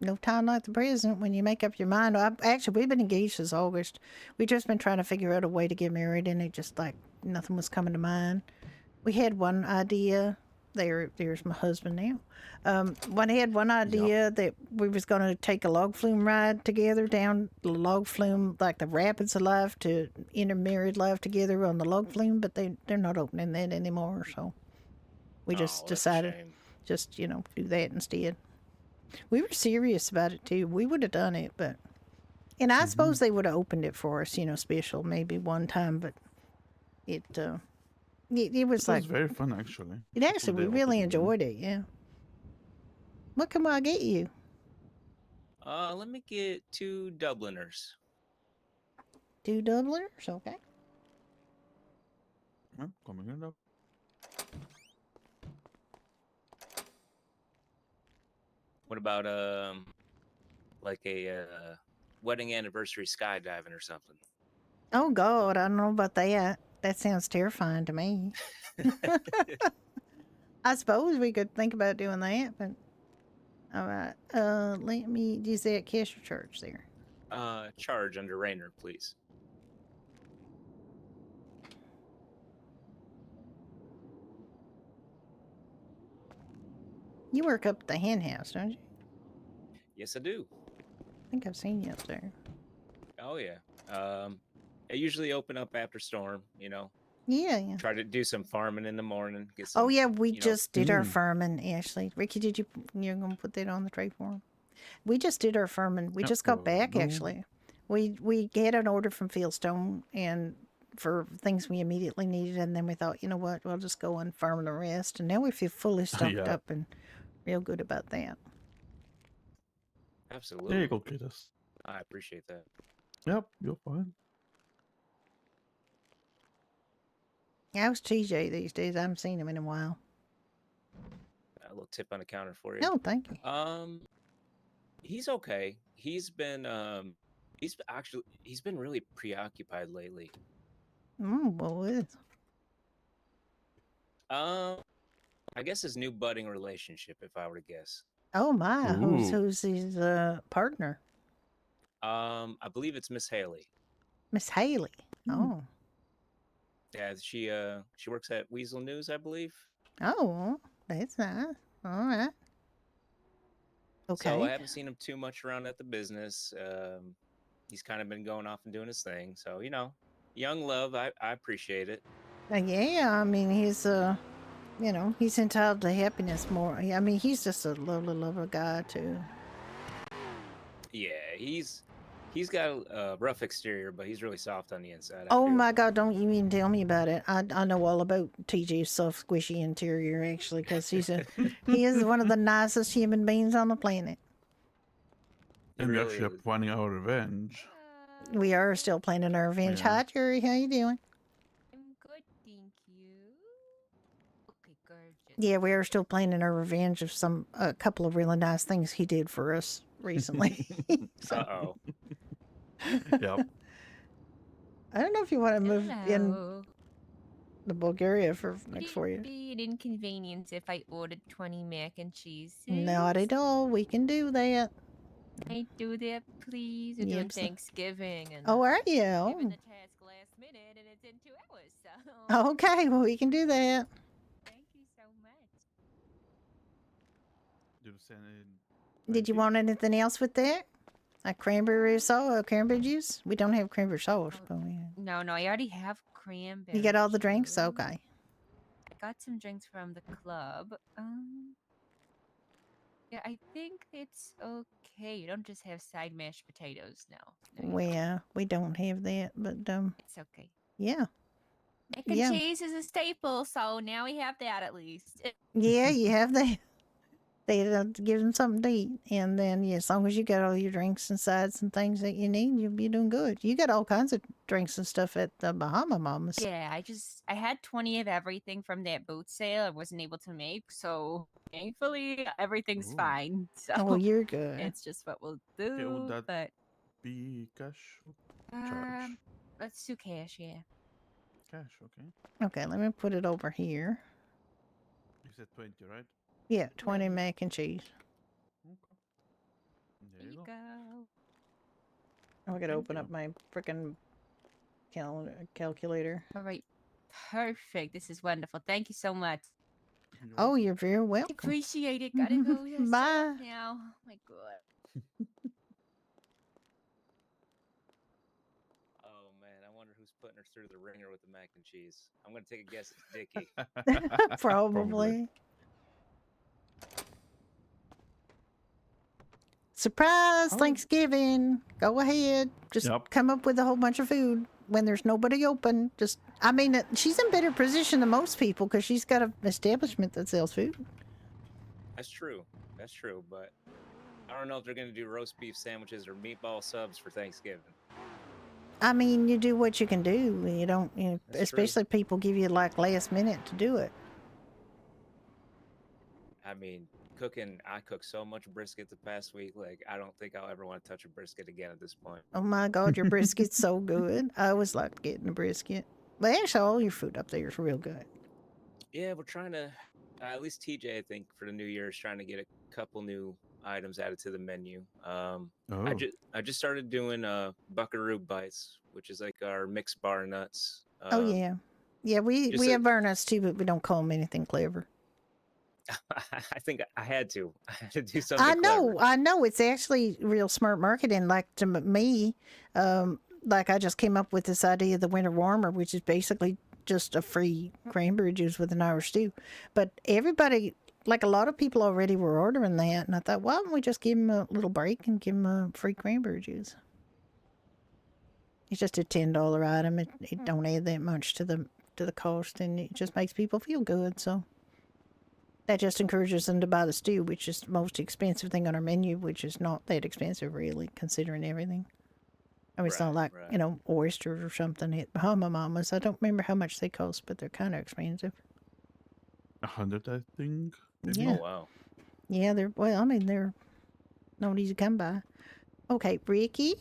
no time like the present when you make up your mind. Actually, we've been engaged since August. We've just been trying to figure out a way to get married, and it just like nothing was coming to mind. We had one idea. There's my husband now. When I had one idea that we was going to take a log flume ride together down the log flume, like the rapids of life, to intermarried life together on the log flume, but they're not opening that anymore. So we just Oh, that's a decided shame. just do that instead. We were serious about it too. We would have done it, and I suppose they would have opened it for us, special maybe one time, but it was It was like very fun, actually. it actually we Hopefully they really open again. enjoyed it. Yeah. What can I get you? Let me get 2 Dubliners. 2 Dubliners, okay. Yeah, coming it up. What about like a wedding anniversary skydiving or something? Oh God, I don't know about that. That sounds terrifying to me. I suppose we could think about doing that, but all right. Let me use that cash or charge there. Charge under Rainer, please. You work up at the hen house, don't you? Yes, I do. I think I've seen you up there. Oh yeah. I usually open up after storm. Yeah. Try to do some farming in the morning. Get some. Oh yeah, we you know- just did our farming. Ashley, Ricky, you're gonna put that on the tray for him? We just did our farming. We Yep, just got will back do. actually. We had an order from Fieldstone and for things we immediately needed, and then we thought, you know what, we'll just go and farm the rest. And now we feel fully stocked Yeah. up and real good about that. Absolutely. There you go, kiddos. I appreciate that. Yep, you're fine. How's TJ these days? I haven't seen him in a while. A little tip on the counter for you. No, thank you. He's okay. He's been really preoccupied lately. What with? I guess his new budding relationship, if I were to guess. Oh my, Ooh. who's his partner? I believe it's Miss Haley. Miss Haley. Oh. Yeah, she works at Weasel News, I believe. Oh, that's nice. All right. Okay. So I haven't seen him too much around at the business. He's kind of been going off and doing his thing. So, young love, I appreciate it. Yeah, I mean, he's he's entitled to happiness more. I mean, he's just a lovely, lovely guy too. Yeah, he's He's got a rough exterior, but he's really soft on the inside. I Oh feel. my God, don't you even tell me about it. I know all about TJ's soft, squishy interior, actually, because he is one of the nicest human beings on the planet. He And we really actually are is. planning our revenge. We are still planning our revenge. Yeah. Hi, Jerry. How you doing? I'm good, thank you. Okay, gorgeous. Yeah, we are still planning our revenge of a couple of really nice things he did for us recently. So, Uh-oh. Yep. I don't know if you want to move in Hello. the Bulgaria for Would next it for you. be an inconvenience if I ordered 20 mac and cheese? Not at all. We can do that. Can I do that, please? We're doing Yep, so- Thanksgiving, and Oh, are you? given the task last minute, and it's in 2 hours, so. Okay, well, we can do that. Thank you so much. You send in Did you 20? want anything else with that? Like cranberry sauce or cranberry juice? We don't have cranberry sauce, but we No, I already have cranberry. You got all the drinks? juice. Okay. I got some drinks from the club. Yeah, I think it's okay. You don't just have side mashed potatoes now. No, you don't. Well, we don't have that, but It's okay. yeah. Mac and Yeah. cheese is a staple, so now we have that at least. Yeah, you have that. They give them something to eat, and then yeah, as long as you got all your drinks and sides and things that you need, you'll be doing good. You got all kinds of drinks and stuff at the Bahama Mamas. Yeah, I had 20 of everything from that boot sale I wasn't able to make, so thankfully everything's Ooh. fine. So Oh, you're good. it's just what we'll Okay, would do. that But be cash or charge? let's do cash, yeah. Cash, okay. Okay, let me put it over here. You said 20, right? Yeah, 20 Right. mac and cheese. Okay. There There you you go. I'm gonna Thank open up you. my freaking calculator. All right. Perfect. This is wonderful. Thank you so much. You're Oh, welcome. you're very I welcome. appreciate it. Gotta go. Set Bye. up now. Oh my god. Oh man, I wonder who's putting her through the ringer with the mac and cheese. I'm gonna take a guess. It's Dickie. Probably. Surprise Oh. Thanksgiving. Go ahead. Just Yep. come up with a whole bunch of food when there's nobody open. She's in better position than most people because she's got an establishment that sells food. That's true. That's true. But I don't know if they're gonna do roast beef sandwiches or meatball subs for Thanksgiving. I mean, you do what you can do. You don't, That's true. especially people give you like last minute to do it. I mean, I cooked so much brisket the past week. Like, I don't think I'll ever want to touch a brisket again at this point. Oh my God, your brisket's so good. I always liked getting a brisket. But actually, all your food up there is real good. Yeah, we're trying to, at least TJ, I think, for the new year is trying to get a couple new items added to the menu. I Oh. just started doing buckaroo bites, which is like our mixed bar nuts. Oh yeah. Yeah, we just a- have burnuts too, but we don't call them anything clever. I think I had to do something. I clever. know. It's actually real smart marketing. Like to me, like I just came up with this idea of the winter warmer, which is basically just a free cranberry juice with an Irish stew. But everybody, like a lot of people already were ordering that, and I thought, why don't we just give them a little break and give them a free cranberry juice? It's just a $10 item. It don't add that much to the cost, and it just makes people feel good. So. That just encourages them to buy the stew, which is the most expensive thing on our menu, which is not that expensive, really, considering everything. I mean, it's not like, Right. Oysters or something at Bahama Mamas. I don't remember how much they cost, but they're kind of expensive. 100, I think. maybe? Yeah. Oh wow. Yeah, they're not easy to come by. Okay, Ricky,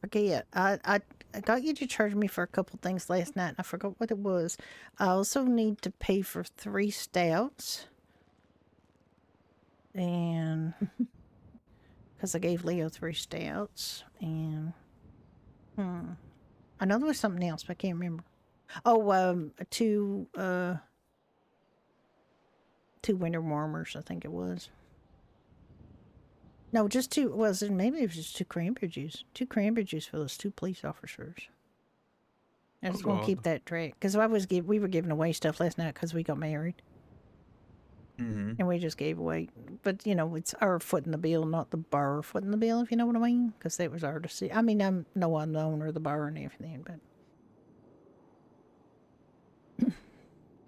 forget. I got you to charge me for a couple things last night, and I forgot what it was. I also need to pay for 3 stouts. And because I gave Leo 3 stouts, and I know there was something else, but I can't remember. Oh, 2 winter warmers, I think it was. No, just 2. Maybe it was just 2 cranberry juice. 2 cranberry juice for those 2 police officers. I just want to keep God. that track because we were giving away stuff last night because we got married. And we just gave away, but it's our foot in the bill, not the bar foot in the bill, if you know what I mean, because that was our decision. I mean, I'm the owner of the bar and everything, but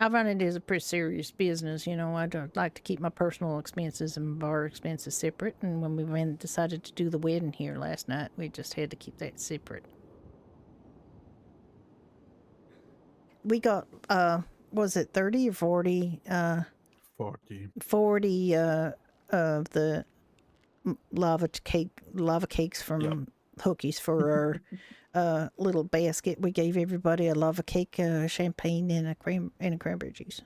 I run it as a pretty serious business. I don't like to keep my personal expenses and bar expenses separate. And when we decided to do the wedding here last night, we just had to keep that separate. We got, was it 30 or 40? 40. 40 of the lava cakes from Hookies for our little basket. We gave everybody a lava cake, champagne, and a cranberry juice.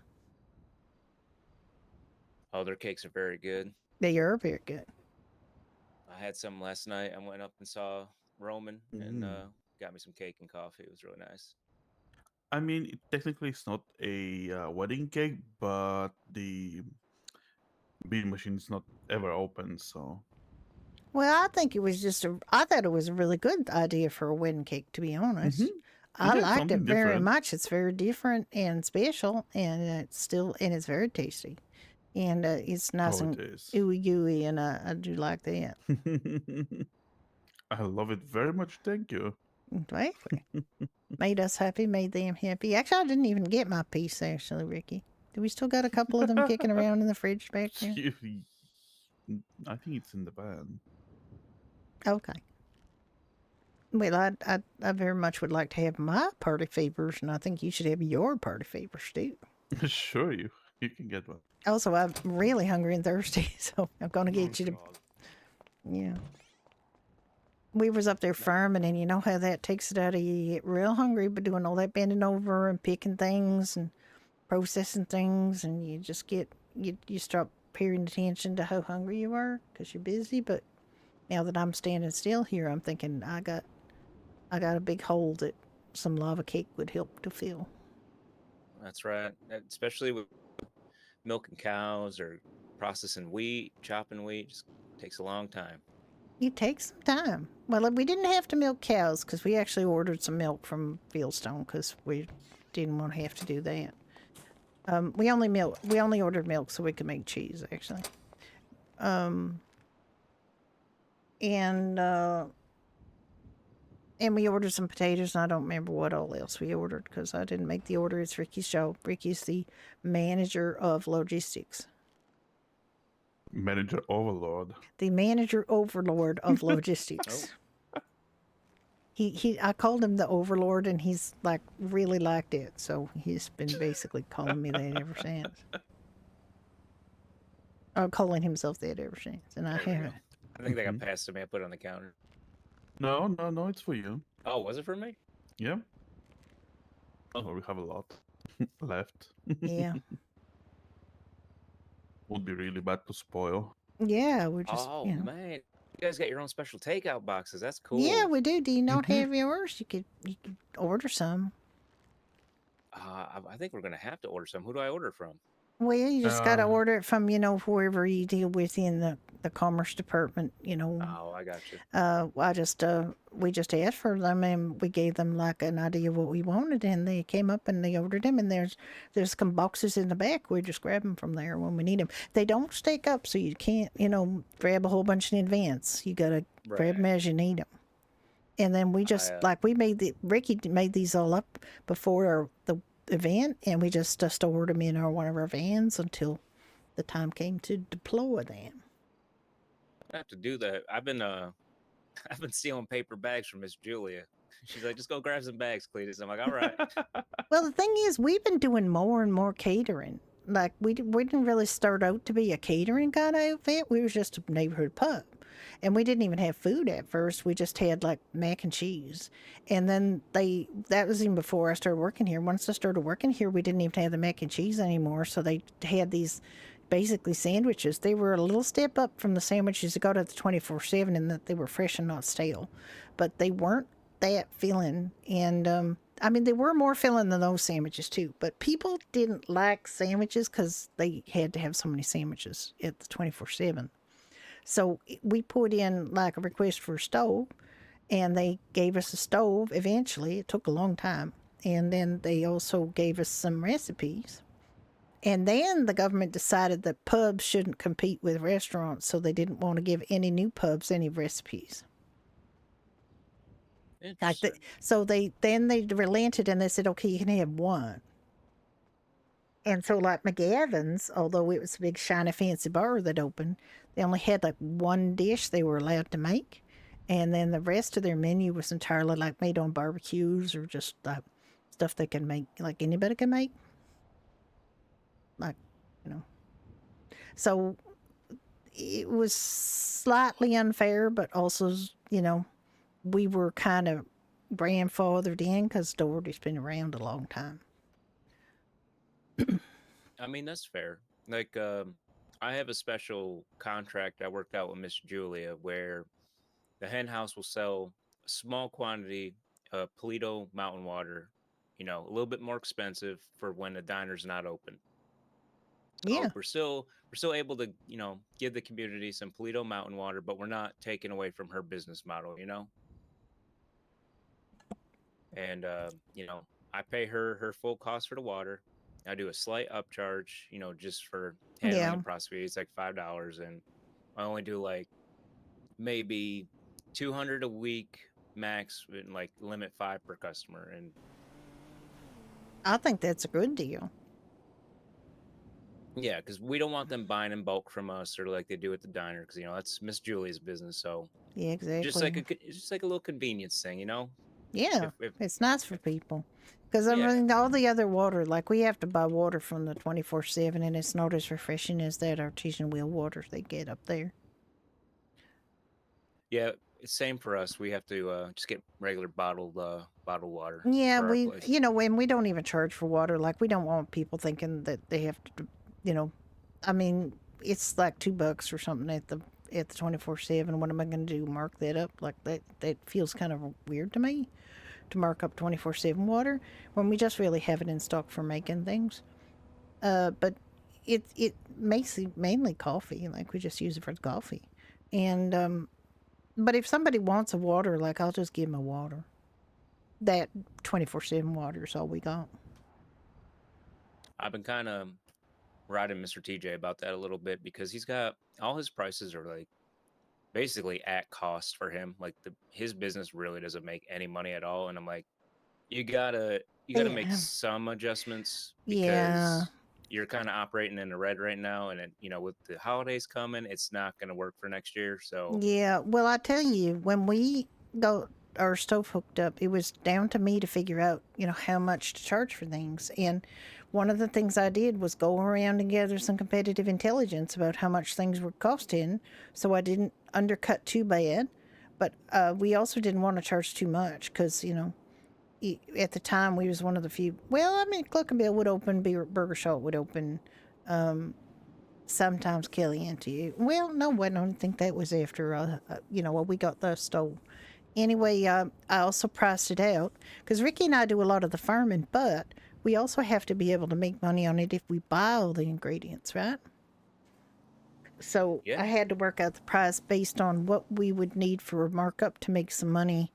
Oh, their cakes are very good. They are very good. I had some last night. I went up and saw Roman and got me some cake and coffee. It was really nice. I mean, technically it's not a wedding cake, but the bean machine is not ever open, so. Well, I think it was I thought it was a really good idea for a wedding cake, to be honest. I Yeah, liked it something very different. much. It's very different and special, and it's very tasty. And it's nice Oh, and it is. ooey gooey, and I do like that. I love it very much. Thank you. Exactly. Made us happy, made them happy. Actually, I didn't even get my piece, actually, Ricky. Do we still got a couple of them kicking around in the fridge back there? I think it's in the van. Okay. Well, I very much would like to have my party favors, and I think you should have your party favors, too. Sure, you can get one. Also, I'm really hungry and thirsty, so I'm going to get you to... Yeah. We was up there farming, and you know how that takes it out of you. You get real hungry, but doing all that bending over and picking things and processing things, and you just you start paying attention to how hungry you are because you're busy. But now that I'm standing still here, I'm thinking I got a big hole that some lava cake would help to fill. That's right. Especially with milking cows or processing wheat, chopping wheat, just takes a long time. It takes some time. Well, we didn't have to milk cows because we actually ordered some milk from Fieldstone because we didn't want to have to do that. We only ordered milk so we could make cheese, actually. And we ordered some potatoes, and I don't remember what all else we ordered because I didn't make the order. It's Ricky's job. Ricky's the manager of logistics. Manager overlord. The manager overlord of logistics. I called him the overlord, and he's really liked it. So he's been basically calling me that ever since. Or calling himself that ever since, and I haven't. I think they got passed to me. I put it on the counter. No, it's for you. Oh, was it for me? Yeah. Oh, we have a lot left. Yeah. Would be really bad to spoil. Yeah, we're just. Oh man, you guys got your own special takeout boxes. That's cool. Yeah, we do. Do you not have yours? You could order some. I think we're gonna have to order some. Who do I order from? Well, you just got to order it from, whoever you deal with in the commerce department, Oh, I got you. We just asked for them, and we gave them an idea of what we wanted, and they came up and they ordered them, and there's some boxes in the back. We just grab them from there when we need them. They don't stack up, so you can't, grab a whole bunch in advance. You got to grab them as you need them. And then we just, Ricky made these all up before the event, and we just stored them in one of our vans until the time came to deploy them. I have to do that. I've been stealing paper bags from Miss Julia. She's like, just go grab some bags, Cletus. I'm like, all right. Well, the thing is, we've been doing more and more catering. We didn't really start out to be a catering kind of outfit. We were just a neighborhood pub. And we didn't even have food at first. We just had mac and cheese. And then that was even before I started working here. Once I started working here, we didn't even have the mac and cheese anymore. So they had these basically sandwiches. They were a little step up from the sandwiches that got at the 24/7 in that they were fresh and not stale. But they weren't that filling. And, they were more filling than those sandwiches too. But people didn't like sandwiches because they had to have so many sandwiches at the 24/7. So we put in a request for a stove, and they gave us a stove eventually. It took a long time. And then they also gave us some recipes. And then the government decided that pubs shouldn't compete with restaurants, so they didn't want to give any new pubs any recipes. Interesting. So they relented and they said, okay, you can have one. And so, like McGavin's, although it was a big, shiny, fancy bar that opened, they only had like one dish they were allowed to make. And then the rest of their menu was entirely like made on barbecues or just stuff they can make, like anybody can make. Like, you know. So it was slightly unfair, but also, you know, we were kind of grandfathered in because Doherty's been around a long time. I mean, that's fair. Like, I have a special contract I worked out with Miss Julia where the hen house will sell a small quantity of Polito mountain water, you know, a little bit more expensive for when the diner's not open. Yeah. We're still able to, you know, give the community some Polito mountain water, but we're not taking away from her business model, you know. And you know, I pay her full cost for the water. I do a slight upcharge, you know, just for handling Yeah. the process. It's like $5, and I only do like maybe 200 a week max, and like limit 5 per customer. And I think that's a good deal. yeah, because we don't want them buying in bulk from us or like they do at the diner, because you know that's Miss Julie's business. So Yeah, exactly. it's just like a little convenience thing, you know. Yeah, if it's nice for people. Because I Yeah. mean, all the other water, like we have to buy water from the 24/7, and it's not as refreshing as that artesian well water they get up there. Yeah, it's same for us. We have to just get regular bottled water. Yeah, for our place. you know, and we don't even charge for water. Like we don't want people thinking that they have to, you know, I mean, it's like $2 or something at the 24/7. What am I going to do? Mark that up? Like that feels kind of weird to me, to mark up 24/7 water when we just really have it in stock for making things. But it makes it mainly coffee. Like we just use it for the coffee, and but if somebody wants a water, like I'll just give them a water. That 24/7 water is all we got. I've been kind of riding Mr. TJ about that a little bit because he's got all his prices are like basically at cost for him. Like his business really doesn't make any money at all, and I'm like, you gotta make Yeah. some adjustments because Yeah. you're kind of operating in the red right now, and you know with the holidays coming, it's not gonna work for next year. So Yeah. Well, I tell you, when we got our stove hooked up, it was down to me to figure out, you know, how much to charge for things. And one of the things I did was go around and gather some competitive intelligence about how much things were costing, so I didn't undercut too bad. But we also didn't want to charge too much because, you know, at the time we was one of the few. Well, I mean, Cluck and Bill would open, Burger Shot would open. Sometimes Caliente. Well, no, I don't think that was after, you know, we got the stove. Anyway, I also priced it out because Ricky and I do a lot of the farming, but we also have to be able to make money on it if we buy all the ingredients, right? So Yeah. I had to work out the price based on what we would need for a markup to make some money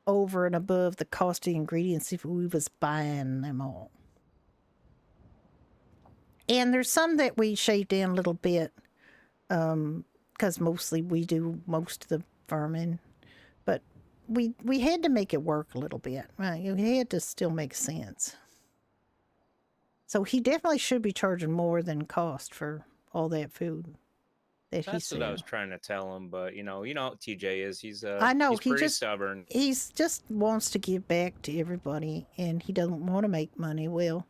over and above the cost of the ingredients if we was buying them all. And there's some that we shaved down a little bit because mostly we do most of the farming. But we had to make it work a little bit, right? It had to still make sense. So he definitely should be charging more than cost for all that food that he that's what I was said. trying to tell him, but you know how TJ is. He's I know, he's he pretty just- stubborn. He's just wants to give back to everybody, and he doesn't want to make money. Well,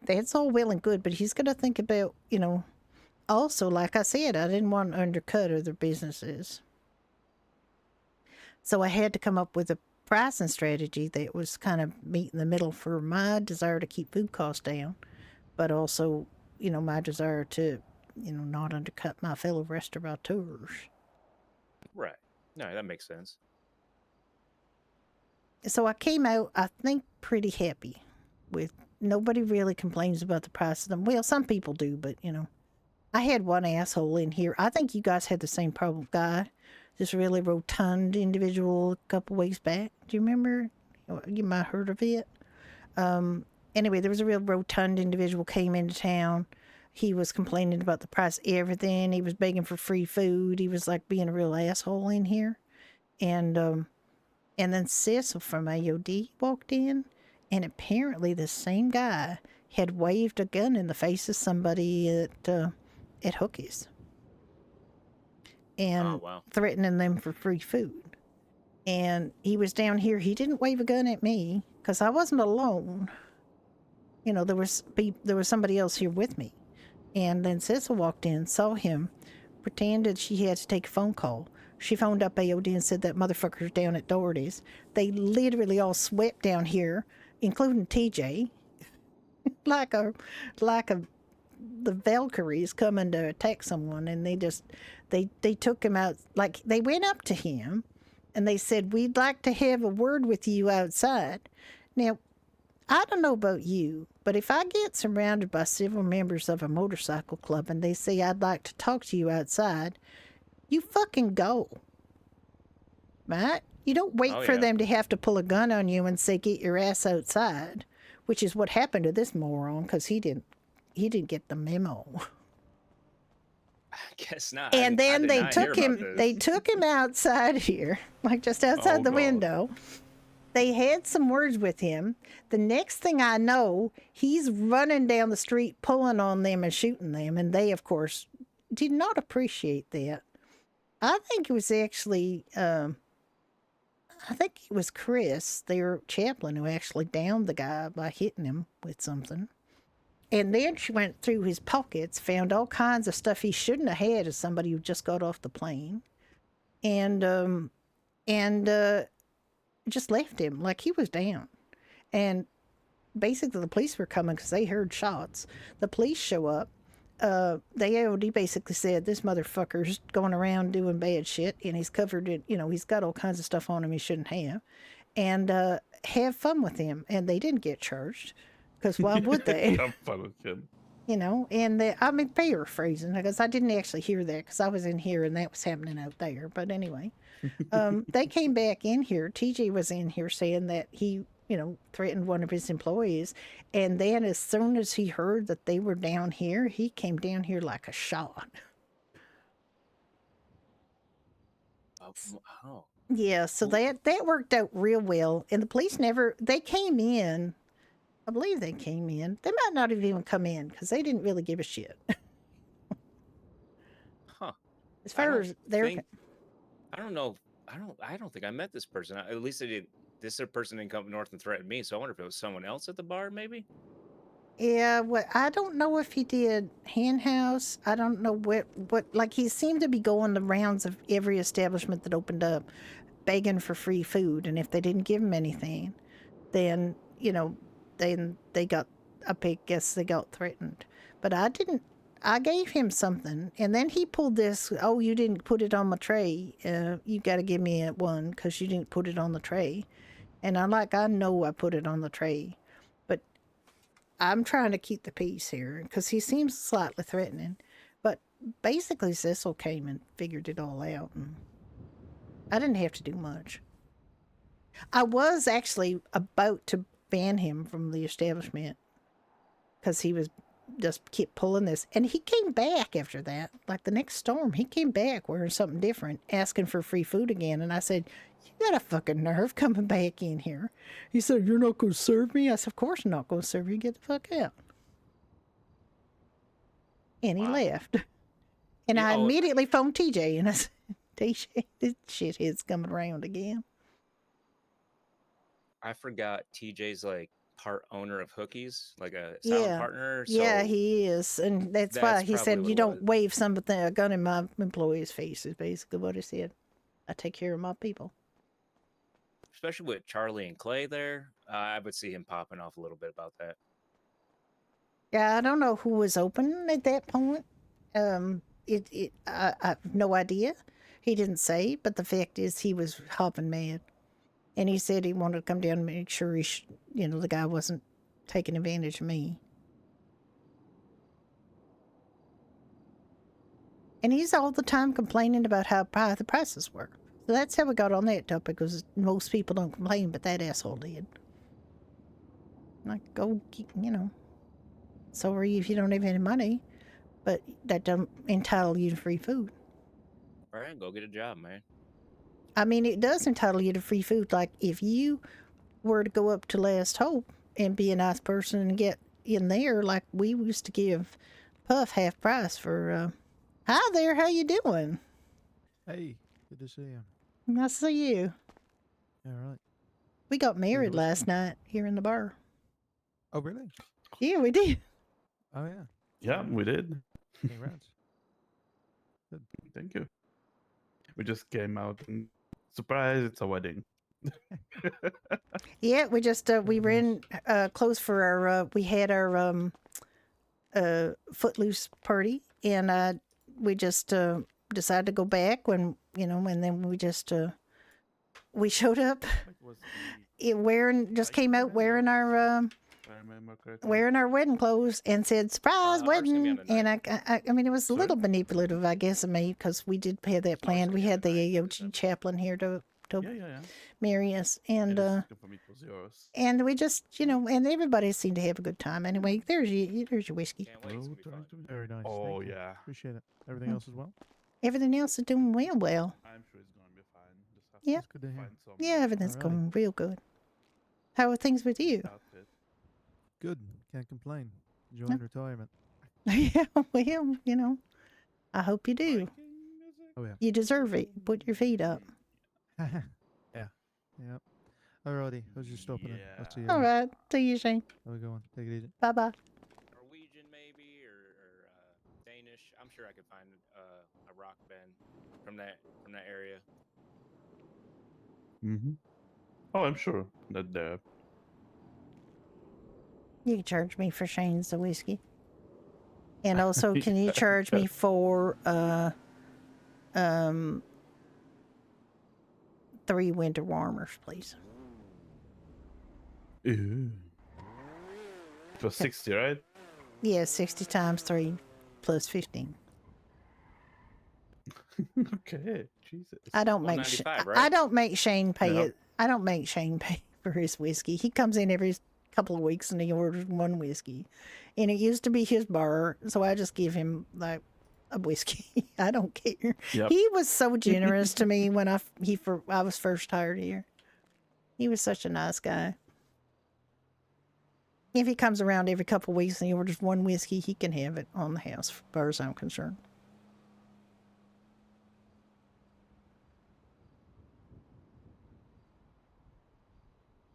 that's all well and good, but he's going to think about, you know, also, like I said, I didn't want to undercut other businesses. So I had to come up with a pricing strategy that was kind of meet in the middle for my desire to keep food costs down, but also, you know, my desire to, you know, not undercut my fellow restaurateurs. Right. No, that makes sense. So I came out, I think, pretty happy with. Nobody really complains about the price of them. Well, some people do, but you know, I had one asshole in here. I think you guys had the same problem, guy. This really rotund individual a couple weeks back. Do you remember? You might have heard of it. And anyway, there was a real rotund individual came into town. He was complaining about the price of everything. He was begging for free food. He was like being a real asshole in here. And then Cecil from AOD walked in, and apparently the same guy had waved a gun in the face of somebody at Hookie's and threatening them for free food. And he was down here. He didn't wave a gun at me because I wasn't alone. You know, there was somebody else here with me. And then Cecil walked in, saw him, pretended she had to take a phone call. She phoned up AOD and said that motherfucker's down at Doherty's. They literally all swept down here, including TJ, like the Valkyries coming to attack someone. And they took him out. Like, they went up to him and they said, "We'd like to have a word with you outside." Now, I don't know about you, but if I get surrounded by several members of a motorcycle club and they say, "I'd like to talk to you outside," you fucking go. Right? You don't wait for them to have to pull a gun on you and say, "Get your ass outside," which is what happened to this moron because he didn't get the memo. I guess not. And then they took him outside here, like just outside the window. They had some words with him. The next thing I know, he's running down the street, pulling on them and shooting them. And they, of course, did not appreciate that. I think it was actually, I think it was Chris, their chaplain, who actually downed the guy by hitting him with something. And then she went through his pockets, found all kinds of stuff he shouldn't have had as somebody who just got off the plane. And just left him like he was down. And basically the police were coming because they heard shots. The police show up. The AOD basically said, "This motherfucker's going around doing bad shit and he's covered it, he's got all kinds of stuff on him he shouldn't have, and have fun with him." And they didn't get charged because why would they? Have fun with him. And I'm paraphrasing because I didn't actually hear that because I was in here and that was happening out there. But anyway, they came back in here. TJ was in here saying that he, threatened one of his employees. And then as soon as he heard that they were down here, he came down here like a shot. Oh. Yeah, so that worked out real well. And the police they came in. I believe they came in. They might not have even come in because they didn't really give a shit. Huh. As far as their... I don't know. I don't think I met this person. At least I did. This person didn't come north and threaten me. So I wonder if it was someone else at the bar, maybe. Yeah, I don't know if he did hen house. I don't know what like he seemed to be going the rounds of every establishment that opened up, begging for free food. And if they didn't give him anything, then, then they got, I guess they got threatened. But I gave him something, and then he pulled this, "Oh, you didn't put it on my tray. You got to give me one because you didn't put it on the tray." And I'm like, I know I put it on the tray, but I'm trying to keep the peace here because he seems slightly threatening. But basically, Cecil came and figured it all out, and I didn't have to do much. I was actually about to ban him from the establishment because he was just kept pulling this. And he came back after that, like the next storm. He came back wearing something different, asking for free food again. And I said, "You got a fucking nerve coming back in here." He said, "You're not going to serve me?" I said, "Of course I'm not going to serve you. Get the fuck out." And he left. And I immediately phoned TJ and I said, "TJ, this shithead's coming around again." I forgot TJ's like part owner of Hookies, like a silent partner. So yeah, he is. And that's why he said, "You don't wave a gun in my employee's face," is basically what he said. "I take care of my people." Especially with Charlie and Clay there, I would see him popping off a little bit about that. Yeah, I don't know who was open at that point. I have no idea. He didn't say, but the fact is he was hopping mad. And he said he wanted to come down and make sure the guy wasn't taking advantage of me. And he's all the time complaining about how high the prices were. So that's how we got on that topic, because most people don't complain, but that asshole did. Like, sorry if you don't have any money, but that doesn't entitle you to free food. All right, go get a job, man. I mean, it does entitle you to free food. Like, if you were to go up to Last Hope and be a nice person and get in there, like we used to give Puff half price for, hi there, how you doing? Hey, good to see you. Nice to see you. All right. We got married whiskey? last night here in the bar. Oh, really? Yeah, we did. Oh, yeah. Yeah, we did. Congrats. Thank you. We just came out and surprise, it's a wedding. Yeah, we just we Very ran close for our we had our footloose party, and we just decided to go back when and then we just we showed up came out wearing our wearing our wedding clothes and said surprise ours can be on wedding, the and ninth. I mean it was a little Sorry? manipulative, I guess, of me, because we did have that planned. can We be on had the the 9th of AOG December. chaplain here to Yeah. marry us, and Just confirm it was yours. and we just and everybody seemed to have a good time. Anyway, there's your whiskey. Can't wait. It's gonna be fun. Very nice. Oh, Thank you. yeah. Appreciate it. Everything else as well? Everything else is doing well. I'm sure it's gonna be fine. Just have Yeah. to That's good to hear. find some Yeah, everything's Alrighty. going real good. How are things with you? outfit. Good. Can't complain. Enjoying retirement. Yeah, well, I hope you do. Viking music? Oh, yeah. You deserve it. Put your feet up. Yeah. Yep. Alrighty. I was just stopping in. I'll see you. All later. right. See you, Shane. How we going? Take it easy. Bye bye. Norwegian maybe or Danish. I'm sure I could find a rock band from that area. Mm-hmm. Oh, I'm sure that there. You can charge me for Shane's the whiskey. And also, can you charge me for 3 winter warmers, please? Ooh. It was 60, right? Yeah, 60 times 3 plus 15. Okay, Jesus. I don't make $195, I right? don't make Shane pay Yep. it. I don't make Shane pay for his whiskey. He comes in every couple of weeks and he orders one whiskey, and it used to be his bar, so I just give him like a whiskey. I don't care. Yep. He was so generous to me when I was first hired here. He was such a nice guy. If he comes around every couple of weeks and he orders one whiskey, he can have it on the house, as far as I'm concerned.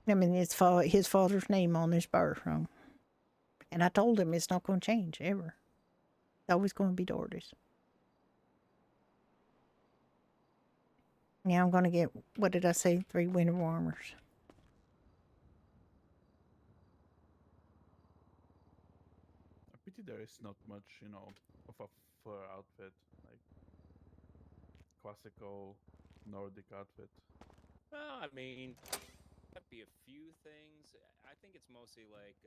I mean, it's his father's name on this bar, so. And I told him it's not going to change ever. It's always going to be Doherty's. Now I'm going to get, what did I say, 3 winter warmers. I pity there is not much, of a fur outfit, like classical Nordic outfit. Well, I mean, that'd be a few things. I think it's mostly like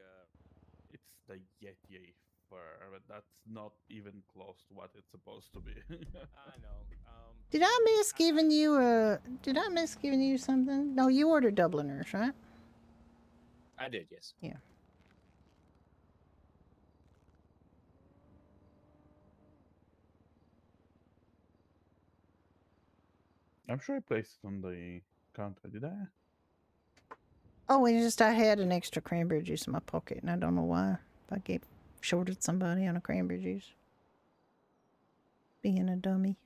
It's the Yeti fur, but that's not even close to what it's supposed to be. I know. Did I miss giving you something? No, you ordered Dubliners, right? I did, yes. Yeah. I'm sure I placed it on the counter, did I? Oh, it's just I had an extra cranberry juice in my pocket, and I don't know why. I shorted somebody on a cranberry juice. Being a dummy.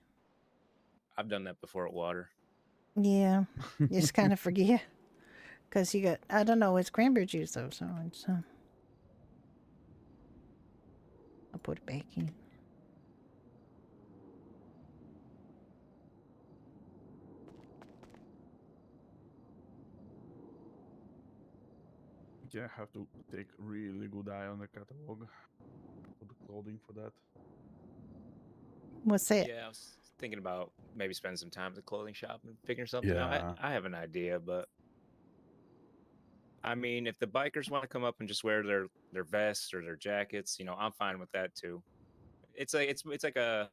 I've done that before at water. Yeah, you just kind of forget. Because you got, I don't know, it's cranberry juice though, so it's, I'll put it back in. Yeah, I have to take really good eye on the catalog for the clothing for that. What's that? Yeah, I was thinking about maybe spending some time at the clothing shop and figuring something out. Yeah. I have an idea, but I mean, if the bikers want to come up and just wear their vests or their jackets, I'm fine with that too. It's like a,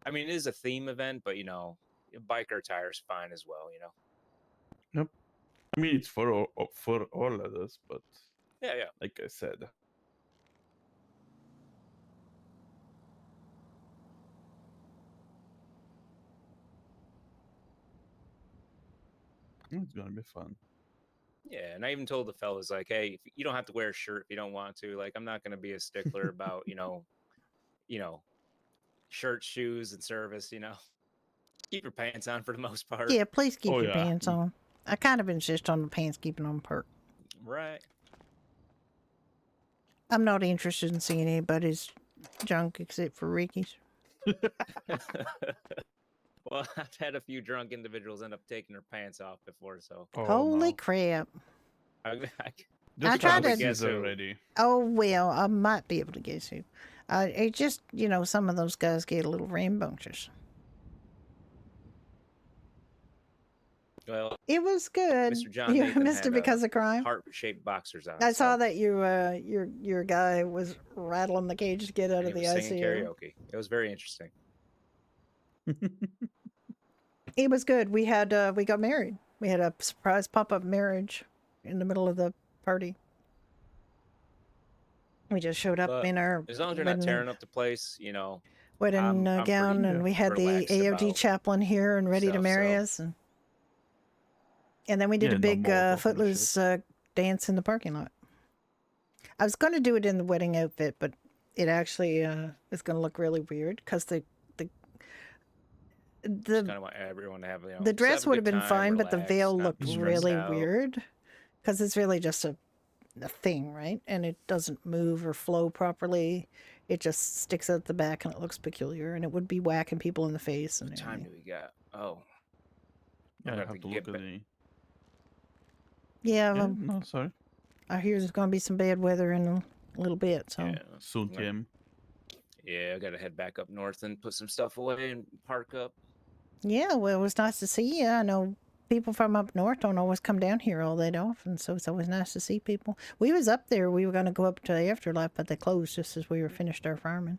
I mean, it is a theme event, but biker attire is fine as well. I mean, it's for all of us, but Yeah. like I said. It's gonna be fun. Yeah, and I even told the fellas like, hey, you don't have to wear a shirt if you don't want to. Like, I'm not gonna be a stickler about shirt, shoes, and service. Keep your pants on for the most part. Yeah, please keep Oh, your yeah. pants on. I kind of insist on the pants keeping on perk. Right. I'm not interested in seeing anybody's junk except for Ricky's. Well, I've had a few drunk individuals end up taking their pants off before, so Oh, Holy no. crap. I Just tried probably to- guess guess who. already. Oh, well, I might be able to guess who. It just, some of those guys get a little rambunctious. well, It was good. Mr. John You Nathan missed had it because of crime. heart-shaped boxers on. I saw so that your guy was rattling the cage to get out and of he the was singing ICU. karaoke. It was very interesting. It was good. We got married. We had a surprise pop-up marriage in the middle of the party. We just showed up But in our as long as you're not tearing up the place, wedding I'm gown, pretty and we had the relaxed AOD about chaplain here and ready to stuff, marry so- us, and then we did Yeah, a no big more talking Footloose dance in the parking lot. I was going to do it in the wedding outfit, but it actually is going to look really weird because Just kind of want everyone to have, the dress would have been fine, but the veil looked stressed really out. weird because it's really just a thing, right? And it doesn't move or flow properly. It just sticks out the back and it looks peculiar, and it would be whacking people in the face and What time do everything. we got? Oh, Yeah, I gonna have to get look at ba- the. Yeah, Yeah, well, no, sorry. I hear there's going to be some bad weather in a little bit, so yeah. Soon Like- came. Yeah, I gotta head back up north and put some stuff away and park up. yeah. Well, it was nice to see you. I know people from up north don't always come down here all that often, so it's always nice to see people. We was up there. We were going to go up to the Afterlife, but they closed just as we were finished our farming.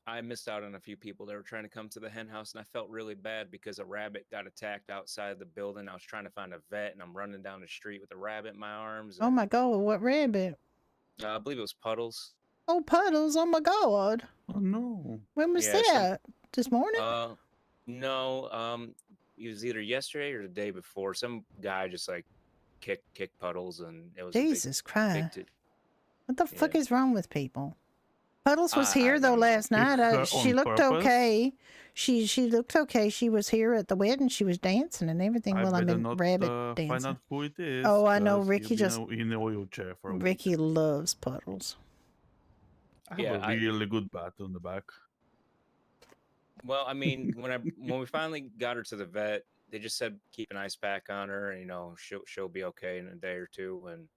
I missed out on a few people that were trying to come to the hen house, and I felt really bad because a rabbit got attacked outside the building. I was trying to find a vet, and I'm running down the street with a rabbit in my arms. Oh and, my God, what rabbit? I believe it was Puddles. Oh, Puddles, oh my God. Oh no. When was Yeah, that? This morning? No, it was either yesterday or the day before. Some guy just like kicked Puddles, and it was Jesus a Christ. big What the fuck yeah. is wrong with people? Puddles was I here though don't know. last night. her She on looked purpose? okay. She looked okay. She was here at the wedding. She was dancing and everything. Well, I better mean, not rabbit find dancing. out who it is. Oh, I know, 'cause Ricky he'll be just- in a wheelchair for a week. Ricky loves Puddles. I have Yeah, a really good bat on the back. Well, I mean, when we finally got her to the vet, they just said keep an ice pack on her, and she'll be okay in a day or two. And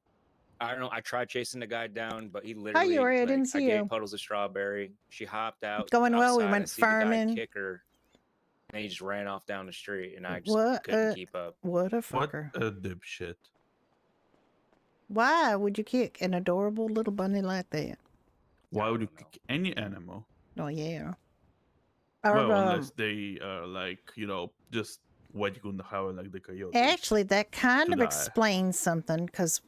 I don't know. I tried chasing the guy down, but he literally. Yuri, I didn't I see you. gave Puddles a strawberry. She hopped out. Going well, we outside, went I see the guy farming. kick her, and he just ran off down the street, and I just What couldn't a- keep up. What a What fucker. a dipshit. Why would you kick an adorable little bunny like that? Why would you don't know. kick any animal? Oh, yeah. Well, unless they are like, just waiting on the highway like the coyotes. Actually, that kind to of die. explains something because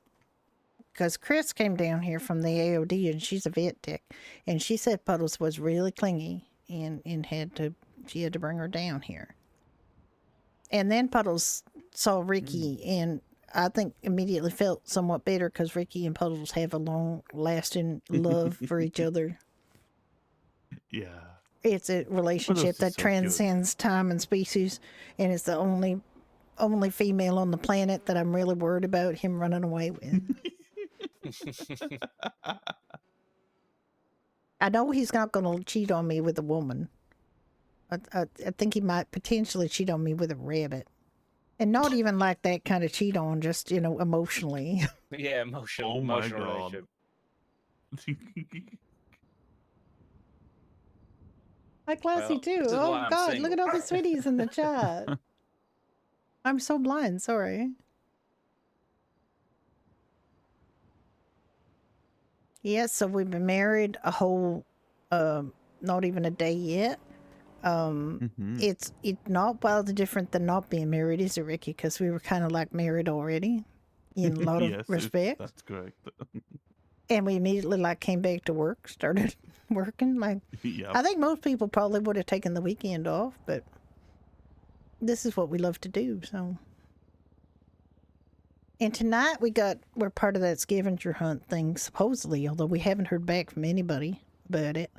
Chris came down here from the AOD and she's a vet tech, and she said Puddles was really clingy and she had to bring her down here. And then Puddles saw Ricky and I think immediately felt somewhat better because Ricky and Puddles have a long-lasting love for each other. Yeah. It's a relationship is that so cute. transcends time and species, and it's the only female on the planet that I'm really worried about him running away with. I know he's not going to cheat on me with a woman. I think he might potentially cheat on me with a rabbit. And not even like that kind of cheat on, just, emotionally. Yeah, emotional. Oh my emotional God. relationship. Hi, Classy, Well, too. this is Oh, why I'm God, look at single. all the sweeties in the chat. I'm so blind, sorry. Yes, so we've been married a whole, not even a day yet. Mhm. It's not wildly different than not being married, is it, Ricky? Because we were kind of like married already. in a lot of Yes, respects. that's correct. And we immediately came back to work, started working. Yeah. I think most people probably would have taken the weekend off, but this is what we love to do. So, and tonight we're part of that scavenger hunt thing, supposedly, although we haven't heard back from anybody about it.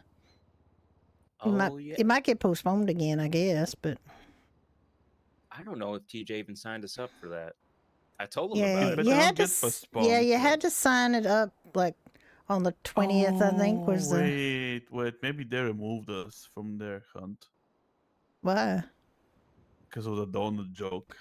Oh yeah. It might get postponed again, I guess, but I don't know if TJ even signed us up for that. I told him yeah, about It it. you better had not to. get Yeah, postponed. you had to sign it up like on the 20th, I think was the. Wait. Maybe they removed us from their hunt Why? because of the donut joke.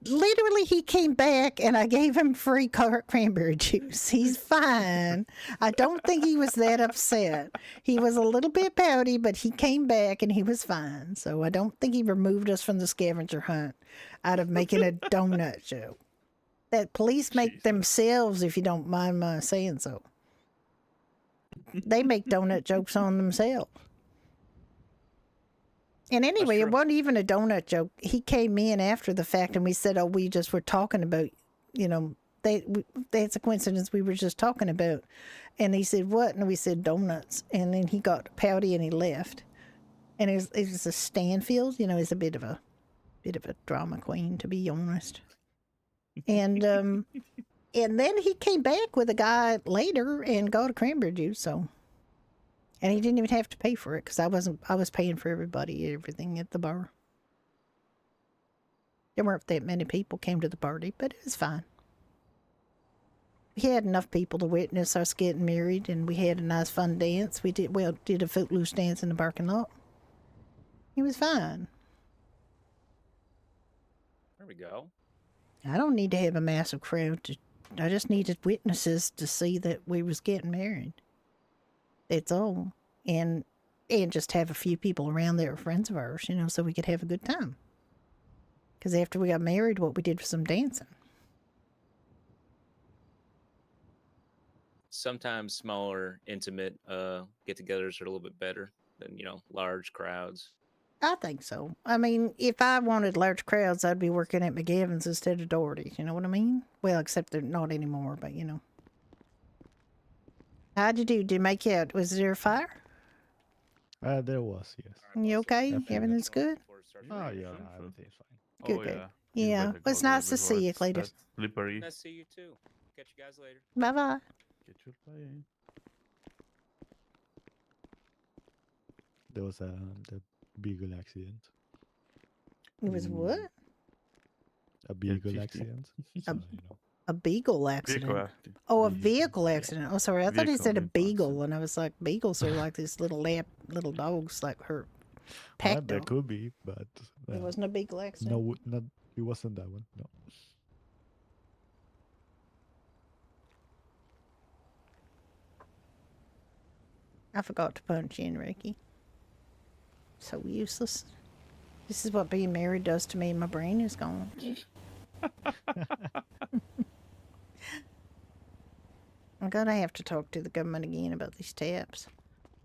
Literally, he came back and I gave him free cranberry juice. He's fine. I don't think he was that upset. He was a little bit pouty, but he came back and he was fine. So I don't think he removed us from the scavenger hunt out of making a donut joke. That police make Jesus. themselves, if you don't mind my saying so. They make donut jokes on themselves. And anyway, it true. wasn't even a donut joke. He came in after the fact and we said, oh, we just were talking about, that's a coincidence we were just talking about. And he said, what? And we said, donuts. And then he got pouty and he left. And it was a Stanfield, he's a bit of a drama queen, to be honest. And and then he came back with a guy later and got a cranberry juice, so. And he didn't even have to pay for it because I was paying for everything at the bar. There weren't that many people came to the party, but it was fine. We had enough people to witness us getting married, and we had a nice fun dance. We did a footloose dance in the parking lot. It was fine. There we go. I don't need to have a massive crowd. I just needed witnesses to see that we was getting married. That's all. And just have a few people around that were friends of ours, so we could have a good time. Because after we got married, what we did was some dancing. Sometimes smaller, intimate get-togethers are a little bit better than large crowds. I think so. I mean, if I wanted large crowds, I'd be working at McGavin's instead of Doherty's. You know what I mean? Well, except they're not anymore, but How'd you do? Did you make it out? Was there a fire? There was, yes. You okay? Definitely. Everything's good? Oh, yeah, no, everything's fine. Good, Oh good. yeah. You Yeah. better Well, it's go there nice to before see you, it's Cletus. that slippery. Nice to see you too. Catch you guys later. Bye-bye. Get your play. There was the beagle accident. It was what? A beagle GG. accident. A- So, A beagle accident. Vehicle accident. Oh, a Vehicle. vehicle accident. Oh, sorry. I thought he Vehicle said a vehicle beagle, accident. and I was like, beagles are like these little dogs, like her pack well, there dog. could be, but It wasn't a beagle accident. no, not it wasn't that one. No. I forgot to punch in, Ricky. So useless. This is what being married does to me. My brain is gone. I'm gonna have to talk to the government again about these taps.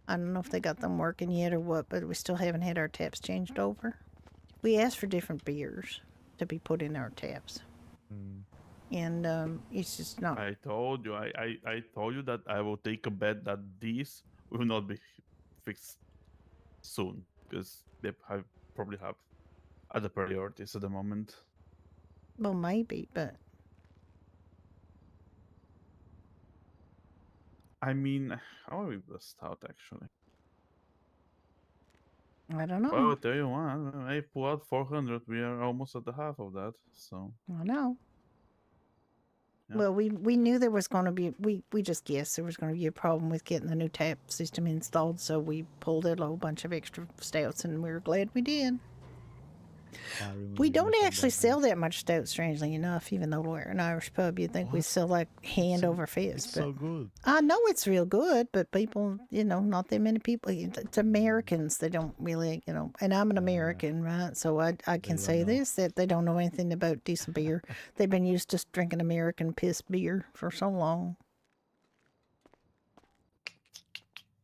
I don't know if they got them working yet or what, but we still haven't had our taps changed over. We asked for different beers to be put in our taps, Mm. and it's just not. I told you. I told you that I will take a bet that these will not be fixed soon because they probably have other priorities at the moment. Well, maybe, but I mean, how are we blessed out actually? I don't know. Well, I'll tell you what. I pull out 400. We are almost at the half of that. So I know. Yeah. Well, we knew there was going to be, we just guessed there was going to be a problem with getting the new tap system installed, so we pulled in a whole bunch of extra stouts, and we were glad we did. I remember We you don't mentioned actually that, sell that much stout, strangely enough, even though we're an Irish pub. You'd think we What? sell like hand So- over fist. It's But so good. I know it's real good, but people, not that many people. It's Americans. They don't really, and I'm an American, right? So I can don't say know. this, that they don't know anything about decent beer. They've been used to drinking American piss beer for so long.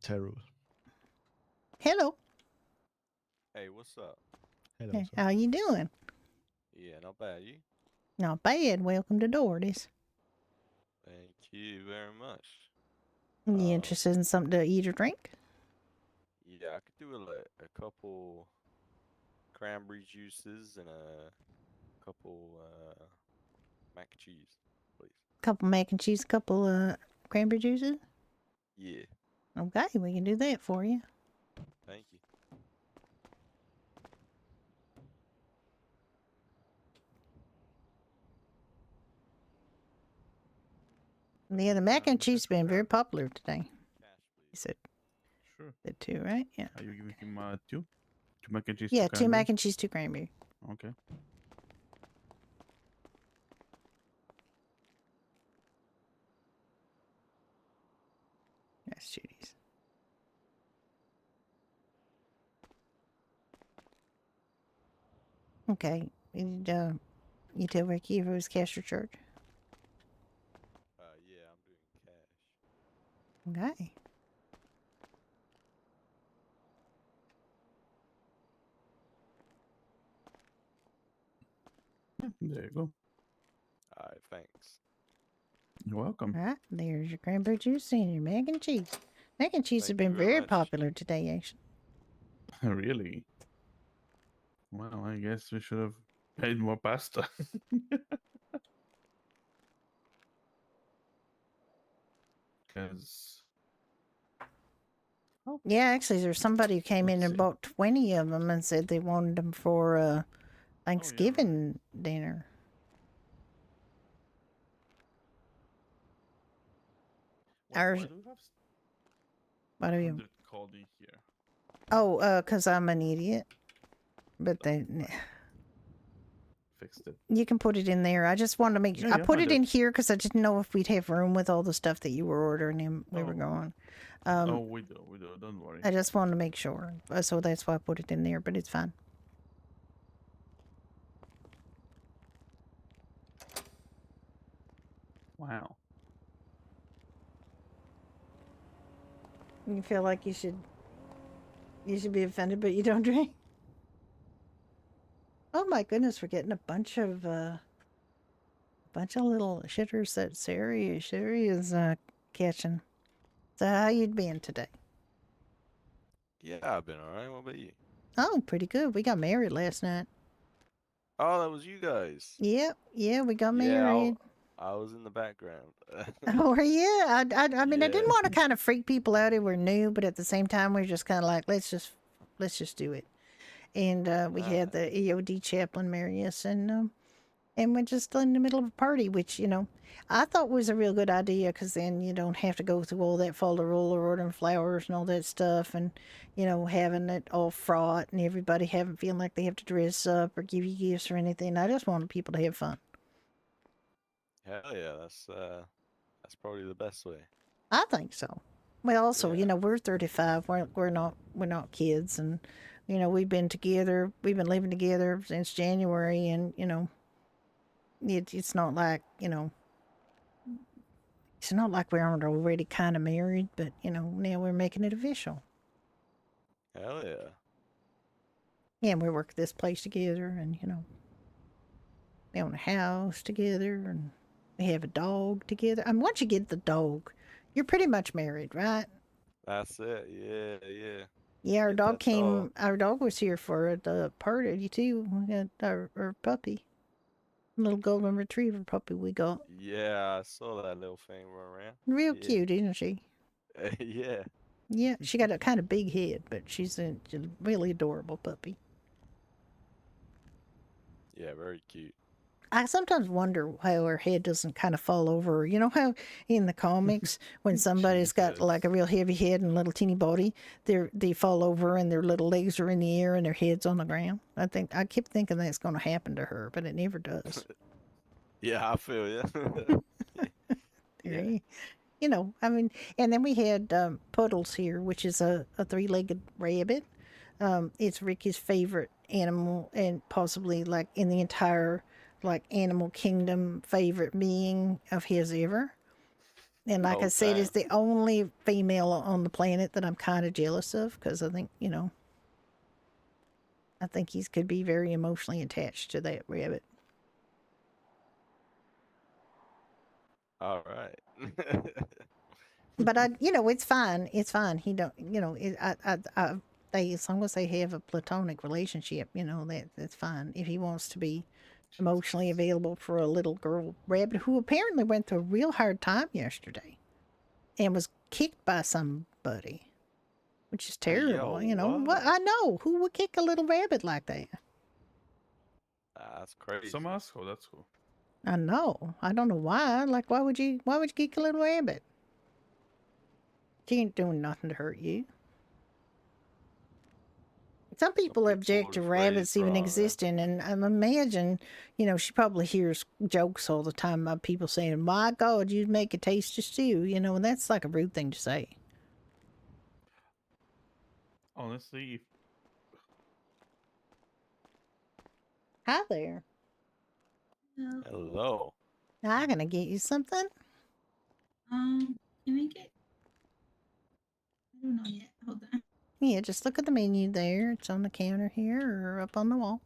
Terrible. Hello. Hey, what's up? Hello, Hey, sir. how you doing? Yeah, not bad. You? Not bad. Welcome to Doherty's. Thank you very much. You interested in something to eat or drink? Yeah, I could do a couple cranberry juices and a couple mac and cheese, please. Couple mac and cheese, couple cranberry juices. Yeah, Okay, we can do that for you. thank you. Yeah, the mac and cheese has been very popular today. Cash, You please. said Sure. the two, right? Yeah. Are you giving him two? Two mac and cheese? Yeah, two cranberry? mac and cheese, two cranberry. Okay. That's Judy's. Okay. And, you tell Ricky if it was cash or church? Yeah, I'm doing cash. Okay. There you go. All right, thanks. You're welcome. All right. There's your cranberry juice and your mac and cheese. Mac and cheese has Thank been you very very much. popular today, actually. Really? Well, I guess we should have made more pasta. Because Yeah, actually, there's somebody who came in Let's and see. bought 20 of them and said they wanted them for Thanksgiving dinner. Ours- why do we have What are you? 100 called in here? Oh, 'cause I'm an idiot. But they, Fixed it. you can put it in there. I just wanted to make Yeah, I yeah, put I it did. in here because I didn't know if we'd have room with all the stuff that you were ordering and we were Oh. going. Oh, we do. Don't worry. I just wanted to make sure. So that's why I put it in there, but it's fine. Wow. You feel like you should be offended, but you don't drink? Oh my goodness, we're getting a bunch of little shitters that Sherry is catching. So how you been today? Yeah, I've been all right. What about you? Oh, pretty good. We got married last night. Oh, that was you guys. Yep, yeah, we got Yeah, married. I was in the background. Oh, yeah. I mean, I didn't Yeah. want to kind of freak people out who were new, but at the same time, we are just kind of like, let's just do it. And we had the EOD chaplain marry us, and we're just in the middle of a party, which I thought was a real good idea because then you don't have to go through all that folderol or ordering flowers and all that stuff, and having it all fraught and everybody feeling like they have to dress up or give you gifts or anything. I just wanted people to have fun. Hell yeah, that's probably the best way. I think so. Well, also, Yeah. we're 35. We're not kids, and we've been together. We've been living together since January, and it's not like it's not like we aren't already kind of married, but now we're making it official. Hell yeah. Yeah, and we work at this place together, and we own a house together, and we have a dog together. I mean, once you get the dog, you're pretty much married, right? That's it. Yeah, yeah. Yeah, our Get dog that came. dog. Our dog was here for the party too. We got our puppy, little golden retriever puppy we got. Yeah, I saw that little thing run around. Real Yeah. cute, isn't she? Yeah. Yeah, she got a kind of big head, but she's a really adorable puppy. Yeah, very cute. I sometimes wonder how her head doesn't kind of fall over. You know how in the comics when somebody's got like a real heavy head and a little teeny body, they fall over and their little legs are in the air and their head's on the ground. I keep thinking that's going to happen to her, but it never does. Yeah, I feel you. Yeah. I mean, and then we had Puddles here, which is a three-legged rabbit. It's Ricky's favorite animal, and possibly like in the entire animal kingdom favorite being of his ever. And like I said, it's the only female on the planet that I'm kind of jealous of because I think I think he could be very emotionally attached to that rabbit. All right. But it's fine. It's fine. He don't, they, as long as they have a platonic relationship, that's fine. If he wants to be emotionally Jesus. available for a little girl rabbit who apparently went through a real hard time yesterday and was kicked by somebody, which is terrible. Yo, What what? I know, who would kick a little rabbit like that? That's crazy. Some asshole. That's cool. I know. I don't know why. Like, why would you kick a little rabbit? She ain't doing nothing to hurt you. Some people object to rephrase rabbits even wrong, yeah. existing, and I imagine, she probably hears jokes all the time about people saying, "My God, you'd make a tasty stew," and that's like a rude thing to say. Honestly, if Hi there. No. Hello. I'm gonna get you something. Can we get? I don't know yet. Hold on. Yeah, just look at the menu there. It's on the counter here or up on the wall.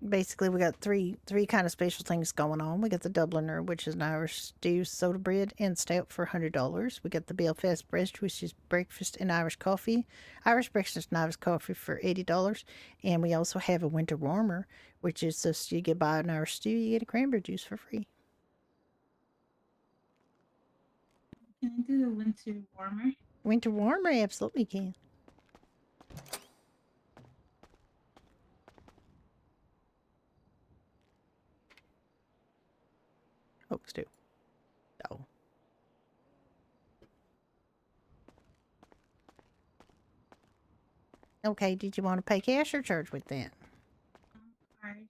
Basically, we got three kind of special things going on. We got the Dubliner, which is an Irish stew, soda bread, and stout for $100. We got the Belfast breast, which is breakfast and Irish coffee, Irish breakfast and Irish coffee for $80. And we also have a winter warmer, which is just you get buy an Irish stew, you get a cranberry juice for free. Can I do the winter warmer? Winter warmer, absolutely can. Oh, stew. Oh. Okay, did you want to pay cash or charge with that? Card.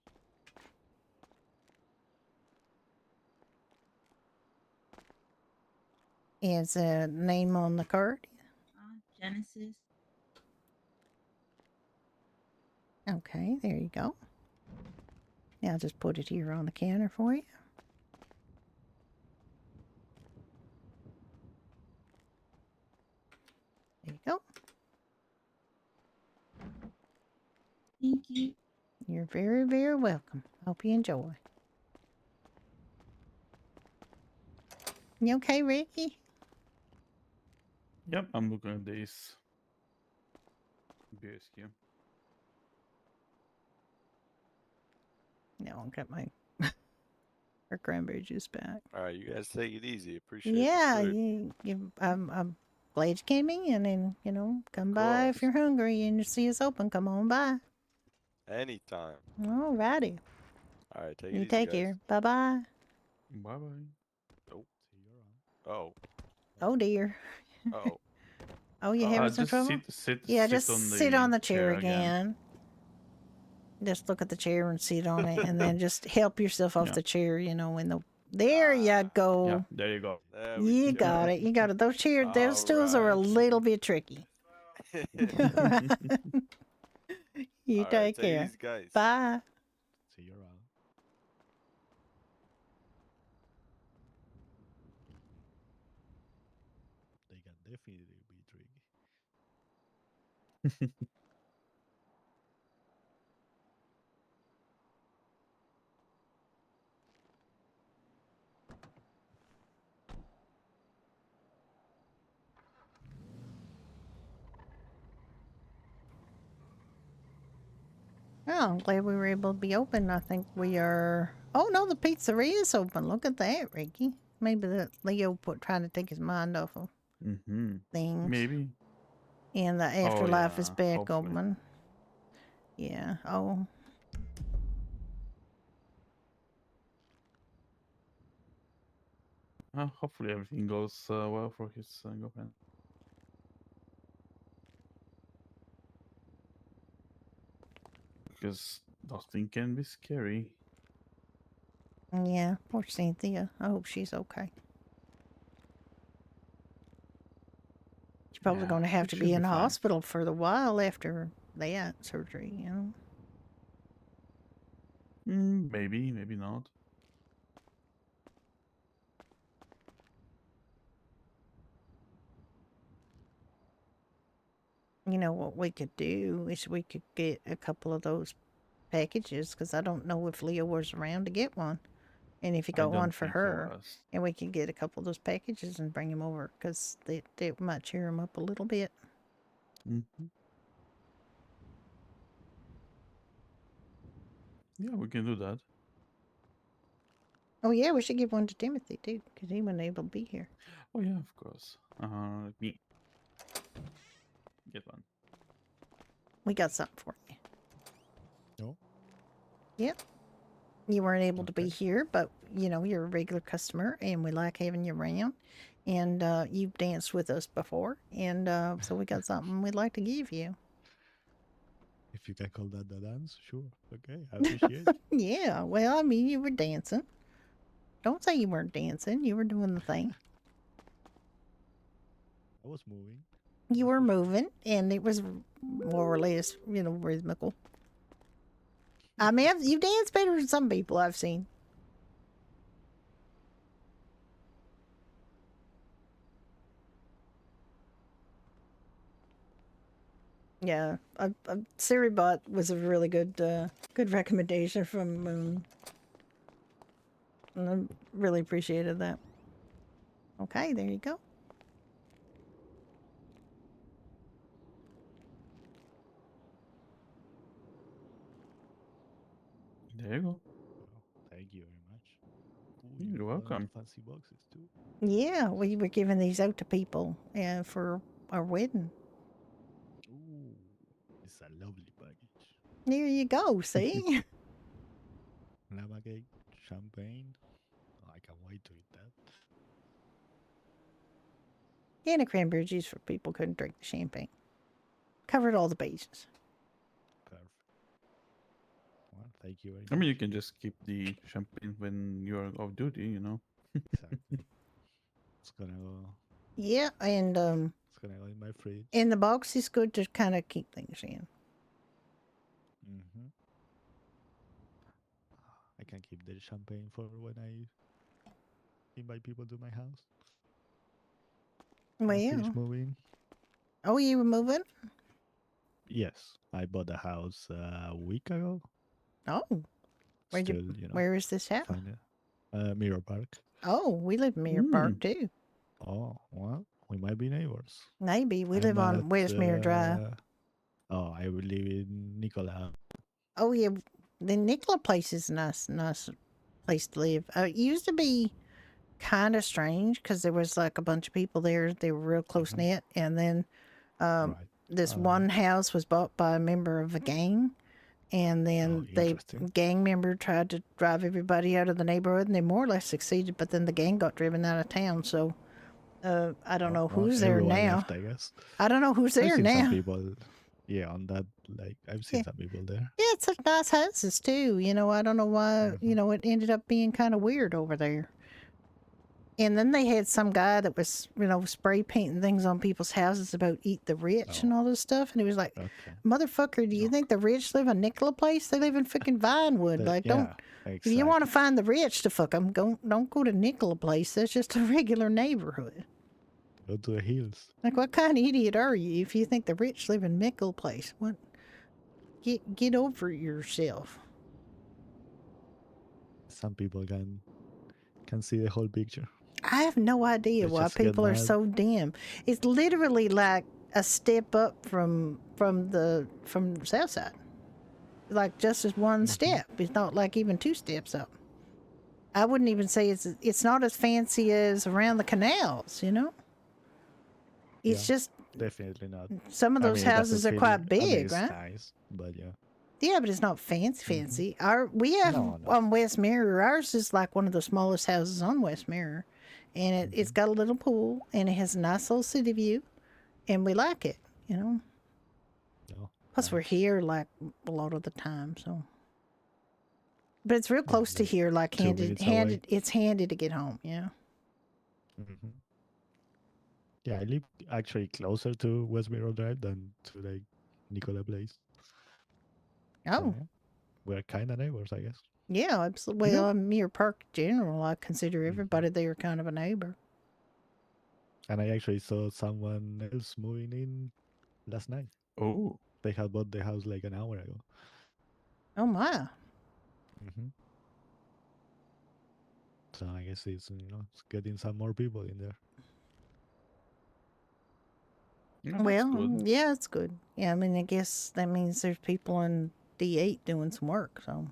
Is a name on the card? Genesis. Okay, there you go. Now I'll just put it here on the counter for you. There you go. Thank you. You're very, very welcome. Hope you enjoy. You okay, Ricky? yep, I'm looking at this BSQ. No, I'll get my her cranberry juice back. All right, you guys take it easy. Appreciate Yeah, the food. I'm glad you came in, and come by if course. you're hungry and you see us open. Come on by. Anytime. Alrighty. All right, take it You easy, take guys. care. Bye bye. Bye bye. Oh. Oh. Oh dear. Oh. Oh, you having some Just trouble? sit. Yeah, sit just on sit on the chair again. again. Just look at the chair and sit on it, and then just help yourself off Yeah. the chair. There you go. Yeah, there you go. There we You go. got it. You got it. Those stools are a Alright. little bit tricky. You All right, take take it care. easy, guys. Bye. See you around. They can definitely be tricky. Oh, I'm glad we were able to be open. I think we are. Oh no, the pizzeria is open. Look at that, Ricky. Maybe that Leo trying to take his mind off of things. Maybe. And the afterlife is yeah, back hopefully. open. Yeah. Oh. Hopefully everything goes well for his girlfriend. Because nothing can be scary. Yeah. Poor Cynthia. I hope she's okay. She's probably Yeah, going to have she to should be in the fine. hospital for a while after that surgery. Maybe, maybe not. What we could do is we could get a couple of those packages because I don't know if Leo was around to get one. And if you I got one don't for think he her, was. and we could get a couple of those packages and bring him over because they might cheer him up a little bit. Mhm. Yeah, we can do that. Oh, yeah, we should give one to Timothy too because he wasn't able to be here. Oh yeah, of course. Let me get one. We got something for you. No. Yep. You weren't able to be Okay. here, but you're a regular customer and we like having you around. And you've danced with us before. And so we got something we'd like to give you. If you can call that the dance, sure. Okay, I appreciate it. Yeah, well, I mean, you were dancing. Don't say you weren't dancing. You were doing the thing. I was moving. You that's were for sure. moving, and it was more or less, rhythmical. I mean, you dance better than some people I've seen. Yeah, Siribot was a really good recommendation from Moon. And I really appreciated that. Okay, there you go. There you go. Well, thank you very much. Ooh, you You're got one of welcome. the fancy boxes too. Yeah, we were giving these out to people for our wedding. Ooh, it's a lovely package. There you go. See, Lava cake, champagne. Oh, I can't wait to eat that. and a cranberry juice for people who couldn't drink the champagne. Covered all the bases. Perfect. Well, thank you very much. I mean, you can just keep the champagne when you're off duty, you know. Exactly. It's gonna go. Yeah, and It's gonna go in my fridge. in the box is good to kind of keep things in. Mm-hmm. I can keep the champagne for when I invite people to my house. I finished Well, moving. oh, you were moving? Yes, I bought a house a week ago. Oh, Still, where is this house? find it. Mirror Park. Oh, we live in Mirror Park too. Oh, well, we might be neighbors. Maybe we live I'm on West Mirror Drive. Oh, I will live in Nicola. Oh yeah, the Nicola place is a nice place to live. It used to be kind of strange because there was like a bunch of people there. They were real close knit, and then Right. this one house was bought by a member of a gang, and then the interesting. gang member tried to drive everybody out of the neighborhood, and they more or less succeeded. But then the gang got driven out of town, so I don't know Well, who's there everyone now. left, I guess. I don't know who's I've there seen some now. people. Yeah, on that, I've seen some people there. Yeah, it's such nice houses too. I don't know why. It ended up being kind of weird over there. And then they had some guy that was, spray painting things on people's houses about eat the rich and all this stuff. And he was like, Okay. motherfucker, do you think the rich live in Nicola Place? They live in fucking Vinewood. Like, don't. Exactly. If you want to find the rich to fuck them, don't go to Nicola Place. That's just a regular neighborhood. Go to the hills. Like, what kind of idiot are you if you think the rich live in Nicola Place? What? Get over yourself. Some people can see the whole picture. I have no idea They why just get people are mad. so dim. It's literally like a step up from the south side. Like just as one step. It's not like even two steps up. I wouldn't even say it's not as fancy as around the canals, It's just Definitely not. some of those it doesn't houses are feel quite I mean, big, it's right? nice, but yeah. Yeah, but it's not fancy. We have No. on West Mirror. Ours is like one of the smallest houses on West Mirror, and it's got a little pool and it has a nice little city view, and we like it. Oh, Plus, we're here like a lot of the time, so. But it's real close to like here, like 2 minutes away. It's handy to get home. Yeah. Mhm. Yeah, I live actually closer to West Mirror Drive than to like Nicola Place. Oh. So, yeah, we're kind of neighbors, I guess. Yeah, absolutely. Well, Mirror Park in general, I consider everybody there kind of a neighbor. And I actually saw someone else moving in last night. Oh. They had bought the house like an hour ago. Oh my. Hmm. So I guess it's it's getting some more people in there. Yeah, that's Well, good. yeah, it's good. Yeah, I mean, I guess that means there's people in D8 doing some work. So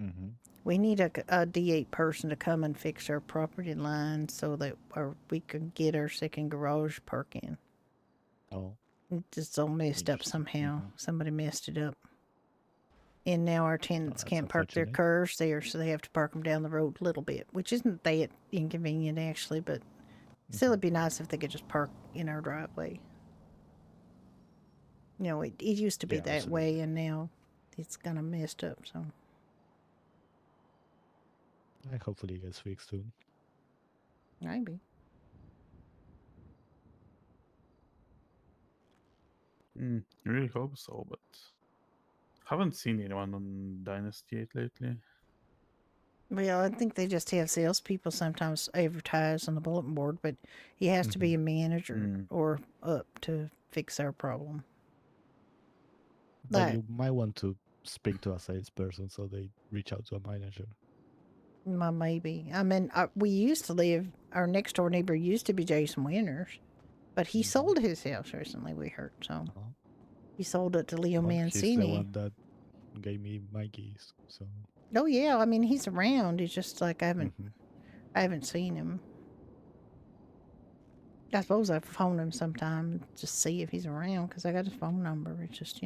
Mm-hmm. we need a D8 person to come and fix our property line so that we can get our second garage park in. Oh, It's just all messed up interesting. somehow. Mhm. Somebody messed it up. And now our tenants that's can't park their unfortunate. cars there, so they have to park them down the road a little bit, which isn't that inconvenient actually, but still it'd be nice if they could just park in our driveway. You know, it used to be Yeah, that absolutely. way, and now it's kind of messed up, so. Hopefully it gets fixed soon. Maybe. I really hope so, but haven't seen anyone on Dynasty 8 lately. Well, I think they just have salespeople sometimes advertise on the bulletin board, but he has to be a manager or up to fix our problem. But Like, you might want to speak to a salesperson so they reach out to a manager. maybe. I mean, we used to live, our next door neighbor used to be Jason Winters, but he sold his house recently, we heard. So he sold it to Leo Well, he's the Mancini. one that gave me my keys. So Oh yeah, I mean he's around. He's just like I haven't seen him. I suppose I phone him sometime to see if he's around because I got his phone number. It's just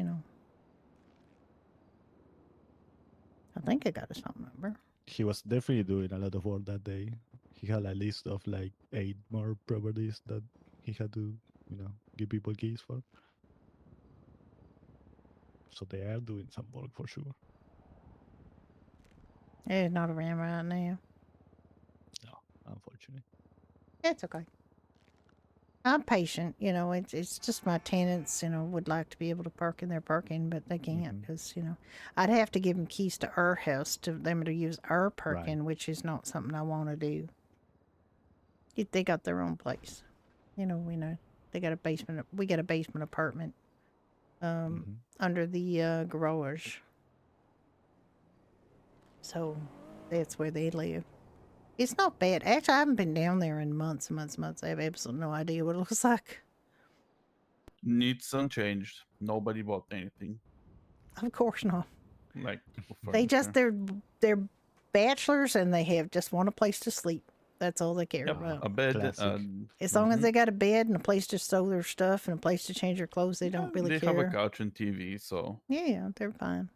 I think I got his phone number. he was definitely doing a lot of work that day. He had a list of like 8 more properties that he had to, give people keys for. So they are doing some work for sure. He's not around right now. No, unfortunately. It's okay. I'm patient, it's just my tenants, would like to be able to park in their parking, but they can't because, I'd have to give them keys to our house to them to use our parking, which is not something I want to do. They got their own place. We know they got a basement. We got a basement apartment under the garage. So that's where they live. It's not bad. Actually, I haven't been down there in months and months and months. I have absolutely no idea what it looks like. It's unchanged. Nobody bought anything. Of course not. Like They just they're bachelors and they have just want a place to sleep. That's all they care about. A bed. As long as they got a bed and a place to stow their stuff and a place to change their clothes, they don't really they care. have a couch and TV, so yeah, they're fine.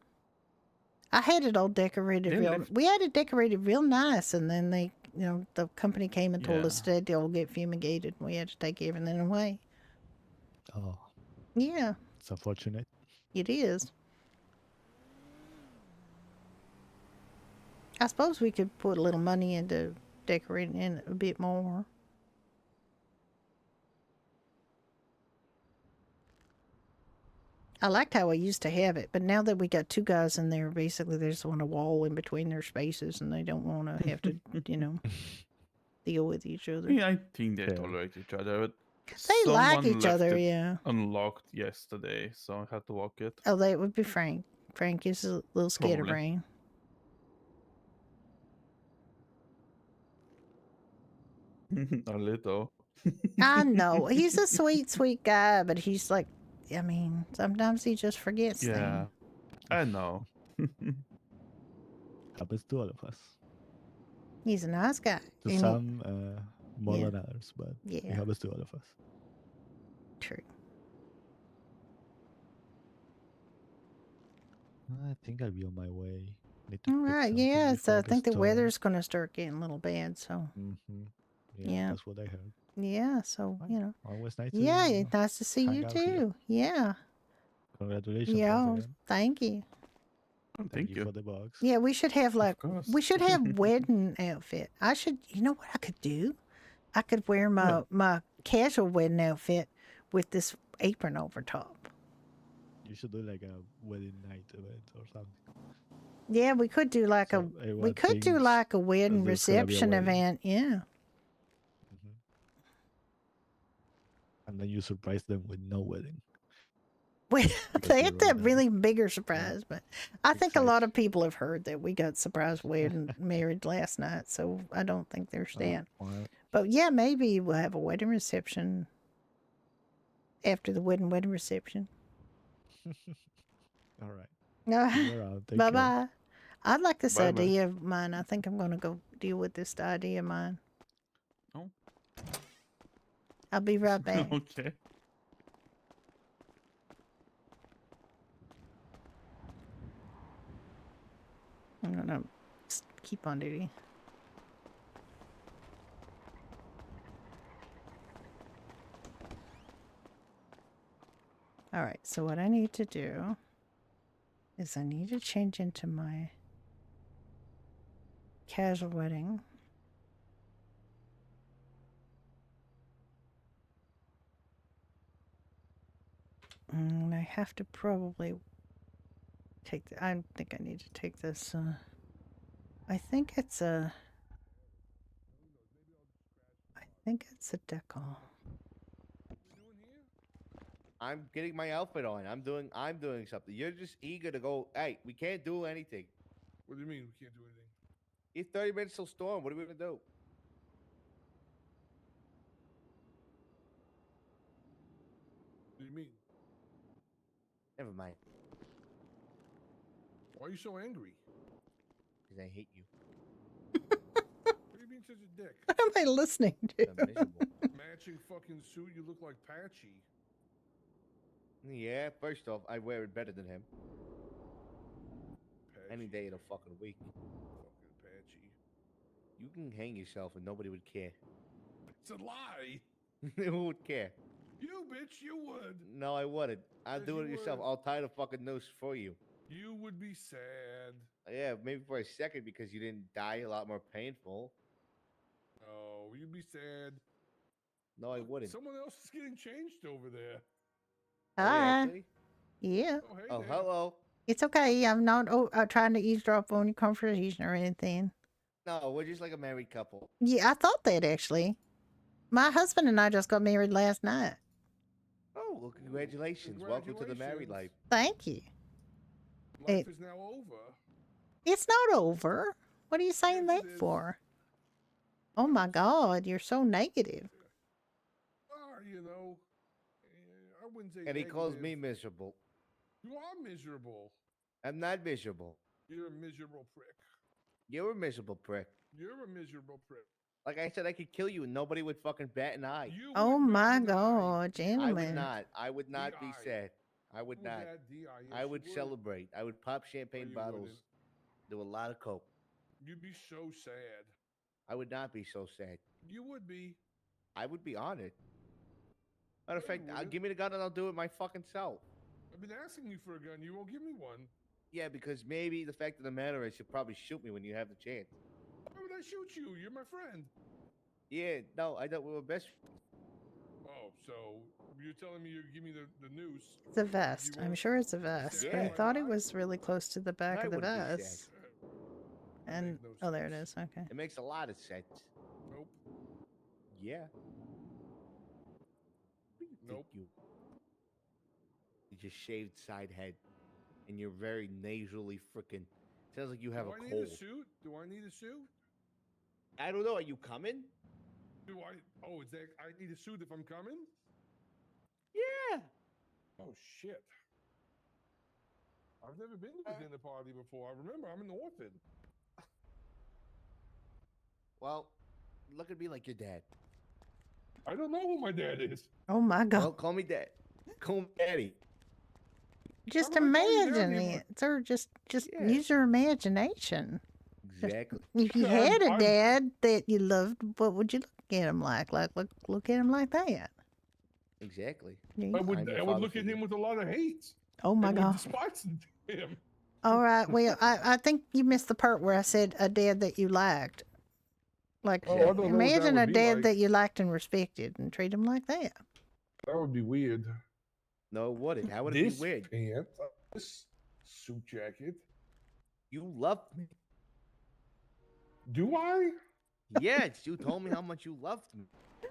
I had it all decorated They we had it decorated real nice, and then they, the company came and told us that they'll get fumigated, and we had to take everything away. Oh. Yeah. It's unfortunate. It is. I suppose we could put a little money into decorating it a bit more. I liked how I used to have it, but now that we got 2 guys in there, basically they just want a wall in between their spaces, and they don't want to have to, deal with each other. Yeah, I think they tolerate each other. But they like each left other, it yeah. Unlocked yesterday, so I had to lock it. Oh, that would be Frank. Frank is a little scatterbrain. A little. I know. He's a sweet, sweet guy, but he's like, I mean, sometimes he just forgets things. I know. Happens to all of us. He's a nice guy. To some, more than others, but it happens to all of us. True. I think I'll be on my way. All right, yeah. So I think the weather's going to start getting a little bad, so. Yeah, that's what I heard. Yeah, so, Always nice to nice to see you too. Here. Yeah. Congratulations. Yeah, thank you. Thank you for the box. Yeah, we should have we should have wedding outfit. You know what I could do? I could wear my casual wedding outfit with this apron over top. You should do like a wedding night event or something. Yeah, we could do like a wedding reception event. Yeah. And then you surprise them with no wedding. We Because they you had wrote that that. really bigger surprise, but I think a lot Excites. of people have heard that we got surprised wedding married last night, so I don't think they're staying. Well, But yeah, maybe we'll have a wedding reception after the wedding reception. all right. No, You're out. Take bye care. bye. I like this Bye, man. idea of mine. I think I'm gonna go deal with this idea of mine. Oh. I'll be right back. Okay. I'm gonna keep on duty. All right, so what I need to do is I need to change into my casual wedding. And I have to probably take I think I need to take this I think it's a decal. I'm getting my outfit on. I'm doing something. You're just eager to go. Hey, we can't do anything. What do you mean we can't do anything? It's 30 minutes till storm. What are we gonna do? What do you mean? Never mind. Why are you so angry? Because I hate you. What are you being such a dick? What am I listening to? I'm miserable. Matching fucking suit, you look like Patchy. Yeah, first off, I wear it better than him. Patchy. Any day of the fucking week. Fucking Patchy. You can hang yourself and nobody would care. It's a lie. Who would care? You bitch, you would. No, I wouldn't. I'll Yes, do you it yourself. would. I'll tie the fucking noose for you. You would be sad. Yeah, maybe for a second because you didn't die a lot more painful. Oh, you'd be sad. No, I Look, wouldn't. Someone else is getting changed over there. Oh, yeah, Hi. actually? Yeah. Oh, hey Oh, there. hello. It's okay. I'm not trying to eavesdrop on your conversation or anything. No, we're just like a married couple. Yeah, I thought that actually. My husband and I just got married last night. Oh, well, congratulations. Welcome to the married life. Thank you. Life is now over. It's not over. What are you saying Yes, that it is. for? Oh my God, you're so negative. You know, I wouldn't say And he calls me negative. miserable. You are miserable. I'm not miserable. You're a miserable prick. You're a miserable prick. You're a miserable prick. Like I said, I could kill you and nobody would fucking bat an eye. You Oh would my bat an eye. God, I would gentlemen. not. I would not be DI. sad. I would Who's not. that? DI? Yes, I you would celebrate. I would pop champagne you bottles. wouldn't. Do a lot of coke. You'd be so sad. I would not be so sad. You would be. I would be honored. Matter of No, you fact, wouldn't. give me the gun and I'll do it my fucking self. I've been asking you for a gun. You won't give me one. Yeah, because maybe the fact of the matter is you'll probably shoot me when you have the chance. Why would I shoot you? You're my friend. Yeah, no, I don't. We're best. Oh, so you're telling me you give me the noose? It's a vest. You I'm won't sure it's a vest, but I Yeah. thought it was really close to the back I of the wouldn't be sad. vest. And Makes no oh, there it sense. is. Okay. It makes a lot of sense. Nope. Yeah. Who do you think Nope. you just shaved side head, and you're very nasally freaking. Sounds like you have Do a I need cold. a suit? Do I need a suit? I don't know. Are you coming? Do I? Oh, is that? I need a suit if I'm coming? Yeah. Oh shit! I've never been to a dinner party before. I remember I'm an orphan. Well, look at me like your dad. I don't know who my dad is. Oh my God. Well, call me dad. Call me daddy. Just I'm not going down imagine anymore. it, sir. Just Yeah. use your imagination. Exactly. If you Yeah, had a I'm- dad that you loved, what would you look at him like? Like look at him like that. Exactly. You- I I'm would. your I would father look at figure. him with a lot of hate. Oh my and would God. despise him. All right. Well, I think you missed the part where I said a dad that you liked. Like, Oh, I don't know what that imagine a would be dad like. that you liked and respected and treat him like that. That would be weird. No, it wouldn't. How would it This be weird? pants, this suit jacket. You loved me. Do I? Yes, you told me how much you loved me. Did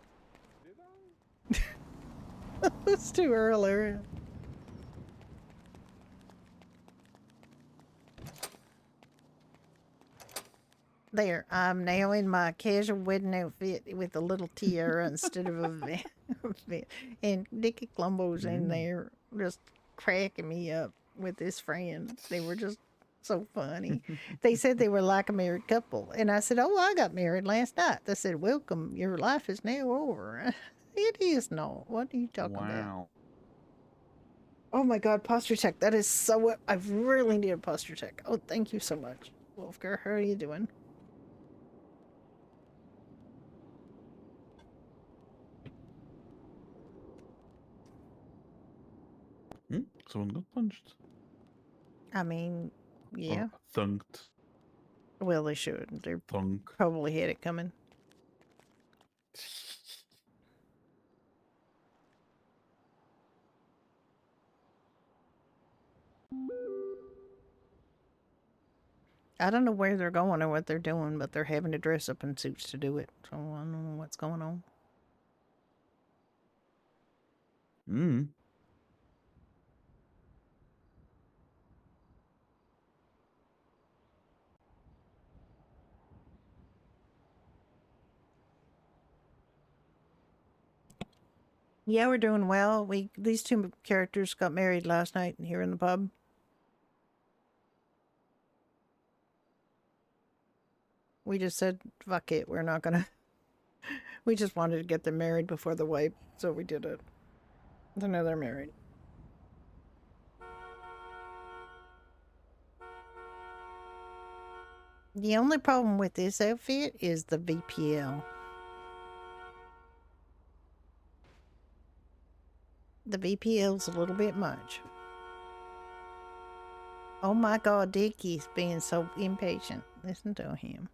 I? It's too early. There, I'm now in my casual wedding outfit with a little tiara instead of a vest. And Dickie Columbo's in there just cracking me up with his friends. They were just so funny. They said they were like a married couple. And I said, oh, I got married last night. They said, welcome, your life is now over. It is not. What are you talking about? Wow. Oh my God, posture check. That is so. I really need a posture check. Oh, thank you so much. Wolfgar, how are you doing? Someone got punched. I mean, yeah. Or thunked. Well, they should. They're Thunk. probably had it coming. I don't know where they're going or what they're doing, but they're having to dress up in suits to do it. So I don't know what's going on. Yeah, we're doing well. These two characters got married last night here in the pub. We just said, fuck it, we're not gonna. We just wanted to get them married before the wipe, so we did it. So now they're married. The only problem with this outfit is the VPL. The VPL's a little bit much. Oh my God, Dickie's being so impatient. Listen to him.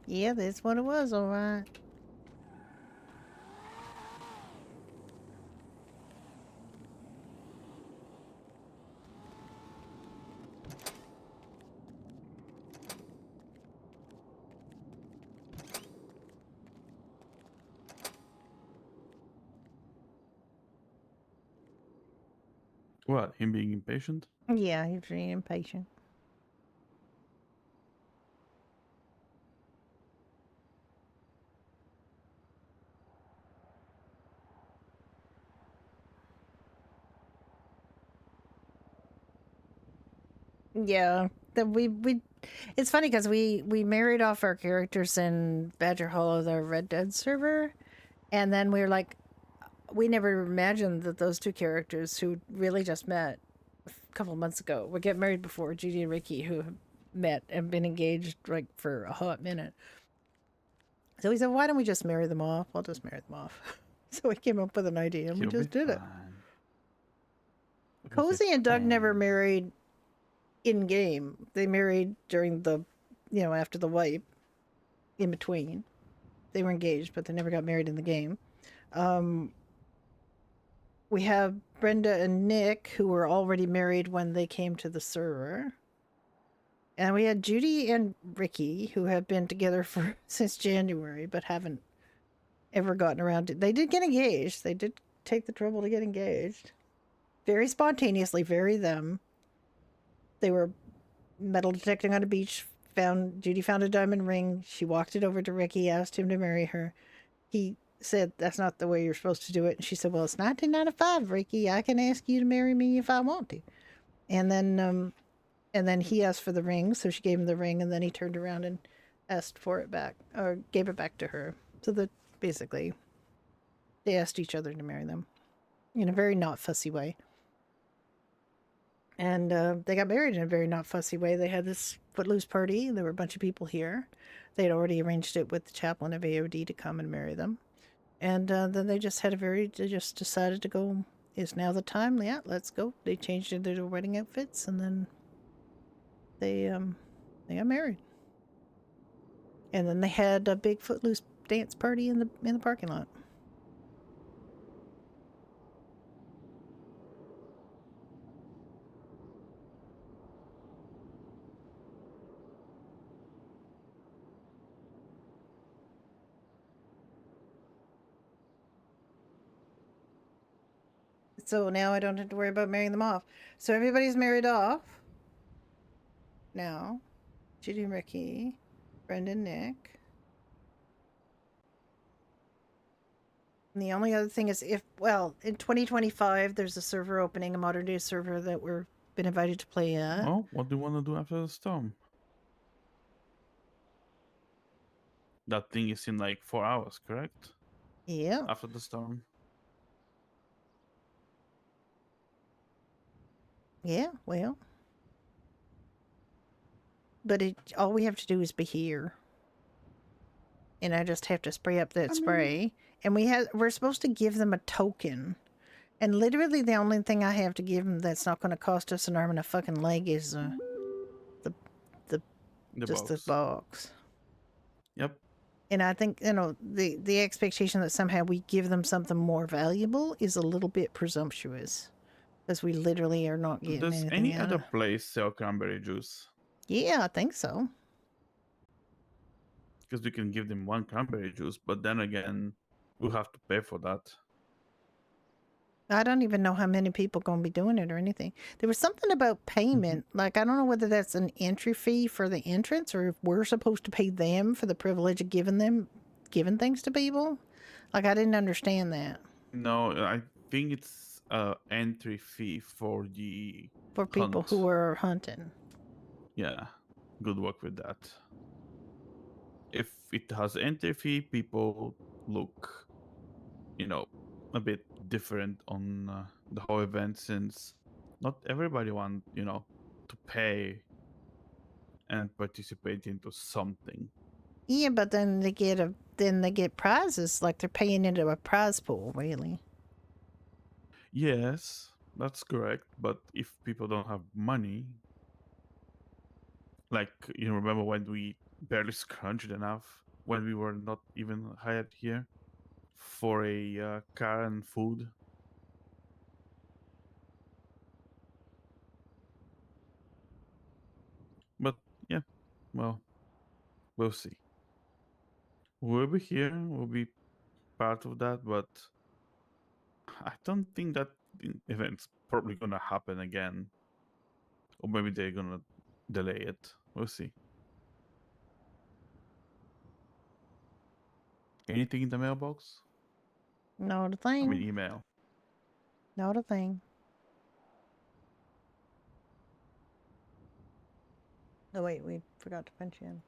Yeah, that's what it was, all right. What? Him being impatient? Yeah, he's being impatient. Yeah, that we it's funny because we married off our characters in Badger Hollow, the Red Dead server, and then we were like, we never imagined that those two characters who really just met a couple of months ago would get married before Judy and Ricky, who have met and been engaged like for a hot minute. So we said, why don't we just marry them off? We'll just marry them off. So we came up with an idea and we just did it. Cozy and Doug never married in game. They married during the, after the wipe, in between. They were engaged, but they never got married in the game. We have Brenda and Nick, who were already married when they came to the server. And we had Judy and Ricky, who have been together since January, but haven't ever gotten around to. They did get engaged. They did take the trouble to get engaged. Very spontaneously, very them. They were metal detecting on a beach. Judy found a diamond ring. She walked it over to Ricky, asked him to marry her. He said, that's not the way you're supposed to do it. And she said, well, it's 1995, Ricky. I can ask you to marry me if I want to. And then he asked for the ring, so she gave him the ring, and then he turned around and asked for it back, or gave it back to her. So that basically, they asked each other to marry them in a very not fussy way. And they got married in a very not fussy way. They had this footloose party. There were a bunch of people here. They had already arranged it with the chaplain of AOD to come and marry them. And then they just decided to go, is now the time? Yeah, let's go. They changed into their wedding outfits, and then they got married. And then they had a big footloose dance party in the parking lot. So now I don't have to worry about marrying them off. So everybody's married off. Now, Judy, Ricky, Brendan, Nick. And the only other thing is in 2025, there's a server opening, a modern day server that we're been invited to play at. Oh, what do you want to do after the storm? That thing is in like 4 hours, correct? Yeah. After the storm. Yeah, well. But all we have to do is be here. And I just have to spray up that spray. And we're supposed to give them a token. And literally the only thing I have to give them that's not going to cost us an arm and a fucking leg is the box. Yep. And I think, the expectation that somehow we give them something more valuable is a little bit presumptuous. Because we literally are not getting Does anything any out other of. place sell cranberry juice? Yeah, I think so. Because we can give them one cranberry juice, but then again, we'll have to pay for that. I don't even know how many people going to be doing it or anything. There was something about payment. Like, I don't know whether that's an entry fee for the entrance or if we're supposed to pay them for the privilege of giving things to people. Like, I didn't understand that. No, I think it's entry fee for the people hunt. who are hunting. Yeah, good work with that. If it has entry fee, people look, a bit different on the whole event, since not everybody want, to pay and participate into something. Yeah, but then they get prizes, like they're paying into a prize pool, really. Yes, that's correct. But if people don't have money, like, remember when we barely scrunched enough when we were not even hired here for a car and food? But yeah, well, we'll see. We'll be here, we'll be part of that, but I don't think that event's probably gonna happen again. Or maybe they're gonna delay it. We'll see. Anything in the mailbox? Not a thing. I mean, email. Not a thing. Oh, wait, we forgot to punch in.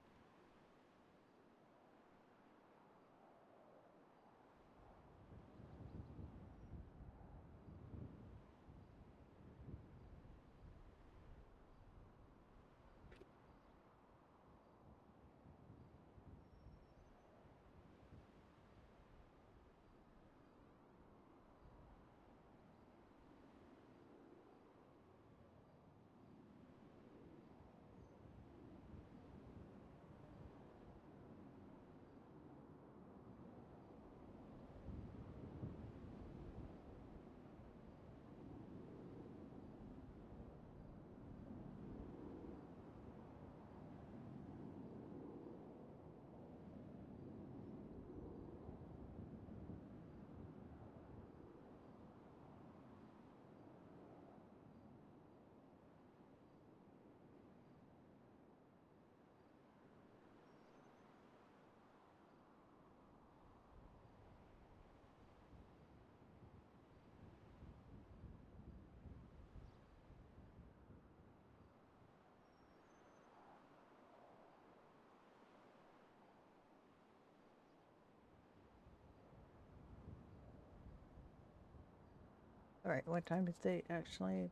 All right, what time did they actually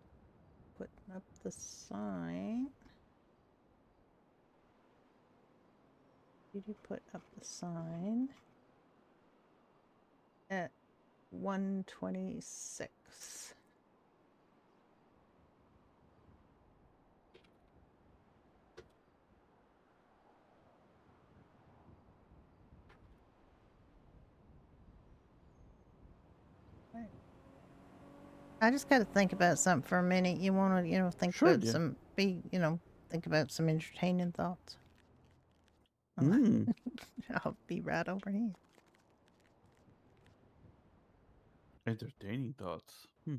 put up the sign? Did you put up the sign? At 1:26. I just got to think about something for a minute. You want to, think Sure, about yeah. think about some entertaining thoughts. I'll be right over here. Entertaining thoughts. Hmm.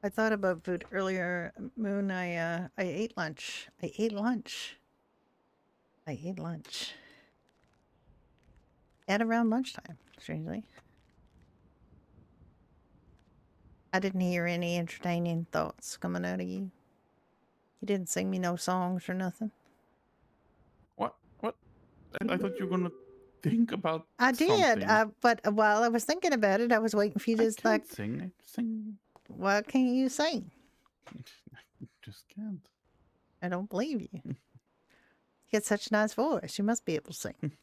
I thought about food earlier, Moon. I ate lunch. I ate lunch. At around lunchtime, strangely. I didn't hear any entertaining thoughts coming out of you. You didn't sing me no songs or nothing. What? I thought you were gonna think about I did, something. but while I was thinking about it, I was waiting for you to I just can't sing. I sing. why can't you sing? Just can't. I don't believe you. You get such a nice voice. You must be able to sing.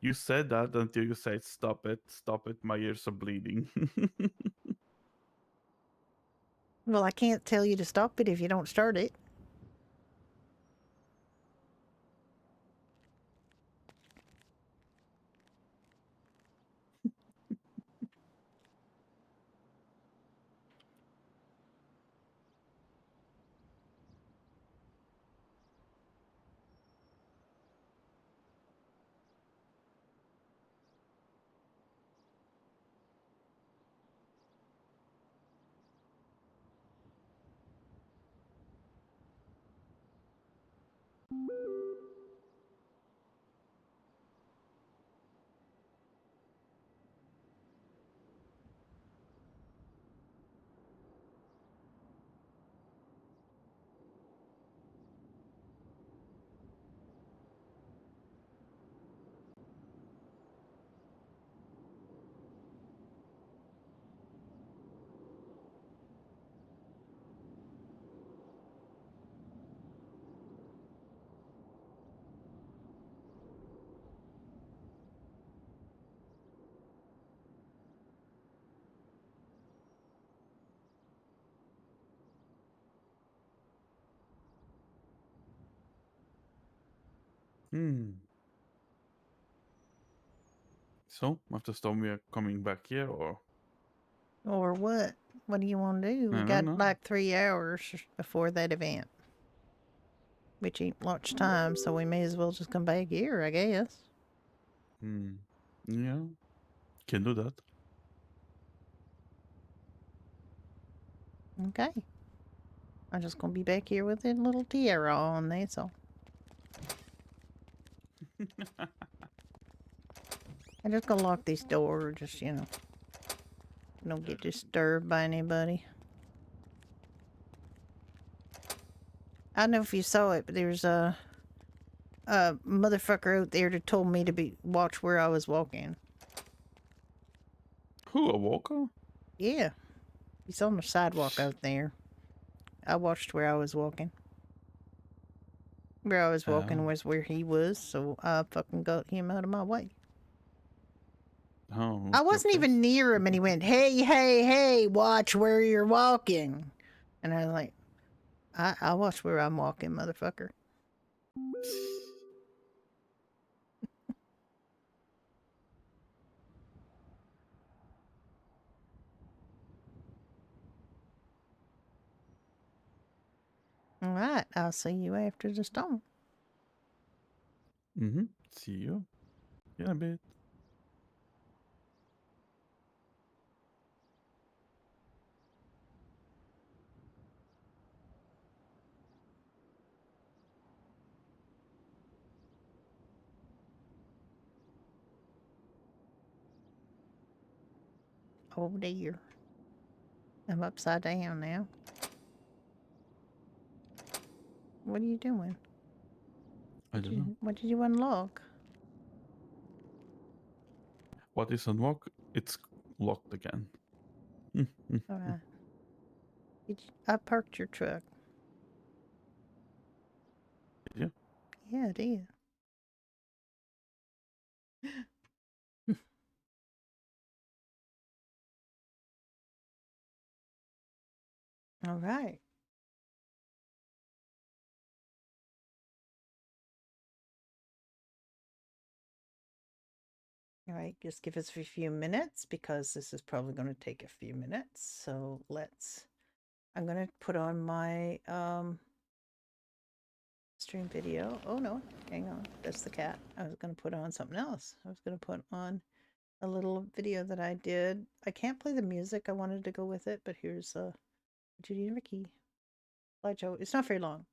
You said that until you said stop it, my ears are bleeding. Well, I can't tell you to stop it if you don't start it. So, after storm, we are coming back here, or Or what? What do you want to do? We I don't got know. like 3 hours before that event. Which ain't much time, so we may as well just come back here, I guess. Yeah, can do that. Okay. I'm just gonna be back here with a little tiara on there, so. I'm just gonna lock this door, just, don't get disturbed by anybody. I don't know if you saw it, but there's a motherfucker out there that told me to watch where I was walking. Who, a walker? Yeah. He's on the sidewalk out there. I watched where I was walking. Where I was walking was where he was, so I fucking got him out of my way. Oh, I wasn't even near him, and he went, "Hey, hey, hey, watch where you're walking." And I was like, I watch where I'm walking, motherfucker. All right. I'll see you after the storm. Mm-hmm. See you in a bit. Oh dear. I'm upside down now. What are you doing? I don't know. What did you unlock? What is unlocked? It's locked again. All right. I parked your truck. Did you? Yeah, I did. All right. All right, just give us a few minutes because this is probably going to take a few minutes. So I'm going to put on my stream video. Oh no, hang on. That's the cat. I was going to put on something else. I was going to put on a little video that I did. I can't play the music. I wanted to go with it, but here's Judy and Ricky slideshow. It's not very long.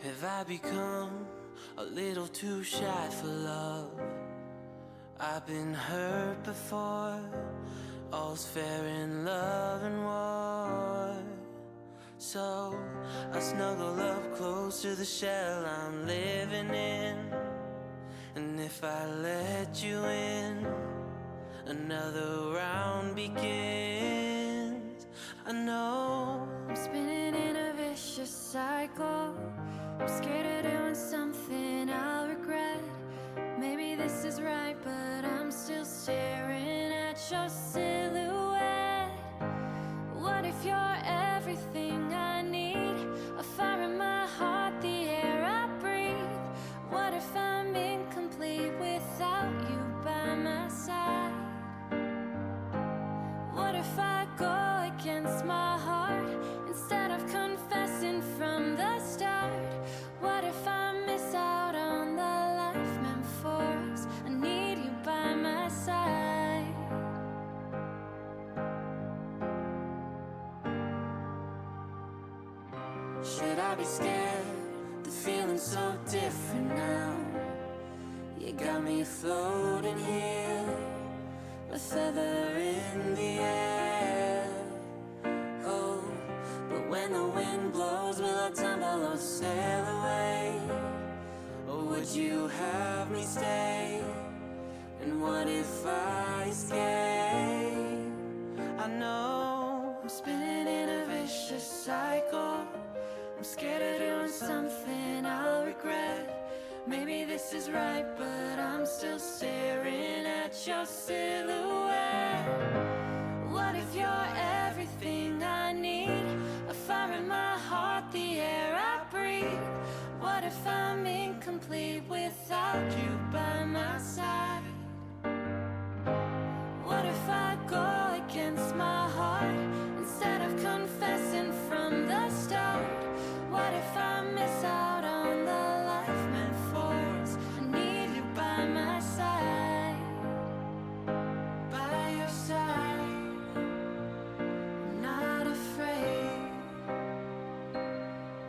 Have I become a little too shy for love? I've been hurt before. All's fair in love and war. So I snuggle up close to the shell I'm living in. And if I let you in, another round begins. I know I'm spinning in a vicious cycle. I'm scared of doing something I'll regret. Maybe this is right, but I'm still staring at your silhouette. What if you're everything I need? A fire in my heart, the air I breathe. What if I'm incomplete without you by my side? What if I go against my heart instead of confessing from the start? What if I miss out on the life meant for us? I need you by my side. Should I be scared? The feeling's so different now. You got me floating here, a feather in the air. Oh, but when the wind blows, will I tumble or sail away? Or would you have me stay? And what if I escape? I know I'm spinning in a vicious cycle. I'm scared of doing something I'll regret. Maybe this is right, but I'm still staring at your silhouette. What if you're everything I need? A fire in my heart, the air I breathe. What if I'm incomplete without you by my side? What if I go against my heart instead of confessing from the start? What if I miss out on the life meant for us? I need you by my side, by your side. I'm not afraid.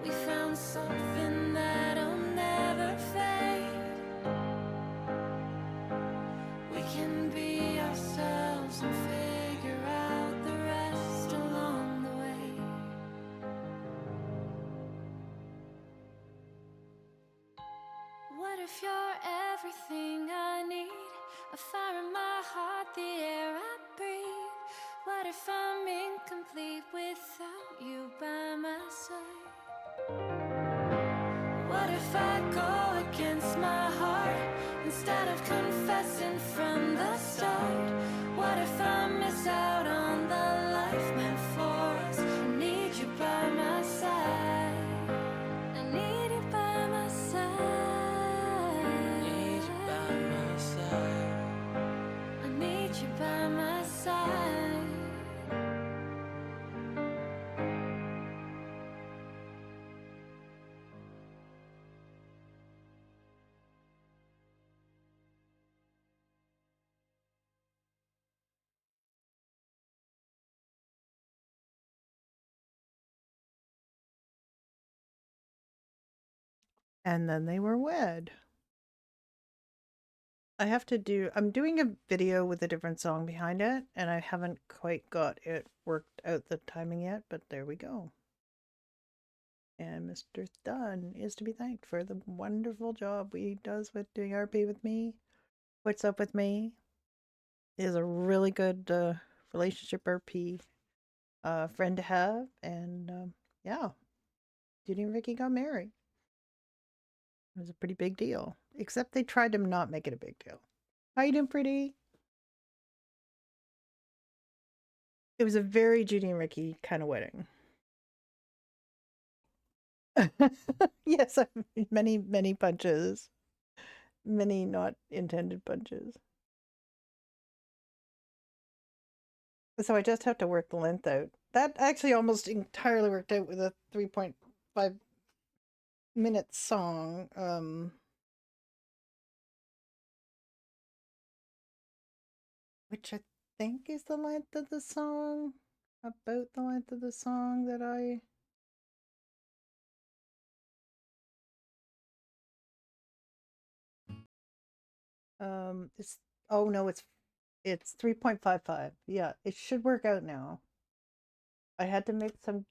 We found something that'll never fade. We can be ourselves and figure out the rest along the way. What if you're everything I need? A fire in my heart, the air I breathe. What if I'm incomplete without you by my side? What if I go against my heart instead of confessing? And then they were wed. I'm doing a video with a different song behind it, and I haven't quite got it worked out the timing yet, but there we go. And Mr. Dunn is to be thanked for the wonderful job he does with doing RP with me. What's Up With Me is a really good relationship RP friend to have, and yeah, Judy and Ricky got married. It was a pretty big deal, except they tried to not make it a big deal. How you doing, pretty? It was a very Judy and Ricky kind of wedding. Yes, many, many punches. Many not intended punches. So I just have to work the length out. That actually almost entirely worked out with a 3.5 minute song. Which I think is the length of the song. About the length of the song that I... it's... Oh no, it's 3.55. Yeah, it should work out now. I had to make some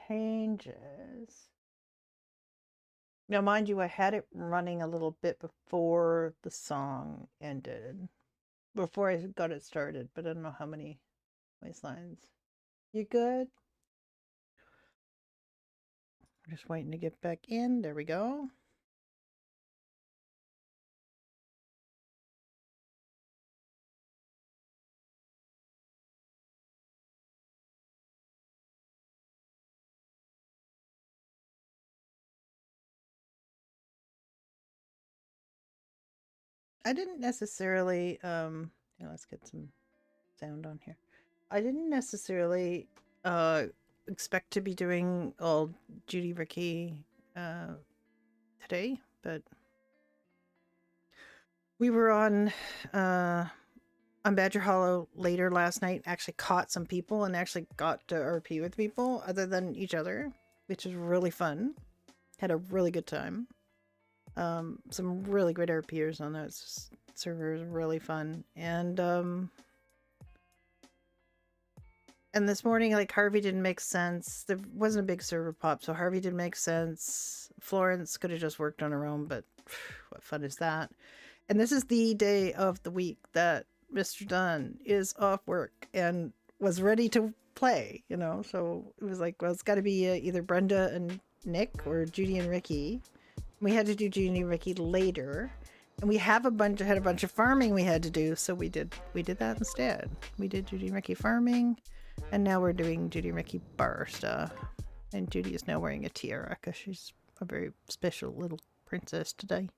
changes. Now, mind you, I had it running a little bit before the song ended. Before I got it started, but I don't know how many waistlines. You good? I'm just waiting to get back in. There we go. I didn't necessarily let's get some sound on here. I didn't necessarily expect to be doing all Judy Ricky today, but we were on Badger Hollow later last night, actually caught some people and actually got to RP with people other than each other, which was really fun. Had a really good time. Some really great RPers on that server. Is really fun. And this morning, like, Harvey didn't make sense. There wasn't a big server pop, so Harvey didn't make sense. Florence could have just worked on her own, but what fun is that? And this is the day of the week that Mr. Dunn is off work and was ready to play, you know? So it was like, well, it's got to be either Brenda and Nick or Judy and Ricky. We had to do Judy and Ricky later. And we have had a bunch of farming we had to do, so we did that instead. We did Judy and Ricky farming, and now we're doing Judy and Ricky bar stuff. And Judy is now wearing a tiara because she's a very special little princess today.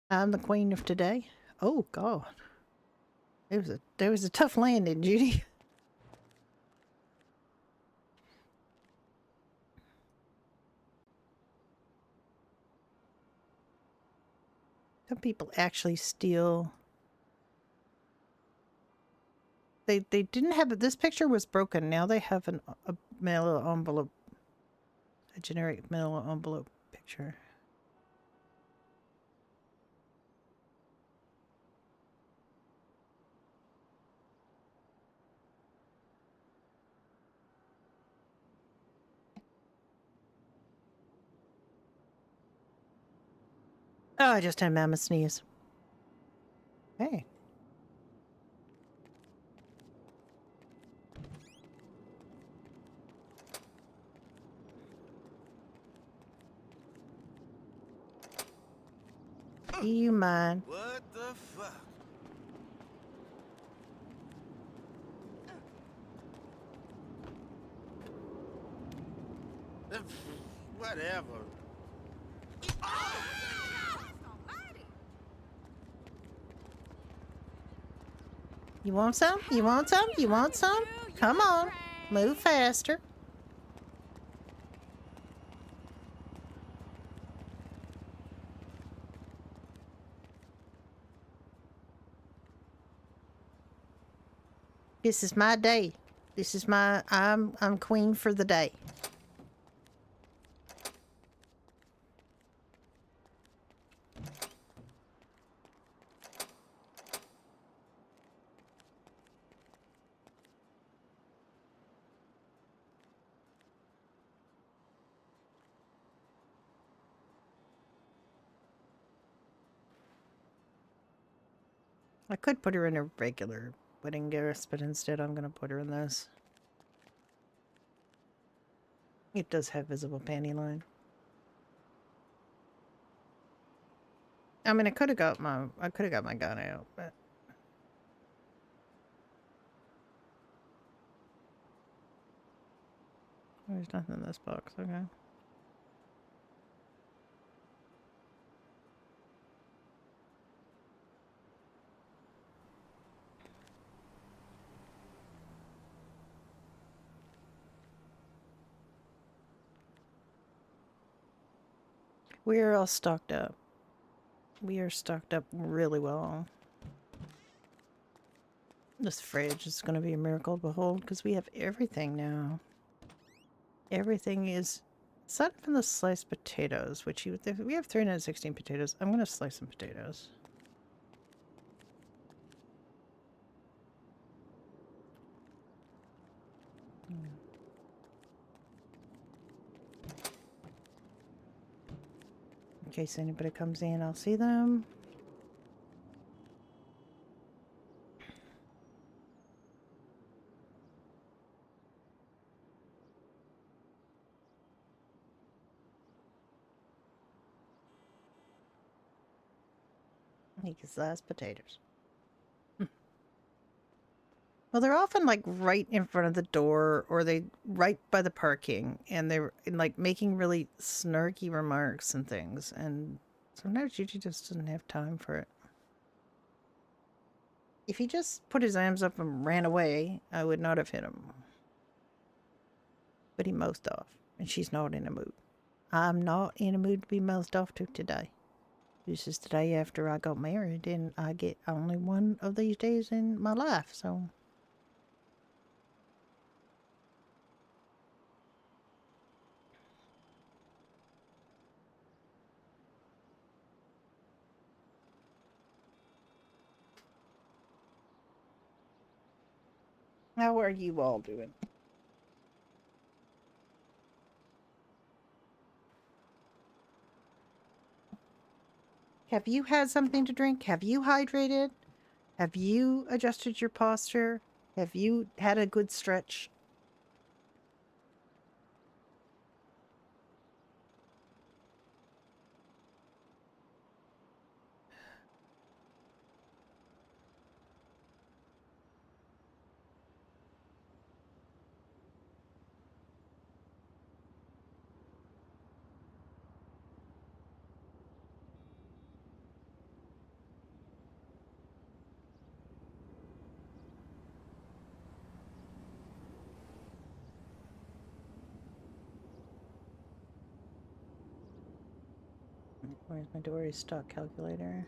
I'm the queen of today. Oh God, there was a tough landing, Judy. Some people actually steal. They didn't have this picture was broken. Now they have a mail envelope, a generic mail envelope picture. Oh, I just had a mammoth sneeze. Hey. Do you mind? What the fuck? Whatever. You want some? You want some? You want some? Come on. Move faster. This is my day. This is my I'm queen for the day. I could put her in a regular wedding dress, but instead I'm gonna put her in this. It does have visible panty line. I mean, I could have got my gun out, but there's nothing in this box. Okay. We are all stocked up. We are stocked up really well. This fridge is going to be a miracle to behold because we have everything now. Everything is, aside from the sliced potatoes, which we have 316 potatoes. I'm going to slice some potatoes. In case anybody comes in, I'll see them. He can slice potatoes. Well, they're often like right in front of the door or they right by the parking and they're like making really snarky remarks and things. And sometimes Judy just doesn't have time for it. If he just put his arms up and ran away, I would not have hit him. But he mouthed off and she's not in a mood. I'm not in a mood to be mouthed off to today. This is the day after I got married and I get only one of these days in my life, so... How are you all doing? Have you had something to drink? Have you hydrated? Have you adjusted your posture? Have you had a good stretch? Where's my Dory stock calculator?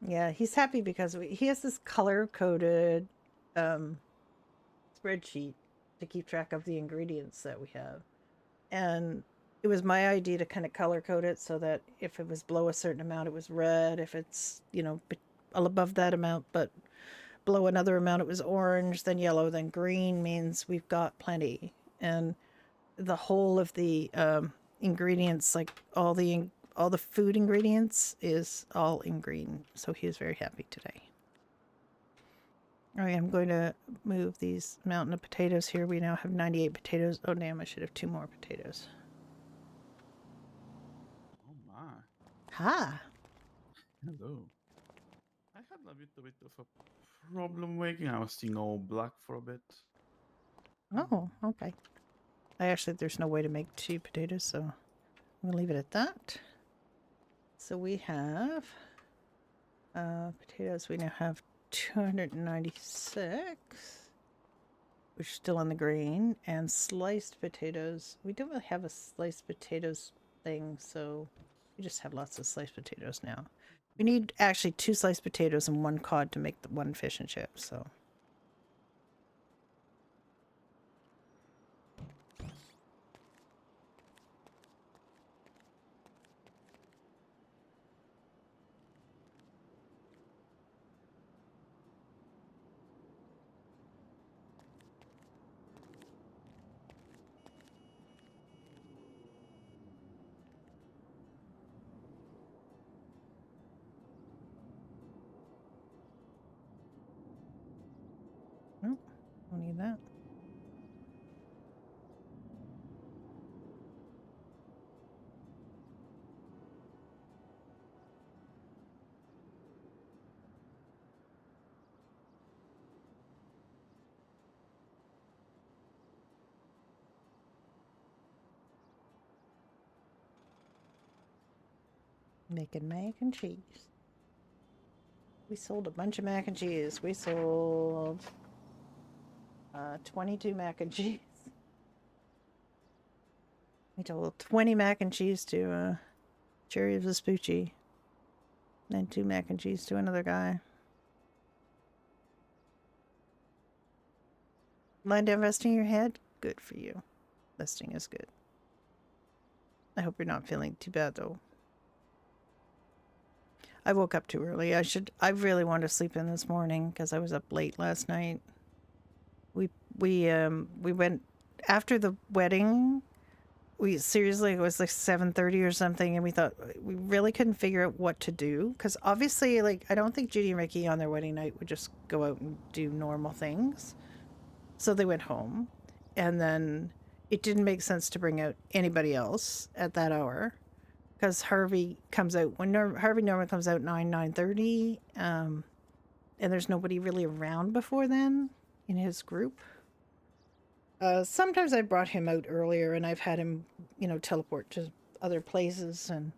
Yeah, he's happy because he has this color-coded spreadsheet to keep track of the ingredients that we have. And it was my idea to kind of color-code it so that if it was below a certain amount, it was red. If it's, you know, above that amount, but below another amount, it was orange, then yellow, then green means we've got plenty. And the whole of the ingredients, like all the food ingredients, is all in green. So he is very happy today. All right, I'm going to move these mountain of potatoes here. We now have 98 potatoes. Oh, damn, I should have 2 more potatoes. Oh my. Ha! Hello. I had a bit of a problem waking. I was seeing all black for a bit. Oh, okay. There's no way to make 2 potatoes, so I'm going to leave it at that. So we have potatoes. We now have 296, which is still in the green, and sliced potatoes. We don't really have a sliced potatoes thing, so we just have lots of sliced potatoes now. We need actually 2 sliced potatoes and 1 cod to make the 1 fish and chips, so. Nope, don't need that. Making mac and cheese. We sold a bunch of mac and cheese. We sold 22 mac and cheese. We told 20 mac and cheese to Jerry Vespucci. Then 2 mac and cheese to another guy. Mind investing your head? Good for you. Investing is good. I hope you're not feeling too bad though. I woke up too early. I really wanted to sleep in this morning because I was up late last night. We went after the wedding. It was like 7:30 or something, and we thought we really couldn't figure out what to do because obviously, like, I don't think Judy and Ricky on their wedding night would just go out and do normal things. So they went home, and then it didn't make sense to bring out anybody else at that hour. Because Harvey comes out Harvey normally comes out 9:30, and there's nobody really around before then in his group. Sometimes I brought him out earlier, and I've had him, teleport to other places, and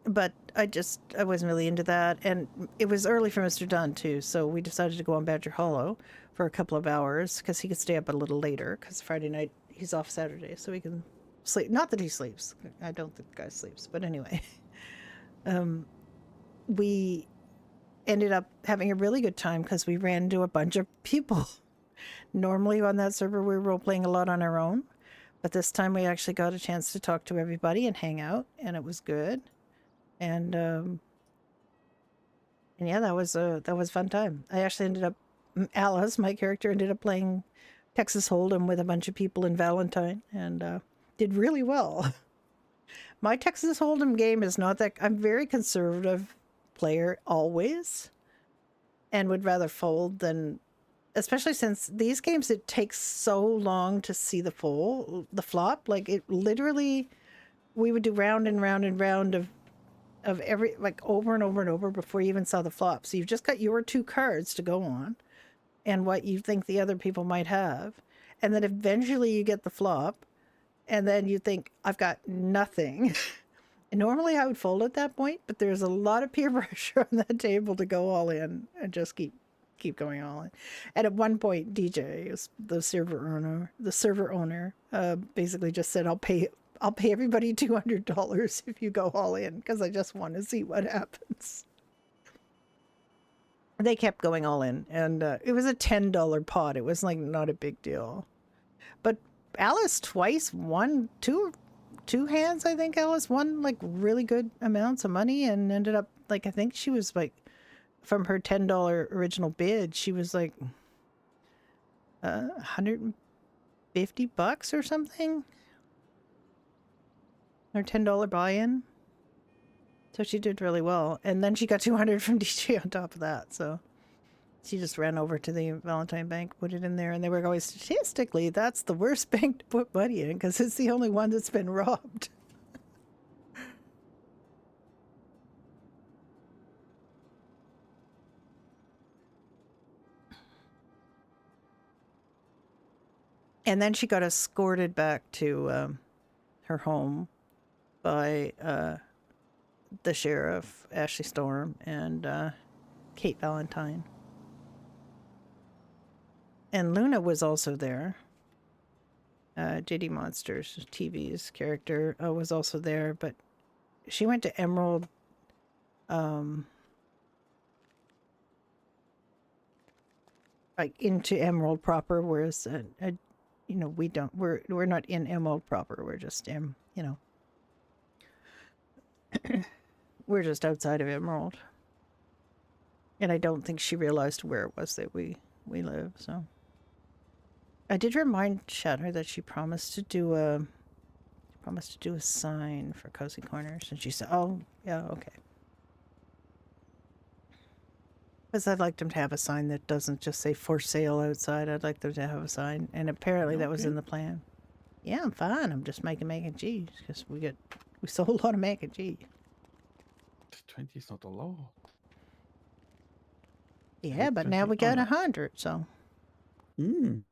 but I wasn't really into that, and it was early for Mr. Dunn too, so we decided to go on Badger Hollow for a couple of hours because he could stay up a little later because Friday night. He's off Saturday, so he can sleep. Not that he sleeps. I don't think the guy sleeps. But anyway, we ended up having a really good time because we ran into a bunch of people. Normally on that server, we were role-playing a lot on our own. But this time we actually got a chance to talk to everybody and hang out, and it was good. And yeah, that was a fun time. I actually ended up, Alice, my character, ended up playing Texas Hold'em with a bunch of people in Valentine and did really well. My Texas Hold'em game is not that... I'm a very conservative player always and would rather fold than... Especially since these games, it takes so long to see the flop. Like, it literally... We would do round and round and round of every... Like, over and over and over before you even saw the flop. So you've just got your 2 cards to go on. And what you think the other people might have. And then eventually you get the flop. And then you think, I've got nothing. And normally I would fold at that point. But there's a lot of peer pressure on that table to go all in. And just keep going all in. And at one point, DJ, the server owner, basically just said, I'll pay everybody $200 if you go all in. Because I just want to see what happens. They kept going all in, and it was a $10 pot. It was like not a big deal. But Alice twice won two hands. I think Alice won like really good amounts of money and ended up like, I think she was like, from her $10 original bid, she was like $150 or something, or $10 buy-in. So she did really well. And then she got 200 from DJ on top of that. So she just ran over to the Valentine Bank, put it in there. And they were going, statistically, that's the worst bank to put money in because it's the only one that's been robbed. And then she got escorted back to her home by... the sheriff, Ashley Storm, and Kate Valentine. And Luna was also there. JD Monsters TV's character was also there, but she went to Emerald. Like into Emerald proper, whereas we're not in Emerald proper. We're just we're just outside of Emerald. And I don't think she realized where it was that we live, so. I did remind Shatter that she promised to do a sign for Cozy Corners, and she said, oh, yeah, okay. Because I'd like them to have a sign that doesn't just say for sale outside. I'd like them to have a sign. And apparently that was Okay. in the plan. Yeah, I'm fine. I'm just making mac and cheese because we sold a lot of mac and cheese. 20 is not a lot. Yeah, Like but now 20 we got no. 100, so. Mm.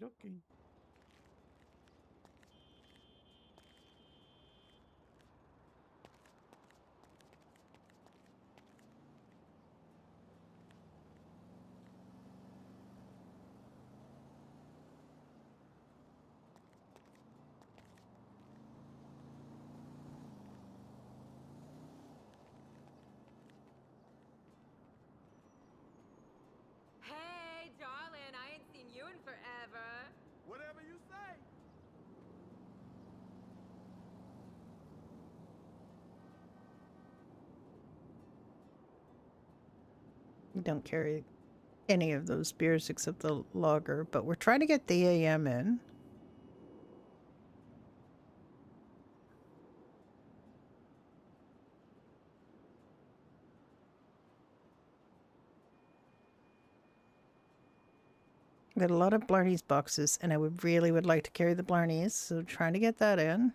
Okay. Hey, darling, I ain't seen you in forever. Whatever you say. We don't carry any of those beers except the lager, but we're trying to get the AM in. We got a lot of Blarney's boxes, and I would like to carry the Blarney's, so trying to get that in.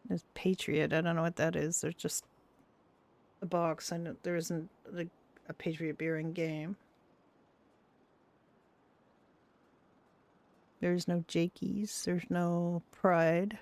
There's Patriot. I don't know what that is. There's just a box, and there isn't a Patriot beer in game. There's no Jakey's. There's no Pride.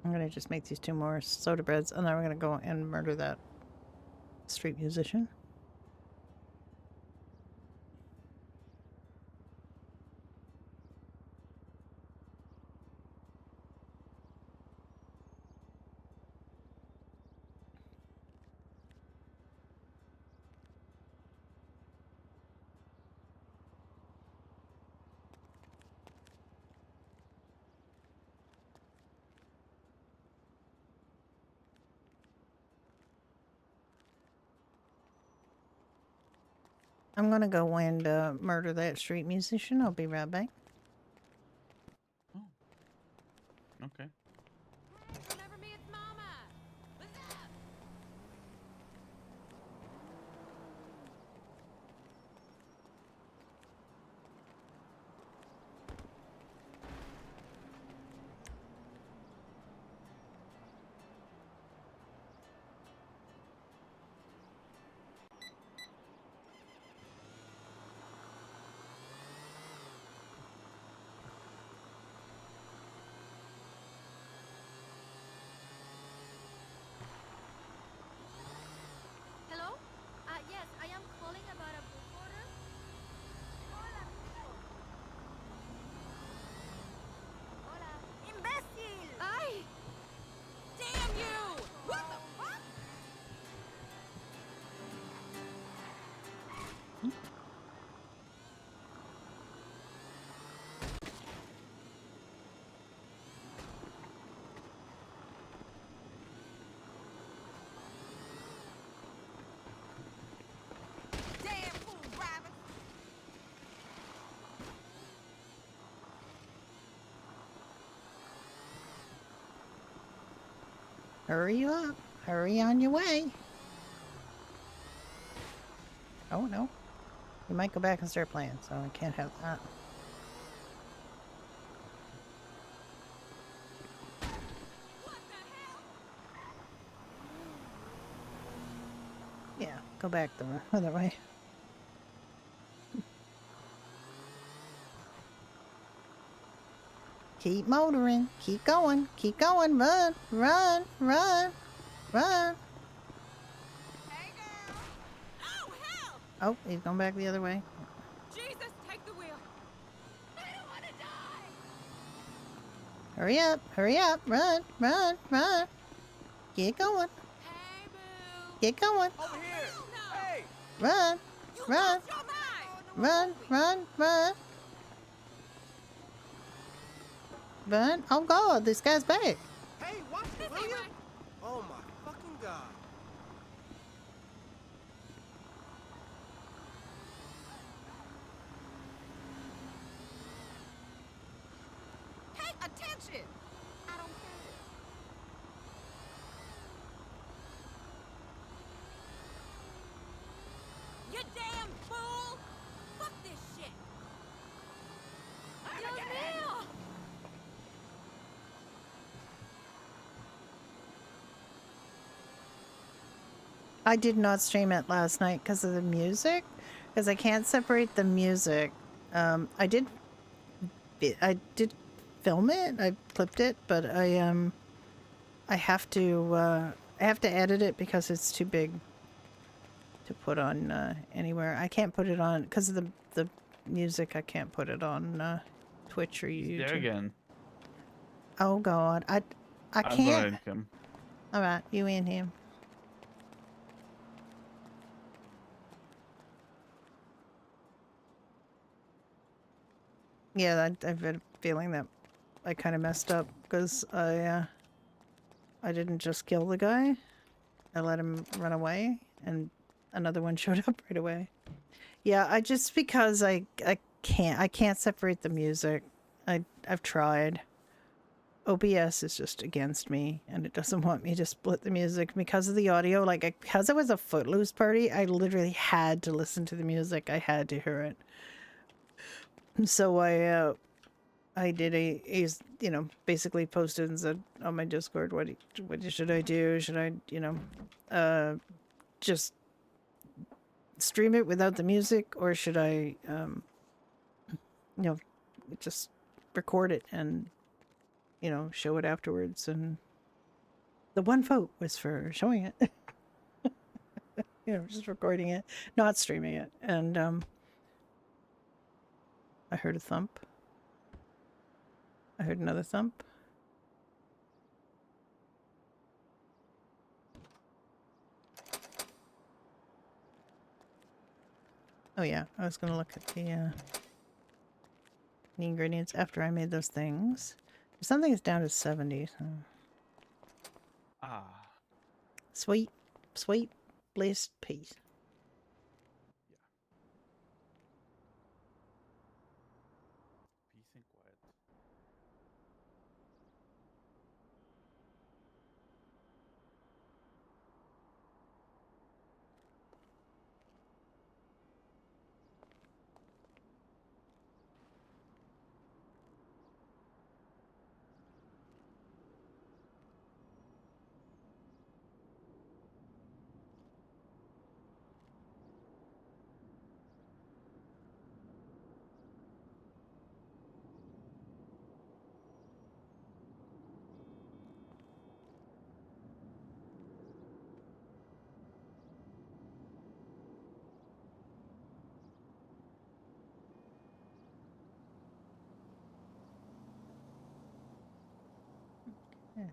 I'm gonna just make these 2 more soda breads, and then we're gonna go and murder that street musician. I'm gonna go and murder that street musician. I'll be right back. Okay. Remember me? It's Mama. What's up? Hurry up. Hurry on your way. Oh, no. You might go back and start playing, so I can't have that. Yeah, go back the other way. Keep motoring. Keep going. Keep going. Run, run, run, run. Hey, girl. Oh, hell! Oh, he's going back the other way. Jesus, take the wheel. I don't want to die. Hurry up. Hurry up. Run, run, run. Get going. Hey, boo. Get going. Over here! No. Hey! Run, You run, lost your mind. run, run, run. Run. Oh, God, this guy's back. Hey, watch This it, will ain't you? right. Oh my fucking god. Pay attention. I don't care. You damn fool. Fuck this shit. Now. I did not stream it last night because of the music, because I can't separate the music. I did film it. I clipped it, but I have to edit it because it's too big to put on anywhere. I can't put it on because of the music. I can't put it on Twitch or YouTube. There again. Oh God, I I'm can't. gonna end him. All right, you and him. Yeah, I've been feeling that I kind of messed up because I didn't just kill the guy. I let him run away, and another one showed up right away. Yeah, I just because I can't separate the music. I've tried. OBS is just against me, and it doesn't want me to split the music because of the audio. Like, because it was a Footloose party, I literally had to listen to the music. I had to hear it. So I did a you know, basically posted and said on my Discord, what should I do? Should I, you know, just stream it without the music, or should I, you know, just record it and, you know, show it afterwards? And the one vote was for showing it. You know, just recording it, not streaming it. And I heard a thump. I heard another thump. Oh yeah, I was gonna look at the ingredients after I made those things. Something is down to 70. So. Ah. Sweet, sweet, blessed peace. Peace and quiet. Yeah.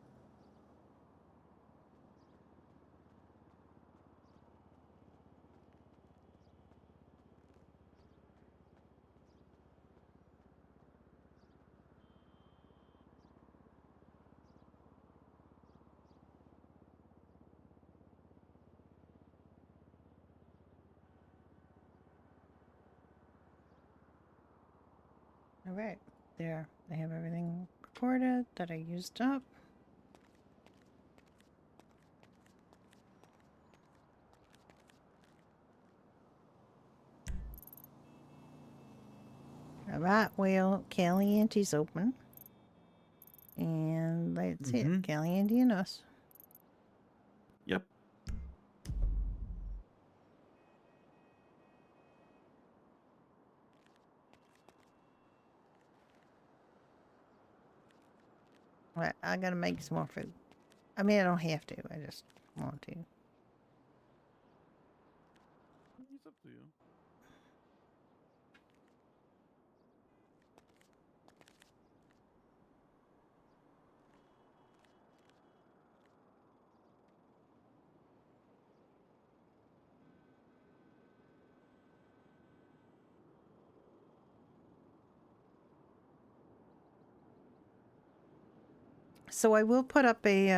All right, there. I have everything recorded that I used up. Right, well, Caliente's open. And that's it. Caliente and us. Yep. Right, I gotta make some more food. I mean, I don't have to. I just want to. It's up to you. So I will put up a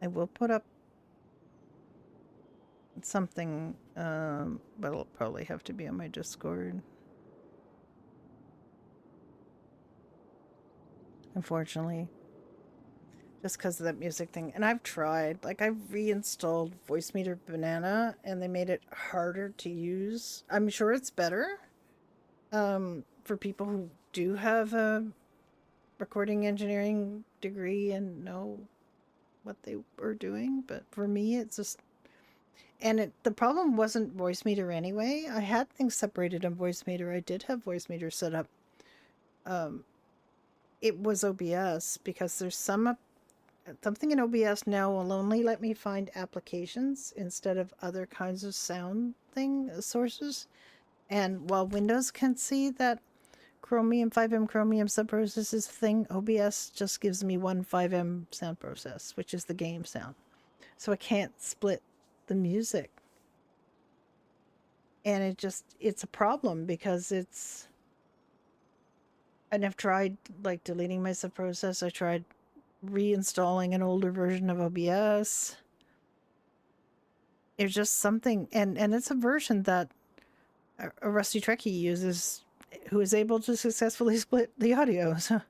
I will put up something but it'll probably have to be on my Discord. Unfortunately. Just because of that music thing. And I've tried. Like, I've reinstalled Voice Meter Banana, and they made it harder to use. I'm sure it's better for people who do have a recording engineering degree and know what they were doing. But for me, it's just... And the problem wasn't Voice Meter anyway. I had things separated on Voice Meter. I did have Voice Meter set up. It was OBS, because there's something in OBS now will only let me find applications instead of other kinds of sound sources. And while Windows can see that Chromium 5M Chromium subprocesses thing, OBS just gives me one 5M sound process, which is the game sound. So I can't split the music. And it's a problem because it's... And I've tried like deleting my subprocess. I tried reinstalling an older version of OBS. It's just something, and it's a version that a Rusty Trekkie uses, who is able to successfully split the audio. So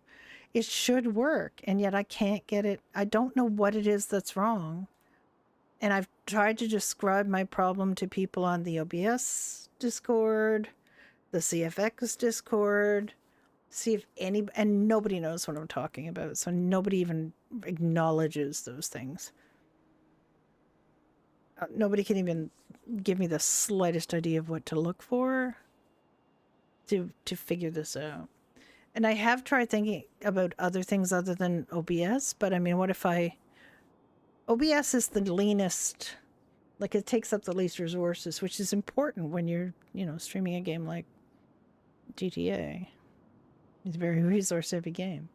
it should work, and yet I can't get it. I don't know what it is that's wrong. And I've tried to describe my problem to people on the OBS Discord, the CFX Discord, see if and nobody knows what I'm talking about, so nobody even acknowledges those things. Nobody can even give me the slightest idea of what to look for to figure this out. And I have tried thinking about other things other than OBS, but I mean, what if OBS is the leanest, like it takes up the least resources, which is important when you're, streaming a game like GTA. It's a very resource-heavy game.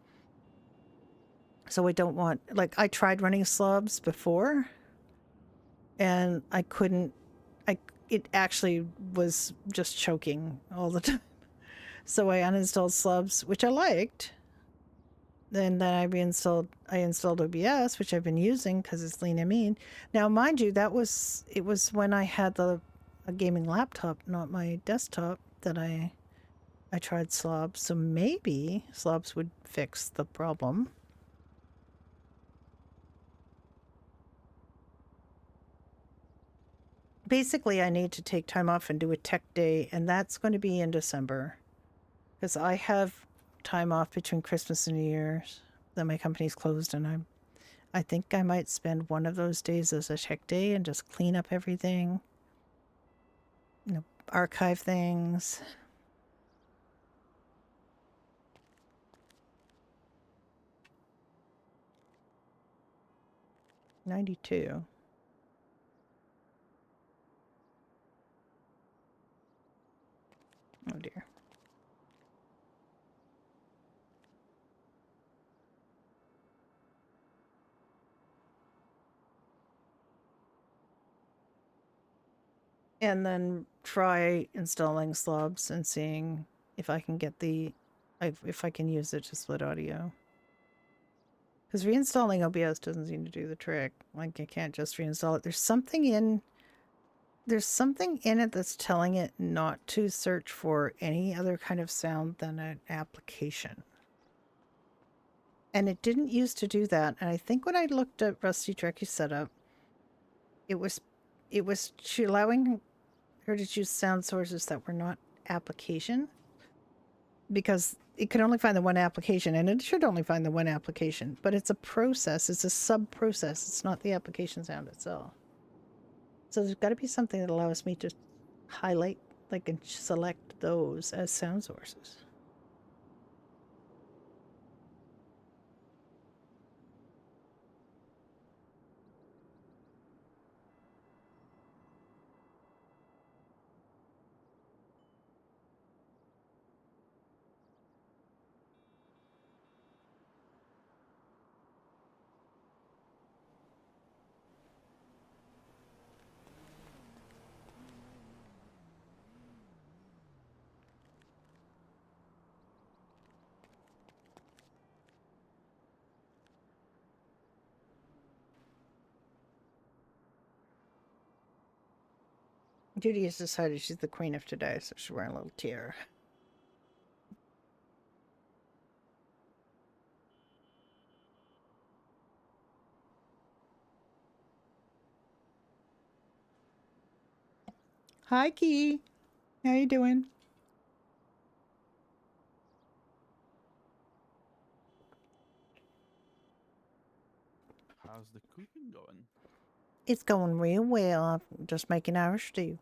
So I don't want... Like, I tried running slobs before, and I couldn't... It actually was just choking all the time. So I uninstalled slobs, which I liked. Then I installed OBS, which I've been using because it's lean and mean. Now, mind you, it was when I had a gaming laptop, not my desktop, that I tried slobs, so maybe slobs would fix the problem. Basically, I need to take time off and do a tech day, and that's going to be in December. Because I have time off between Christmas and New Year's. Then my company's closed, and I think I might spend one of those days as a tech day and just clean up everything. Archive things. $92. Oh dear. And then try installing slobs and seeing if I can get if I can use it to split audio. Because reinstalling OBS doesn't seem to do the trick. Like, I can't just reinstall it. There's something in it that's telling it not to search for any other kind of sound than an application. And it didn't used to do that. And I think when I looked at Rusty Trekkie's setup, it was allowing her to choose sound sources that were not application. because it can only find the one application, and it should only find the one application, but it's a process. It's a sub-process. It's not the application sound itself. So there's got to be something that allows me to highlight, like, and select those as sound sources. Judy has decided she's the queen of today, so she's wearing a little tiara. Hi, Key. How you doing? How's the cooking going? It's going real well. I'm just making our stew.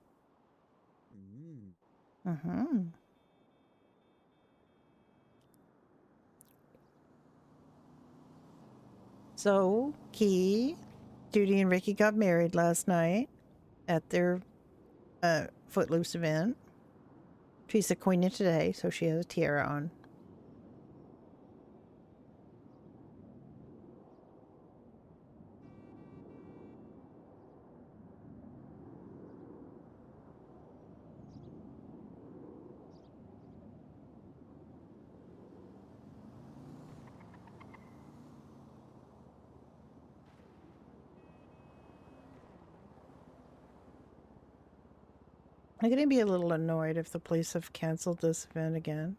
Mm-hmm. So, Key, Judy and Ricky got married last night at their Footloose event. She's the queen of today, so she has a tiara on. I'm going to be a little annoyed if the police have canceled this event again.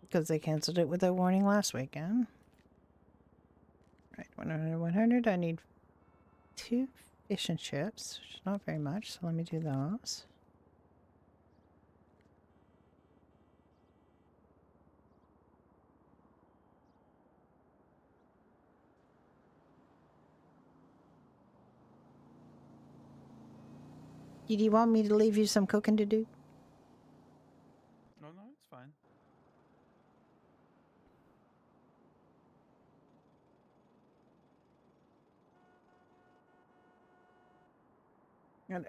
Because they canceled it without warning last weekend. Right, 100, 100. I need 2 fish and chips, which is not very much, so let me do those. Do you want me to leave you some cooking to do? No, it's fine.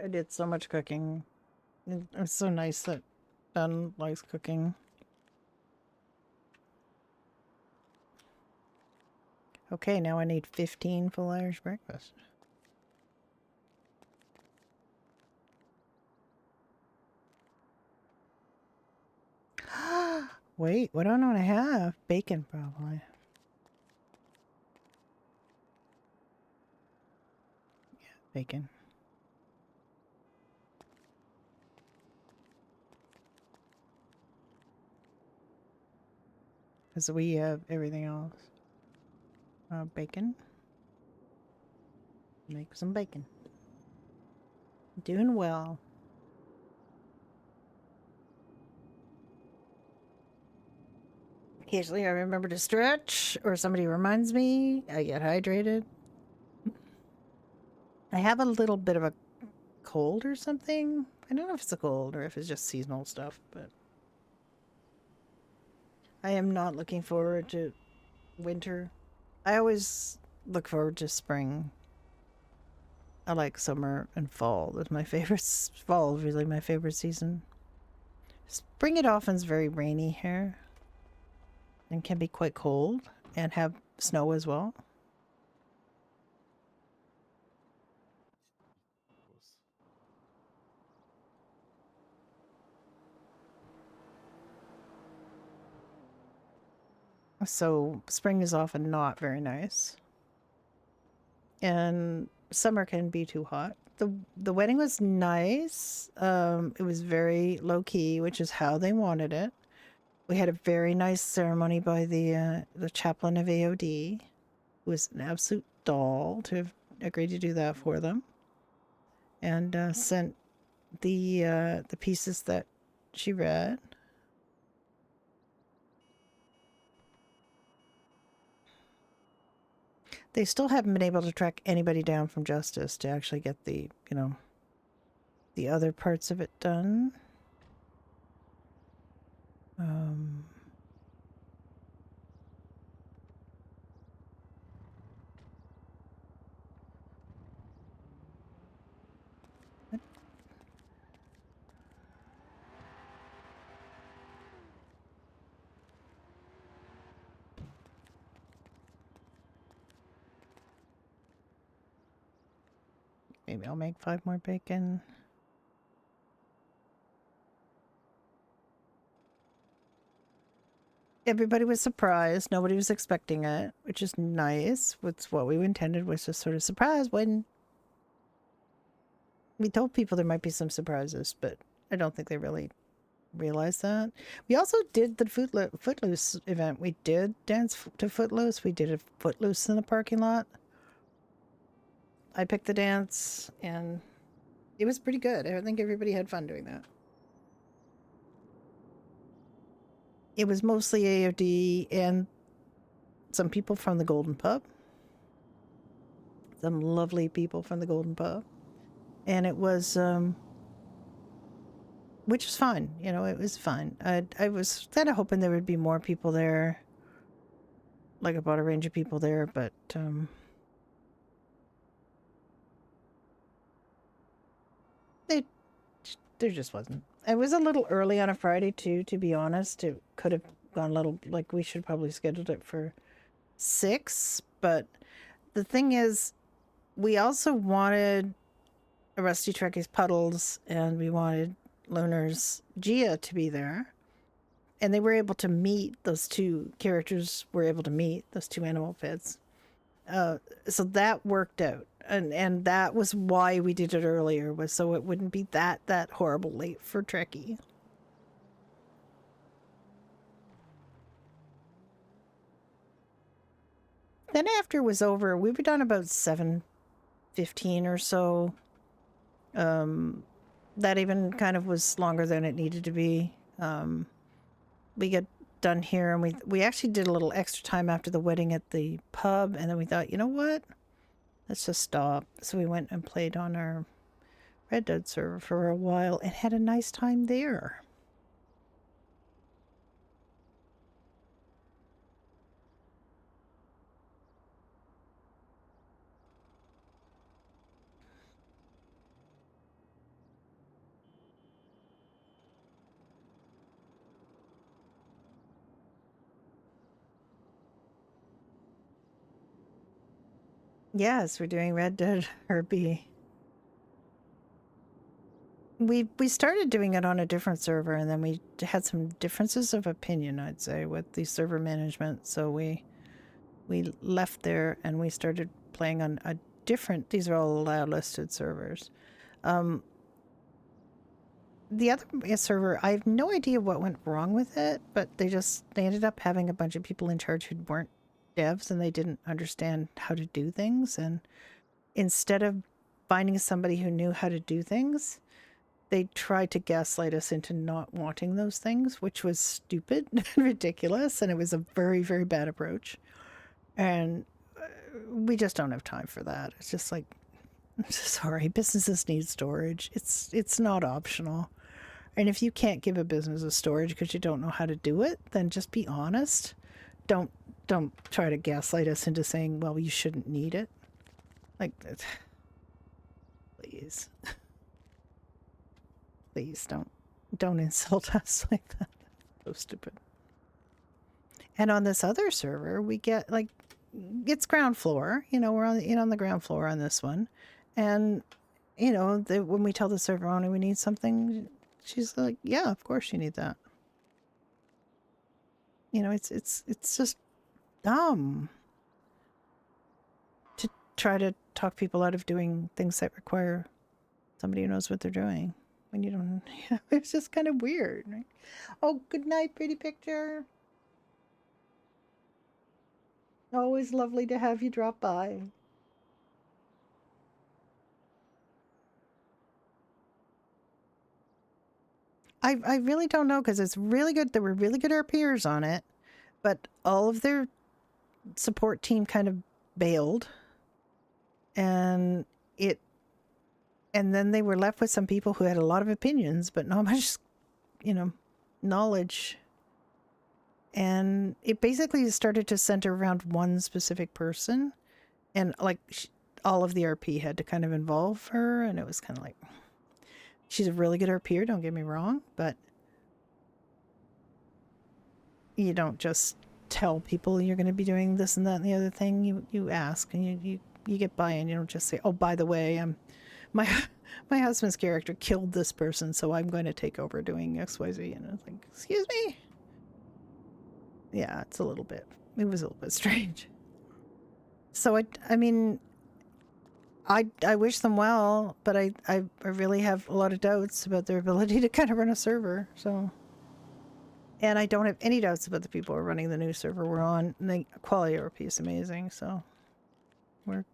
I did so much cooking. It's so nice that Ben likes cooking. Okay, now I need 15 full Irish breakfast. Wait, what don't I have? Bacon, probably. Yeah, bacon. Because we have everything else. Bacon. Make some bacon. Doing well. Occasionally I remember to stretch, or somebody reminds me. I get hydrated. I have a little bit of a cold or something. I don't know if it's a cold or if it's just seasonal stuff, but I am not looking forward to winter. I always look forward to spring. I like summer and fall. That's my favorite. Fall is really my favorite season. Spring, it often is very rainy here and can be quite cold and have snow as well. So spring is often not very nice. And summer can be too hot. The wedding was nice. It was very low key, which is how they wanted it. We had a very nice ceremony by the chaplain of AOD. who was an absolute doll, to have agreed to do that for them, and sent the pieces that she read. They still haven't been able to track anybody down from Justice to actually get the, you know, the other parts of it done. Maybe I'll make 5 more bacon. Everybody was surprised. Nobody was expecting it, which is nice. It's what we intended, was just sort of surprise when we told people there might be some surprises, but I don't think they really realized that. We also did the Footloose event. We did dance to Footloose. We did a Footloose in the parking lot. I picked the dance, and it was pretty good. I think everybody had fun doing that. It was mostly AOD and some people from the Golden Pub. Some lovely people from the Golden Pub. And it was, which was fine. You know, it was fine. I was kind of hoping there would be more people there. Like a broader range of people there, but, there just wasn't. It was a little early on a Friday too, to be honest. It could have gone a little, like, we should probably scheduled it for 6, but the thing is, we also wanted a Rusty Trekkies Puddles, and we wanted Lunar's Gia to be there, and they were able to meet, those two characters were able to meet, those two animal pets. So that worked out. And that was why we did it earlier, was so it wouldn't be that horrible late for Trekkie. Then after it was over, we were done about 7:15 or so. That even kind of was longer than it needed to be. We got done here, and we actually did a little extra time after the wedding at the pub, and then we thought, you know what? Let's just stop. So we went and played on our Red Dead server for a while and had a nice time there. Yes, we're doing Red Dead RP. We started doing it on a different server, and then we had some differences of opinion, I'd say, with the server management. So we left there and we started playing on a different, these are all allowed listed servers. The other server, I have no idea what went wrong with it, but they ended up having a bunch of people in charge who weren't devs, and they didn't understand how to do things. And instead of finding somebody who knew how to do things, they tried to gaslight us into not wanting those things, which was stupid and ridiculous, and it was a very, very bad approach. And we just don't have time for that. It's just like, sorry, businesses need storage. It's not optional. And if you can't give a business a storage because you don't know how to do it, then just be honest. Don't try to gaslight us into saying, well, you shouldn't need it. Like, please. Please don't insult us like that. So stupid. And on this other server, we get, like, it's ground floor. You know, we're on the ground floor on this one. And, you know, when we tell the server owner we need something, she's like, yeah, of course you need that. You know, it's just dumb to try to talk people out of doing things that require somebody who knows what they're doing when you don't. Yeah, it's just kind of weird, right? Oh, good night, pretty picture. Always lovely to have you drop by. I really don't know because it's really good. There were really good RPers on it, but all of their support team kind of bailed, and then they were left with some people who had a lot of opinions, but not much, knowledge. And it basically started to center around one specific person, and like all of the RP had to kind of involve her, and it was kind of like. She's a really good RPer, don't get me wrong, but you don't just tell people you're going to be doing this and that and the other thing. You ask and you get buy-in. You don't just say, "Oh, by the way, my husband's character killed this person, so I'm going to take over doing XYZ." And it's like, "Excuse me?" Yeah, it was a little bit strange. So I mean, I wish them well, but I really have a lot of doubts about their ability to kind of run a server. So, and I don't have any doubts about the people who are running the new server we're on. And the quality RP is amazing. So,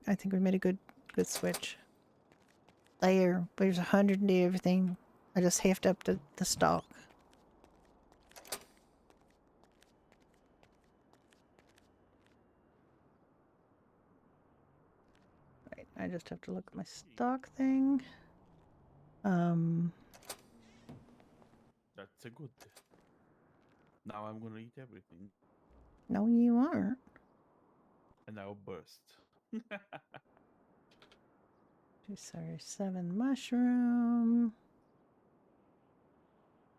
I think we made a good switch. There's 100 and everything. I just halved up the stock. I just have to look at my stock thing. That's a good. Now I'm gonna eat everything. No, you aren't. And I'll burst. Sorry, 7 mushroom.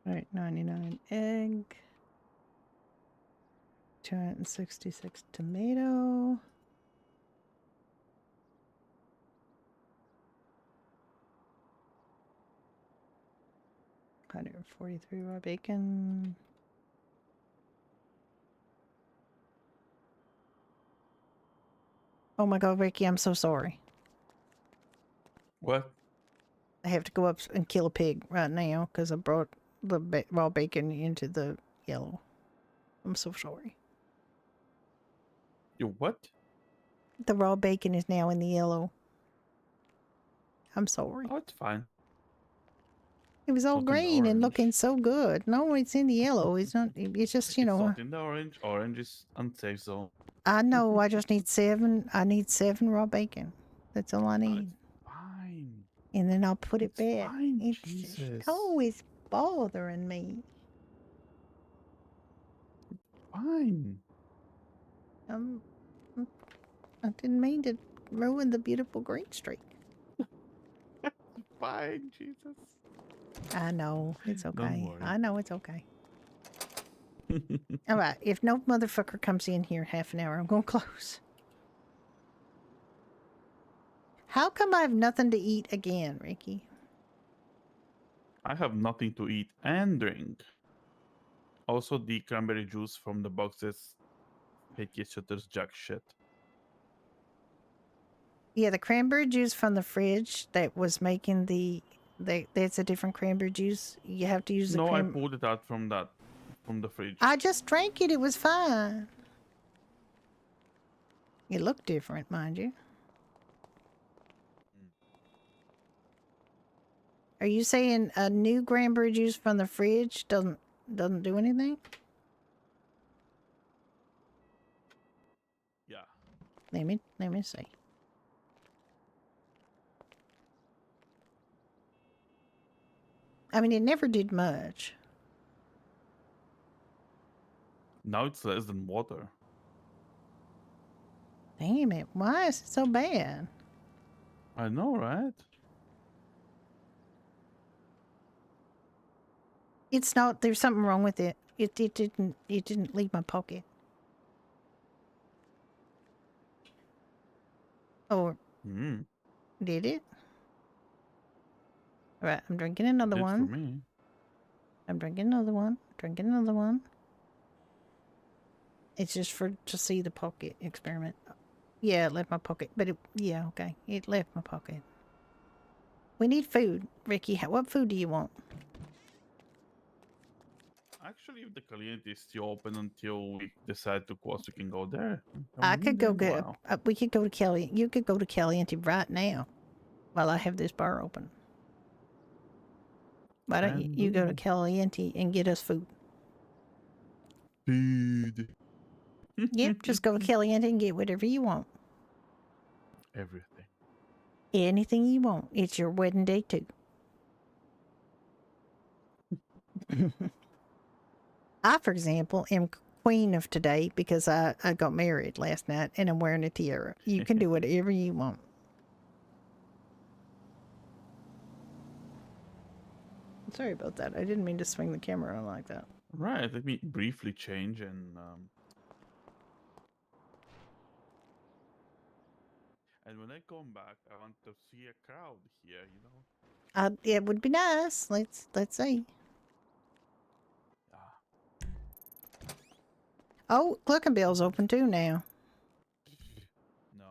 Alright, 99 egg. 266 tomato. $143 raw bacon. Oh my god, Ricky, I'm so sorry. What? I have to go up and kill a pig right now because I brought the raw bacon into the yellow. I'm so sorry. You what? The raw bacon is now in the yellow. I'm sorry. Oh, it's fine. It was all Not in the green and orange. looking so good. No, it's in the yellow. It's not. It's just, It's not in the orange. Orange is unsafe zone. I know. I just need 7. I need 7 raw bacon. That's all I need. Fine. And then I'll put it It's back. fine, It's Jesus. always bothering me. Fine. I didn't mean to ruin the beautiful green streak. Fine, Jesus. I know. It's Don't okay. worry. I know it's okay. All right. If no motherfucker comes in here in half an hour, I'm going to close. How come I have nothing to eat again, Ricky? I have nothing to eat and drink. Also, the cranberry juice from the boxes. Hickey Shutter's jack shit. Yeah, the cranberry juice from the fridge that was making that's a different cranberry juice. You have to use the No, I pulled it out from the fridge. I just drank it. It was fine. It looked different, mind you. Are you saying a new cranberry juice from the fridge doesn't do anything? Yeah. Let me see. I mean, it never did much. Now it's less than water. Damn it. Why is it so bad? I know, right? It's not. There's something wrong with it. It didn't leave my pocket. Or did it? All right, I'm drinking another It did one. for me. I'm drinking another one. Drinking another one. It's just to see the pocket experiment. Yeah, it left my pocket, but yeah, okay. It left my pocket. We need food, Ricky. What food do you want? Actually, if the Caliente is still open until we decide to close, we can go there. I could go get. get. We could go to Kelly. You could go to Caliente right now, while I have this bar open. Why don't you go to Caliente and get us food? Food. Yep, just go to Caliente and get whatever you want. Everything. Anything you want. It's your wedding day too. I, for example, am queen of today because I got married last night and I'm wearing a tiara. You can do whatever you want. Sorry about that. I didn't mean to swing the camera on like that. Right. Let me briefly change and when I come back, I want to see a crowd here. You know. It would be nice. Let's see. Oh, Cluckenbill's open too now. No.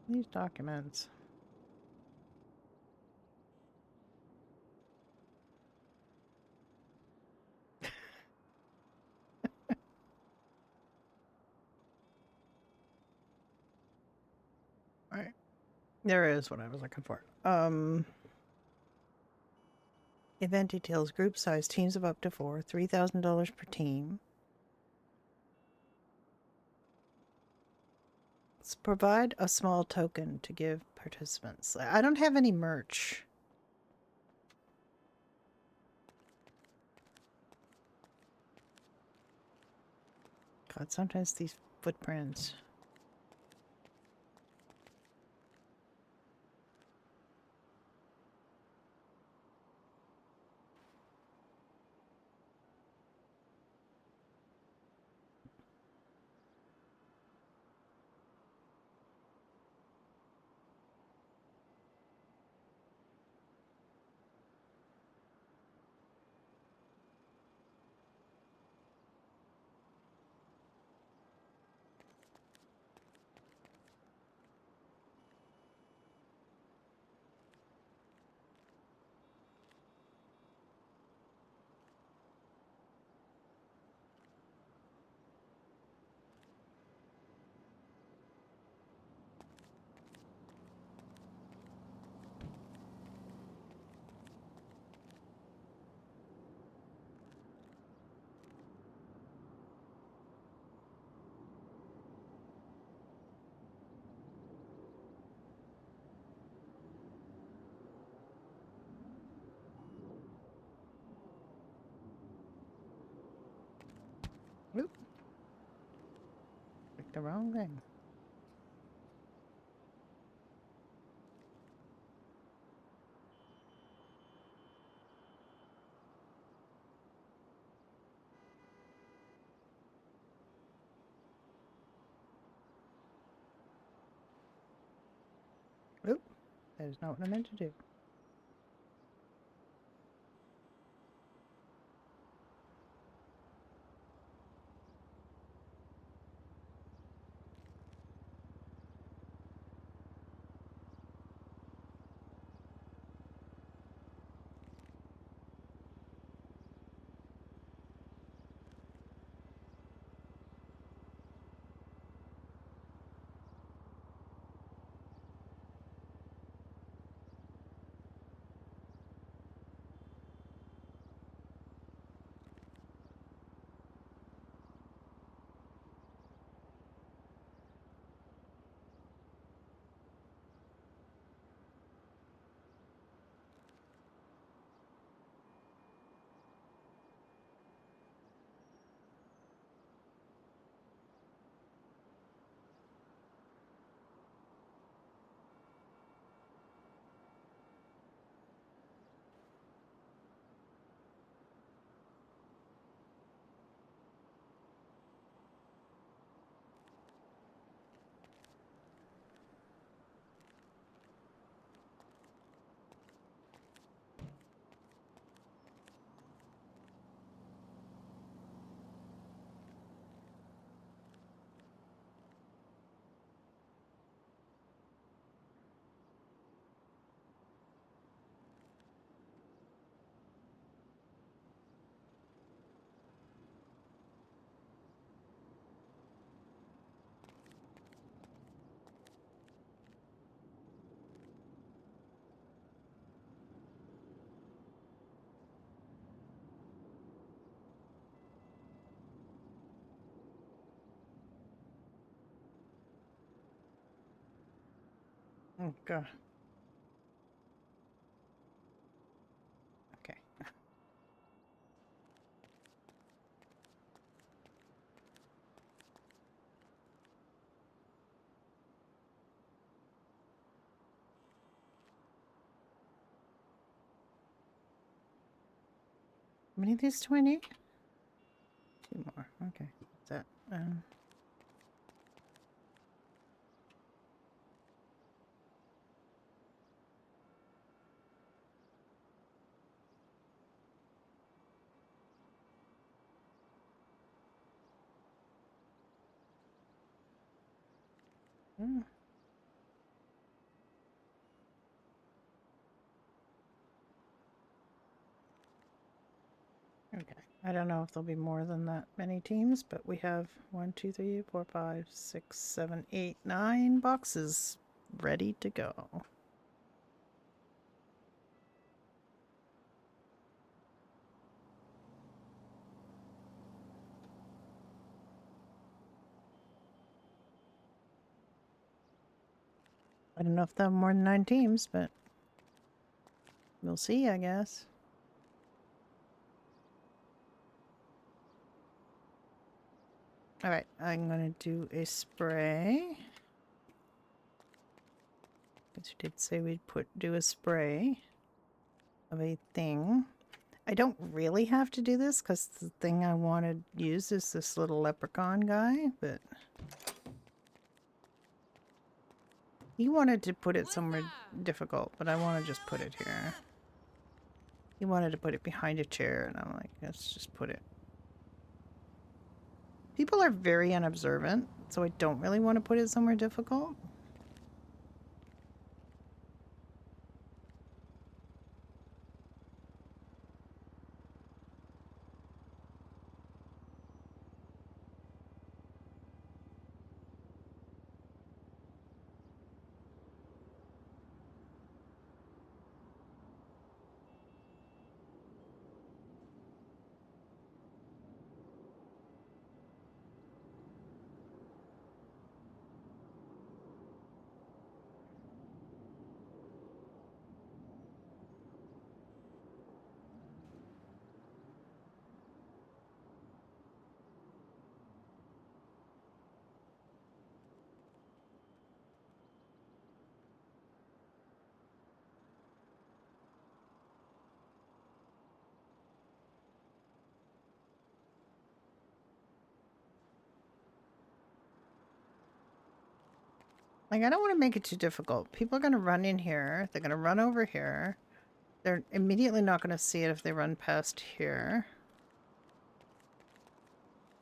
These documents. All right. There is what I was looking for. Event details, group size, teams of up to 4, $3,000 per team. Let's provide a small token to give participants. I don't have any merch. God, sometimes these footprints. Oop. Clicked the wrong thing. That is not what I meant to do. Oh, God. Okay. How many of these do I need? 2 more. Okay. What's that? Hmm. Okay. I don't know if there'll be more than that many teams, but we have 1, 2, 3, 4, 5, 6, 7, 8, 9 boxes ready to go. I don't know if they'll have more than 9 teams, but we'll see, I guess. Alright, I'm gonna do a spray. Because you did say we'd do a spray of a thing. I don't really have to do this because the thing I want to use is this little leprechaun guy, but he wanted to put it somewhere difficult, but I want to just put it here. He wanted to put it behind a chair, and I'm like, let's just put it. People are very unobservant, so I don't really want to put it somewhere difficult. Like, I don't want to make it too difficult. People are going to run in here. They're going to run over here. They're immediately not going to see it if they run past here.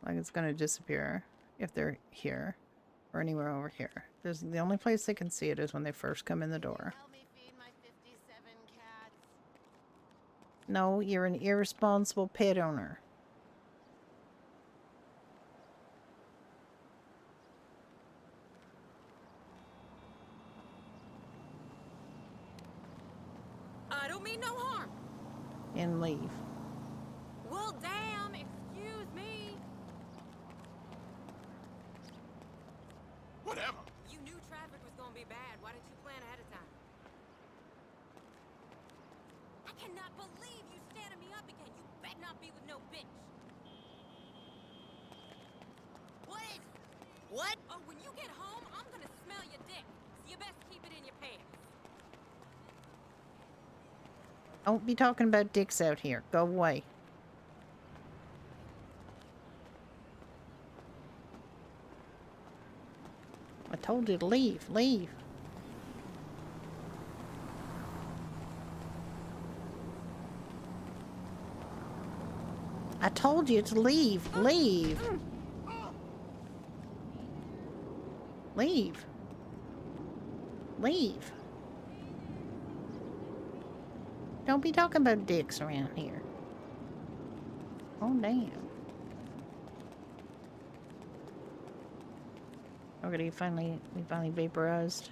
Like, it's going to disappear if they're here or anywhere over here. There's the only place they can see it is when they first come in the door. No, you're an irresponsible pet owner. I don't mean no harm. And leave. Well, damn, excuse me. Whatever. You knew traffic was gonna be bad. Why didn't you plan ahead of time? I cannot believe you standing me up again. You better not be with no bitch. What is it? What? Oh, when you get home, I'm gonna smell your dick. So you best keep it in your pants. Don't be talking about dicks out here. Go away. I told you to leave. Leave. I told you to leave. Leave. Leave. Leave. Don't be talking about dicks around here. Oh, damn. Okay, we finally vaporized.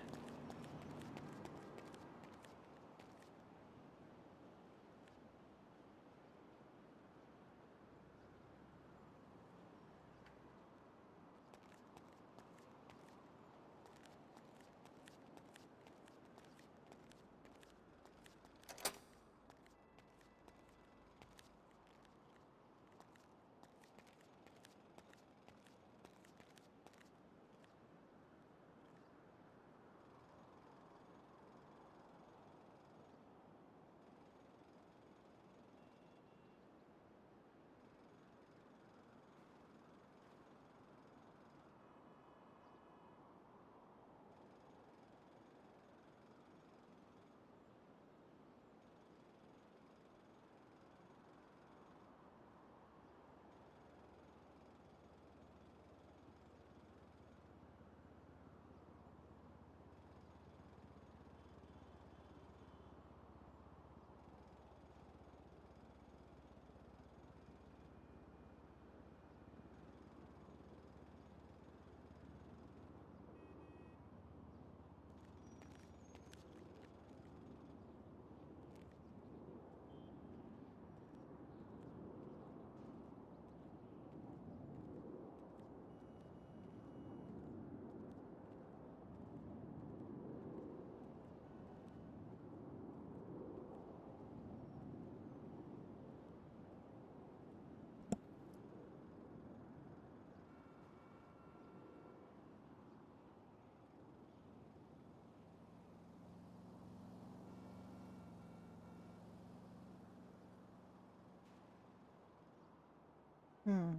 Hmm.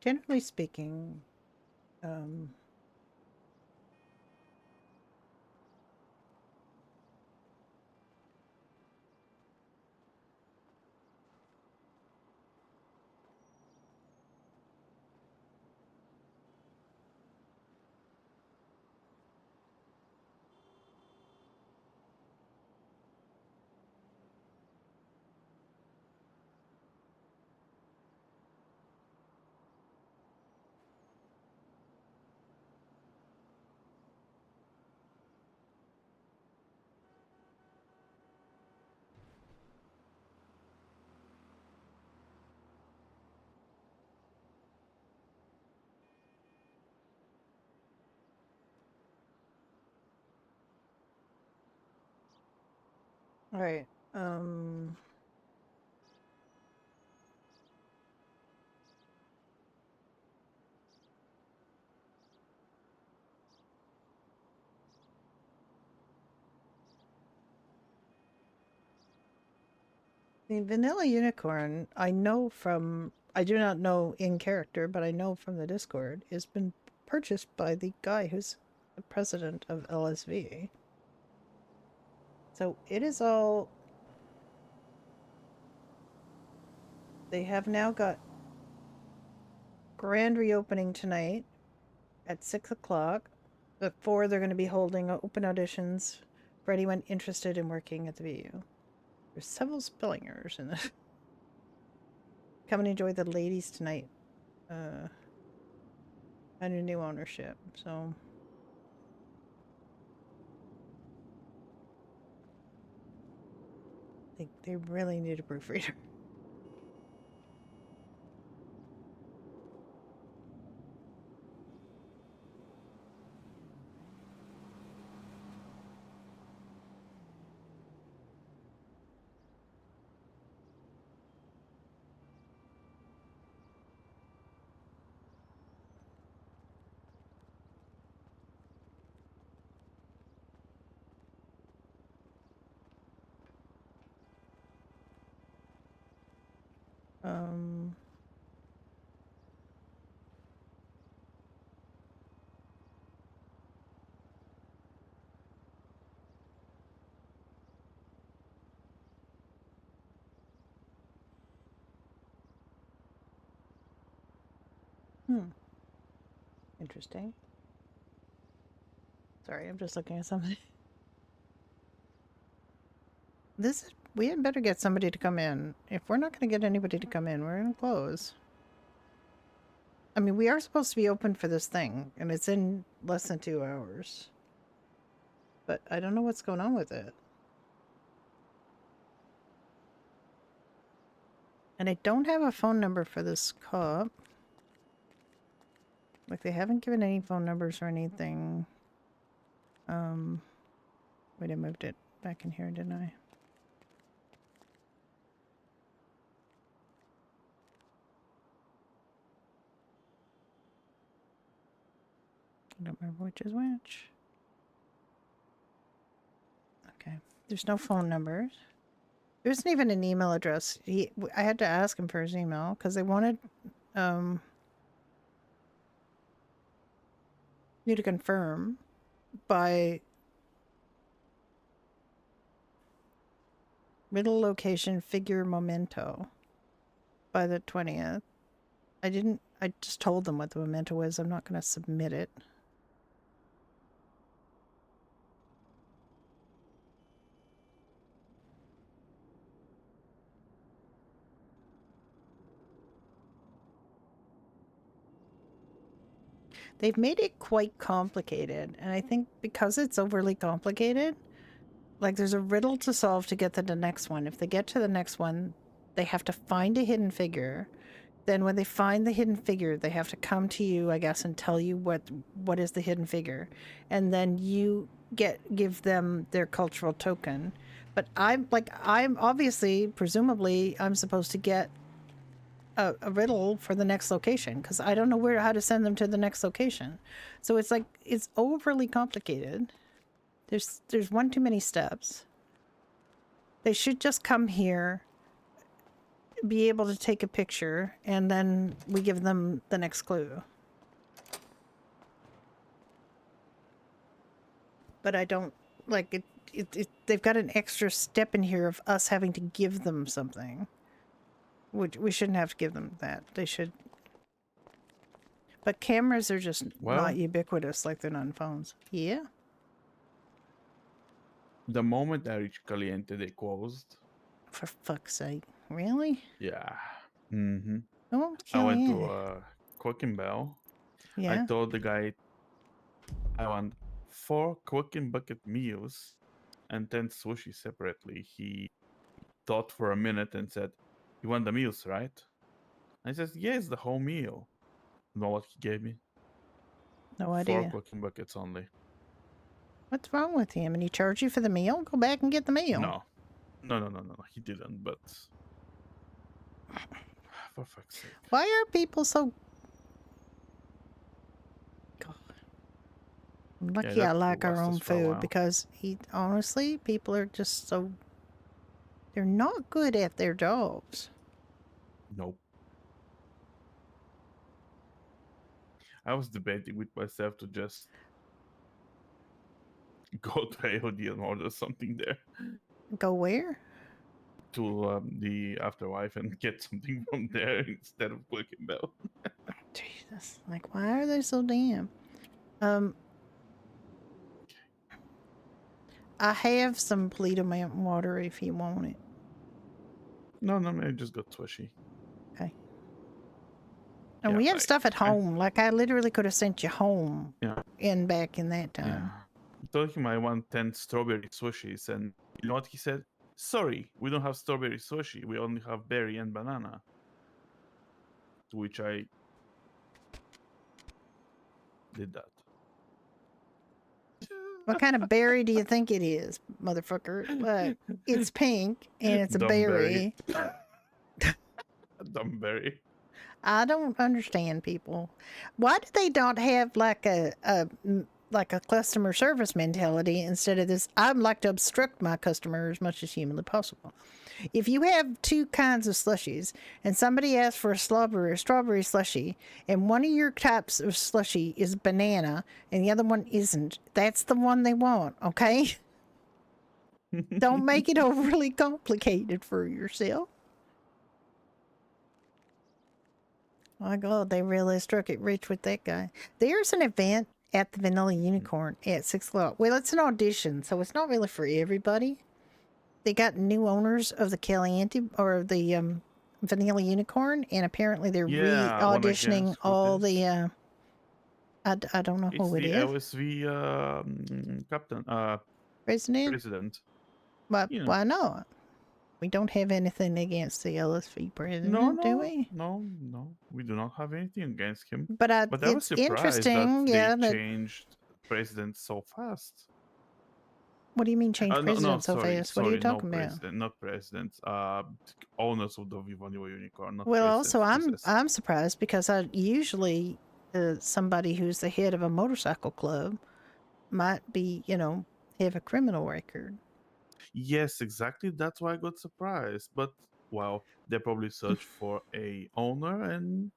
Generally speaking, all right. The vanilla unicorn, I know from, I do not know in character, but I know from the Discord, has been purchased by the guy who's the president of LSV. So it is all. They have now got grand reopening tonight at 6 o'clock. At 4, they're going to be holding open auditions for anyone interested in working at the VU. There's several spelling errors in this. Come and enjoy the ladies tonight. Under new ownership, so. They really need a proofreader. Interesting. Sorry, I'm just looking at something. We had better get somebody to come in. If we're not going to get anybody to come in, we're going to close. I mean, we are supposed to be open for this thing, and it's in less than 2 hours. But I don't know what's going on with it. And I don't have a phone number for this cop. Like, they haven't given any phone numbers or anything. Wait, I moved it back in here, didn't I? I don't remember which is which. Okay. There's no phone numbers. There isn't even an email address. I had to ask him for his email because they wanted you to confirm by middle location figure memento by the 20th. I just told them what the memento is. I'm not going to submit it. They've made it quite complicated, and I think because it's overly complicated, like there's a riddle to solve to get to the next one. If they get to the next one, they have to find a hidden figure. Then when they find the hidden figure, they have to come to you, I guess, and tell you what is the hidden figure. And then you give them their cultural token. But I'm obviously, presumably, I'm supposed to get a riddle for the next location because I don't know how to send them to the next location. So it's like it's overly complicated. There's one too many steps. They should just come here, be able to take a picture, and then we give them the next clue. But I don't like it. They've got an extra step in here of us having to give them something. Which we shouldn't have to give them that. They should. But cameras are just not ubiquitous like they're on phones. Yeah. The moment I reached Caliente, they closed. For fuck's sake. Really? Yeah. Mm-hmm. Oh, I went to Cooking Bell. Yeah. I told the guy I want 4 cooking bucket meals and 10 sushi separately. He thought for a minute and said, "You want the meals, right?" I said, "Yes, the whole meal." You know what he gave me? No 4 idea. cooking buckets only. What's wrong with him? And he charged you for the meal? Go back and get the meal. No. He didn't, but for fuck's sake. Why are people so... God. I'm lucky I like our own food because honestly, people are just so... They're not good at their jobs. Nope. I was debating with myself to just go to AOD and order something there. Go where? To the Afterlife and get something from there instead of clicking bell. Jesus. Like, why are they so damn? I have some Polito Mountain water if you want it. No, I just got Swishy. Okay. And Yeah, we have like, stuff at home. Like, I literally could have sent you home Yeah. and back in that time. Yeah. I told him I want 10 strawberry Swishis, and you know what he said? Sorry, we don't have strawberry Swishi. We only have berry and banana. To which I did that. What kind of berry do you think it is, motherfucker? But it's pink and it's a berry. Dumb berry. I don't understand people. Why do they don't have like a customer service mentality instead of this? I'd like to obstruct my customer as much as humanly possible. If you have two kinds of slushies and somebody asks for a strawberry slushy, and one of your types of slushy is banana and the other one isn't, that's the one they want, okay? Don't make it overly complicated for yourself. My God, they really struck it rich with that guy. There's an event at the Vanilla Unicorn at 6 o'clock. Well, it's an audition, so it's not really for everybody. They got new owners of the Caliente or the Vanilla Unicorn, and apparently they're re-auditioning all the. I don't know who it is. It's the LSV captain. President. But why not? We don't have anything against the LSV president, do we? No, we do not have anything against him. But I was it's surprised interesting, that they changed president so fast. What do you mean change president so fast? What are you talking about? Not presidents. Owners of the Viva New Unicorn. Not Well, also presidents, I'm surprised because I usually somebody who's the head of a motorcycle club might be, have a criminal record. Yes, exactly. That's why I got surprised. But well, they probably searched for a owner, and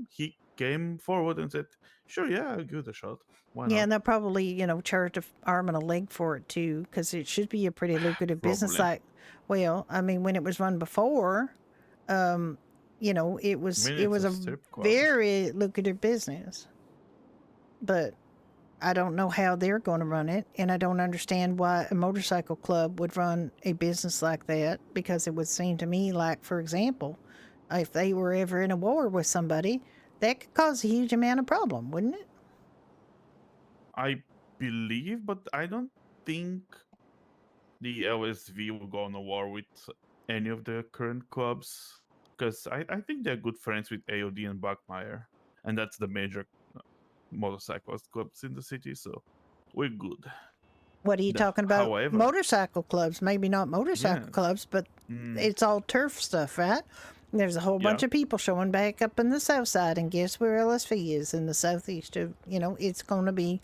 he came forward and said, "Sure, yeah, I'll give it a shot. Why not?" Yeah, and they'll probably, charge an arm and a leg for it too, because it should be a pretty lucrative business. Like, well, I mean, when it was run before, it was a very lucrative business. But I don't know how they're going to run it, and I don't understand why a motorcycle club would run a business like that, because it would seem to me like, for example, if they were ever in a war with somebody, that could cause a huge amount of problem, wouldn't it? I believe, but I don't think the LSV will go on a war with any of the current clubs, because I think they're good friends with AOD and Bachmeyer, and that's the major motorcyclist clubs in the city, so we're good. What are you talking about? However, motorcycle clubs, maybe not motorcycle clubs, but it's all turf stuff, right? There's a whole bunch of people showing back up in the south side, and guess where LSV is in the southeast of, it's going to be,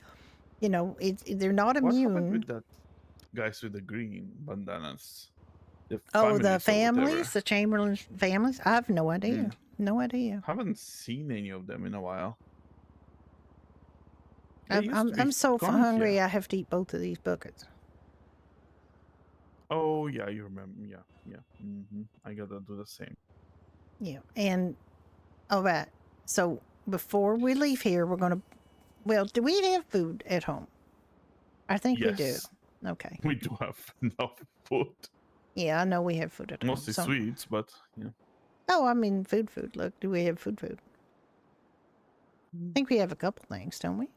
they're not immune. What happened with that guys with the green bandanas? The families, the Chamberlain families? I have no idea. No idea. Haven't seen any of them in a while. I'm so hungry. I have to eat both of these buckets. Oh yeah, you remember? Yeah. I gotta do the same. Yeah, and all right. So before we leave here, we're gonna. Well, do we have food at home? I think we do. Okay. We do have enough food. Yeah, I know we have food at home. Mostly sweets, but yeah. Oh, I mean food. Look, do we have food? I think we have a couple things, don't we?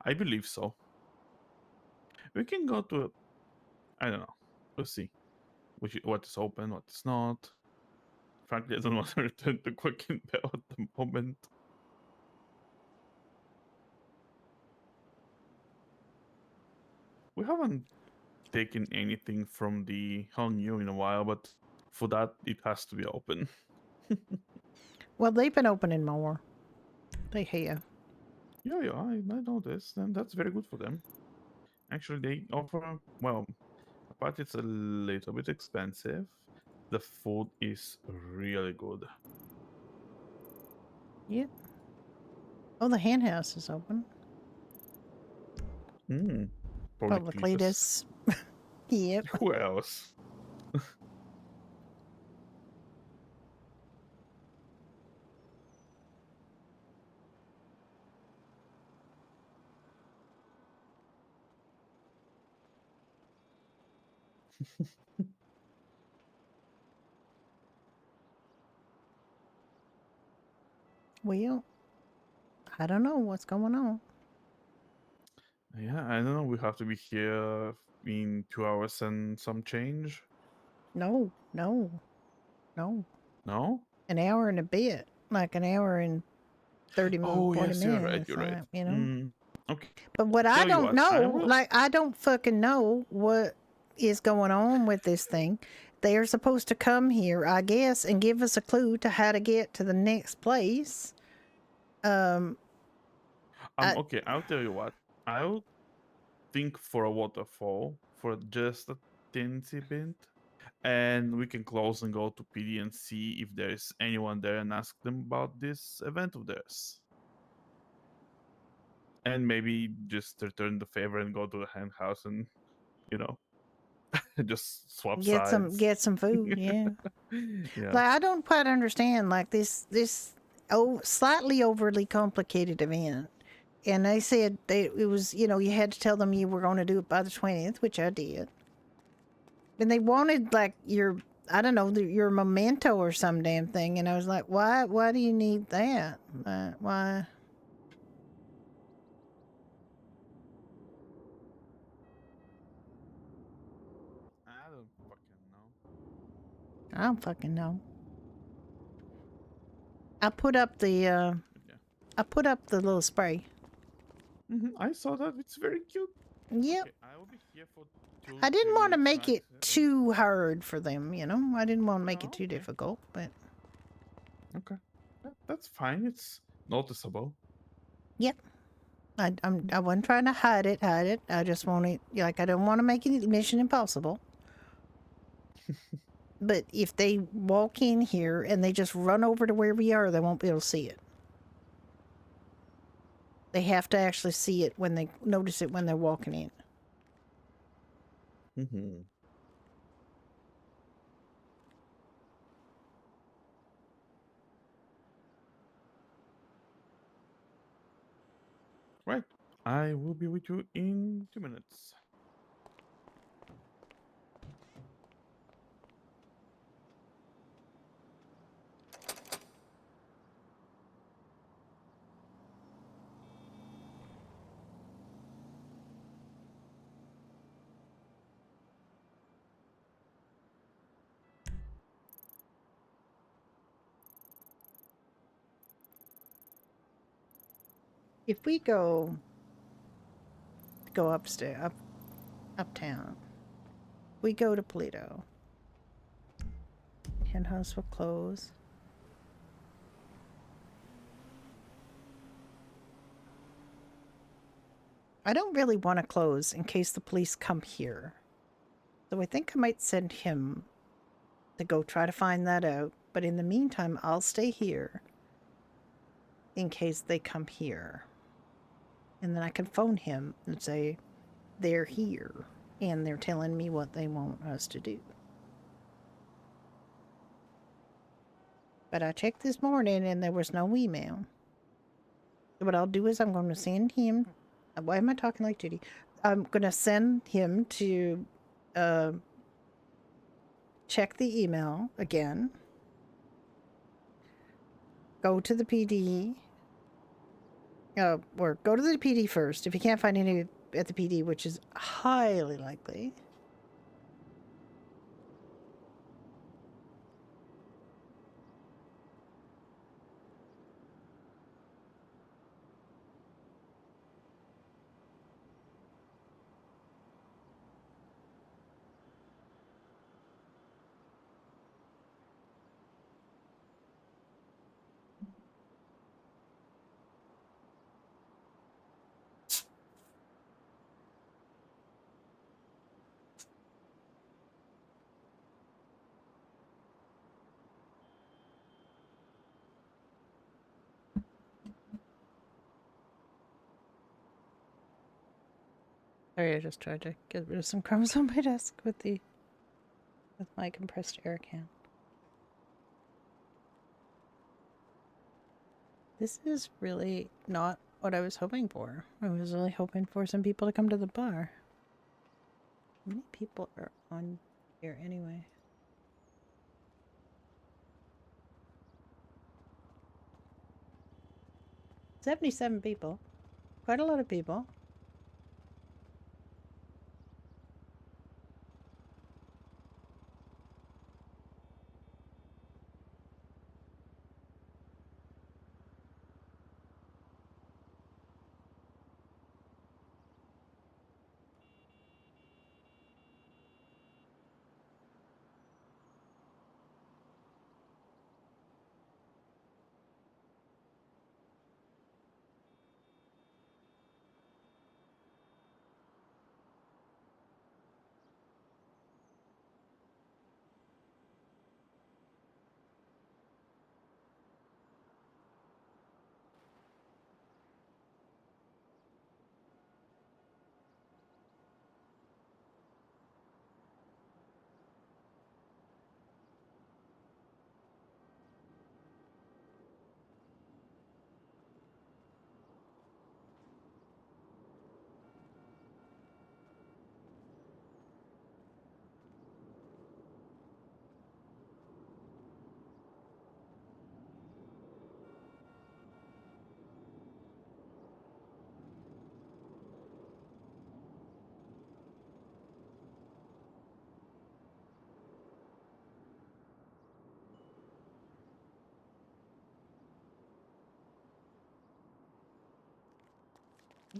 I believe so. We can go to I don't know. We'll see. What is open, what is not. Frankly, I don't want to return to Quicken Bell at the moment. We haven't taken anything from the Hangyu in a while, but for that, it has to be open. Well, they've been opening more. They have. Yeah, I know this, and that's very good for them. Actually, they offer, well, but it's a little bit expensive. The food is really good. Yep. Oh, the hen house is open. Publicly, Cletus. Yep. Who else? Well, I don't know what's going on. Yeah, I don't know. We have to be here in 2 hours and some change. No. No? An hour and a bit. Like an hour and 30 Oh, 40 yes, minutes. you're right. You know? Okay. But what I Tell you don't what, I know, will- like, I don't fucking know what is going on with this thing. They're supposed to come here, I guess, and give us a clue to how to get to the next place. Okay, I'll tell you what. I'll think for a waterfall for just a teensy bit, and we can close and go to PD and see if there's anyone there and ask them about this event of theirs. And maybe just return the favor and go to the hen house and, you know, just swap sides. Get some food, yeah. Yeah. Like, I don't quite understand, like, this slightly overly complicated event. And they said it was, you had to tell them you were going to do it by the 20th, which I did. And they wanted, like, your memento or some damn thing. And I was like, why do you need that? Why? I don't fucking know. I don't fucking know. I put up the little spray. I saw that. It's very cute. Yep. Okay, I will be here for 2 I didn't 3 want to minutes make it max. too hard for them, I didn't want to make it too difficult, but Okay, that's fine. It's noticeable. yep. I wasn't trying to hide it. I just want it, like, I don't want to make it Mission Impossible. But if they walk in here and they just run over to where we are, they won't be able to see it. They have to actually see it when they notice it when they're walking in. Right. I will be with you in 2 minutes. If we go upstairs, uptown, we go to Polito. Hen house will close. I don't really want to close in case the police come here. So I think I might send him to go try to find that out. But in the meantime, I'll stay here in case they come here. And then I can phone him and say, they're here. And they're telling me what they want us to do. But I checked this morning and there was no email. So what I'll do is I'm going to send him... Why am I talking like Judy? I'm going to send him to check the email again. Go to the PD. Or go to the PD first. If you can't find any at the PD, which is highly likely. Sorry, I just tried to get rid of some crumbs on my desk with my compressed air can. This is really not what I was hoping for. I was really hoping for some people to come to the bar. How many people are on here anyway? $77 people. Quite a lot of people.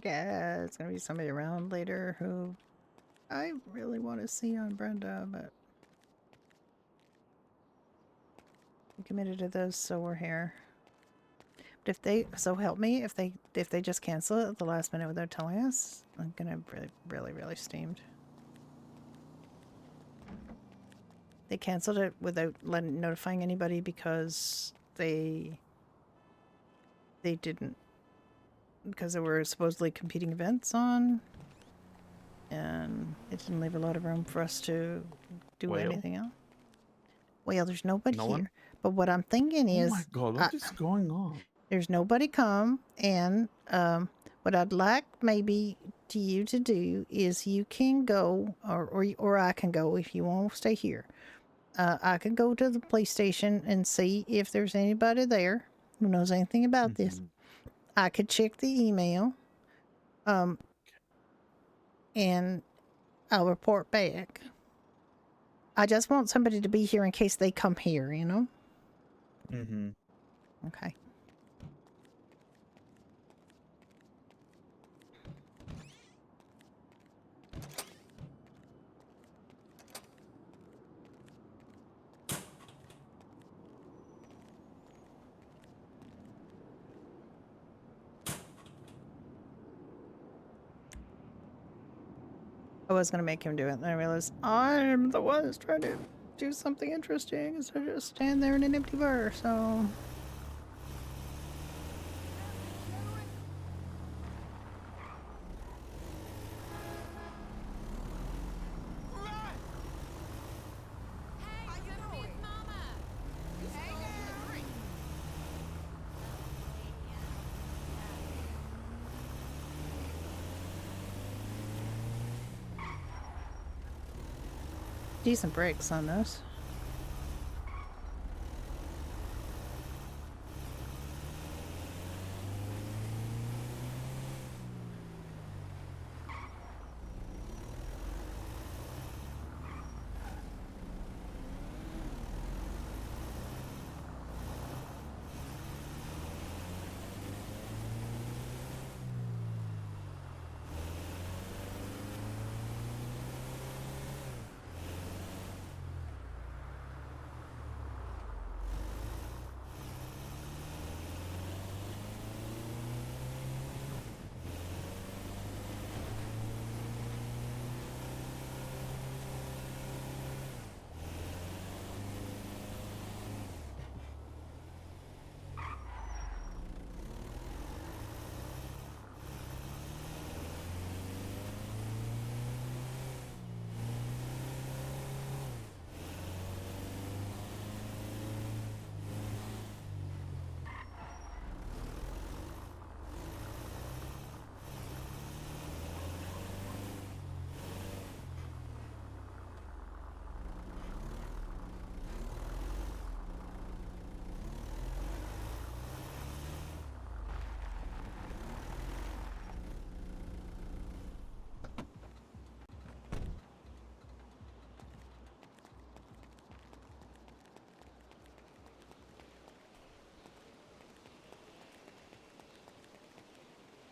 Yeah, it's gonna be somebody around later who I really want to see on Brenda, but we committed to those, so we're here. But if they, so help me, if they just cancel it at the last minute without telling us, I'm gonna really steamed. They canceled it without notifying anybody because they didn't, because there were supposedly competing events on, and it didn't leave a lot of room for us to do anything else. Well, there's nobody No here. one? But what I'm thinking Oh is, my god, what is going on? there's nobody come, and what I'd like maybe to you to do is you can go, or I can go if you want to stay here. I can go to the police station and see if there's anybody there who knows anything about this. I could check the email, and I'll report back. I just want somebody to be here in case they come here, you know? Mm-hmm. Okay. I was gonna make him do it, and I realized I'm the one who's trying to do something interesting instead of just stand there in an empty bar, so... Decent brakes on those.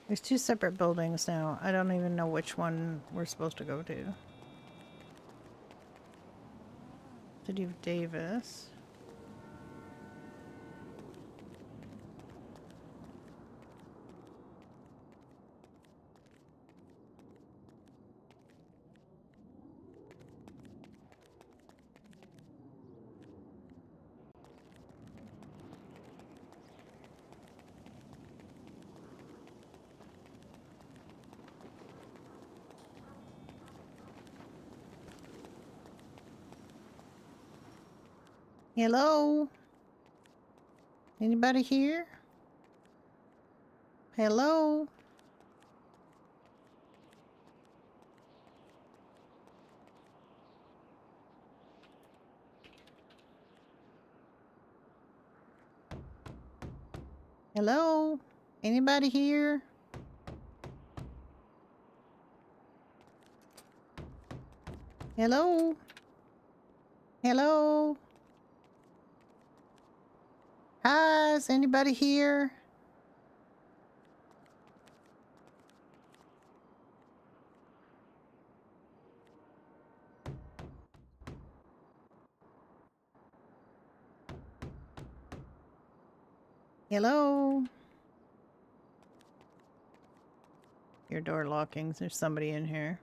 There's two separate buildings now. I don't even know which one we're supposed to go to. City of Davis. Hello? Anybody here? Hello? Hello? Anybody here? Hello? Hello? Hi, is anybody here? Hello? Your door locking. There's somebody in here.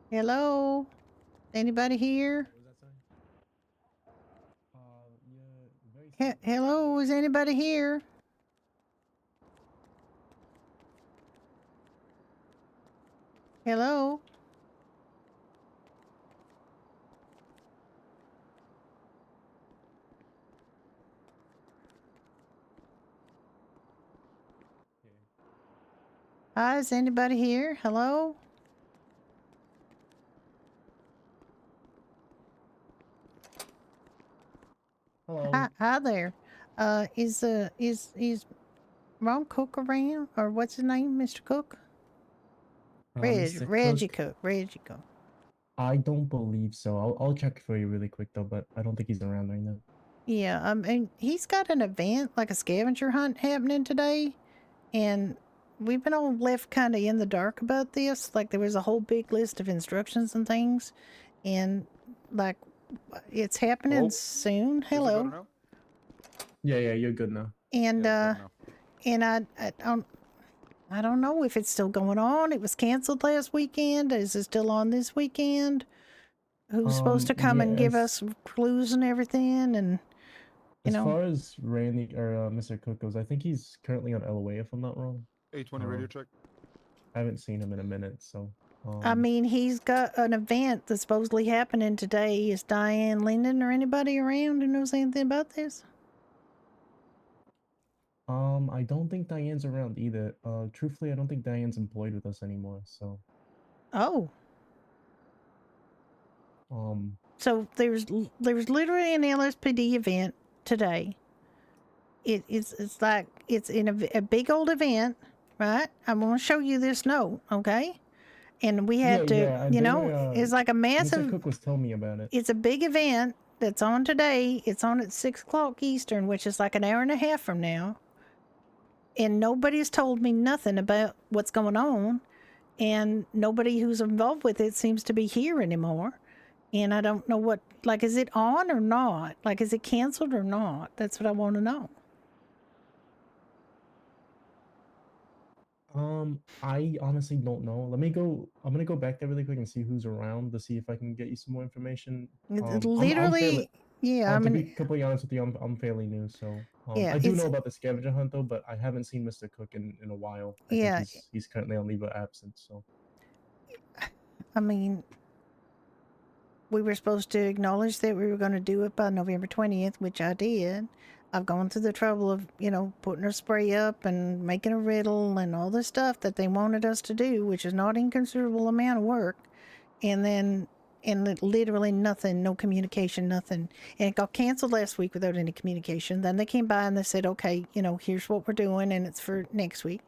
Hello? Anybody here? Hello, is anybody here? Hello? Hi, is anybody here? Hello? Hello. Hi there. Is Ron Cook around? Or what's his name, Mr. Cook? Mr. Reggie Cook? Cook. Reggie Cook. I don't believe so. I'll check for you really quick though, but I don't think he's around right now. Yeah, and he's got an event, like a scavenger hunt happening today, and we've been all left kind of in the dark about this. Like, there was a whole big list of instructions and things, and, like, it's happening Hello? soon. Hello. Yeah, you're good now. And, and I don't know if it's still going on. It was canceled last weekend. Is it still on this weekend? Who's supposed to come and give us clues and everything, and... As far as Randy or Mr. Cook goes, I think he's currently on LOA if I'm not wrong. 820 radio check. I haven't seen him in a minute, so. I mean, he's got an event that's supposedly happening today. Is Diane Linden or anybody around who knows anything about this? I don't think Diane's around either. Truthfully, I don't think Diane's employed with us anymore, so. Oh. Um. So there's literally an LSPD event today. It's like it's in a big old event, right? I'm gonna show you this note, okay? And we had it's like a massive. Mr. Cook was telling me about it. It's a big event that's on today. It's on at 6 o'clock Eastern, which is like an hour and a half from now. And nobody's told me nothing about what's going on, and nobody who's involved with it seems to be here anymore. And I don't know what, like, is it on or not? Like, is it canceled or not? That's what I want to know. I honestly don't know. I'm gonna go back there really quick and see who's around to see if I can get you some more information. Literally, yeah. I to mean, be completely honest with you, I'm fairly new, so yeah, I do know about the scavenger hunt though, but I haven't seen Mr. Cook in a while. I think he's currently on leave of absence. So, I mean, we were supposed to acknowledge that we were going to do it by November 20th, which I did. I've gone through the trouble of, putting a spray up and making a riddle and all the stuff that they wanted us to do, which is not inconsiderable amount of work. And then, And literally nothing, no communication, nothing. And it got canceled last week without any communication. Then they came by and they said, okay, you know, here's what we're doing, and it's for next week.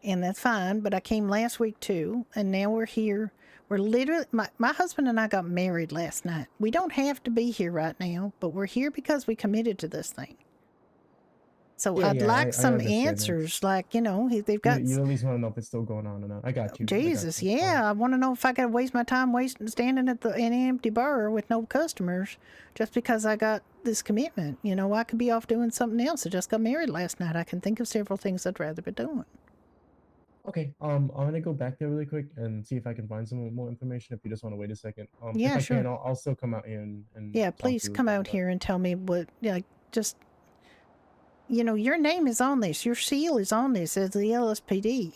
And that's fine. But I came last week too, and now we're here. We're literally, my husband and I got married last night. We don't have to be here right now, but we're here because we committed to this thing. So Yeah, I'd yeah, like I some understand that. answers, like, you know, they've got... You at least want to know if it's still going on or not. I got you. Jesus, I got you. yeah. I want to know if I got to waste my time standing at an empty bar with no customers just because I got this commitment. You know, I could be off doing something else. I just got married last night. I can think of several things I'd rather be doing. Okay, I'm gonna go back there really quick and see if I can find some more information. If you just want to wait a second, Yeah, if I sure. can, I'll still come out here and Yeah, talk to please you come again, out but- here and tell me what, like, just, you know, your name is on this. Your seal is on this as the LSPD.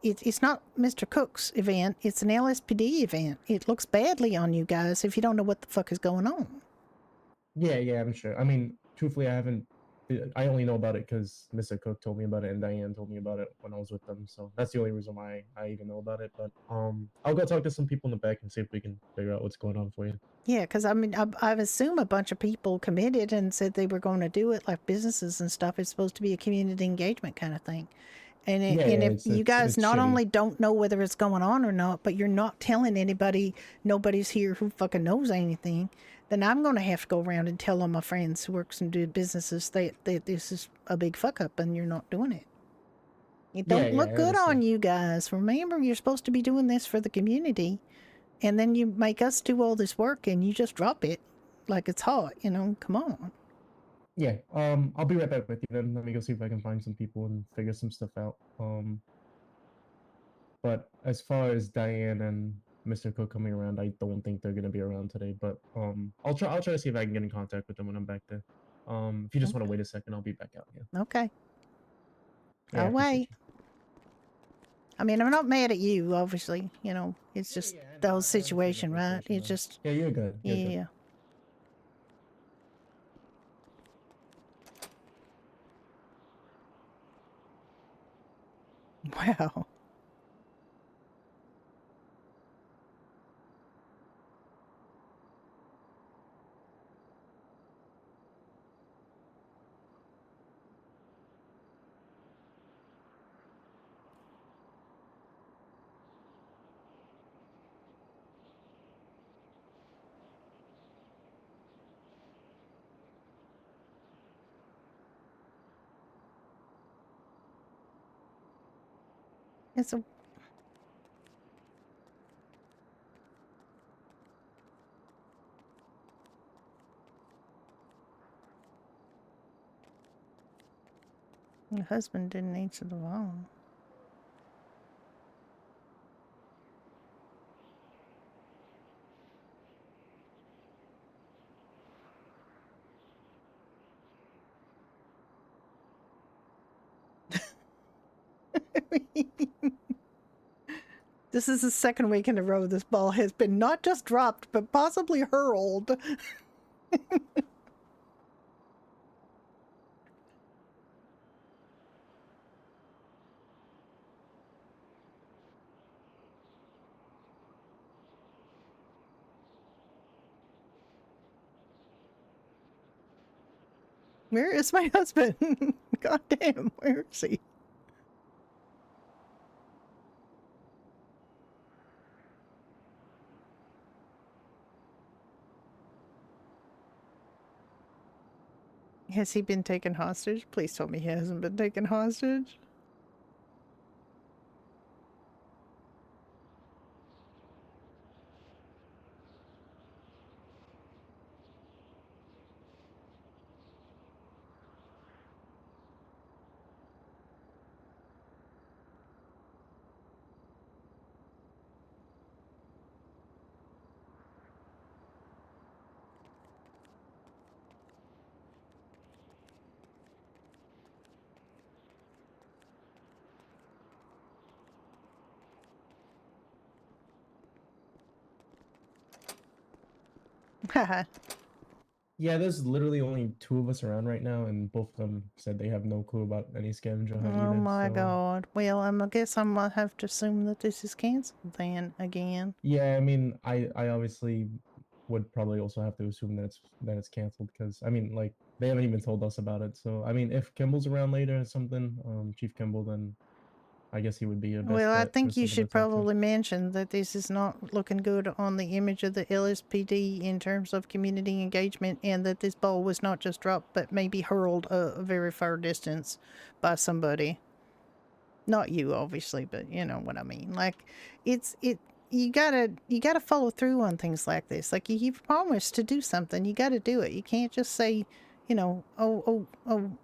It's not Mr. Cook's event. It's an LSPD event. It looks badly on you guys if you don't know what the fuck is going on. Yeah, I'm sure. I mean, truthfully, I only know about it because Mr. Cook told me about it and Diane told me about it when I was with them. So that's the only reason why I even know about it. But I'll go talk to some people in the back and see if we can figure out what's going on for you. Yeah, because I mean, I assume a bunch of people committed and said they were going to do it, like businesses and stuff. It's supposed to be a community engagement kind of thing. And, if you guys not only don't know whether it's going on or not, but you're not telling anybody, nobody's here who fucking knows anything, then I'm going to have to go around and tell all my friends who works and do businesses that this is a big fuck up and you're not doing it. It don't look good on you guys. Remember, you're supposed to be doing this for the community, and then you make us do all this work and you just drop it like it's hot, you know? Come on. Yeah, I'll be right back with you then. Let me go see if I can find some people and figure some stuff out. But as far as Diane and Mr. Cook coming around, I don't think they're gonna be around today. But I'll try to see if I can get in contact with them when I'm back there. If you just want to wait a second, I'll be back out here. Okay. Yeah, I I'll appreciate wait. I mean, I'm not mad at you, obviously. You know, it's just the whole situation, right? It's just... Yeah, you're good. You're good. Yeah. Wow. It's a... Your husband didn't answer the phone. This is the second week in a row this ball has been not just dropped, but possibly hurled. Where is my husband? God damn, where is he? Has he been taken hostage? Please tell me he hasn't been taken hostage. Haha. Yeah, there's literally only 2 of us around right now, and both of them said they have no clue about any scavenger hunt Oh either. my So God. Well, I guess I'm gonna have to assume that this is canceled then again. yeah, I mean, I obviously would probably also have to assume that it's canceled because I mean, like they haven't even told us about it. So I mean, if Kimball's around later or something, Chief Kimball, then I guess he would be your best Well, I bet for think you something to should talk to. probably mention that this is not looking good on the image of the LSPD in terms of community engagement, and that this ball was not just dropped, but maybe hurled a very far distance by somebody. Not you, obviously, but you know what I mean. Like, you gotta follow through on things like this. Like, you've promised to do something, you gotta do it. You can't just say, you know, oh,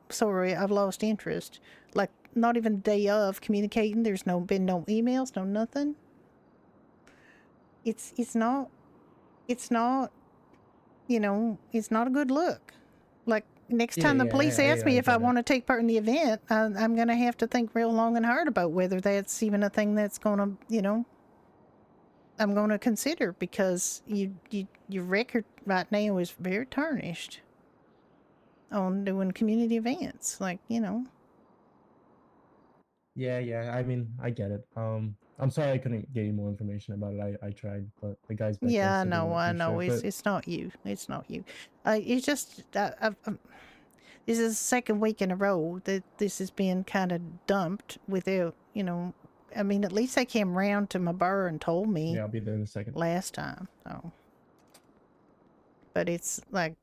sorry, I've lost interest. Like, not even the day of communicating. There's been no emails, no nothing. It's not, you know, it's not a good look. Like, next time the police ask me if I want to take part in the event, I'm going to have to think real long and hard about whether that's even a thing that's going to, you know, I'm going to consider, because your record right now is very tarnished on doing community events. Like, you know. Yeah. I mean, I get it. I'm sorry I couldn't get you more information about it. I tried, but the guys back there Yeah, said they weren't I too know. sure. But It's not you. It's not you. It's just this is the second week in a row that this has been kind of dumped without, you know. I mean, at least they came round to my bar and told me. yeah, I'll be there in a second. Last time, so. But it's like.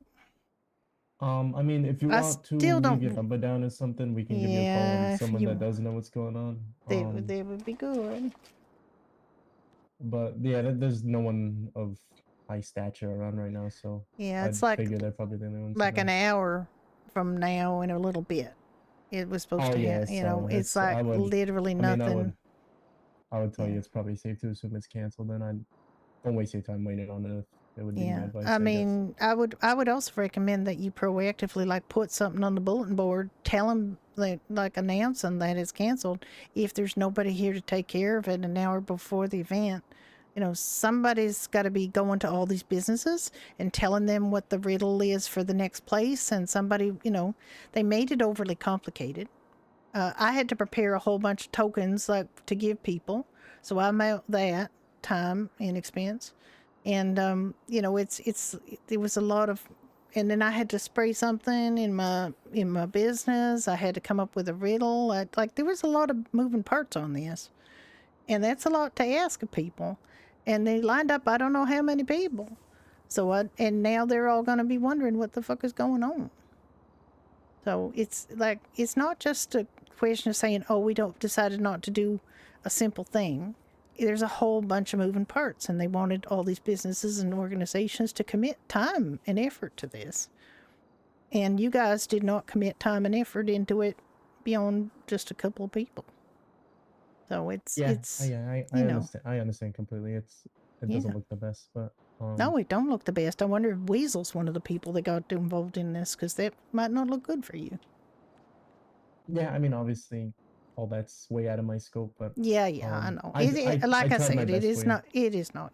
I mean, if you I want to still leave your don't. number down or something, we can give you a call Yeah, and if someone that you. does know what's going on. They would be good. But yeah, there's no one of high stature around right now, so Yeah, it's I'd like figure they're probably the only ones. like an hour from now in a little bit. It was supposed to yeah, happen. You know, so it's like literally nothing. I would tell you it's probably safe to assume it's canceled. Then I don't waste your time waiting on it. It would be my advice. I mean, I would also recommend that you proactively like put something on the bulletin board, tell them like announcing that it's canceled. If there's nobody here to take care of it an hour before the event, you know, somebody's got to be going to all these businesses and telling them what the riddle is for the next place. And somebody, you know, they made it overly complicated. I had to prepare a whole bunch of tokens like to give people, so I made that time and expense. And you know, there was a lot of, and then I had to spray something in my business. I had to come up with a riddle. Like there was a lot of moving parts on this, and that's a lot to ask of people. And they lined up I don't know how many people. So and now they're all going to be wondering what the fuck is going on. So it's like, it's not just a question of saying, oh, we decided not to do a simple thing. There's a whole bunch of moving parts, and they wanted all these businesses and organizations to commit time and effort to this. And you guys did not commit time and effort into it beyond just a couple of people. So I understand. I understand completely. It doesn't look the best, but no, it don't look the best. I wonder if Weasel's one of the people that got involved in this, because that might not look good for you. Yeah, I mean, obviously, all that's way out of my scope, but yeah, I know. Like I said, it is not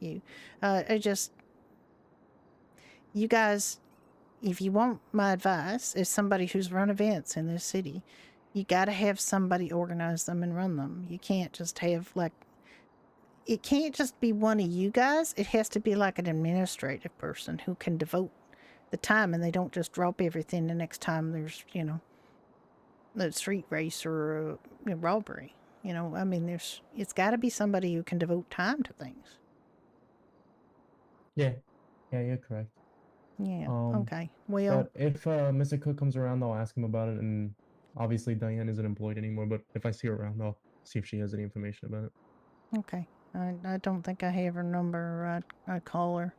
you. You guys, if you want my advice as somebody who's run events in this city, you got to have somebody organize them and run them. You can't just have it can't just be one of you guys. It has to be like an administrative person who can devote the time, and they don't just drop everything the next time there's, you know, a street race or a robbery. You know, I mean, it's got to be somebody who can devote time to things. Yeah, you're correct. Yeah. Okay. Well, but if Mr. Cook comes around, I'll ask him about it. And obviously, Diane isn't employed anymore. But if I see her around, I'll see if she has any information about it. Okay. I don't think I have her number. I'd call her.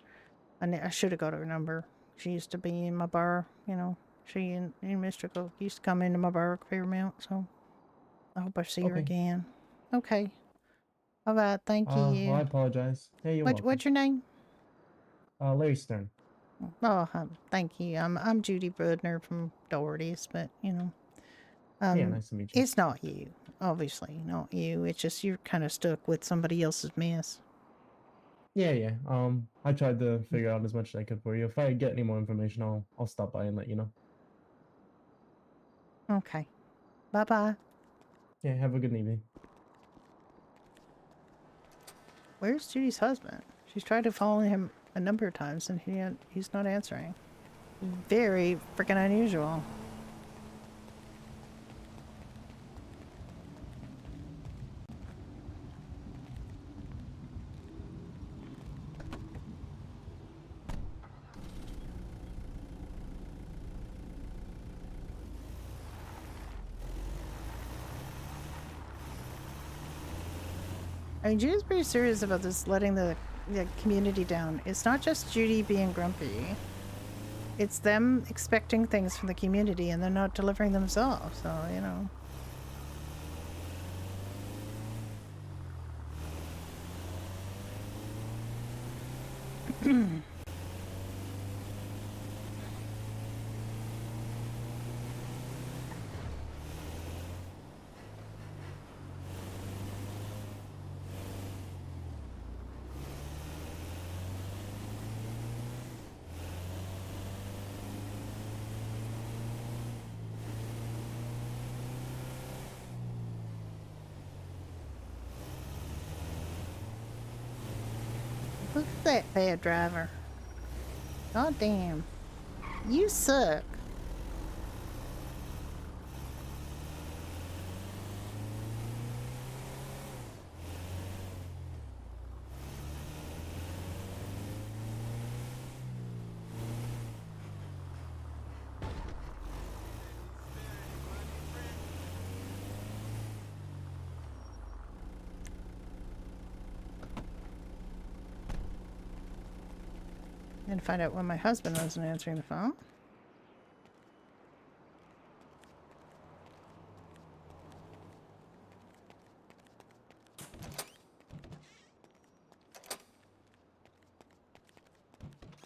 I should have got her number. She used to be in my bar. You know, she and Mr. Cook used to come into my bar a fair amount. So I hope I see her again. Okay. All right. Thank you. Well, I apologize. Hey, you're welcome. What's your name? Larry Stern. Oh, thank you. I'm Judy Rudner from Doherty's, but you know, yeah, nice to meet you. It's not you, obviously, not you. It's just you're kind of stuck with somebody else's mess. Yeah. I tried to figure out as much as I could for you. If I get any more information, I'll stop by and let you know. Okay. Bye-bye. Yeah, have a good evening. Where's Judy's husband? She's tried to follow him a number of times and he's not answering. Very freaking unusual. I mean, Judy's pretty serious about this letting the community down. It's not just Judy being grumpy. It's them expecting things from the community and they're not delivering themselves, so, you know. Look at that bad driver. God damn. You suck. And find out why my husband wasn't answering the phone.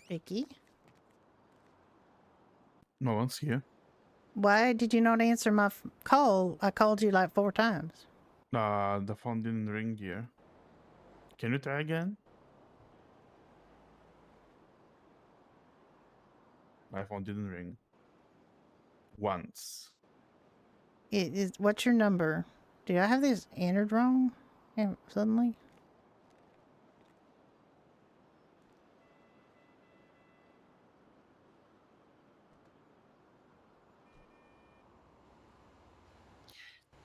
Vicky, No one's here. why did you not answer my call? I called you like 4 times. The phone didn't ring here. Can you try again? My phone didn't ring. Once. What's your number? Did I have this entered wrong? Suddenly?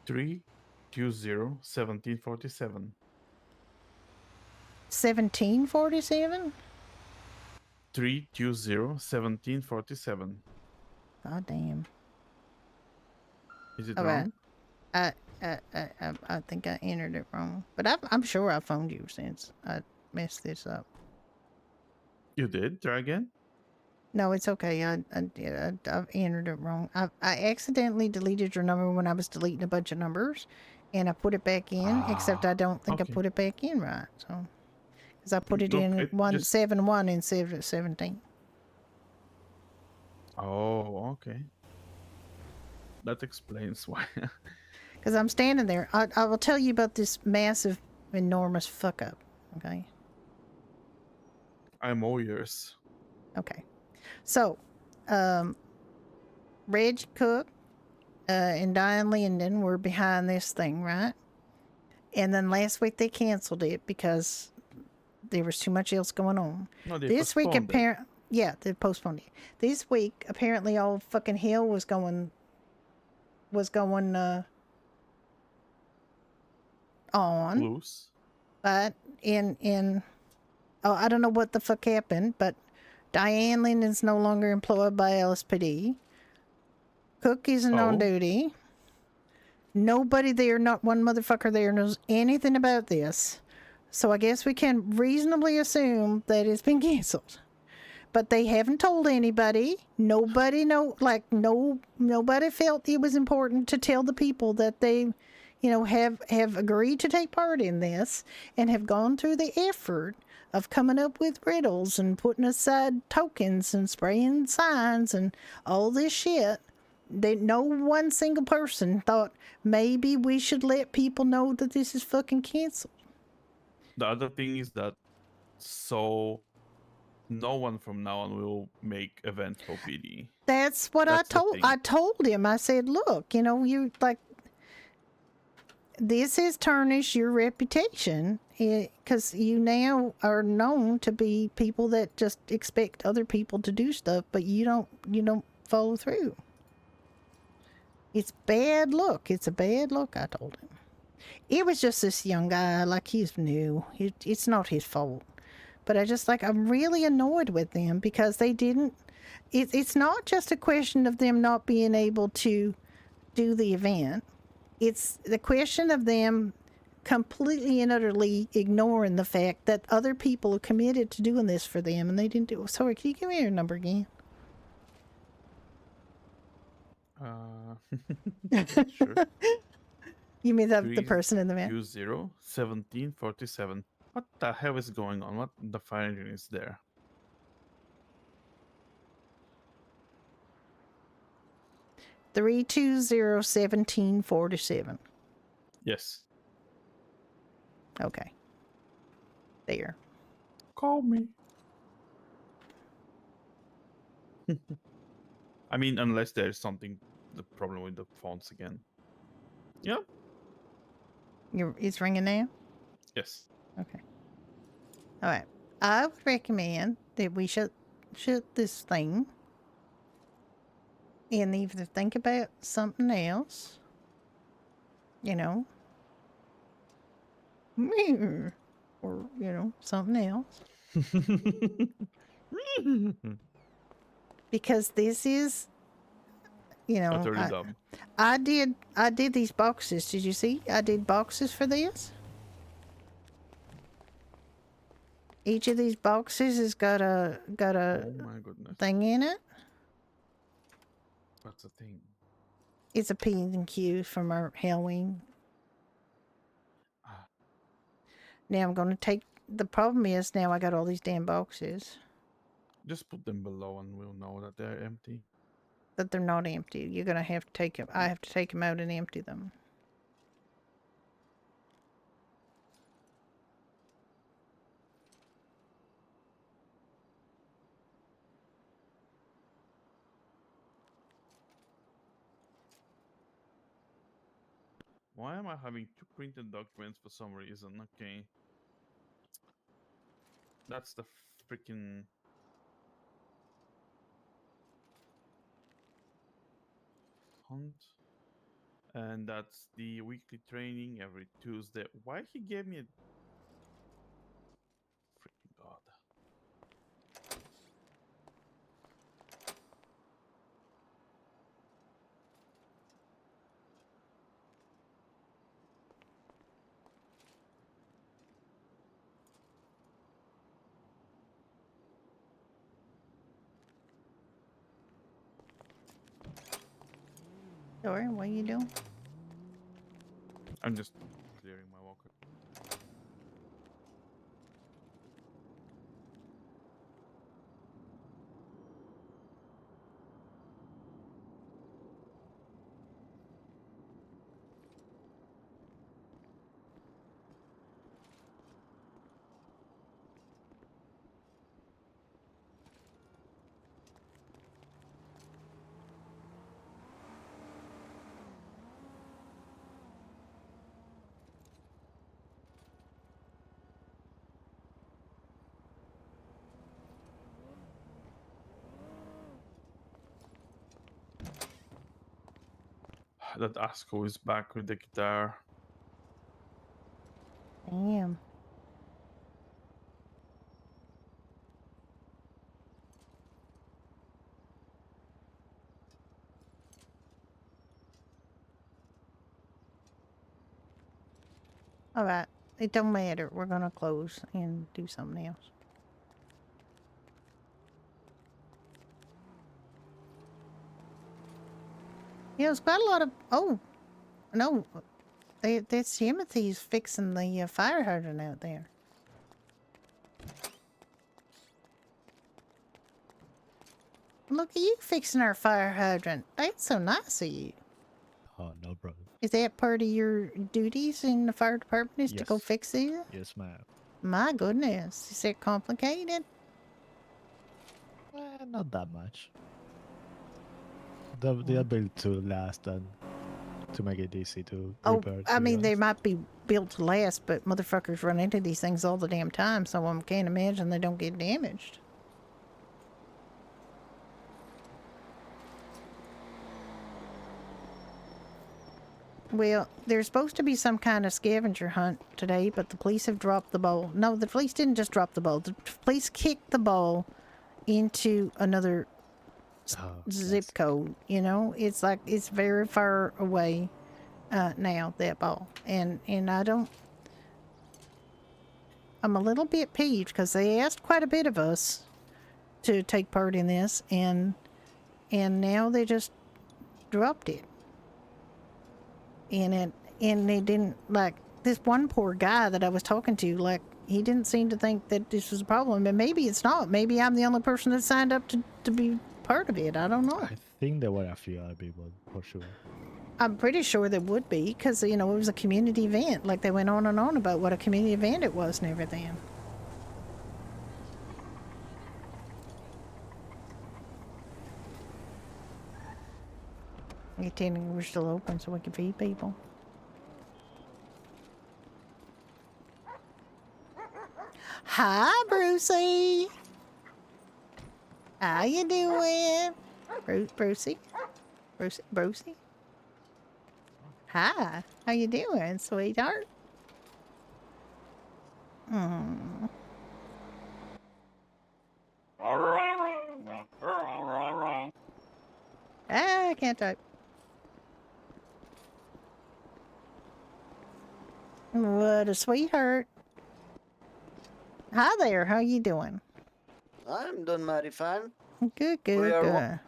Three 1747. 1747? 1747. God damn. Is it All right. wrong? I think I entered it wrong, but I'm sure I phoned you since I messed this up. You did? Try again? No, it's okay. I've entered it wrong. I accidentally deleted your number when I was deleting a bunch of numbers, and I put it back in. Except I don't think I put it back in right. So, because I put it in 171 instead of 17. Oh, okay. That explains why. Because I'm standing there. I will tell you about this massive, enormous fuck up. Okay. I'm all yours. Okay. So, Reg Cook and Diane Linden were behind this thing, right? And then last week they canceled it because there was too much else going on. No, they This week, postponed it. yeah, they postponed it. This week, apparently, all fucking hell was going on. Loose. But I don't know what the fuck happened, but Diane Linden's no longer employed by LSPD. Cook isn't on duty. Nobody there, not one motherfucker there, knows anything about this. So I guess we can reasonably assume that it's been canceled. But they haven't told anybody. Nobody nobody felt it was important to tell the people that they, have agreed to take part in this and have gone through the effort of coming up with riddles and putting aside tokens and spraying signs and all this shit. No one single person thought maybe we should let people know that this is fucking canceled. The other thing is that so no one from now on will make events for PD. That's what That's the thing. I told him. I said, look, you know, you like this has tarnished your reputation because you now are known to be people that just expect other people to do stuff, but you don't follow through. It's bad luck. It's a bad look, I told him. It was just this young guy, like he's new. It's not his fault. But I'm really annoyed with them because they didn't. It's not just a question of them not being able to do the event. It's the question of them completely and utterly ignoring the fact that other people are committed to doing this for them and they didn't do it. Sorry, can you give me your number again? Sure. You mean the person in the van? 201747. What the hell is going on? What the fire engine is there? Three 2201747. Yes. Okay. There. Call me. I mean, unless there's something, the problem with the phones again. Yeah. It's ringing now? Yes. Okay. All right. I would recommend that we shut this thing and either think about something else, you know, or, you know, something else. Because this is, you know, Utterly dumb. I did these boxes. Did you see? I did boxes for this. Each of these boxes has got a Oh my goodness. thing in it. What's the thing? It's a P&Q from our Halloween. Now I'm going to take. The problem is now I got all these damn boxes. Just put them below and we'll know that they're empty. That they're not empty. You're going to have to take them. I have to take them out and empty them. Why am I having two printed documents for some reason? Okay. That's the freaking... hunt. And that's the weekly training every Tuesday. Why he gave me a... freaking god. Sorry, what are you doing? I'm just clearing my walker. That Asko is back with the guitar. Damn. All right. It don't matter. We're going to close and do something else. Yeah, there's quite a lot of... Oh, no. That's Timothy's fixing the fire hydrant out there. Look at you fixing our fire hydrant. That's so nice of you. Oh, no problem. Is that part of your duties in the fire department is to go Yes. fix it? Yes, ma'am. My goodness, is it complicated? Not that much. They are built to last and to make it easy to repair. I to be mean, they honest. might be built to last, but motherfuckers run into these things all the damn time, so I can't imagine they don't get damaged. Well, there's supposed to be some kind of scavenger hunt today, but the police have dropped the ball. No, the police didn't just drop the ball. The police kicked the ball into another zip code. You know, it's like it's very far away now, that ball. And I don't... I'm a little bit peeved because they asked quite a bit of us to take part in this, and now they just dropped it. And they didn't, like, this one poor guy that I was talking to, like, he didn't seem to think that this was a problem. And maybe it's not. Maybe I'm the only person that signed up to be part of it. I don't know. I think there were a few other people for sure. I'm pretty sure there would be because, you know, it was a community event. Like, they went on and on about what a community event it was and everything. Pretending we're still open so we can feed people. Hi, Brucey. How you doing? Brucey? Brucey? Hi. How you doing, sweetheart? I can't type. What a sweetheart. Hi there, how you doing? I'm doing mighty fine. Good.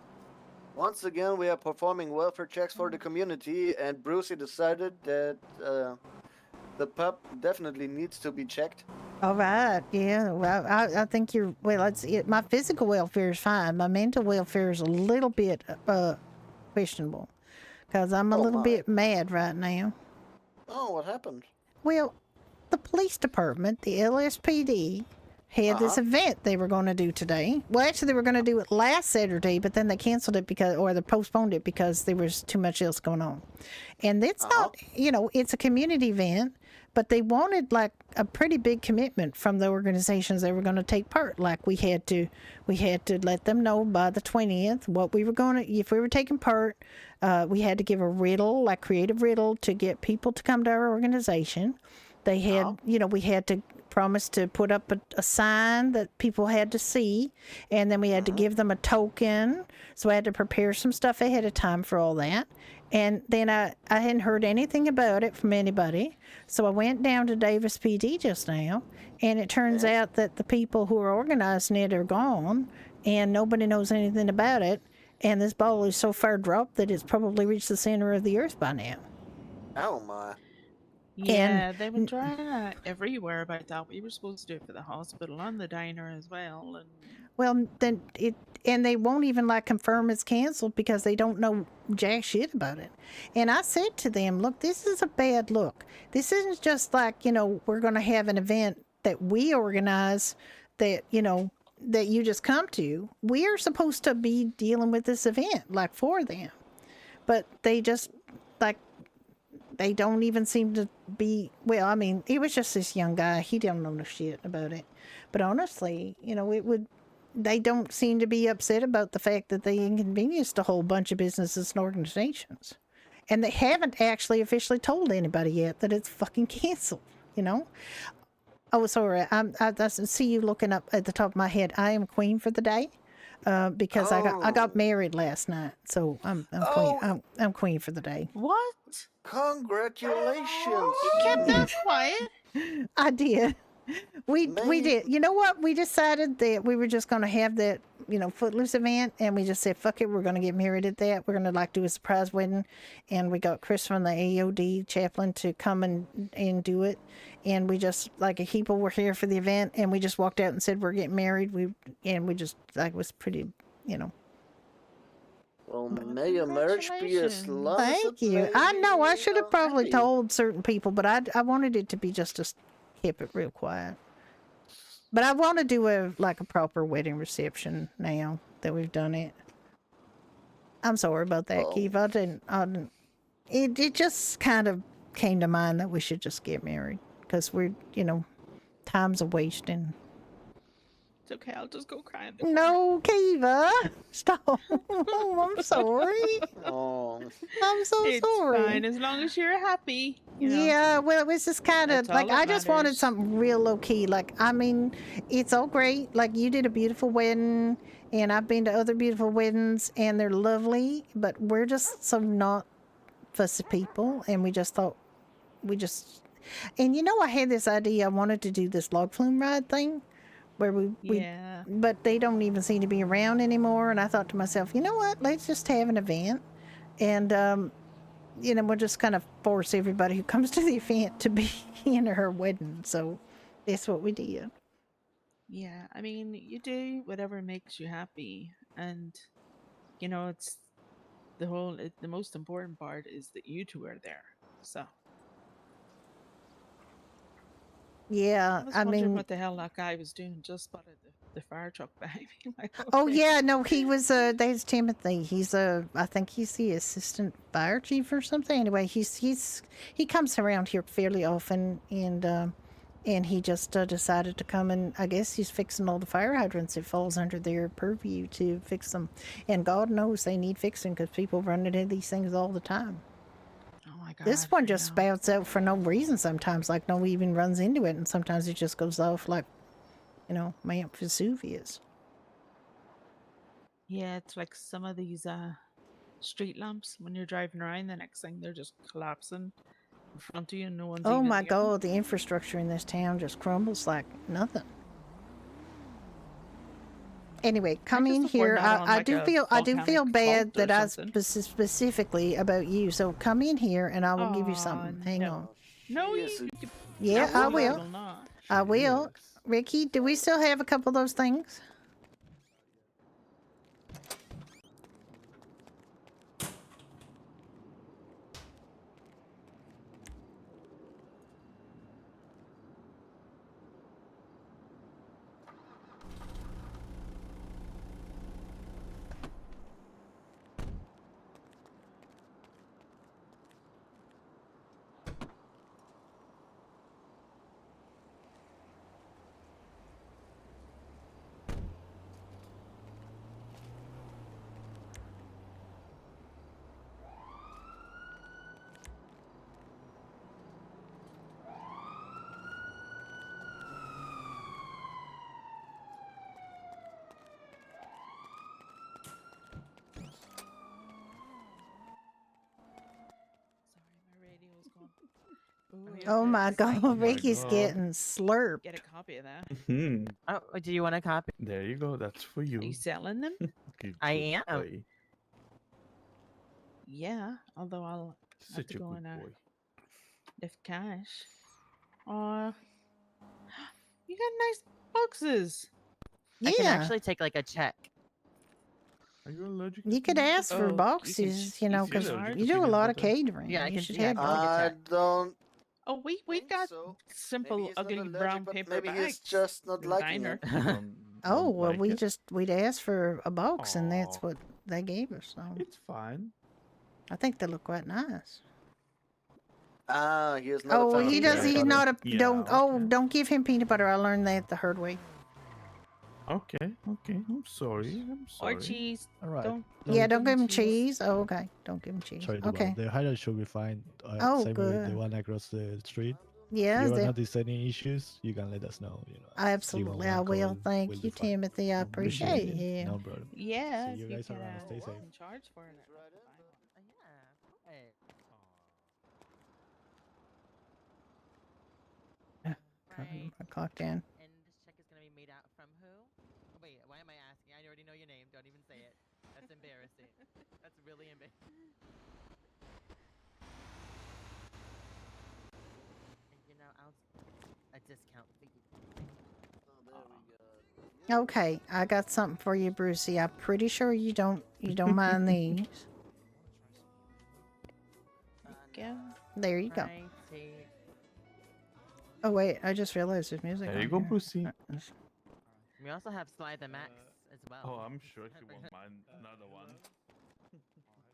Once again, we are performing welfare checks for the community, and Brucey decided that the pup definitely needs to be checked. All right, yeah. Well, I think you're... Well, my physical welfare is fine. My mental welfare is a little bit questionable because I'm a little bit mad right now. Oh, what happened? Well, the police department, the LSPD, had this event they were going to do today. Well, actually, they were going to do it last Saturday, but then they canceled it or they postponed it because there was too much else going on. And it's not, you know, it's a community event, but they wanted like a pretty big commitment from the organizations that were going to take part. Like we had to let them know by the 20th what we were going to, if we were taking part, we had to give a riddle, like creative riddle, to get people to come to our organization. They had, you know, we had to promise to put up a sign that people had to see, and then we had to give them a token. So I had to prepare some stuff ahead of time for all that. And then I hadn't heard anything about it from anybody. So I went down to Davis PD just now, and it turns out that the people who are organizing it are gone, and nobody knows anything about it. And this ball is so far dropped that it's probably reached the center of the earth by now. Oh my. Yeah, they've been trying it everywhere, but I thought we were supposed to do it for the hospital and the diner as well. And well, then and they won't even like confirm it's canceled because they don't know jack shit about it. And I said to them, look, this is a bad look. This isn't just like, you know, we're going to have an event that we organize that, you know, that you just come to. We are supposed to be dealing with this event like for them. But they just like, they don't even seem to be, well, I mean, it was just this young guy. He didn't know no shit about it. But honestly, you know, they don't seem to be upset about the fact that they inconvenienced a whole bunch of businesses and organizations. And they haven't actually officially told anybody yet that it's fucking canceled, you know? Oh, sorry. I see you looking up at the top of my head. I am queen for the day. Because I got married last night, so I'm queen. I'm queen for the day. What? Congratulations! You kept that quiet. I did. We did. You know what? We decided that we were just going to have that, you know, Footloose event, and we just said, fuck it, we're going to get married at that. We're going to like do a surprise wedding, and we got Chris from the AOD chaplain to come and do it. And we just, like, people were here for the event, and we just walked out and said we're getting married. We just, like, was pretty, you know. Well, may your marriage be as long as Thank you. I know I should have probably told certain people, but I wanted it to be just to keep it real quiet. But I want to do a proper wedding reception now that we've done it. I'm sorry about that, Keith. I didn't. It just kind of came to mind that we should just get married because we're, time's a wasting. It's okay. I'll just go cry in the No, Kiva, stop. I'm sorry. Oh, I'm so It's sorry. fine as long as you're happy. You know? Yeah, well, it was just kind of That's all like that I just wanted matters. something real low key. Like, I mean, it's all great. Like, you did a beautiful wedding, and I've been to other beautiful weddings, and they're lovely, but we're just so not fussy people, and we just thought and I had this idea. I wanted to do this log flume ride thing where Yeah. but they don't even seem to be around anymore, and I thought to myself, you know what, let's just have an event, and we'll just kind of force everybody who comes to the event to be in her wedding. So that's what we did. Yeah, I mean, you do whatever makes you happy, and it's the most important part is that you two are there. So Yeah, I was I wondering mean, what the hell that guy was doing. Just spotted the fire truck behind me. Like, oh okay. yeah, no, he was there's Timothy. He's I think he's the assistant fire chief or something. Anyway, he comes around here fairly often, and he just decided to come, and I guess he's fixing all the fire hydrants. It falls under their purview to fix them, and God knows they need fixing because people run into these things all the time. Oh my God. This one just spouts out for no reason sometimes, like no one even runs into it, and sometimes it just goes off like, Mount Vesuvius. Yeah, it's like some of these street lamps when you're driving around. The next thing they're just collapsing in front of you, and no one's Oh even my near them. God, the infrastructure in this town just crumbles like nothing. Anyway, come in here. I do feel bad that I specifically about you. So come in here, and I will give you something. Hang on. No, you Yeah, I will. will not. I will. Ricky, do we still have a couple of those things? Oh my God, Ricky's getting slurped. Get a copy of that. Oh, do you want a copy? There you go. That's for you. Are you selling them? I am. Boy. Yeah, although I'll have Such to a go good and boy. lift cash. You got nice boxes. I can Yeah. actually take like a check. Are you allergic? You could ask for boxes, because you do a lot of catering. Yeah, I you can should see. I have can take a I check. don't. Oh, we've got simple, Maybe he's not ugly allergic, brown but paper maybe bags. he's just not The liking diner. it. Oh well, we'd asked for a box, and that's what they gave us. So it's fine. I think they look quite nice. Ah, he is not a Oh, fan he of does. peanut He's butter. not a Yeah, don't. Oh, don't give him peanut butter. I learned that the hard way. Okay. I'm sorry. Or cheese. All right. Don't give him cheese. Oh, okay. Don't give him cheese. Sorry, Okay. the highlight should be fine. Oh, Same with the good. one across the street. Yeah, If you are they- noticing any issues, you can let us know. Absolutely, I will. Thank you, Timothy. I appreciate you. No problem. Yeah, See you guys around. Stay safe. can charge for it. I clocked in. And this check is gonna be made out from who? Oh, wait, why am I asking? I already know your name. Don't even say it. That's embarrassing. That's really embarrassing. And I'll a discount for you. Oh, there we go. Okay, I got something for you, Brucey. I'm pretty sure you don't mind these. Yeah. There you go. Righty. Oh wait, I just realized there's music. There on you go, here. Brucey. We also have Sly the Max as well. Oh, I'm sure he won't mind another one.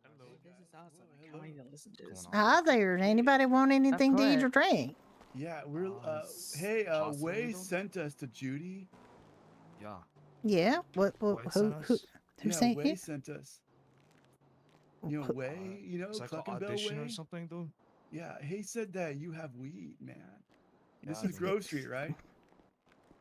Hello. This is awesome. I can't wait to listen to this. Hi there. Anybody want anything to eat or drink? Yeah, we're hey, Way sent us to Judy. Yeah. Yeah. What? Who Who Yeah, sent Way you? sent us. You know, Way, you know, It's like an Cluckenbell audition Way? or something, dude. Yeah, he said that you have weed, man. This Yeah, is dude. Grove Street, right?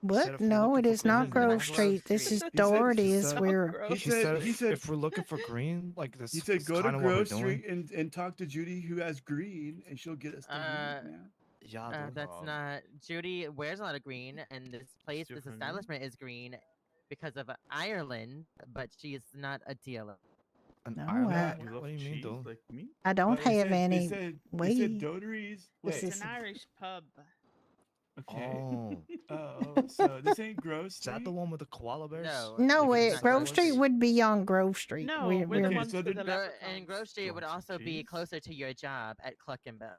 What? if we're No, looking it for is not green, Grove that's- Street. This is He said- Doherty. he Is said- where. He said if we're looking for green, like this, He said is go to kind of what we're Grove doing. Street and talk to Judy who has green and she'll get us the weed, man. Yeah, dude. That's not Judy wears a lot of green, and this place, this different, establishment is green because of Ireland, but she is not a dealer. No, Ireland? You love What do you mean, cheese dude? like me? I don't They have said- any They said weed. Doherty's. What's Wait, It's an Irish pub. Okay. Oh. Oh, so this ain't Grove Is Street? that the one with the koala bears? No, Like in it, Star Grove Wars? Street would be on Grove Street. No, We're, we're the we're- ones so with did- the And Grove Street would also be closer to your job at Cluckenbell.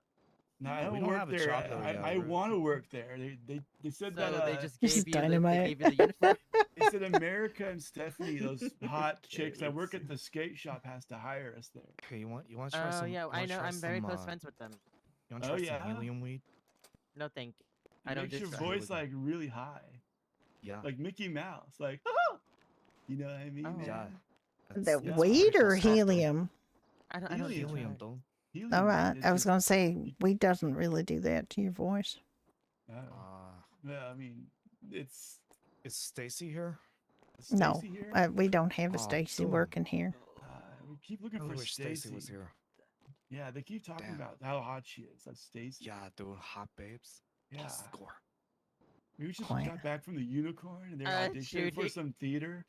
No, I No, we don't don't work have a there. job there yet. I We're- want to work there. They said So that they just This gave is you, the, they dynamite. gave you the uniform. they said America and Stephanie, those hot chicks that work at the skate shop, has to hire us there. Okay, you want to try Oh some? yeah, you I wanna know. try I'm very some, close friends with them. You want to Oh, try yeah? some helium weed? No, thank you. It I don't makes do your drugs. voice like really high, Yeah. like Mickey Mouse, like oh, you know what I mean? Oh. man? Yeah. the that's weed pretty or soft, though. helium? I don't do Helium, drugs. though. Helium, All man, right. it's I was just- gonna say weed doesn't really do that to your voice. Oh. Uh, Yeah, I mean, it's is Stacy here? is No, Stacy here? we don't have a Oh, Stacy dude. working here. We keep looking I for wish Stacy Stacy. was here. Yeah, they keep talking Damn. about how hot she is. That's Stacy. Yeah, dude, hot babes. Yeah. Score. We just Quiet. got back from the Unicorn and they're auditioning for Judy. some theater,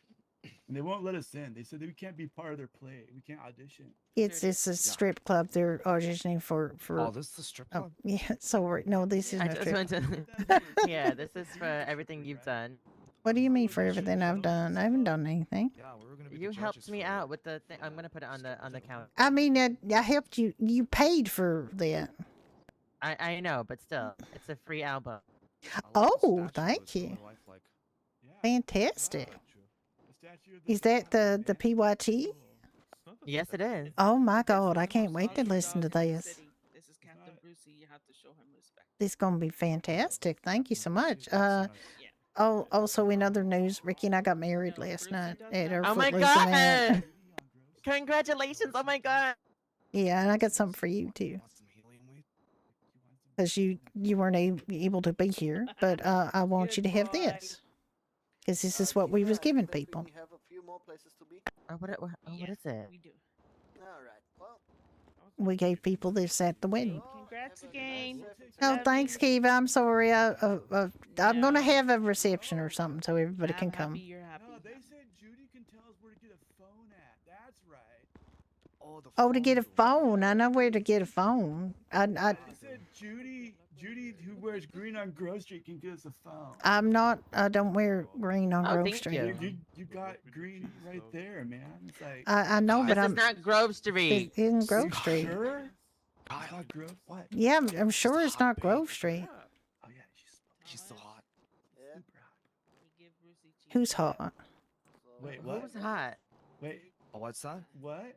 and they won't let us in. They said that we can't be part of their play. We can't audition. It's a strip club. They're auditioning for. Oh, this is the strip club? Yeah. So no, this is I no just strip. went to. Yeah, this is for everything you've done. What do you mean for everything I've done? I haven't done anything. Yeah, we were gonna be You the helped judges me for out with the thing. I'm gonna put it on the counter. I mean, I helped you. You paid for that. I know, but still, it's a free album. Oh, thank you. Lifelike. Fantastic. The statue of the Is that the PYT? Yes, it is. Oh my God! I can't wait to listen to this. This is Captain Brucey. You have to show him respect. This is gonna be fantastic. Thank you so much. Yeah. Oh, also in other news, Ricky and I got married last night at our Oh my Footloose event. god! Congratulations! Oh my god! Yeah, and I got something for you too. Want some helium weed? Because you weren't able to be here, but I want you to have this. Because this is what we was giving people. We have a few more places to be. What is it? We do. All right. Well, We gave people this at the wedding. Congrats again. Oh, Love thanks, you. Kiva. I'm sorry. I'm gonna have a reception or something so everybody I'm can happy come. you're happy. No, they said Judy can tell us where to get a phone at. That's right. Oh, the Oh, to get a dude. phone. I know where to get a phone. They said Judy who wears green on Grove Street can get us a phone. I don't wear green on Oh, Grove thank Street. you. You got green right there, man. It's like I know, but This I'm is not Grove Street. it's in Grove You Street. Sure? Kyle, Not Grove. What? Yeah, I'm sure it's not Grove Street. Oh yeah, She's so hot. super hot. You give Brucey cheese. Who's hot? Wait, what? Who's hot? Wait, Oh, what's that? what?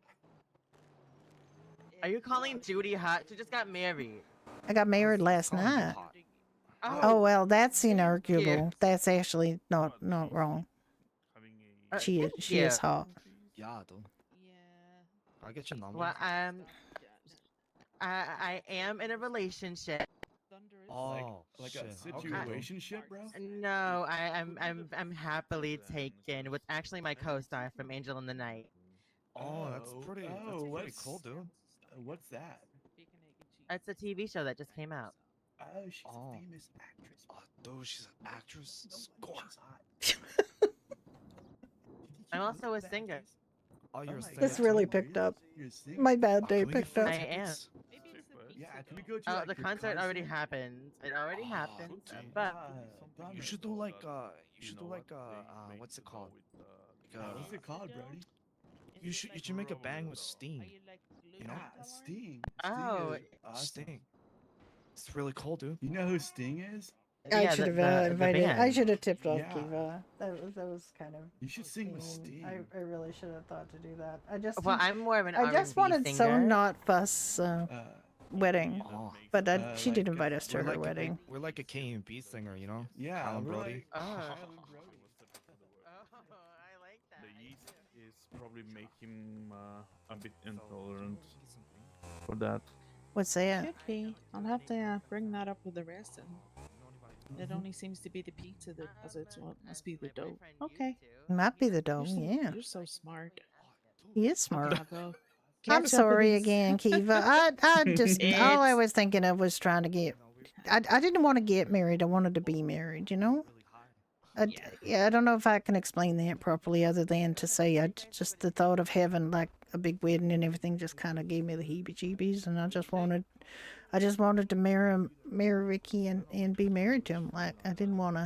Are you calling Judy hot? She just got married. I got married last Oh, night. hot. Oh well, that's inarguable. That's actually not wrong. Having She is hot. Yeah, dude. Yeah. I'll get your number. Well, I am in a relationship. Thunderous. Oh, Like shit. a Okay. situationship, bro? No, I'm happily taken with actually my co-star from Angel in the Night. Oh, that's pretty. That's pretty what's- cool, dude. What's that? Bacon, egg, and cheese. It's a TV show that just came out. Oh, she's Oh. a famous actress. Oh, dude, she's an actress. No Score. wonder she's hot. I'm also a singer. Oh, you're a my singer This too? really picked up. You're a singer? My bad Oh, day can we get picked free up. I am. tickets? Maybe it's the pizza. Yeah, can we go to Oh, like, the your concert already concert? happened. It already happened. okay. But Bummer. You should do like what's it called? What's it called, Brody? You should make a bang with Sting. Are you like You know? Yeah, Sting. Oh, Sting is awesome. Sting. It's really cool, dude. You know who Sting is? I Yeah, should the have invited. I band. should have tipped off Yeah. Kiva. That was kind of. You should sing with mean. Steve. I really should have thought to do that. I just. Well, I'm more of an I just R&B wanted so singer. not fuss wedding, Oh. but she did invite us to We're her like wedding. we're like a K&B singer, you know? Yeah, Alan we're Brody. like Oh. Alan Brody. I like that. The yeast is probably make him a bit intolerant for that. What's that? Could be. I'll have to bring that up with the rest. And it only seems to be the pizza that does it, so it must be the dough. Okay. Might be the dough. Yeah. You're so smart. He is smart. I'll go I'm catch up with sorry these- again, Kiva. I just all I It's- was thinking of was trying to get. I didn't want to get married. I wanted to be married. You know. Yeah, I don't know if I can explain that properly, other than to say just the thought of having like a big wedding and everything just kind of gave me the heebie-jeebies, and I just wanted to marry Ricky and be married to him. Like I didn't want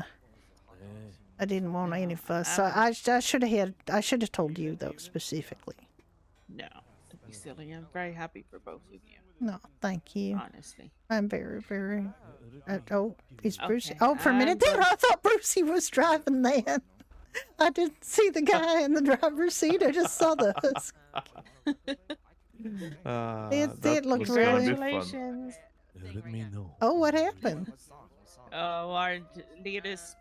any fuss. So I should have told you though specifically. No, don't be silly. I'm very happy for both of you. No, thank you. Honestly. I'm very, very. It's Brucey. Okay, Oh, for a minute there, but- I thought Brucey was driving that. I didn't see the guy in the driver's seat. I just saw the husk. It looked really. Congratulations. Let me know. Oh, what happened? Oh, our latest.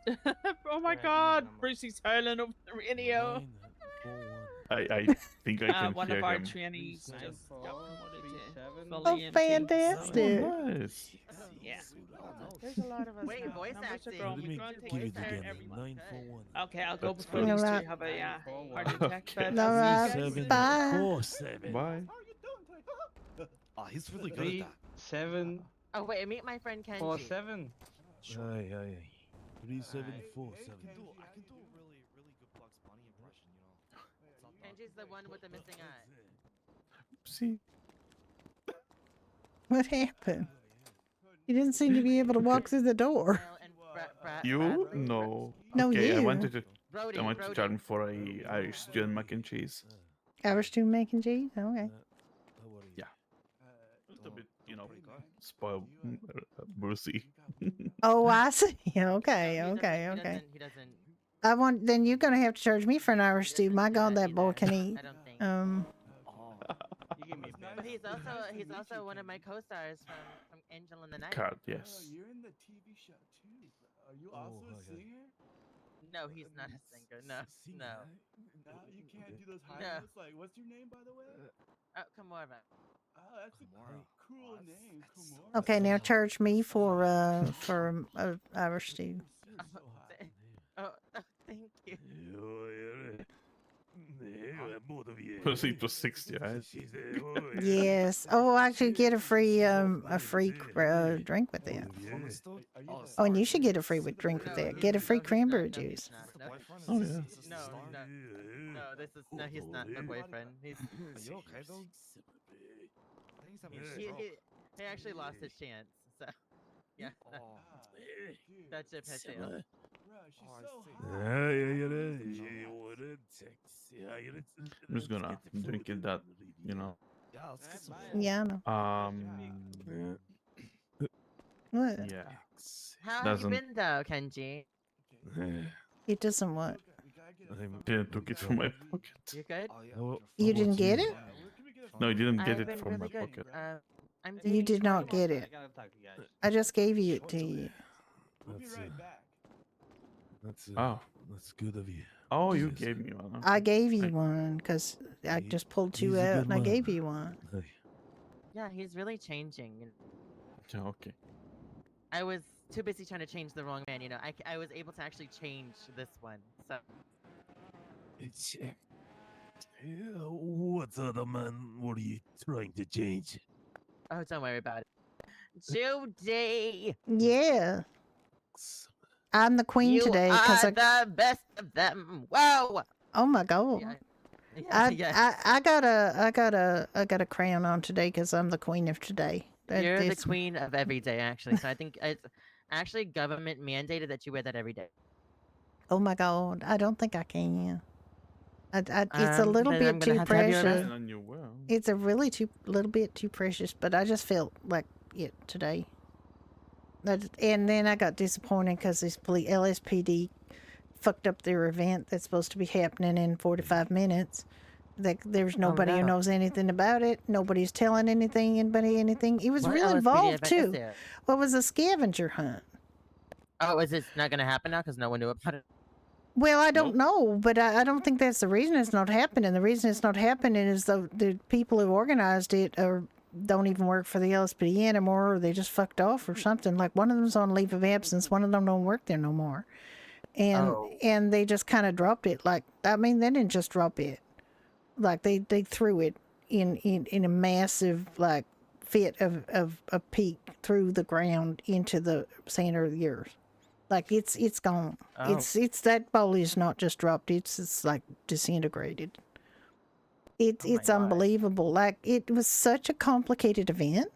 Oh my God, Brucey's howling over the radio. I think I can One hear of our him. trainees just got promoted to Oh, fully into- fantastic. Nice. Yeah. There's a lot of us. Wait, now. voice Numbers are acting. growing. Let We're me going to give take it care of again. everyone. 941. Okay, I'll go before You know these two what? have a heart attack. But No, I'll see you guys. bye. 747. Bye. Oh, he's really good 3, at that. 7, Oh wait, meet my friend Kenji. 4, 7. Aye, aye. 3747. I can do a really good Bugs Bunny impression, you know. Kenji's the one with the missing eye. See. What happened? You didn't seem to be able to walk through the door. You? No. No, okay, I you. wanted to. Brody, I want to Brody. turn for a Irish stew and mac and cheese. Irish stew mac and cheese? Okay. Yeah. A little bit, you know, spoiled Brucey. Oh, I see. Okay. He doesn't. Then you're gonna have to charge me for an Irish stew. My God, that boy can eat. I don't think. But he's also one of my co-stars from Angel in the Night. Card, yes. You're in the TV show too. Are you also a singer? No, he's not a singer. No. No, you can't do those high No. notes. Like, what's your name, by the way? Oh, Kamora. Oh, that's a cool name. Kumar. Okay, now charge me for Irish stew. Oh, thank you. Brucey plus 60, right? Yes. Oh, I should get a free drink with that. Oh, and you should get a free drink with that. Get a free cranberry juice. Oh yeah. No, he's not my boyfriend. He's. Are you okay though? He actually lost his chance. So, yeah. That ship has sailed. I'm just gonna drink it that, you know. Yeah, I know. What? Yeah. How have Doesn't- you been though, Kenji? It doesn't what? Didn't took it from my pocket. You good? You didn't get it? No, you didn't get I've it been from really my good. pocket. I'm You dating did not Tori. get it. I just gave it to you. That's good of you. Oh, you gave me one. I gave you one because I just pulled two He's a out good and I man. gave you one. Yeah, he's really changing. Yeah, okay. I was too busy trying to change the wrong man. You know, I was able to actually change this one. So What other man were you trying to change? oh, don't worry about it. Judy, Yeah. I'm the queen you today are because the best of them. Whoa. oh my God. Yeah, I got a crown on today because I'm the queen of today. You're the That's- queen of every day, actually. So I think it's actually government mandated that you wear that every day. Oh my God, I don't think I can. It's a little then I'm bit gonna too have to have you precious. arrested. On your will. It's a little bit too precious, but I just felt like it today. And then I got disappointed because this LSPD fucked up their event that's supposed to be happening in 45 minutes. There's nobody who no. knows anything about it. Nobody's telling anybody anything. It was What real LSPD involved event is too. there? What was a scavenger hunt? Oh, is it not going to happen now because no one knew about it? Well, I don't know, but I don't think that's the reason it's not happening. The reason it's not happening is the people who organized it don't even work for the LSPD anymore, or they just fucked off or something. Like one of them's on leave of absence, one of them don't work there no more, and they just kind of dropped it. Like I mean, they didn't just drop it. Like they threw it in a massive like fit of a peak through the ground into the center of the earth. Like it's gone. Oh. It's that ball is not just dropped. It's like disintegrated. It's unbelievable. Like it was such a complicated event.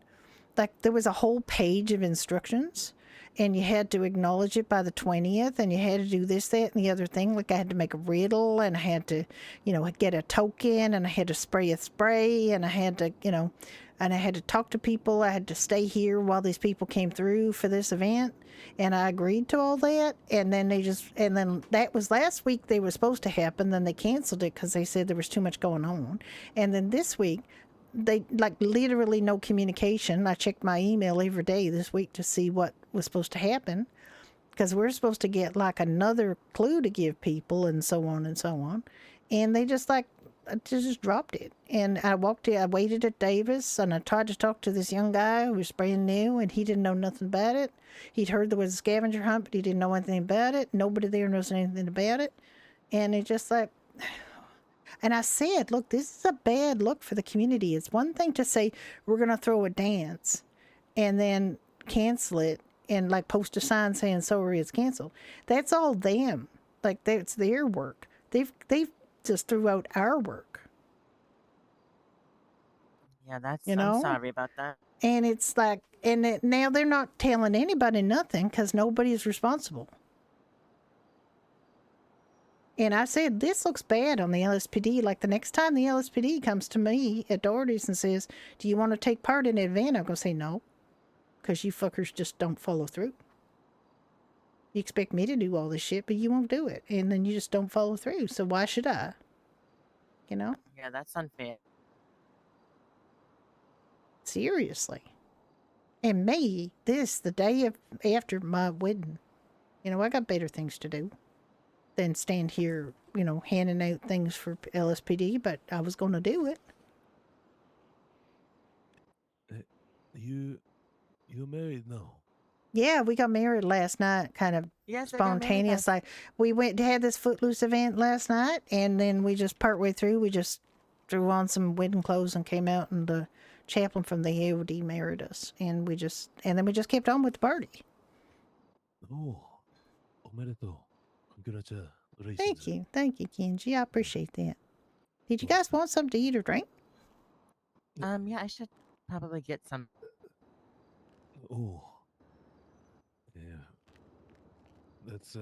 Like there was a whole page of instructions, and you had to acknowledge it by the 20th, and you had to do this, that, and the other thing. Like I had to make a riddle, and I had to, get a token, and I had to spray a spray, and I had to, and I had to talk to people. I had to stay here while these people came through for this event, and I agreed to all that. And then then that was last week. They were supposed to happen. Then they canceled it because they said there was too much going on. And then this week, they literally no communication. I checked my email every day this week to see what was supposed to happen, because we're supposed to get another clue to give people and so on and so on. And they just dropped it. And I waited at Davis, and I tried to talk to this young guy who was brand new, and he didn't know nothing about it. He'd heard there was a scavenger hunt, but he didn't know anything about it. Nobody there knows anything about it. And it just and I said, look, this is a bad look for the community. It's one thing to say, we're going to throw a dance and then cancel it and post a sign saying, sorry, it's canceled. That's all them. That's their work. They've just threw out our work. Yeah, that's. You know? I'm sorry about that. And it's now they're not telling anybody nothing because nobody's responsible. And I said, this looks bad on the LSPD. Like the next time the LSPD comes to me at Doherty's and says, do you want to take part in an event? I'm going to say no, because you fuckers just don't follow through. You expect me to do all this shit, but you won't do it. And then you just don't follow through. So why should I? Yeah, that's unfair. Seriously. And me, the day after my wedding, I got better things to do than stand here, handing out things for LSPD, but I was going to do it. You married now? Yeah, we got married last night, kind of Yes, I got married spontaneous. Like we went to have this Footloose event last night, and then we just partway through, we just threw on some wedding clothes and came out, and the chaplain from the AOD married us, and then we just kept on with the party. Oh, omedetou. Congratulations. Thank you, Kenji. I appreciate that. Did you guys want something to eat or drink? Yeah, I should probably get some. Oh, yeah. That's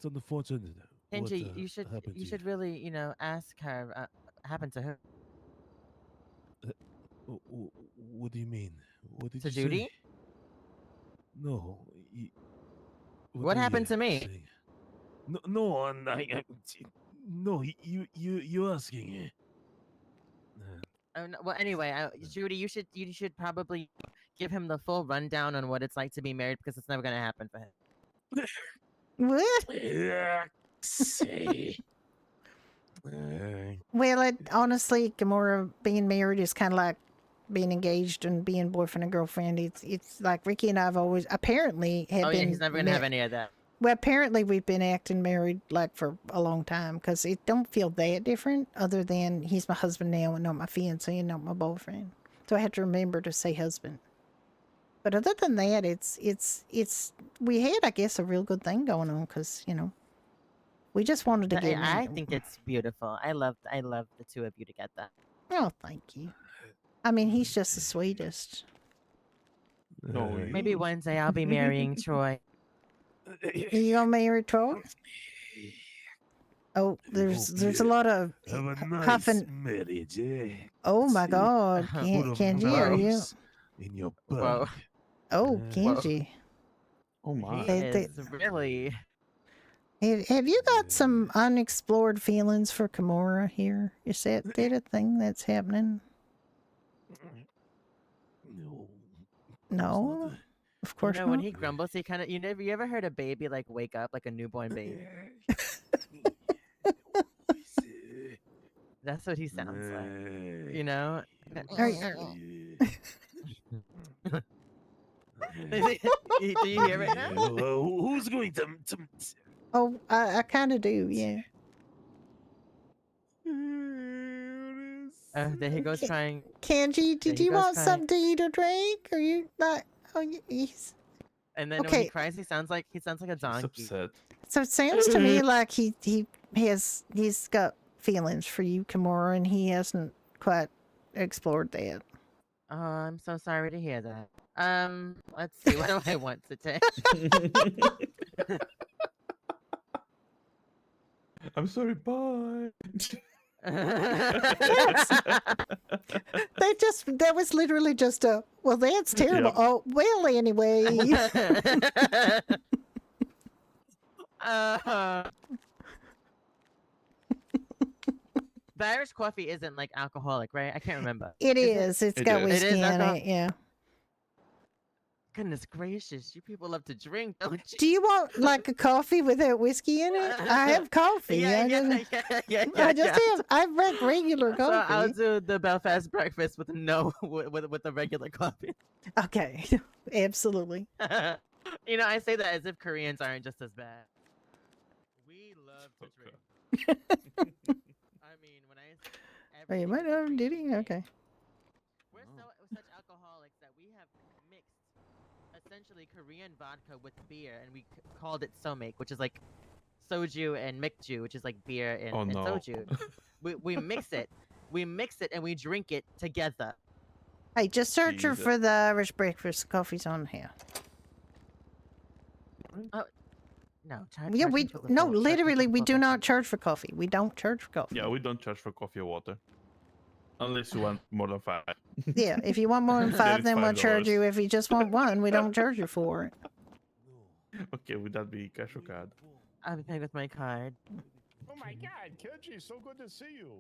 unfortunate. Kenji, What, you should happened to should really ask her. Happened to her. What do you mean? What did To you Judy? say? No. What are happened you to me? saying? No, no. You asking? Oh, no, well, anyway, Judy, you should probably give him the full rundown on what it's like to be married, because it's never gonna happen for him. What? Say. Well, honestly, Gamora, being married is kind of like being engaged and being boyfriend and girlfriend. It's like Ricky and I've always apparently have been. Yeah, he's never gonna have any of that. Well, apparently we've been acting married for a long time, because it don't feel that different, other than he's my husband now and not my fiancé and not my boyfriend. So I have to remember to say husband. But other than that, it's we had, I guess, a real good thing going on, because we just wanted to get. I think it's beautiful. I love the two of you together. Oh, thank you. I mean, he's just the sweetest. No, Maybe one day I'll be marrying Troy. You gonna marry Troy? Oh, there's a lot of have a nice huffing. marriage, eh? Oh my God, Full of Kenji, are you? mouse in your butt. Oh, Kenji. Oh my. He They- is really. Have you got some unexplored feelings for Kimura here? Is that a thing that's happening? No. No, of You course know, when not. he grumbles, he kind of. You ever heard a baby like wake up like a newborn baby? That's what he sounds like. You know. Do you hear it now? Who's going to Oh, I kind of do, yeah. There he goes trying. Kanji, did he you goes want crying. something to eat or drink? Are you not? Oh, he's And then when okay. he cries, he sounds like a donkey. upset. So it sounds to me like he's got feelings for you, Kimura, and he hasn't quite explored that. Oh, I'm so sorry to hear that. Let's see. What do I want to take? I'm sorry. Bye. That was literally just a, well, that's terrible. Yep. Oh, well, anyway. The Irish coffee isn't like alcoholic, right? I can't remember. It is. It's got It whiskey is in alcohol- it, yeah. Goodness gracious, you people love to drink, don't you? Do you want like a coffee without whiskey in it? I have coffee. Yeah, I yeah, just, yeah. I just have. I have regular So I'll coffee. do the Belfast breakfast with with the regular coffee. Okay, absolutely. You know, I say that as if Koreans aren't just as bad. We love to drink. I mean, when I Oh, you might have. Did he? Okay. we're such alcoholics that we have mixed essentially Korean vodka with beer, and we called it somek, which is like soju and mikju, which is like beer and, Oh, and no. soju. we mix it, and we drink it together. Hey, just search her Jesus. for the Irish breakfast. Coffee's on here. Oh, no, Yeah, we no, full, literally, we full do price. not charge for coffee. We don't charge for coffee. Yeah, we don't charge for coffee or water. Unless you want more than 5. Yeah, if you want more than 5, it's then we'll charge $5. you. If you just want one, we don't charge you for it. Okay, would that be cash or card? I'll be paying with my card. Oh my God, Kenji, so good to see you.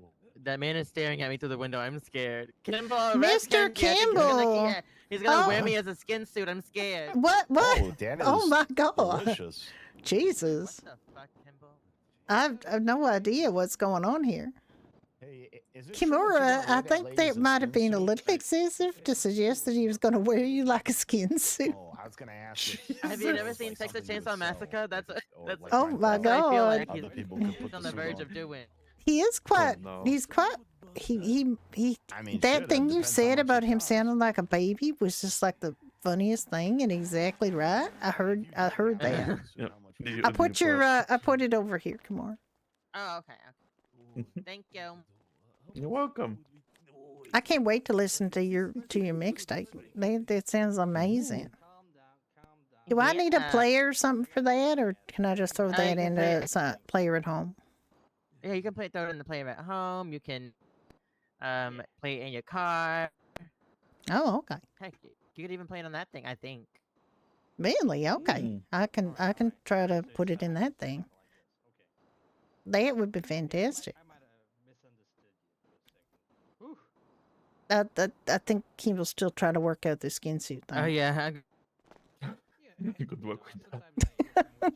That man is staring at me through the window. I'm scared. Kimball, arrest Mr. Kenji. I think He's Kimball! gonna, he's gonna wear Oh. me as a skin suit. I'm scared. What? What? Oh, that Oh is my God! delicious. Jesus, What the fuck, Kimball? I've no idea what's going on here. Hey, is it true that you're Kimura, gonna I wear that think lady that as a might have skin been a suit? little excessive to suggest that he was going to wear you like a skin suit. Oh, I was gonna ask if Have you it never was, seen like, Texas something you Chainsaw would Massacre? sell, That's like Oh Frank my what I feel like Other he's, people could he's put on the the suit verge on. of doing. He is quite. no. He's quite. He. I mean, That shit, thing it you depends how said much it about him costs. sounding like a baby was just like the funniest thing and exactly right. I heard that. Yeah. Did you- I did put you your. I put it over here. Come on. Oh, okay. Thank you. You're welcome. I can't wait to listen to your mixtape. That sounds amazing. Do I need a Yeah. player or something for that, or can I just throw you that can into play- some player at home? Yeah, you can throw it in the player at home. You can play it in your car. Oh, okay. Heck, you could even play it on that thing. I think. Really? Okay. Hmm. I can try to put it in that thing. That would be fantastic. I think he will still try to work out the skin suit thing. Oh yeah. Good work with that.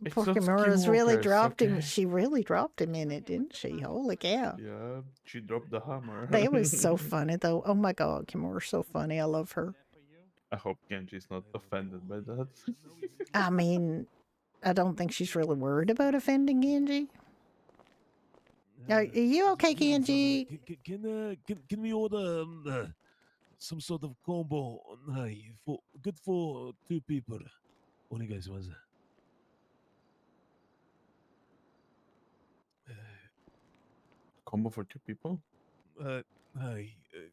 It's Poor not Kimura's really skinwalkers, dropped him. okay? She really dropped him in it, didn't she? Holy cow. Yeah, she dropped the hammer. That was so funny, though. Oh my God, Kimura's so funny. I love her. I hope Genji's not offended by that. I mean, I don't think she's really worried about offending Genji. Are you okay, Genji? Can we order some sort of combo for good for 2 people? What do you guys want? Combo for 2 people?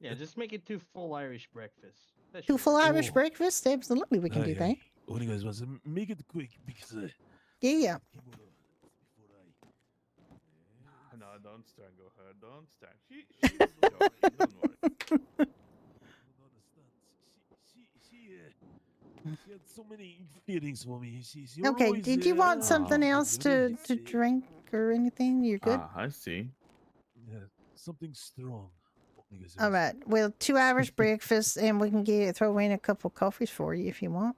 Yeah, just make it 2 full Irish breakfasts. That Two should full work. Irish breakfast? Absolutely, we can do that. What do you guys want? Make it quick because Yeah. No, don't strangle her. Don't strangle. She's joking. Don't worry. She had so many feelings for me. She was Okay, always did you there. want something else to Really, drink or anything? You're good? I see. yeah, something strong. All right. Well, 2 hours breakfast, and we can throw in a couple coffees for you if you want.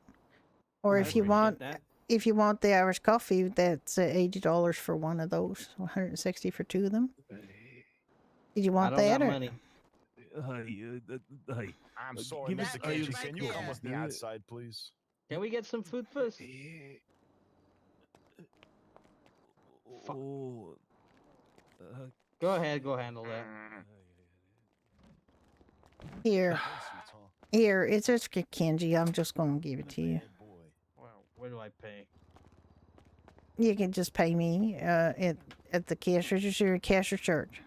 Or I if you appreciate want, that. if you want the Irish coffee, that's $80 for one of those. 160 for 2 of them. Did you want I don't that got or? money. Hi. I'm sorry, give Mr. us Kenji. Irish Can you come with coffee. me outside, please? Can we get some food first? Oh. Go ahead, go handle that. Here. Here, it's just Kenji. I'm just going to give it to you. Well, where do I pay? You can just pay me at the cash register at Casher Church.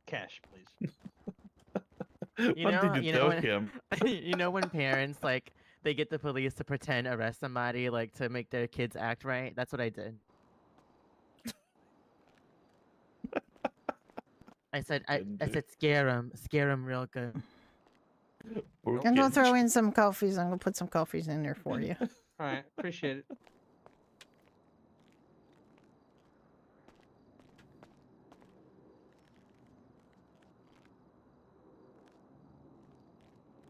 Cash, please. You What know, did you you tell know when, him? You know when parents like they get the police to pretend arrest somebody like to make their kids act right? That's what I did. I said scare him real good. I'm going to throw in some coffees. I'm going to put some coffees in there for you. All right, appreciate it.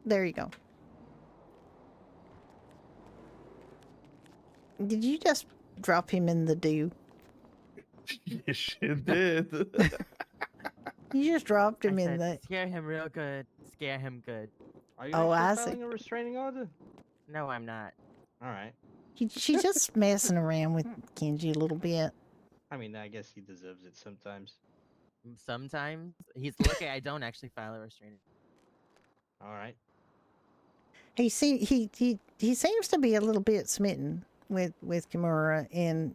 There you go. Did you just drop him in the dew? Yes, she did. You just dropped him in the. Scare him real good. Scare him good. Are you Oh, actually I see. filing a restraining order? No, I'm not. All right. She's just messing around with Kenji a little bit. I mean, I guess he deserves it sometimes. Sometimes he's lucky I don't actually file a restraining. All right. He seems to be a little bit smitten with Kimura, and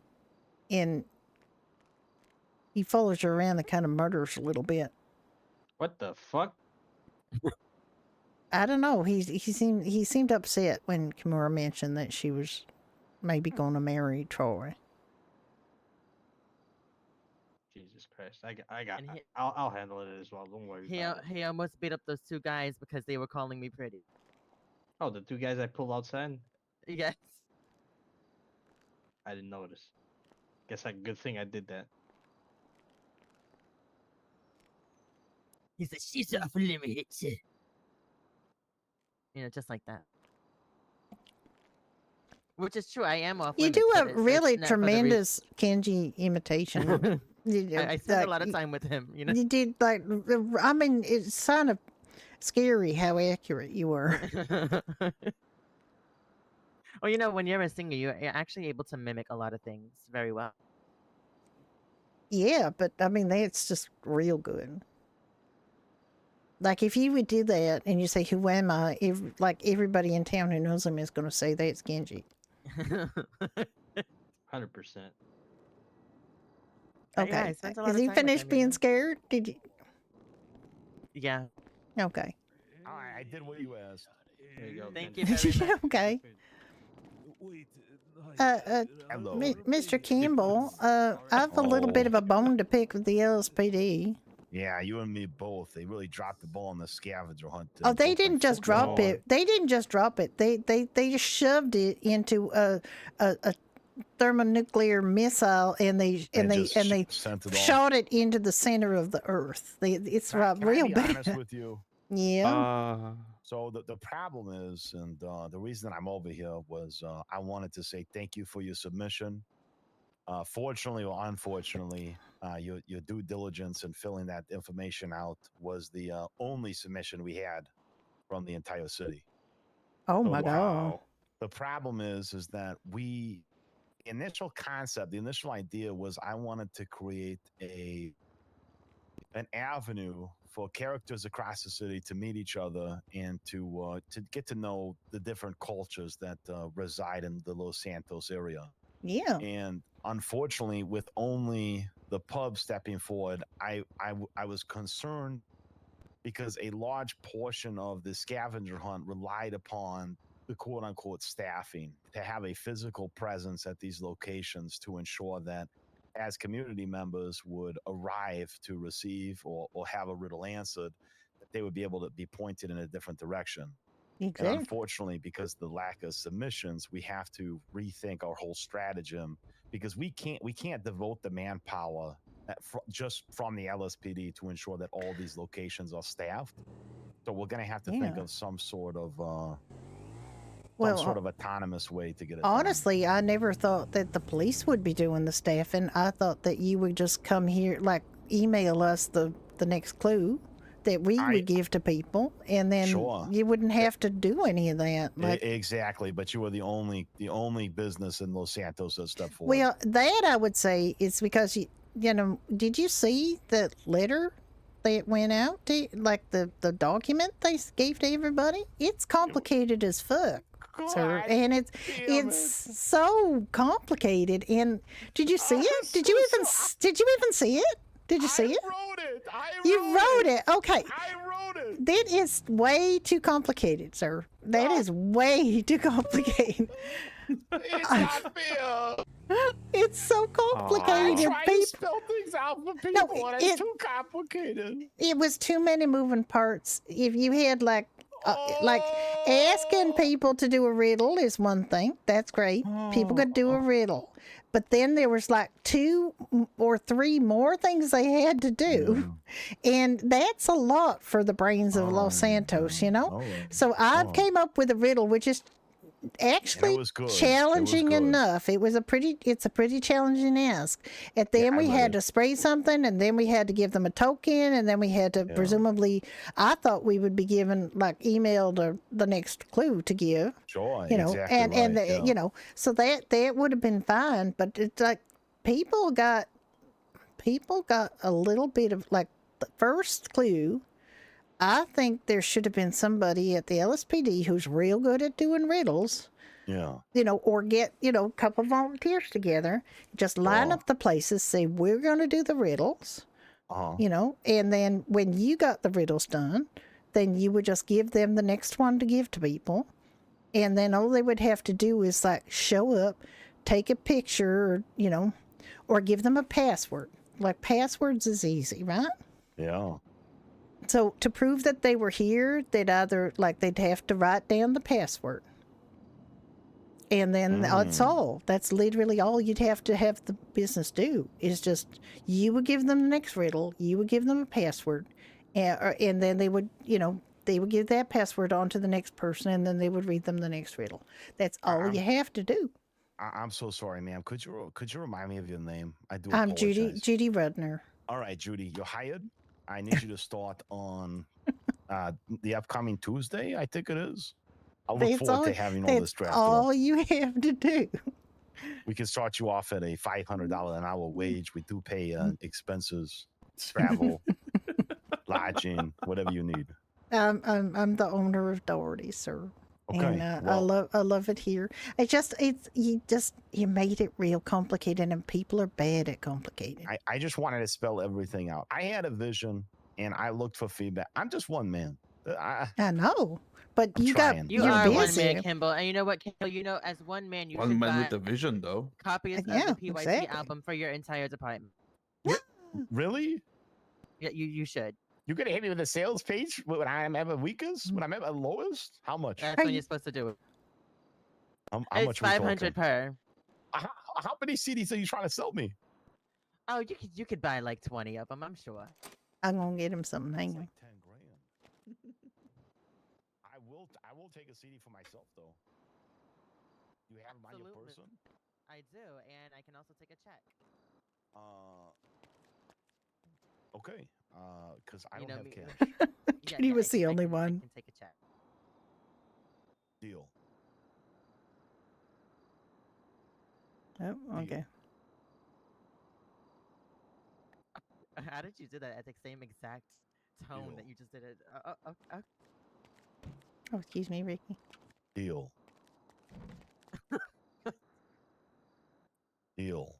he follows her around and kind of murders a little bit. What the fuck? I don't know. He seemed upset when Kimura mentioned that she was maybe going to marry Troy. Jesus Christ! I'll handle it as well. Don't worry. About it. He almost beat up those 2 guys because they were calling me pretty. Oh, the 2 guys I pulled outside. Yes. I didn't notice. Guess a good thing I did that. He said she's off limits. You know, just like that. Which is true. I am off You limits. do but a it's really not for the tremendous Kenji imitation. I spent a lot of time with him. You know. You did I mean, it's kind of scary how accurate you were. Well, you know, when you're a singer, you're actually able to mimic a lot of things very well. Yeah, but I mean, that's just real good. Like if you would do that and you say, "Who am I?" Like everybody in town who knows him is going to say that's Genji. 100%. Okay. I spent a lot Has of he time with finished him, you being know? scared? Did you? Yeah. Okay. All right, I did what you asked. There you go. Thank you very much. Okay. Wait. Mr. Campbell, I have a little bit of a bone to pick with the LSPD. Yeah, you and me both. They really dropped the ball on the scavenger hunt. Oh, they didn't just drop it. They didn't just drop it. They just shoved it into a thermonuclear missile, and they sent it shot it into the center of the Earth. It's Can I real be bad. honest with you? Yeah. So the problem is, and the reason I'm over here was I wanted to say thank you for your submission. Fortunately or unfortunately, your due diligence in filling that information out was the only submission we had from the entire city. Oh So my God. The problem is that the initial concept, the initial idea was I wanted to create an avenue for characters across the city to meet each other and to get to know the different cultures that reside in the Los Santos area. Yeah. And unfortunately, with only the pub stepping forward, I was concerned because a large portion of the scavenger hunt relied upon the quote unquote staffing to have a physical presence at these locations to ensure that as community members would arrive to receive or have a riddle answered, that they would be able to be pointed in a different direction. And Exactly. unfortunately, because of the lack of submissions, we have to rethink our whole stratagem because we can't devote the manpower just from the LSPD to ensure that all these locations are staffed. So we're going to have to think Yeah. of some sort of Well, autonomous way to get it done. honestly, I never thought that the police would be doing the staffing. I thought that you would just come here, like email us the next clue that we would give to people, and then Sure. you wouldn't have to do any of that. Like, Exactly, but you were the only business in Los Santos that stepped forward. well, that I would say is because you know, did you see the letter that went out to, like the document they gave to everybody? It's complicated as fuck, sir, and it's so complicated. And did you see it? Did you even see it? Did you see it? You wrote it. Okay. I wrote it. That is way too complicated, sir. That is way too complicated. It's not fair. It's so complicated. I try to spell things out for people, and it's too complicated. It was too many moving parts. If you had like asking people to do a riddle is one thing. That's great. People could do a riddle. But then there was like 2 or 3 more things they had to do. And that's a lot for the brains of Los Santos, you know? So I came up with a riddle, which is actually challenging enough. It's a pretty challenging ask. And then we had to spray something, and then we had to give them a token, and then we had to presumably, I thought we would be given like email to the next clue to give. Sure, you know, exactly and right, you know, so that would have been fine. But it's like people got a little bit of like the first clue. I think there should have been somebody at the LSPD who's real good at doing riddles. Yeah. You know, or get, you know, a couple volunteers together, just line up the places, say, we're going to do the riddles, you know, and then when you got the riddles done, then you would just give them the next one to give to people. And then all they would have to do is like show up, take a picture, you know, or give them a password. Like passwords is easy, right? Yeah. So to prove that they were here, they'd have to write down the password. And then that's all. That's literally all you'd have to have the business do is just, you would give them the next riddle, you would give them a password, and then they would, you know, they would give that password on to the next person, and then they would read them the next riddle. That's all you have to do. I'm so sorry, ma'am. Could you remind me of your name? I do. I'm apologize. Judy Rudner. All right, Judy, you're hired. I need you to start on the upcoming Tuesday, I think it is. I look forward to having all this drafted up. All you have to do. We can start you off at a $500 an hour wage. We do pay expenses, travel, lodging, whatever you need. I'm the owner of Doherty, sir. Okay, And I love it here. You made it real complicated, and people are bad at complicated. I just wanted to spell everything out. I had a vision, and I looked for feedback. I'm just one man. I know, but I'm trying. You you're are busy. one man, Kimball, and you know what, Kimball? You know, as one man, you One should man buy with a vision, though. copies of the PYT exactly. album for your entire department. Really? Yeah, you should. You're gonna hit me with a sales page when I'm at my weakest, when I'm at my lowest? How much? That's when you're supposed to do it. How It's much? we 500 talking? per. How many CDs are you trying to sell me? Oh, you could buy like 20 of them, I'm sure. I'm gonna get him something. Hang on. 10 grand. I will take a CD for myself though. You have them on your person? I do, and I can also take a check. Okay. Because I don't know have me- cash. Judy was the only I one. can take a check. Deal. Oh, okay. How did you do that at the same exact tone that you just did it? Oh, excuse me, Ricky. Deal. Deal.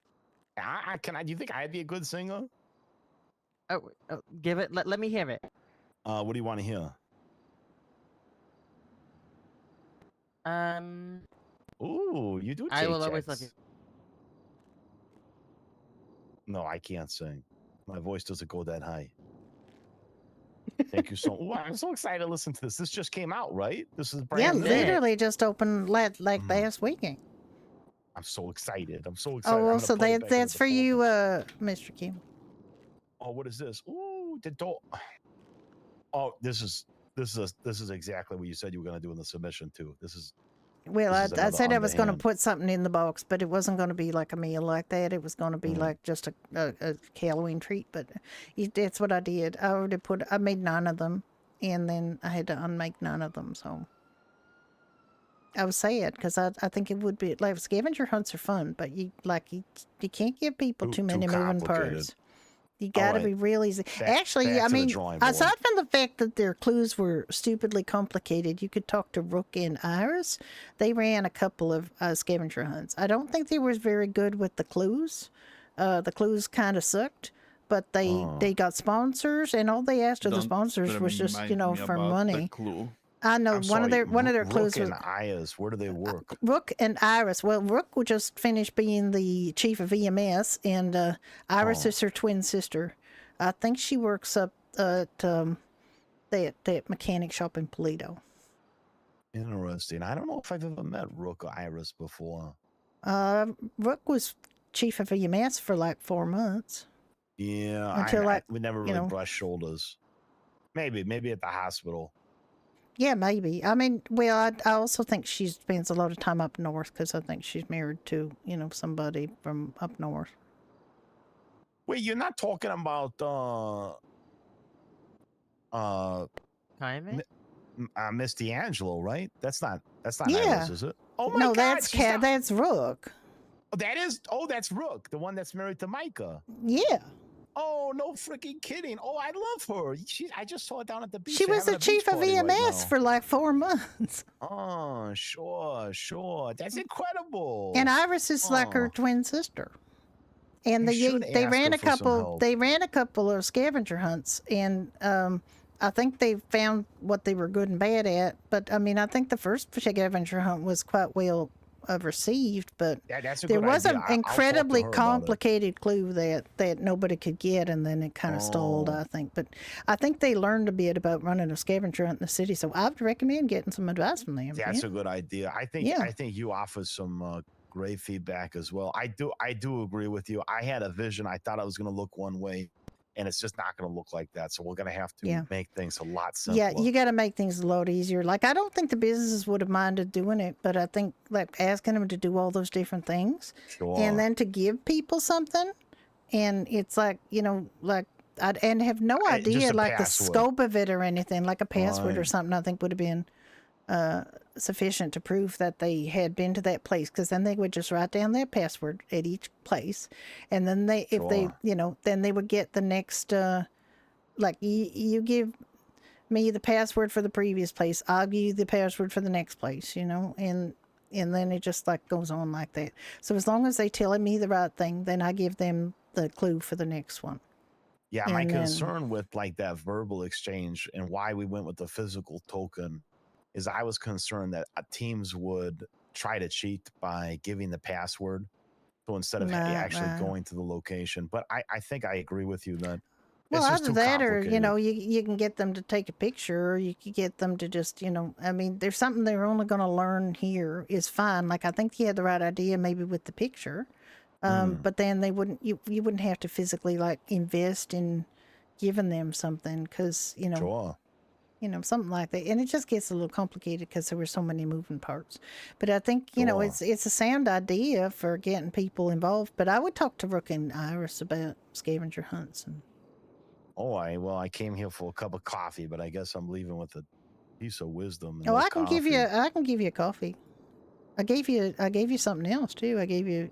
Do you think I'd be a good singer? Oh, give it. Let me hear it. What do you want to hear? Ooh, you do. I will always love you. No, I can't sing. My voice doesn't go that high. Thank you so much. I'm so excited to listen to this. This just came out, right? This is Yeah, brand new. literally just opened like last weekend. I'm so excited. I'm so Oh, excited. I'm well, gonna so play it back into that's the for phone. you, Mr. Kim. Oh, what is this? Ooh, the door. Oh, this is exactly what you said you were gonna do in the submission too. This is Well, this is I another said I was going to underhand. put something in the box, but it wasn't going to be like a meal like that. It was going to be like just a Halloween treat. But that's what I did. I made 9 of them, and then I had to unmake 9 of them. So I was sad because I think it would be like scavenger hunts are fun, but you can't give people too many moving parts. You got to be real easy. Actually, back I to the mean, drawing board. aside from the fact that their clues were stupidly complicated, you could talk to Rook and Iris. They ran a couple of scavenger hunts. I don't think they were very good with the clues. The clues kind of sucked, but they got sponsors, and all they asked of the sponsors was just for money. I know one of their clues was Rook and Ayaz. Where do they work? Rook and Iris. Well, Rook would just finish being the chief of EMS, and Iris is her twin sister. I think she works up at that mechanic shop in Polito. Interesting. I don't know if I've ever met Rook or Iris before. Rook was chief of EMS for like 4 months. Yeah, Until we never really brushed shoulders. Maybe at the hospital. Yeah, maybe. I mean, well, I also think she spends a lot of time up north because I think she's married to, somebody from up north. Wait, you're not talking about Miss D'Angelo, right? That's not Iris, is it? Oh my no, God, that's Rook. Oh, that's Rook, the one that's married to Micah. Yeah. Oh, no freaking kidding. Oh, I love her. I just saw her down at the beach. She was the chief of EMS for like 4 months. Oh, sure. That's incredible. And Iris is like her twin sister. And You they should ask ran her a for some couple. help. They ran a couple of scavenger hunts, and I think they found what they were good and bad at. But I mean, I think the first scavenger hunt was quite well received, but that's a there good was idea. an I'll talk to incredibly her about it. complicated clue that nobody could get, and then it kind of stalled, I think. But I think they learned a bit about running a scavenger hunt in the city, so I would recommend getting some advice from them. That's a good idea. I think you offer some great feedback as well. I do agree with you. I had a vision. I thought I was going to look one way, and it's just not going to look like that. So we're going to have to make things a lot simpler. Yeah, you got to make things a lot easier. Like, I don't think the businesses would have minded doing it, but I think like asking them to do all those different things, and then to give people something, and it's like and have no idea like the scope of it or anything, like a password or something. I think would have been sufficient to prove that they had been to that place, because then they would just write down their password at each place, and then then they would get the next like you give me the password for the previous place, I'll give you the password for the next place, and then it just like goes on like that. So as long as they tell me the right thing, then I give them the clue for the next one. Yeah, my concern with like that verbal exchange and why we went with the physical token is I was concerned that teams would try to cheat by giving the password. So instead of actually going to the location. But I think I agree with you that well, it's just either too that or, complicated. you can get them to take a picture, or you can get them to just, I mean, there's something they're only going to learn here is fine. Like, I think he had the right idea maybe with the picture. But then you wouldn't have to physically like invest in giving them something, because, something like that. And it just gets a little complicated because there were so many moving parts. But I think, it's a sound idea for getting people involved. But I would talk to Rook and Iris about scavenger hunts. And I came here for a cup of coffee, but I guess I'm leaving with a piece of wisdom. And I can give you a coffee. I gave you something else too. I gave you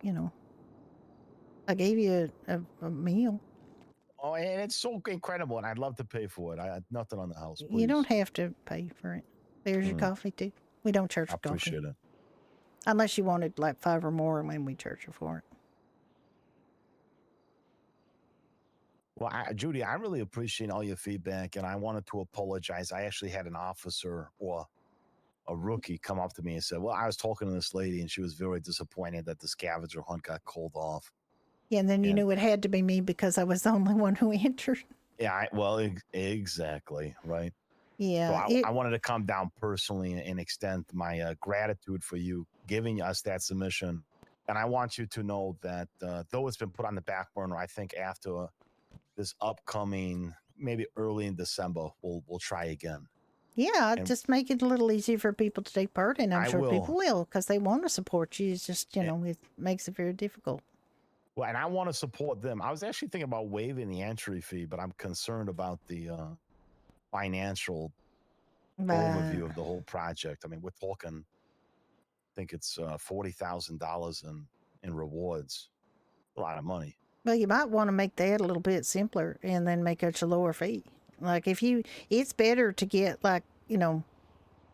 a meal. Oh, and it's so incredible, and I'd love to pay for it. I had nothing on the house. Please. You don't have to pay for it. There's your coffee too. We don't charge for coffee. I appreciate it. Unless you wanted like 5 or more, and then we charge you for it. Well, Judy, I really appreciate all your feedback, and I wanted to apologize. I actually had an officer or a rookie come up to me and said, well, I was talking to this lady, and she was very disappointed that the scavenger hunt got called off. Yeah, and then you knew it had to be me because I was the only one who entered. Yeah, exactly, right. So Yeah. I wanted to come down personally and extend my gratitude for you giving us that submission. And I want you to know that though it's been put on the back burner, I think after this upcoming, maybe early in December, we'll try again. Yeah, And just make it a little easier for people to take part, and I'm I sure people will. will because they want to support you. It's just, it makes it very difficult. Well, and I want to support them. I was actually thinking about waiving the entry fee, but I'm concerned about the financial overview of the whole project. I mean, we're talking, I think it's $40,000 in rewards. A lot of money. Well, you might want to make that a little bit simpler and then make it a lower fee. Like it's better to get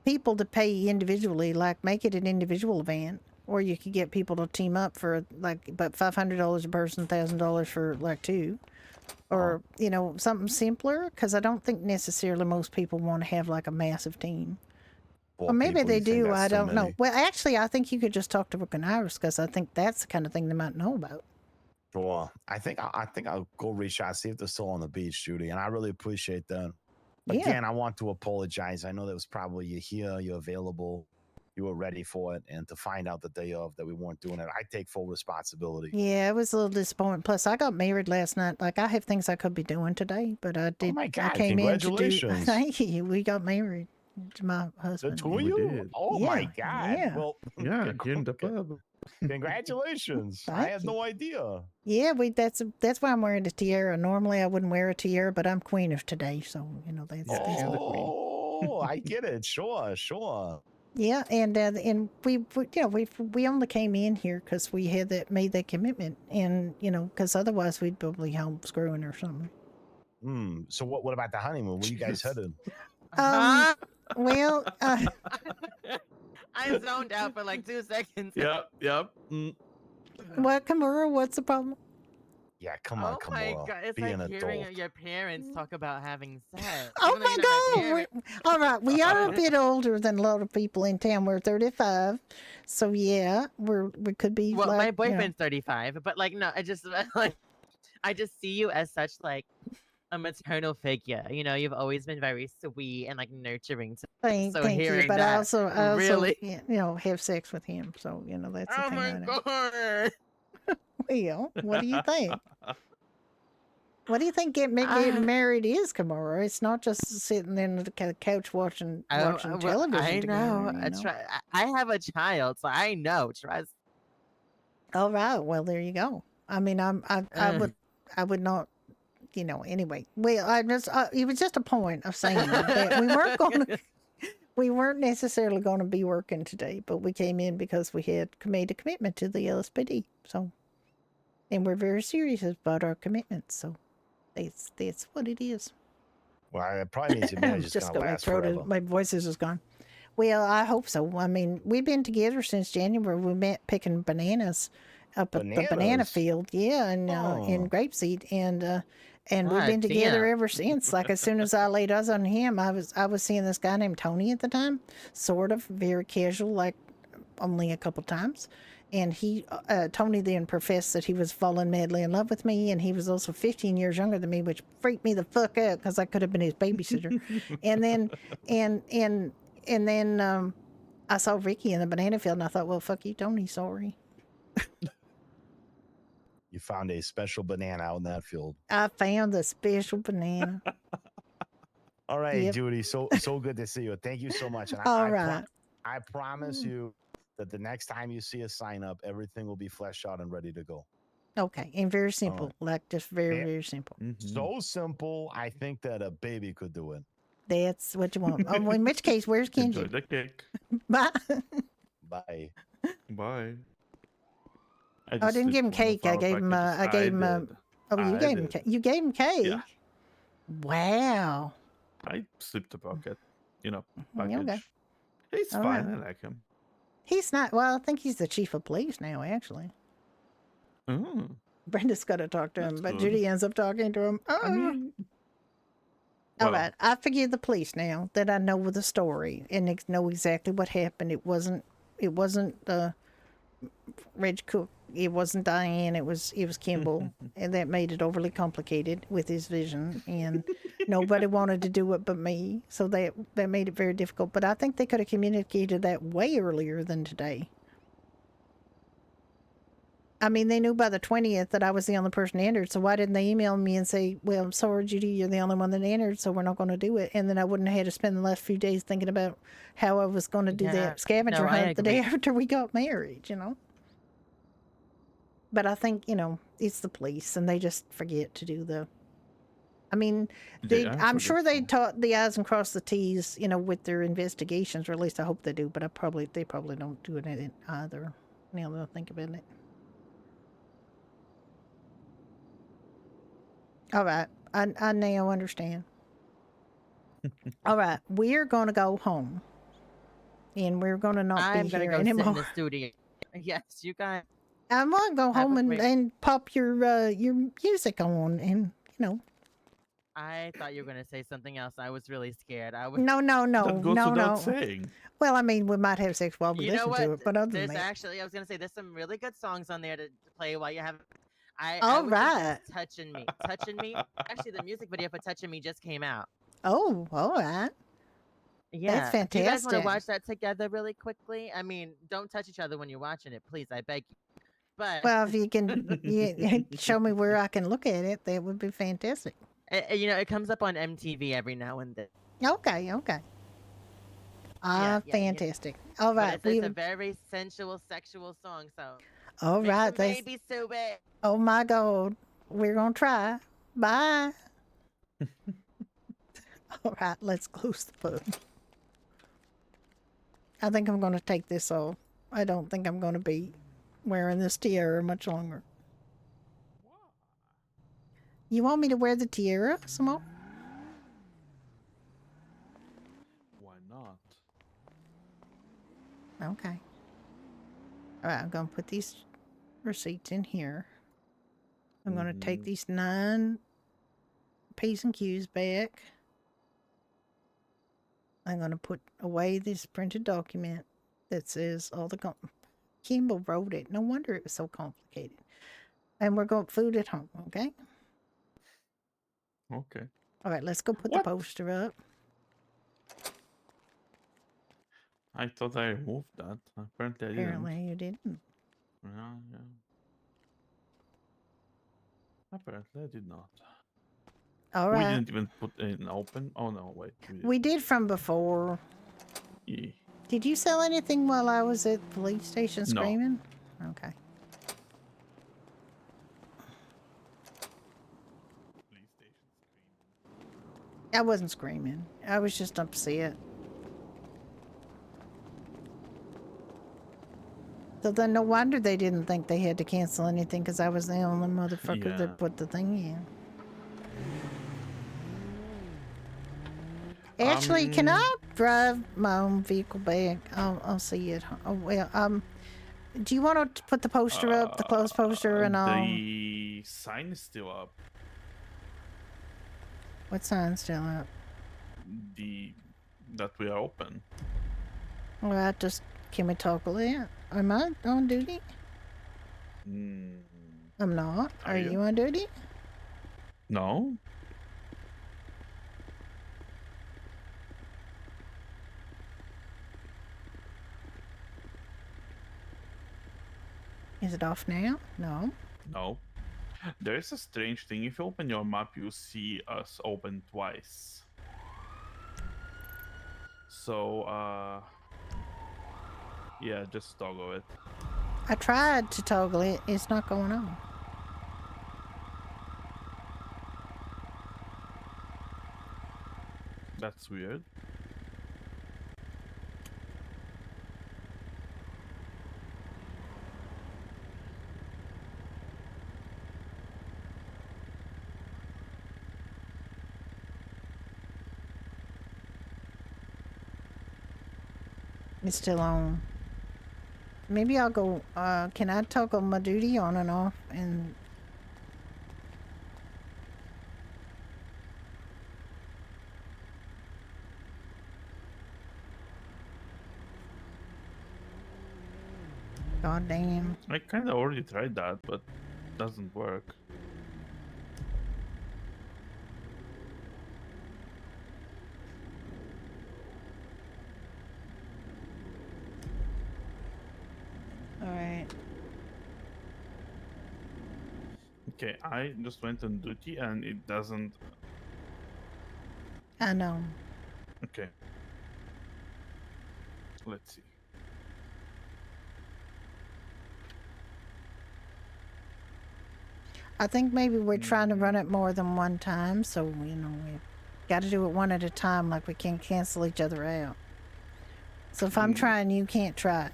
people to pay individually, like make it an individual event, or you could get people to team up for but $500 a person, $1,000 for two, or something simpler. Because I don't think necessarily most people want to have a massive team. Or maybe they do. I don't know. Well, actually, I think you could just talk to Rook and Iris because I think that's the kind of thing they might know about. Sure. I think I'll go reach out, see if they're still on the beach, Judy. And I really appreciate that. Yeah. Again, I want to apologize. I know that was probably you're here, you're available, you were ready for it, and to find out the day of that we weren't doing it, I take full responsibility. Yeah, it was a little disappointing. Plus, I got married last night. I have things I could be doing today, but I did. Oh my God! I came Congratulations! In to do. Thank you. We got married to my husband. The two of you? Oh my God! Yeah. Well, yeah, here in the pub. Congratulations! I had no idea. Yeah, that's why I'm wearing a tiara. Normally, I wouldn't wear a tiara, but I'm queen of today, so that's. Oh, I get it. Sure. Yeah, and we only came in here because we had made that commitment, and because otherwise we'd probably home screwing or something. So what about the honeymoon? Where you guys headed? Well, I zoned out for 2 seconds. Yep. What, Kimura? What's the problem? Yeah, come on, Oh my God! It's Be like an hearing adult. your parents talk about having sex. Oh Even though my you're not my God! parent. All right, we are a bit older than a lot of people in town. We're 35, so yeah, we could be. Well, my boyfriend's 35, but no, I just see you as such a maternal figure. You've always been very sweet and nurturing. Thank you, hearing but I that, also really, have sex with him. So that's the oh thing. my God! Well, what do you think? What do you think getting married is, Kimura? It's not just sitting in the couch watching television. I know. Together, I have a child, so I know. Trust. All right. Well, there you go. I mean, I would not. Anyway. Well, it was just a point of saying that we weren't necessarily going to be working today, but we came in because we had made a commitment to the LSPD. So, and we're very serious about our commitments. So, that's what it is. Well, it probably means your marriage is Just going to got last forever. my voice is just gone. Well, I hope so. I mean, we've been together since January. We met picking bananas up at the banana field. Yeah, and in Grapeseed, and we've been together ever since. Like as soon as I laid eyes on him, I was seeing this guy named Tony at the time, sort of very casual, like only a couple times. And Tony then professed that he was falling madly in love with me, and he was also 15 years younger than me, which freaked me the fuck out because I could have been his babysitter. and then I saw Ricky in the banana field, and I thought, well, fuck you, Tony, sorry. You found a special banana out in that field. I found the special banana. All right, Yep. Judy. So good to see you. Thank you so much. And All right. I promise you that the next time you see a sign up, everything will be fleshed out and ready to go. Okay, and very simple, like just very, very simple. So simple, I think that a baby could do it. That's what you want. Oh, in which case, where's Kenji? Enjoy the cake. Bye. Bye. Bye. I didn't give him cake. I gave him. I gave him. Oh, you gave him. You gave him cake. Yeah. Wow. I slipped the bucket. Okay. Package. He's All fine. right. I like him. He's not. Well, I think he's the chief of police now. Actually, Brenda's got to talk to him, but good. Judy ends up talking to him. All right, I forgive the police now that I know the story and know exactly what happened. It wasn't Reg Cook. It wasn't Diane. It was Kimball, and that made it overly complicated with his vision. And nobody wanted to do it but me, so that made it very difficult. But I think they could have communicated that way earlier than today. I mean, they knew by the 20th that I was the only person that entered, so why didn't they email me and say, well, I'm sorry, Judy, you're the only one that entered, so we're not going to do it. And then I wouldn't have had to spend the last few days thinking about how I was going to do that scavenger hunt the day after we got married, you know? But I think, you know, it's the police, and they just forget to do the... I mean, I'm sure they taught the I's and cross the T's, you know, with their investigations, or at least I hope they do, but they probably don't do it either, now that I think about it. All right. I now understand. All right. We're going to go home. And we're going to not be here I'm gonna go sit in anymore. the studio. Yes, you guys. I want to go home and pop your music on and, you know. I thought you were gonna say something else. I was really scared. I was. No. That goes no. without saying. Well, I mean, we might have sex while we You know listen to what? it, but other There's than that. actually, I was gonna say, there's some really good songs on there to play while you have. I All would right. suggest Touching Me. Touching Me. Actually, the music video for Touching Me just came out. Oh, all right. Yeah. That's fantastic. Do you guys want to watch that together really quickly? I mean, don't touch each other when you're watching it, please. I beg you. But Well, if you can show me where I can look at it, that would be fantastic. you know, it comes up on MTV every now and then. Okay. Fantastic. All right. It's a very sensual, sexual song, so. All right. Baby so bad. Oh my God. We're going to try. Bye. All right. Let's close the book. I think I'm going to take this off. I don't think I'm going to be wearing this tiara much longer. You want me to wear the tiara some more? Why not? Okay. All right, I'm going to put these receipts in here. I'm going to take these 9 P's and Q's back. I'm going to put away this printed document that says all the... Kimball wrote it. No wonder it was so complicated. And we're going food at home, okay? Okay. All right, let's go put the poster up. I thought I removed that. Apparently I didn't. Apparently you didn't. Yeah. Apparently I did not. All right. We didn't even put an open. Oh no, wait. We did from before. Yeah. Did you sell anything while I was at the police station screaming? No. Okay. I wasn't screaming. I was just upset. So then no wonder they didn't think they had to cancel anything because I was the only motherfucker that put the thing in. Actually, can I drive my own vehicle back? I'll see it. Oh, well, do you want to put the poster up, the closed poster, and all? The sign is still up. What sign's still up? That we are open. All right, just can we toggle it? Am I on duty? I'm not. Are you on duty? No. Is it off now? No. No. There is a strange thing. If you open your map, you see us open twice. So, yeah, just toggle it. I tried to toggle it. It's not going on. That's weird. It's still on. Maybe I'll go, can I toggle my duty on and off and... God damn. I kind of already tried that, but doesn't work. All right. Okay, I just went on duty and it doesn't. I know. Okay. Let's see. I think maybe we're trying to run it more than one time, so we got to do it one at a time. Like we can't cancel each other out. So if I'm trying, you can't try it.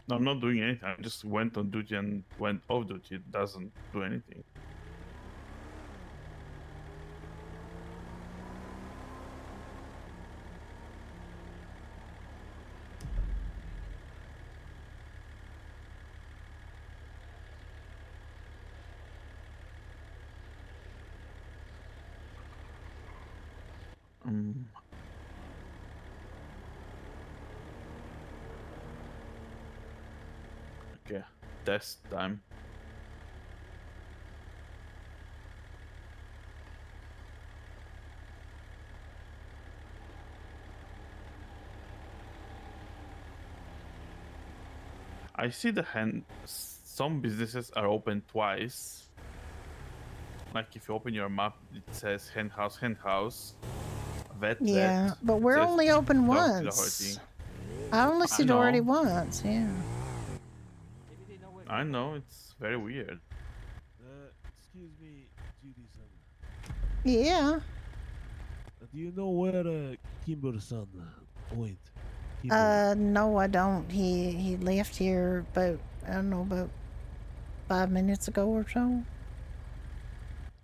No, I'm not doing anything. I just went on duty and went off duty. It doesn't do anything. Okay, test time. I see the hand. Some businesses are open twice. Like if you open your map, it says hen house, vet. Yeah, but it we're says only open dog once. I only see it already once. Yeah. I know, it's very weird. Excuse me, Judy-san. Yeah. Do you know where Kimber-san went? No, I don't. He left here about, I don't know, about 5 minutes ago or so.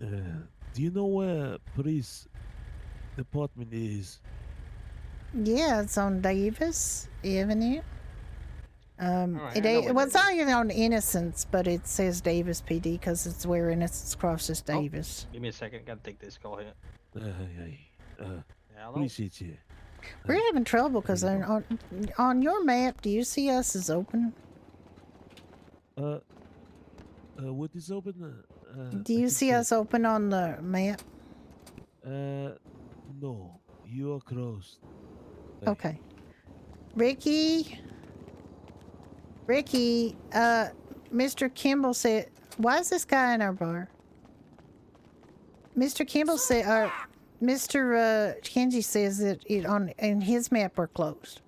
Do you know where police department is? Yeah, it's on Davis Avenue. Alright, It I know ain't, where well, it's that not even on Innocence, but it says Davis PD because it's where Innocence crosses Oh, Davis. give me a second. Gotta take this call here. Hello? Appreciate you. We're having trouble because on your map, do you see us as open? What is open? Do you see us open on the map? No, you are closed. Okay. Ricky, Mr. Kimball said, why is this guy in our bar? Mr. Kimball said, Mr. Kenji says that in his map we're closed.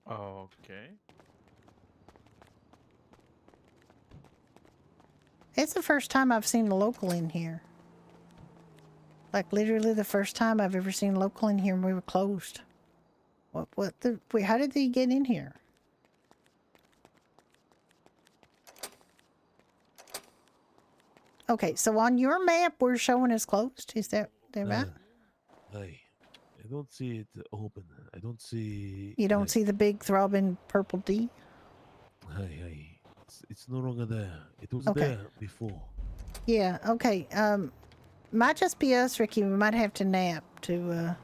Okay. It's the first time I've seen a local in here. Like literally the first time I've ever seen a local in here and we were closed. Wait, how did they get in here? Okay, so on your map we're showing as closed. Is that right? I don't see it open. I don't see. You don't see the big throbbing purple D? It's no longer there. It was Okay. there before. Yeah, okay. Might just be us, Ricky. We might have to nap to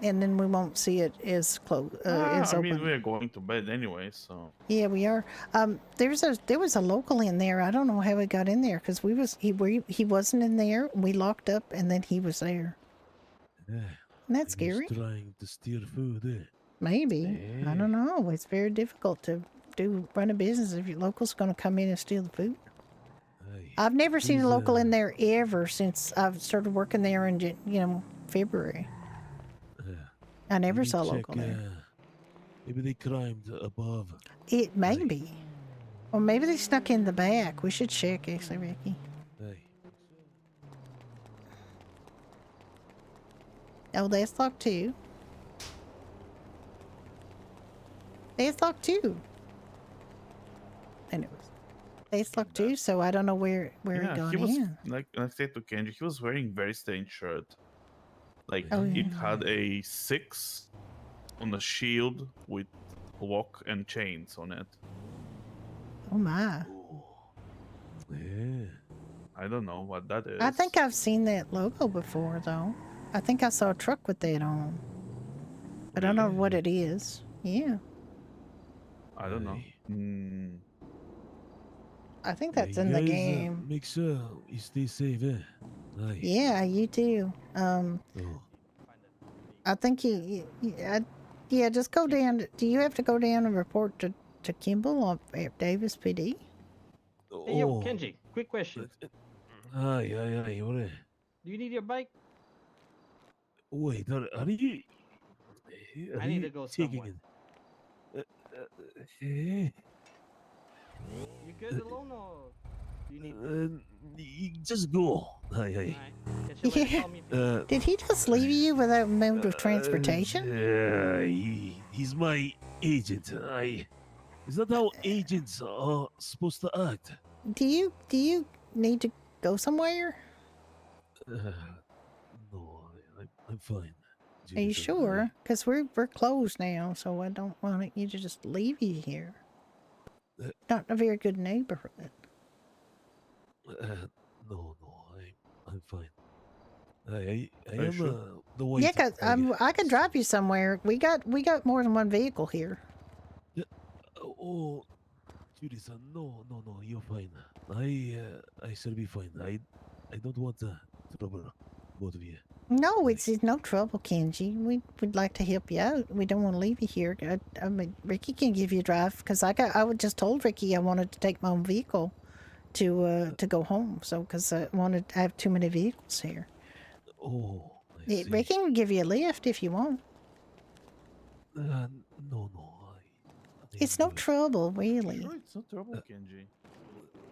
and then we won't see it as close as I open. mean, we're going to bed anyway, so. Yeah, we are. There was a local in there. I don't know how he got in there because he wasn't in there. We locked up and then he was there. Yeah. Isn't that He scary? was trying to steal food. Maybe. I Yeah. don't know. It's very difficult to run a business if your local's going to come in and steal the food. I've never seen a local in there ever since I've started working there in February. I never Maybe saw a check, local there. Maybe they climbed above. It may be. Or maybe they snuck in the back. We should check, actually, Ricky. Oh, that's locked too. That's locked too. Anyways. That's locked too, so I don't know where he gone he was in. like I said to Kenji, he was wearing very strange shirt. Like Oh, it yeah. had a 6 on a shield with lock and chains on it. Oh my. Yeah. I don't know what that is. I think I've seen that logo before, though. I think I saw a truck with that on. But I don't know what it is. Yeah. I don't know. I think Yeah, that's you in the guys, game. make sure you stay safe, eh? Aye. Yeah, you too. Oh. I think yeah, just go down. Do you have to go down and report to Kimball at Davis PD? Hey, yo, Oh. Kenji, quick question. Aye, what? Do you need your bike? Wait, are you? I need to go taking somewhere. it? Eh? You good alone or do you need? Just go. Aye. Alright. Catch you later. Yeah. Call me if you need. Did he just leave you without mode of transportation? He's my agent. Is that how agents are supposed to act? Do you need to go somewhere? No, I'm fine. Are you Judy, sure? Because we're closed now, so I don't want you to just leave you here. Not a very good neighborhood. No, I'm fine. I Are you am sure? the white. Yeah, cause I could drop you somewhere. We got more than one vehicle here. Oh, Judy-san, no, you're fine. I shall be fine. I don't want trouble, both of you. No, it's no trouble, Kenji. We'd like to help you out. We don't want to leave you here. I mean, Ricky can give you a drive because I would just told Ricky I wanted to take my own vehicle to go home. So because I have too many vehicles here. Oh, Ricky can give you a lift if you want. No. It's no trouble, really. Sure, it's no trouble, Kenji.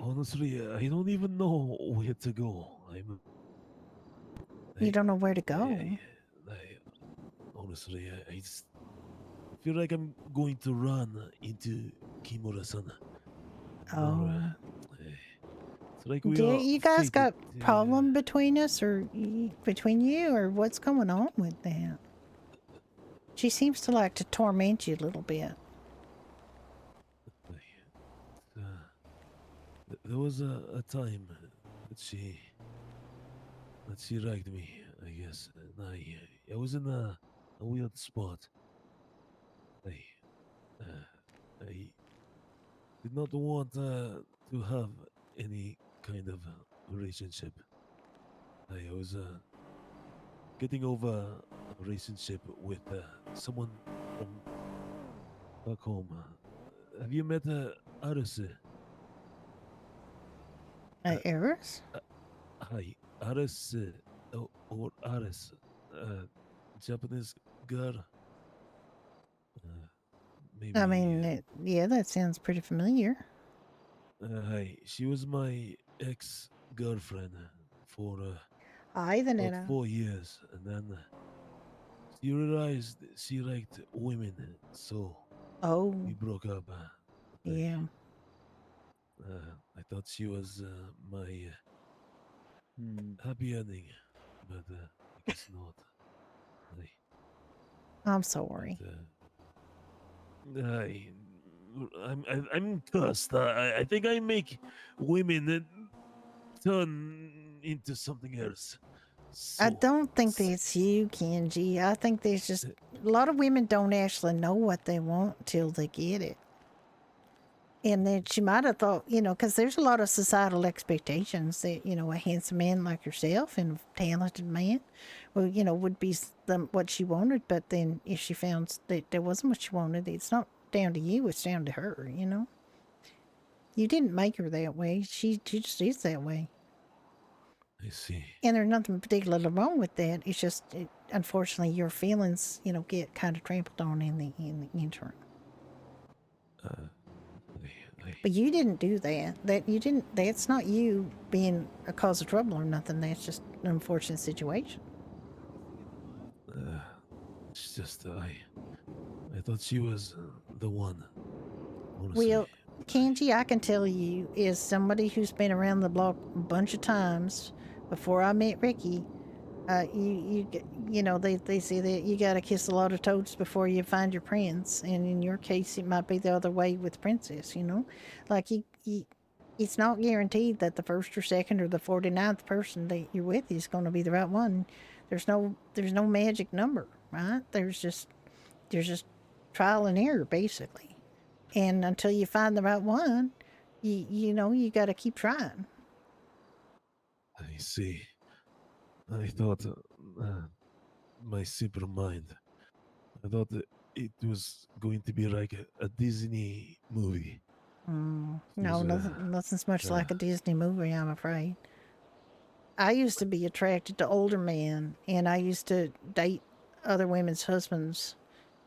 Honestly, I don't even know where to go. You don't know where to go. Honestly, I just feel like I'm going to run into Kimura-san. Oh. It's like You guys got problem between us or between you or what's going on with that? She seems to like to torment you a little bit. There was a time that she liked me, I guess. And I was in a weird spot. I did not want to have any kind of relationship. I was getting over a relationship with someone from back home. Have you met Aris? Eris? Hi, Aris or Aris, Japanese girl. Maybe. I mean, yeah, that sounds pretty familiar. Hi, she was my ex-girlfriend for Then about 4 years, and then she realized she liked women, so we broke up. Yeah. I thought she was my happy ending, but I guess not. I'm sorry. I'm cursed. I think I make women turn into something else. I don't think that's you, Kenji. I think there's just a lot of women don't actually know what they want till they get it. And then she might have thought, because there's a lot of societal expectations that, a handsome man like yourself and a talented man, would be what she wanted. But then if she found that there wasn't what she wanted, it's not down to you, it's down to her, You didn't make her that way. She just is that way. I see. And there's nothing particularly wrong with that. It's just, unfortunately, your feelings, get kind of trampled on in the interim. But you didn't do that. That's not you being a cause of trouble or nothing. That's just an unfortunate situation. It's just I thought she was the one. Honestly. Well, Kenji, I can tell you, is somebody who's been around the block a bunch of times before I met Ricky. They say that you got to kiss a lot of toads before you find your prince, and in your case, it might be the other way with Princess. Like it's not guaranteed that the first or second or the 49th person that you're with is going to be the right one. There's no magic number, right? There's just trial and error, basically. And until you find the right one, you know, you got to keep trying. I see. I thought my simple mind. I thought that it was going to be like a Disney movie. No, There's, nothing's much like a Disney movie, I'm afraid. I used to be attracted to older men, and I used to date other women's husbands.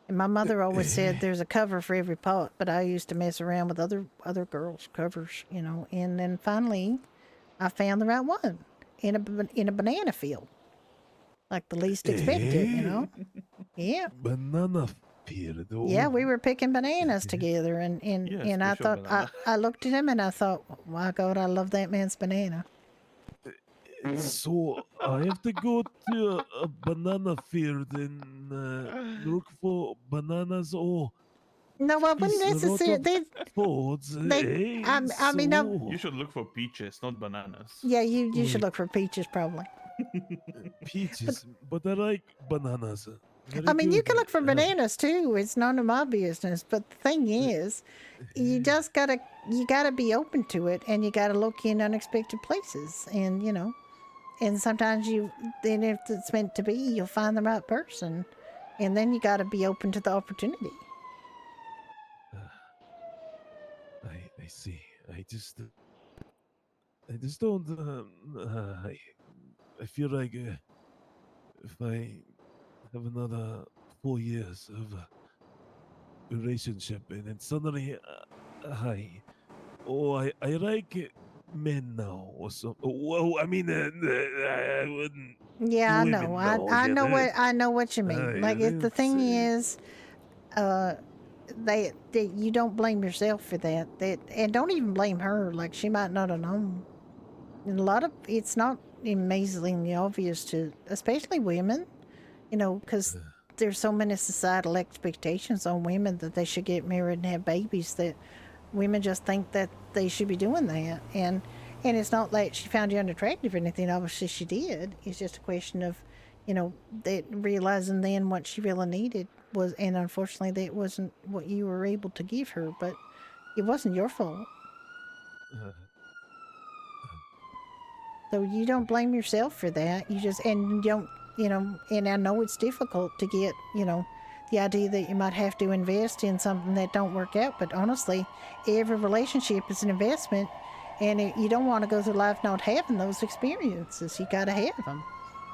And my mother always said there's a cover for every pot, but I used to mess around with other girls' covers, you know. And then finally, I found the right one in a banana field, like the least expected, you know. Yeah. Banana field. Yeah, we were picking bananas together, and I special thought I looked at him and I thought, my God, I love that man's banana. So I have to go to a banana field and look for bananas or No, I wouldn't piece lot necessarily. of fruits. I mean, You should look for peaches, not bananas. yeah, you should look for peaches probably. Peaches, but I like bananas. I mean, you can look for bananas too. It's none of my business. But the thing is, you gotta be open to it, and you gotta look in unexpected places, and you know, and sometimes then if it's meant to be, you'll find the right person, and then you gotta be open to the opportunity. I see. I just don't. I feel like if I have another 4 years of a relationship and then suddenly I like men now or so. Well, I mean, I wouldn't. Yeah, I women know. now, I know what you mean. Like the thing is, they you don't blame yourself for that. And don't even blame her. Like she might not have known. And a lot of it's not amazingly obvious to, especially women, you know, because there's so many societal expectations on women that they should get married and have babies that women just think that they should be doing that. And it's not like she found you unattractive or anything. Obviously she did. It's just a question of, you know, that realizing then what she really needed was, and unfortunately that wasn't what you were able to give her, but it wasn't your fault. So you don't blame yourself for that. You just, and you don't, you know, and I know it's difficult to get, you know, the idea that you might have to invest in something that don't work out. But honestly, every relationship is an investment, and you don't want to go through life not having those experiences. You got to have them.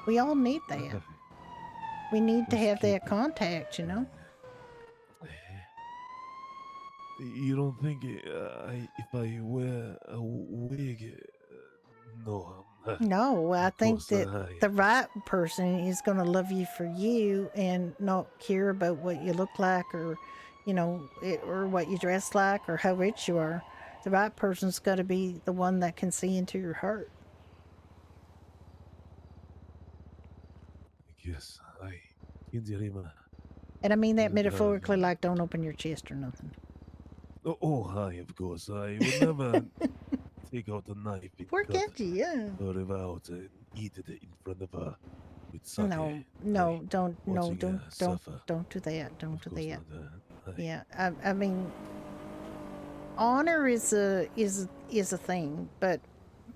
We all need that. We need to have that contact, you know. You don't think if I wear a wig? No, I'm not. No, I think course, that the right person is going to love you for you and not care about what you look like or, you know, or what you dress like or how rich you are. The right person's got to be the one that can see into your heart. Yes, I can dream. And I mean that metaphorically, like don't open your chest or nothing. Oh, hi, of course. I would never take out a knife and Work cut at you, yeah. her out and eat it in front of her with sake. No, don't watching her suffer. don't do that. Don't do that. Not, Yeah, I mean, honor is a thing, but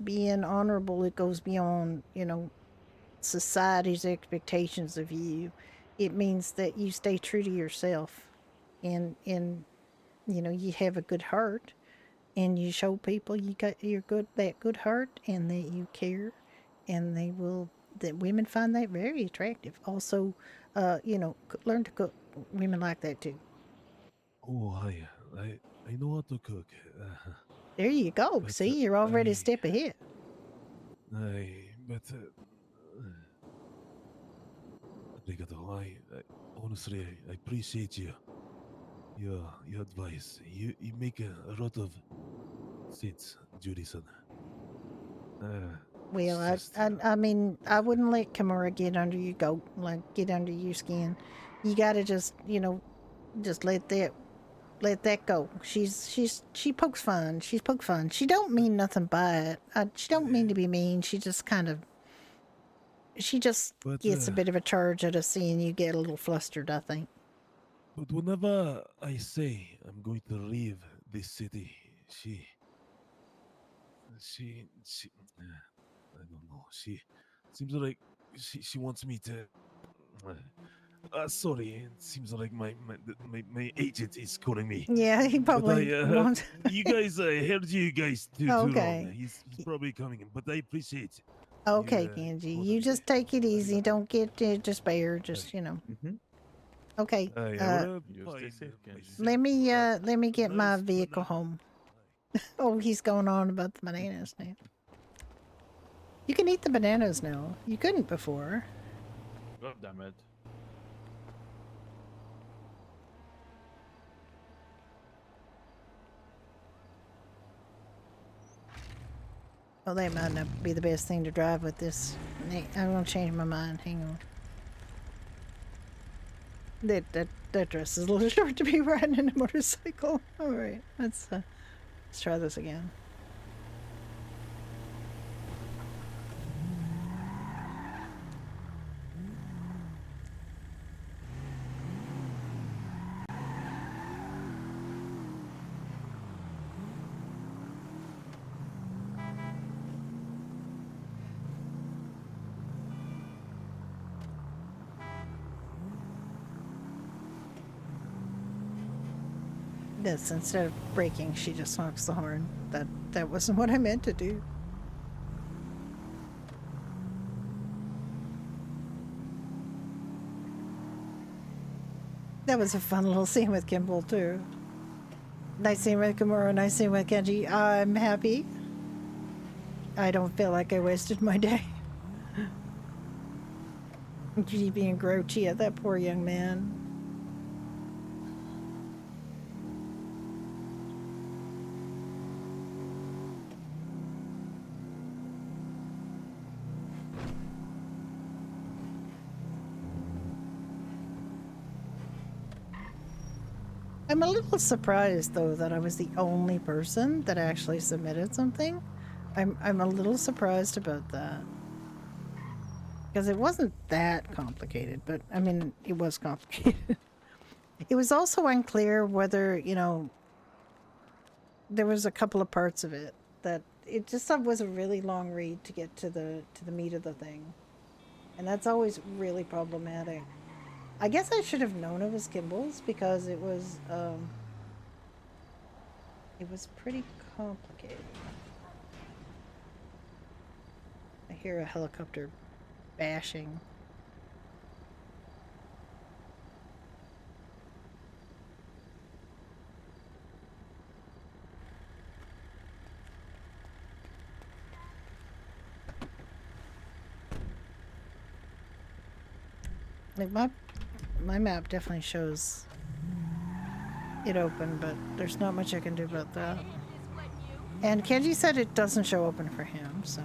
being honorable, it goes beyond, you know, society's expectations of you. It means that you stay true to yourself, and you know, you have a good heart, and you show people you got that good heart, and that you care, and that women find that very attractive. Also, you know, learn to cook. Women like that too. Oh, I know how to cook. There you go. But, See, you're already a step ahead. Arigato. I honestly, I appreciate your advice. You make a lot of sense, Judy-san. Well, I mean, I wouldn't let Kimura get under your goat, like get under your skin. You gotta just, you know, just let that go. She pokes fun. She's poke fun. She don't mean nothing by it. She don't mean to be mean. She just gets a bit of a charge out of seeing you get a little flustered, I think. But whenever I say I'm going to leave this city, she, I don't know. She seems like she wants me to. Sorry, it seems like my agent is calling me. Yeah, he But probably won't. you guys, I heard you guys too long. Okay. He's probably coming in, but I appreciate. Okay, you, Kenji. calling You me. just take it easy. Don't get despair. Just Okay. Let me get my vehicle home. Oh, he's going on about the bananas now. You can eat the bananas now. You couldn't before. God damn it. Well, that might not be the best thing to drive with this. I'm gonna change my mind. Hang on. That dress is a little short to be riding in a motorcycle. All right, let's try this again. Yes, instead of braking, she just honks the horn. That wasn't what I meant to do. That was a fun little scene with Kimball, too. Nice scene with Kimura, nice scene with Kenji. I'm happy. I don't feel like I wasted my day. Judy being grouchy at that poor young man. I'm a little surprised, though, that I was the only person that actually submitted something. I'm a little surprised about that. Because it wasn't that complicated, but, I mean, it was complicated. It was also unclear whether, you know, there was a couple of parts of it that it just was a really long read to get to the meat of the thing. And that's always really problematic. I guess I should have known it was Kimball's because it was pretty complicated. I hear a helicopter bashing. Like my map definitely shows it open, but there's not much I can do about that. And Kenji said it doesn't show open for him, so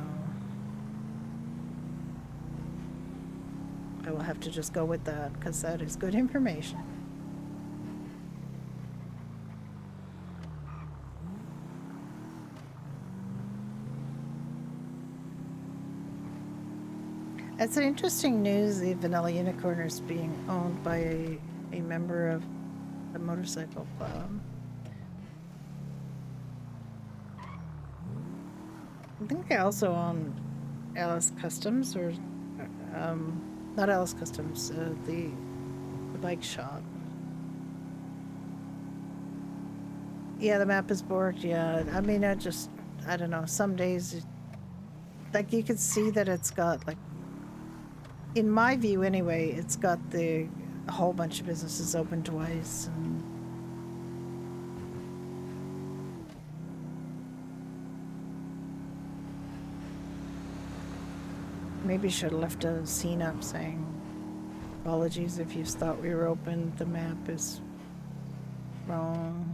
I will have to just go with that because that is good information. It's an interesting news, the Vanilla Unicorn is being owned by a member of the motorcycle club. I think they also own Alice Customs, or not Alice Customs, the bike shop. Yeah, the map is borked. Yeah, I mean, I don't know. Some days, like, you could see that it's got, like, in my view anyway, it's got a whole bunch of businesses open twice, and maybe should have left a scene up saying, apologies if you thought we were open, the map is wrong.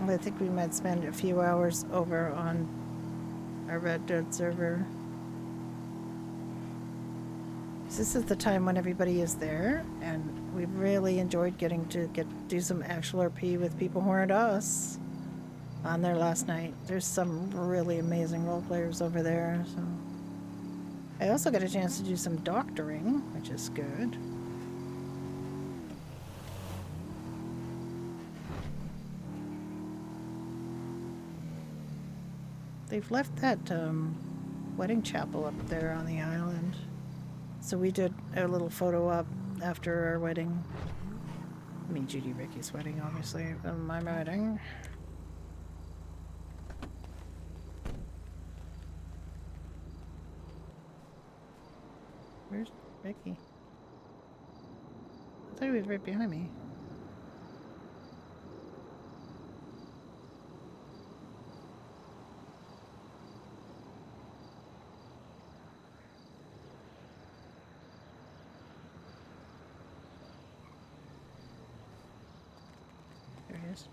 I think we might spend a few hours over on our Red Dead server. This is the time when everybody is there, and we've really enjoyed getting to do some actual RP with people who aren't us. on there last night. There's some really amazing role players over there. So I also got a chance to do some doctoring, which is good. They've left that wedding chapel up there on the island. So we did a little photo op after our wedding. I mean, Judy Ricky's wedding, obviously. My wedding. Where's Ricky? I thought he was right behind me. There he is.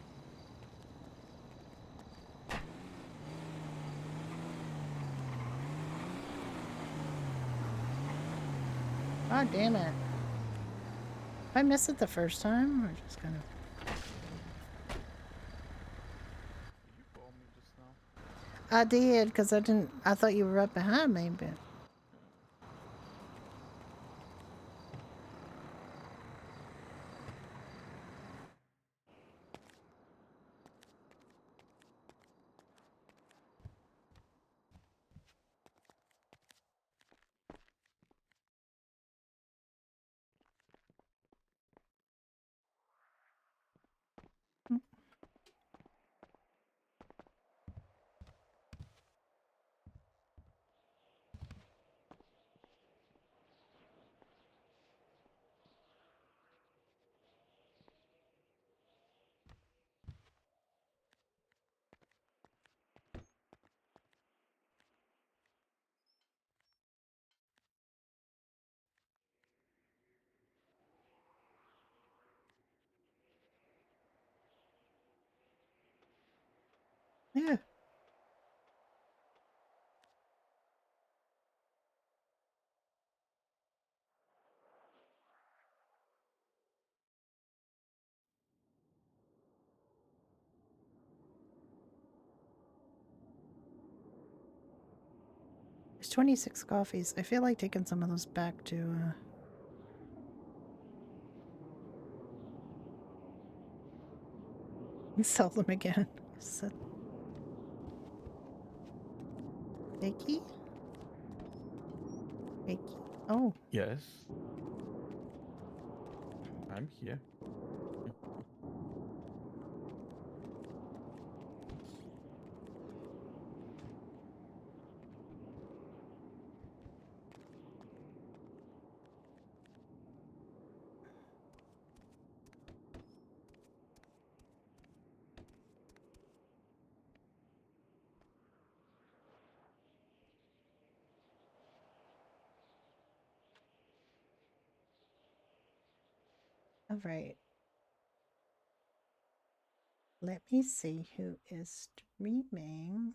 God damn it. If I missed it the first time, or just kind of... I did, because I thought you were right behind me, but... Yeah. There's 26 coffees. I feel like taking some of those back to, sell them again. So... Vicky? Vicky? Oh. Yes. I'm here. All right. Let me see who is streaming.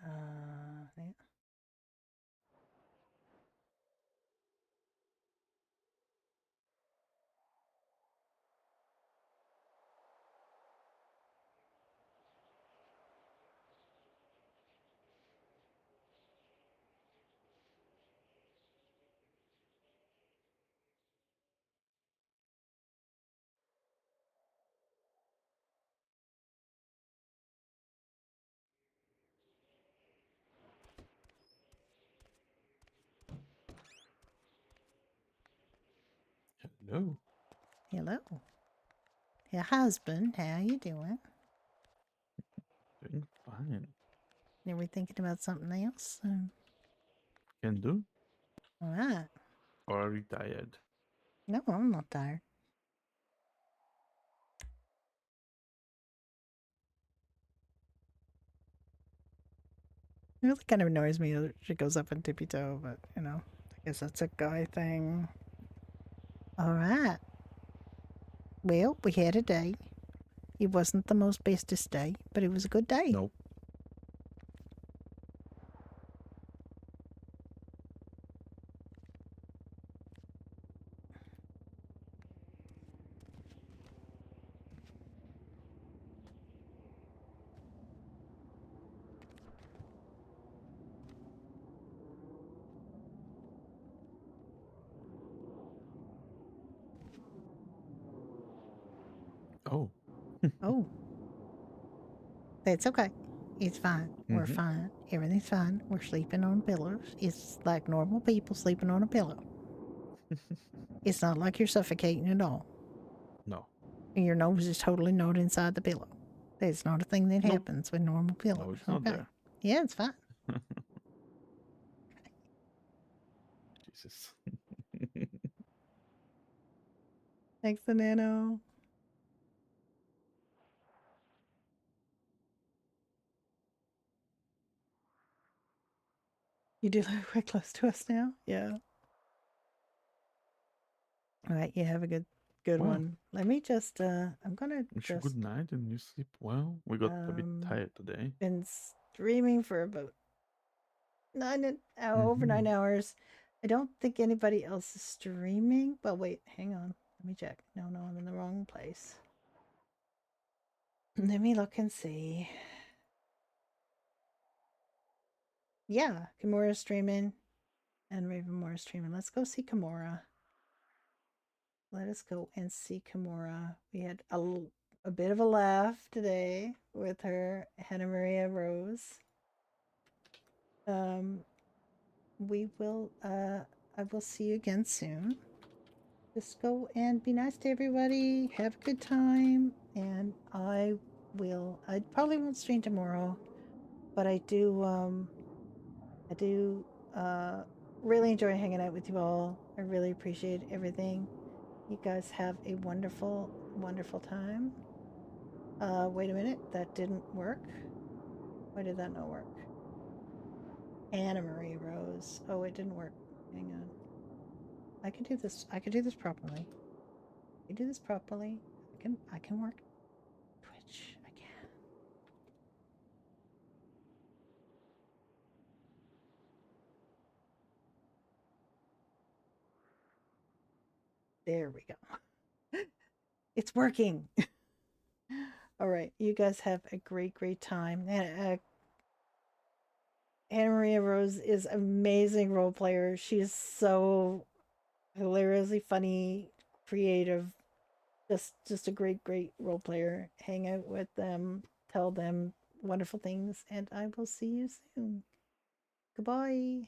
Yeah. Hello. Hello. Your husband, how you doing? Doing fine. Are we thinking about something else? Can do. All right. Or are you tired? No, I'm not tired. It really kind of annoys me that she goes up on tippy toe, but you know, I guess that's a guy thing. All right. Well, we had a day. It wasn't the most bestest day, but it was a good day. Nope. Oh. That's okay. It's fine. We're Mhm. fine. Everything's fine. We're sleeping on pillows. It's like normal people sleeping on a pillow. It's not like you're suffocating at all. No. And your nose is totally not inside the pillow. That's not a thing that Nope. happens with normal pillows. No, it's not there. Yeah, it's fine. Jesus. Thanks, the nano. You do live quite close to us now? Yeah. All right, you have a good Well. one. Let me just I'm gonna Wish you just good night and you sleep well. We got a bit tired today. been streaming for about over 9 Mhm. hours. I don't think anybody else is streaming. Well, wait, hang on. Let me check. No, I'm in the wrong place. Let me look and see. Yeah, Kimura's streaming and Ravenmore is streaming. Let's go see Kimura. Let us go and see Kimura. We had a bit of a laugh today with her, Hannah Maria Rose. We will I will see you again soon. Just go and be nice to everybody. Have a good time. And I probably won't stream tomorrow, but I do really enjoy hanging out with you all. I really appreciate everything. You guys have a wonderful, wonderful time. Wait a minute, that didn't work. Why did that not work? Anna Marie Rose. Oh, it didn't work. Hang on. I can do this. I can do this properly. I can do this properly. I can work Twitch. I can. There we go. It's working. All right. You guys have a great, great time. And Anna Maria Rose is amazing role player. She is so hilariously funny, creative, just a great, great role player. Hang out with them, tell them wonderful things, and I will see you soon. Goodbye.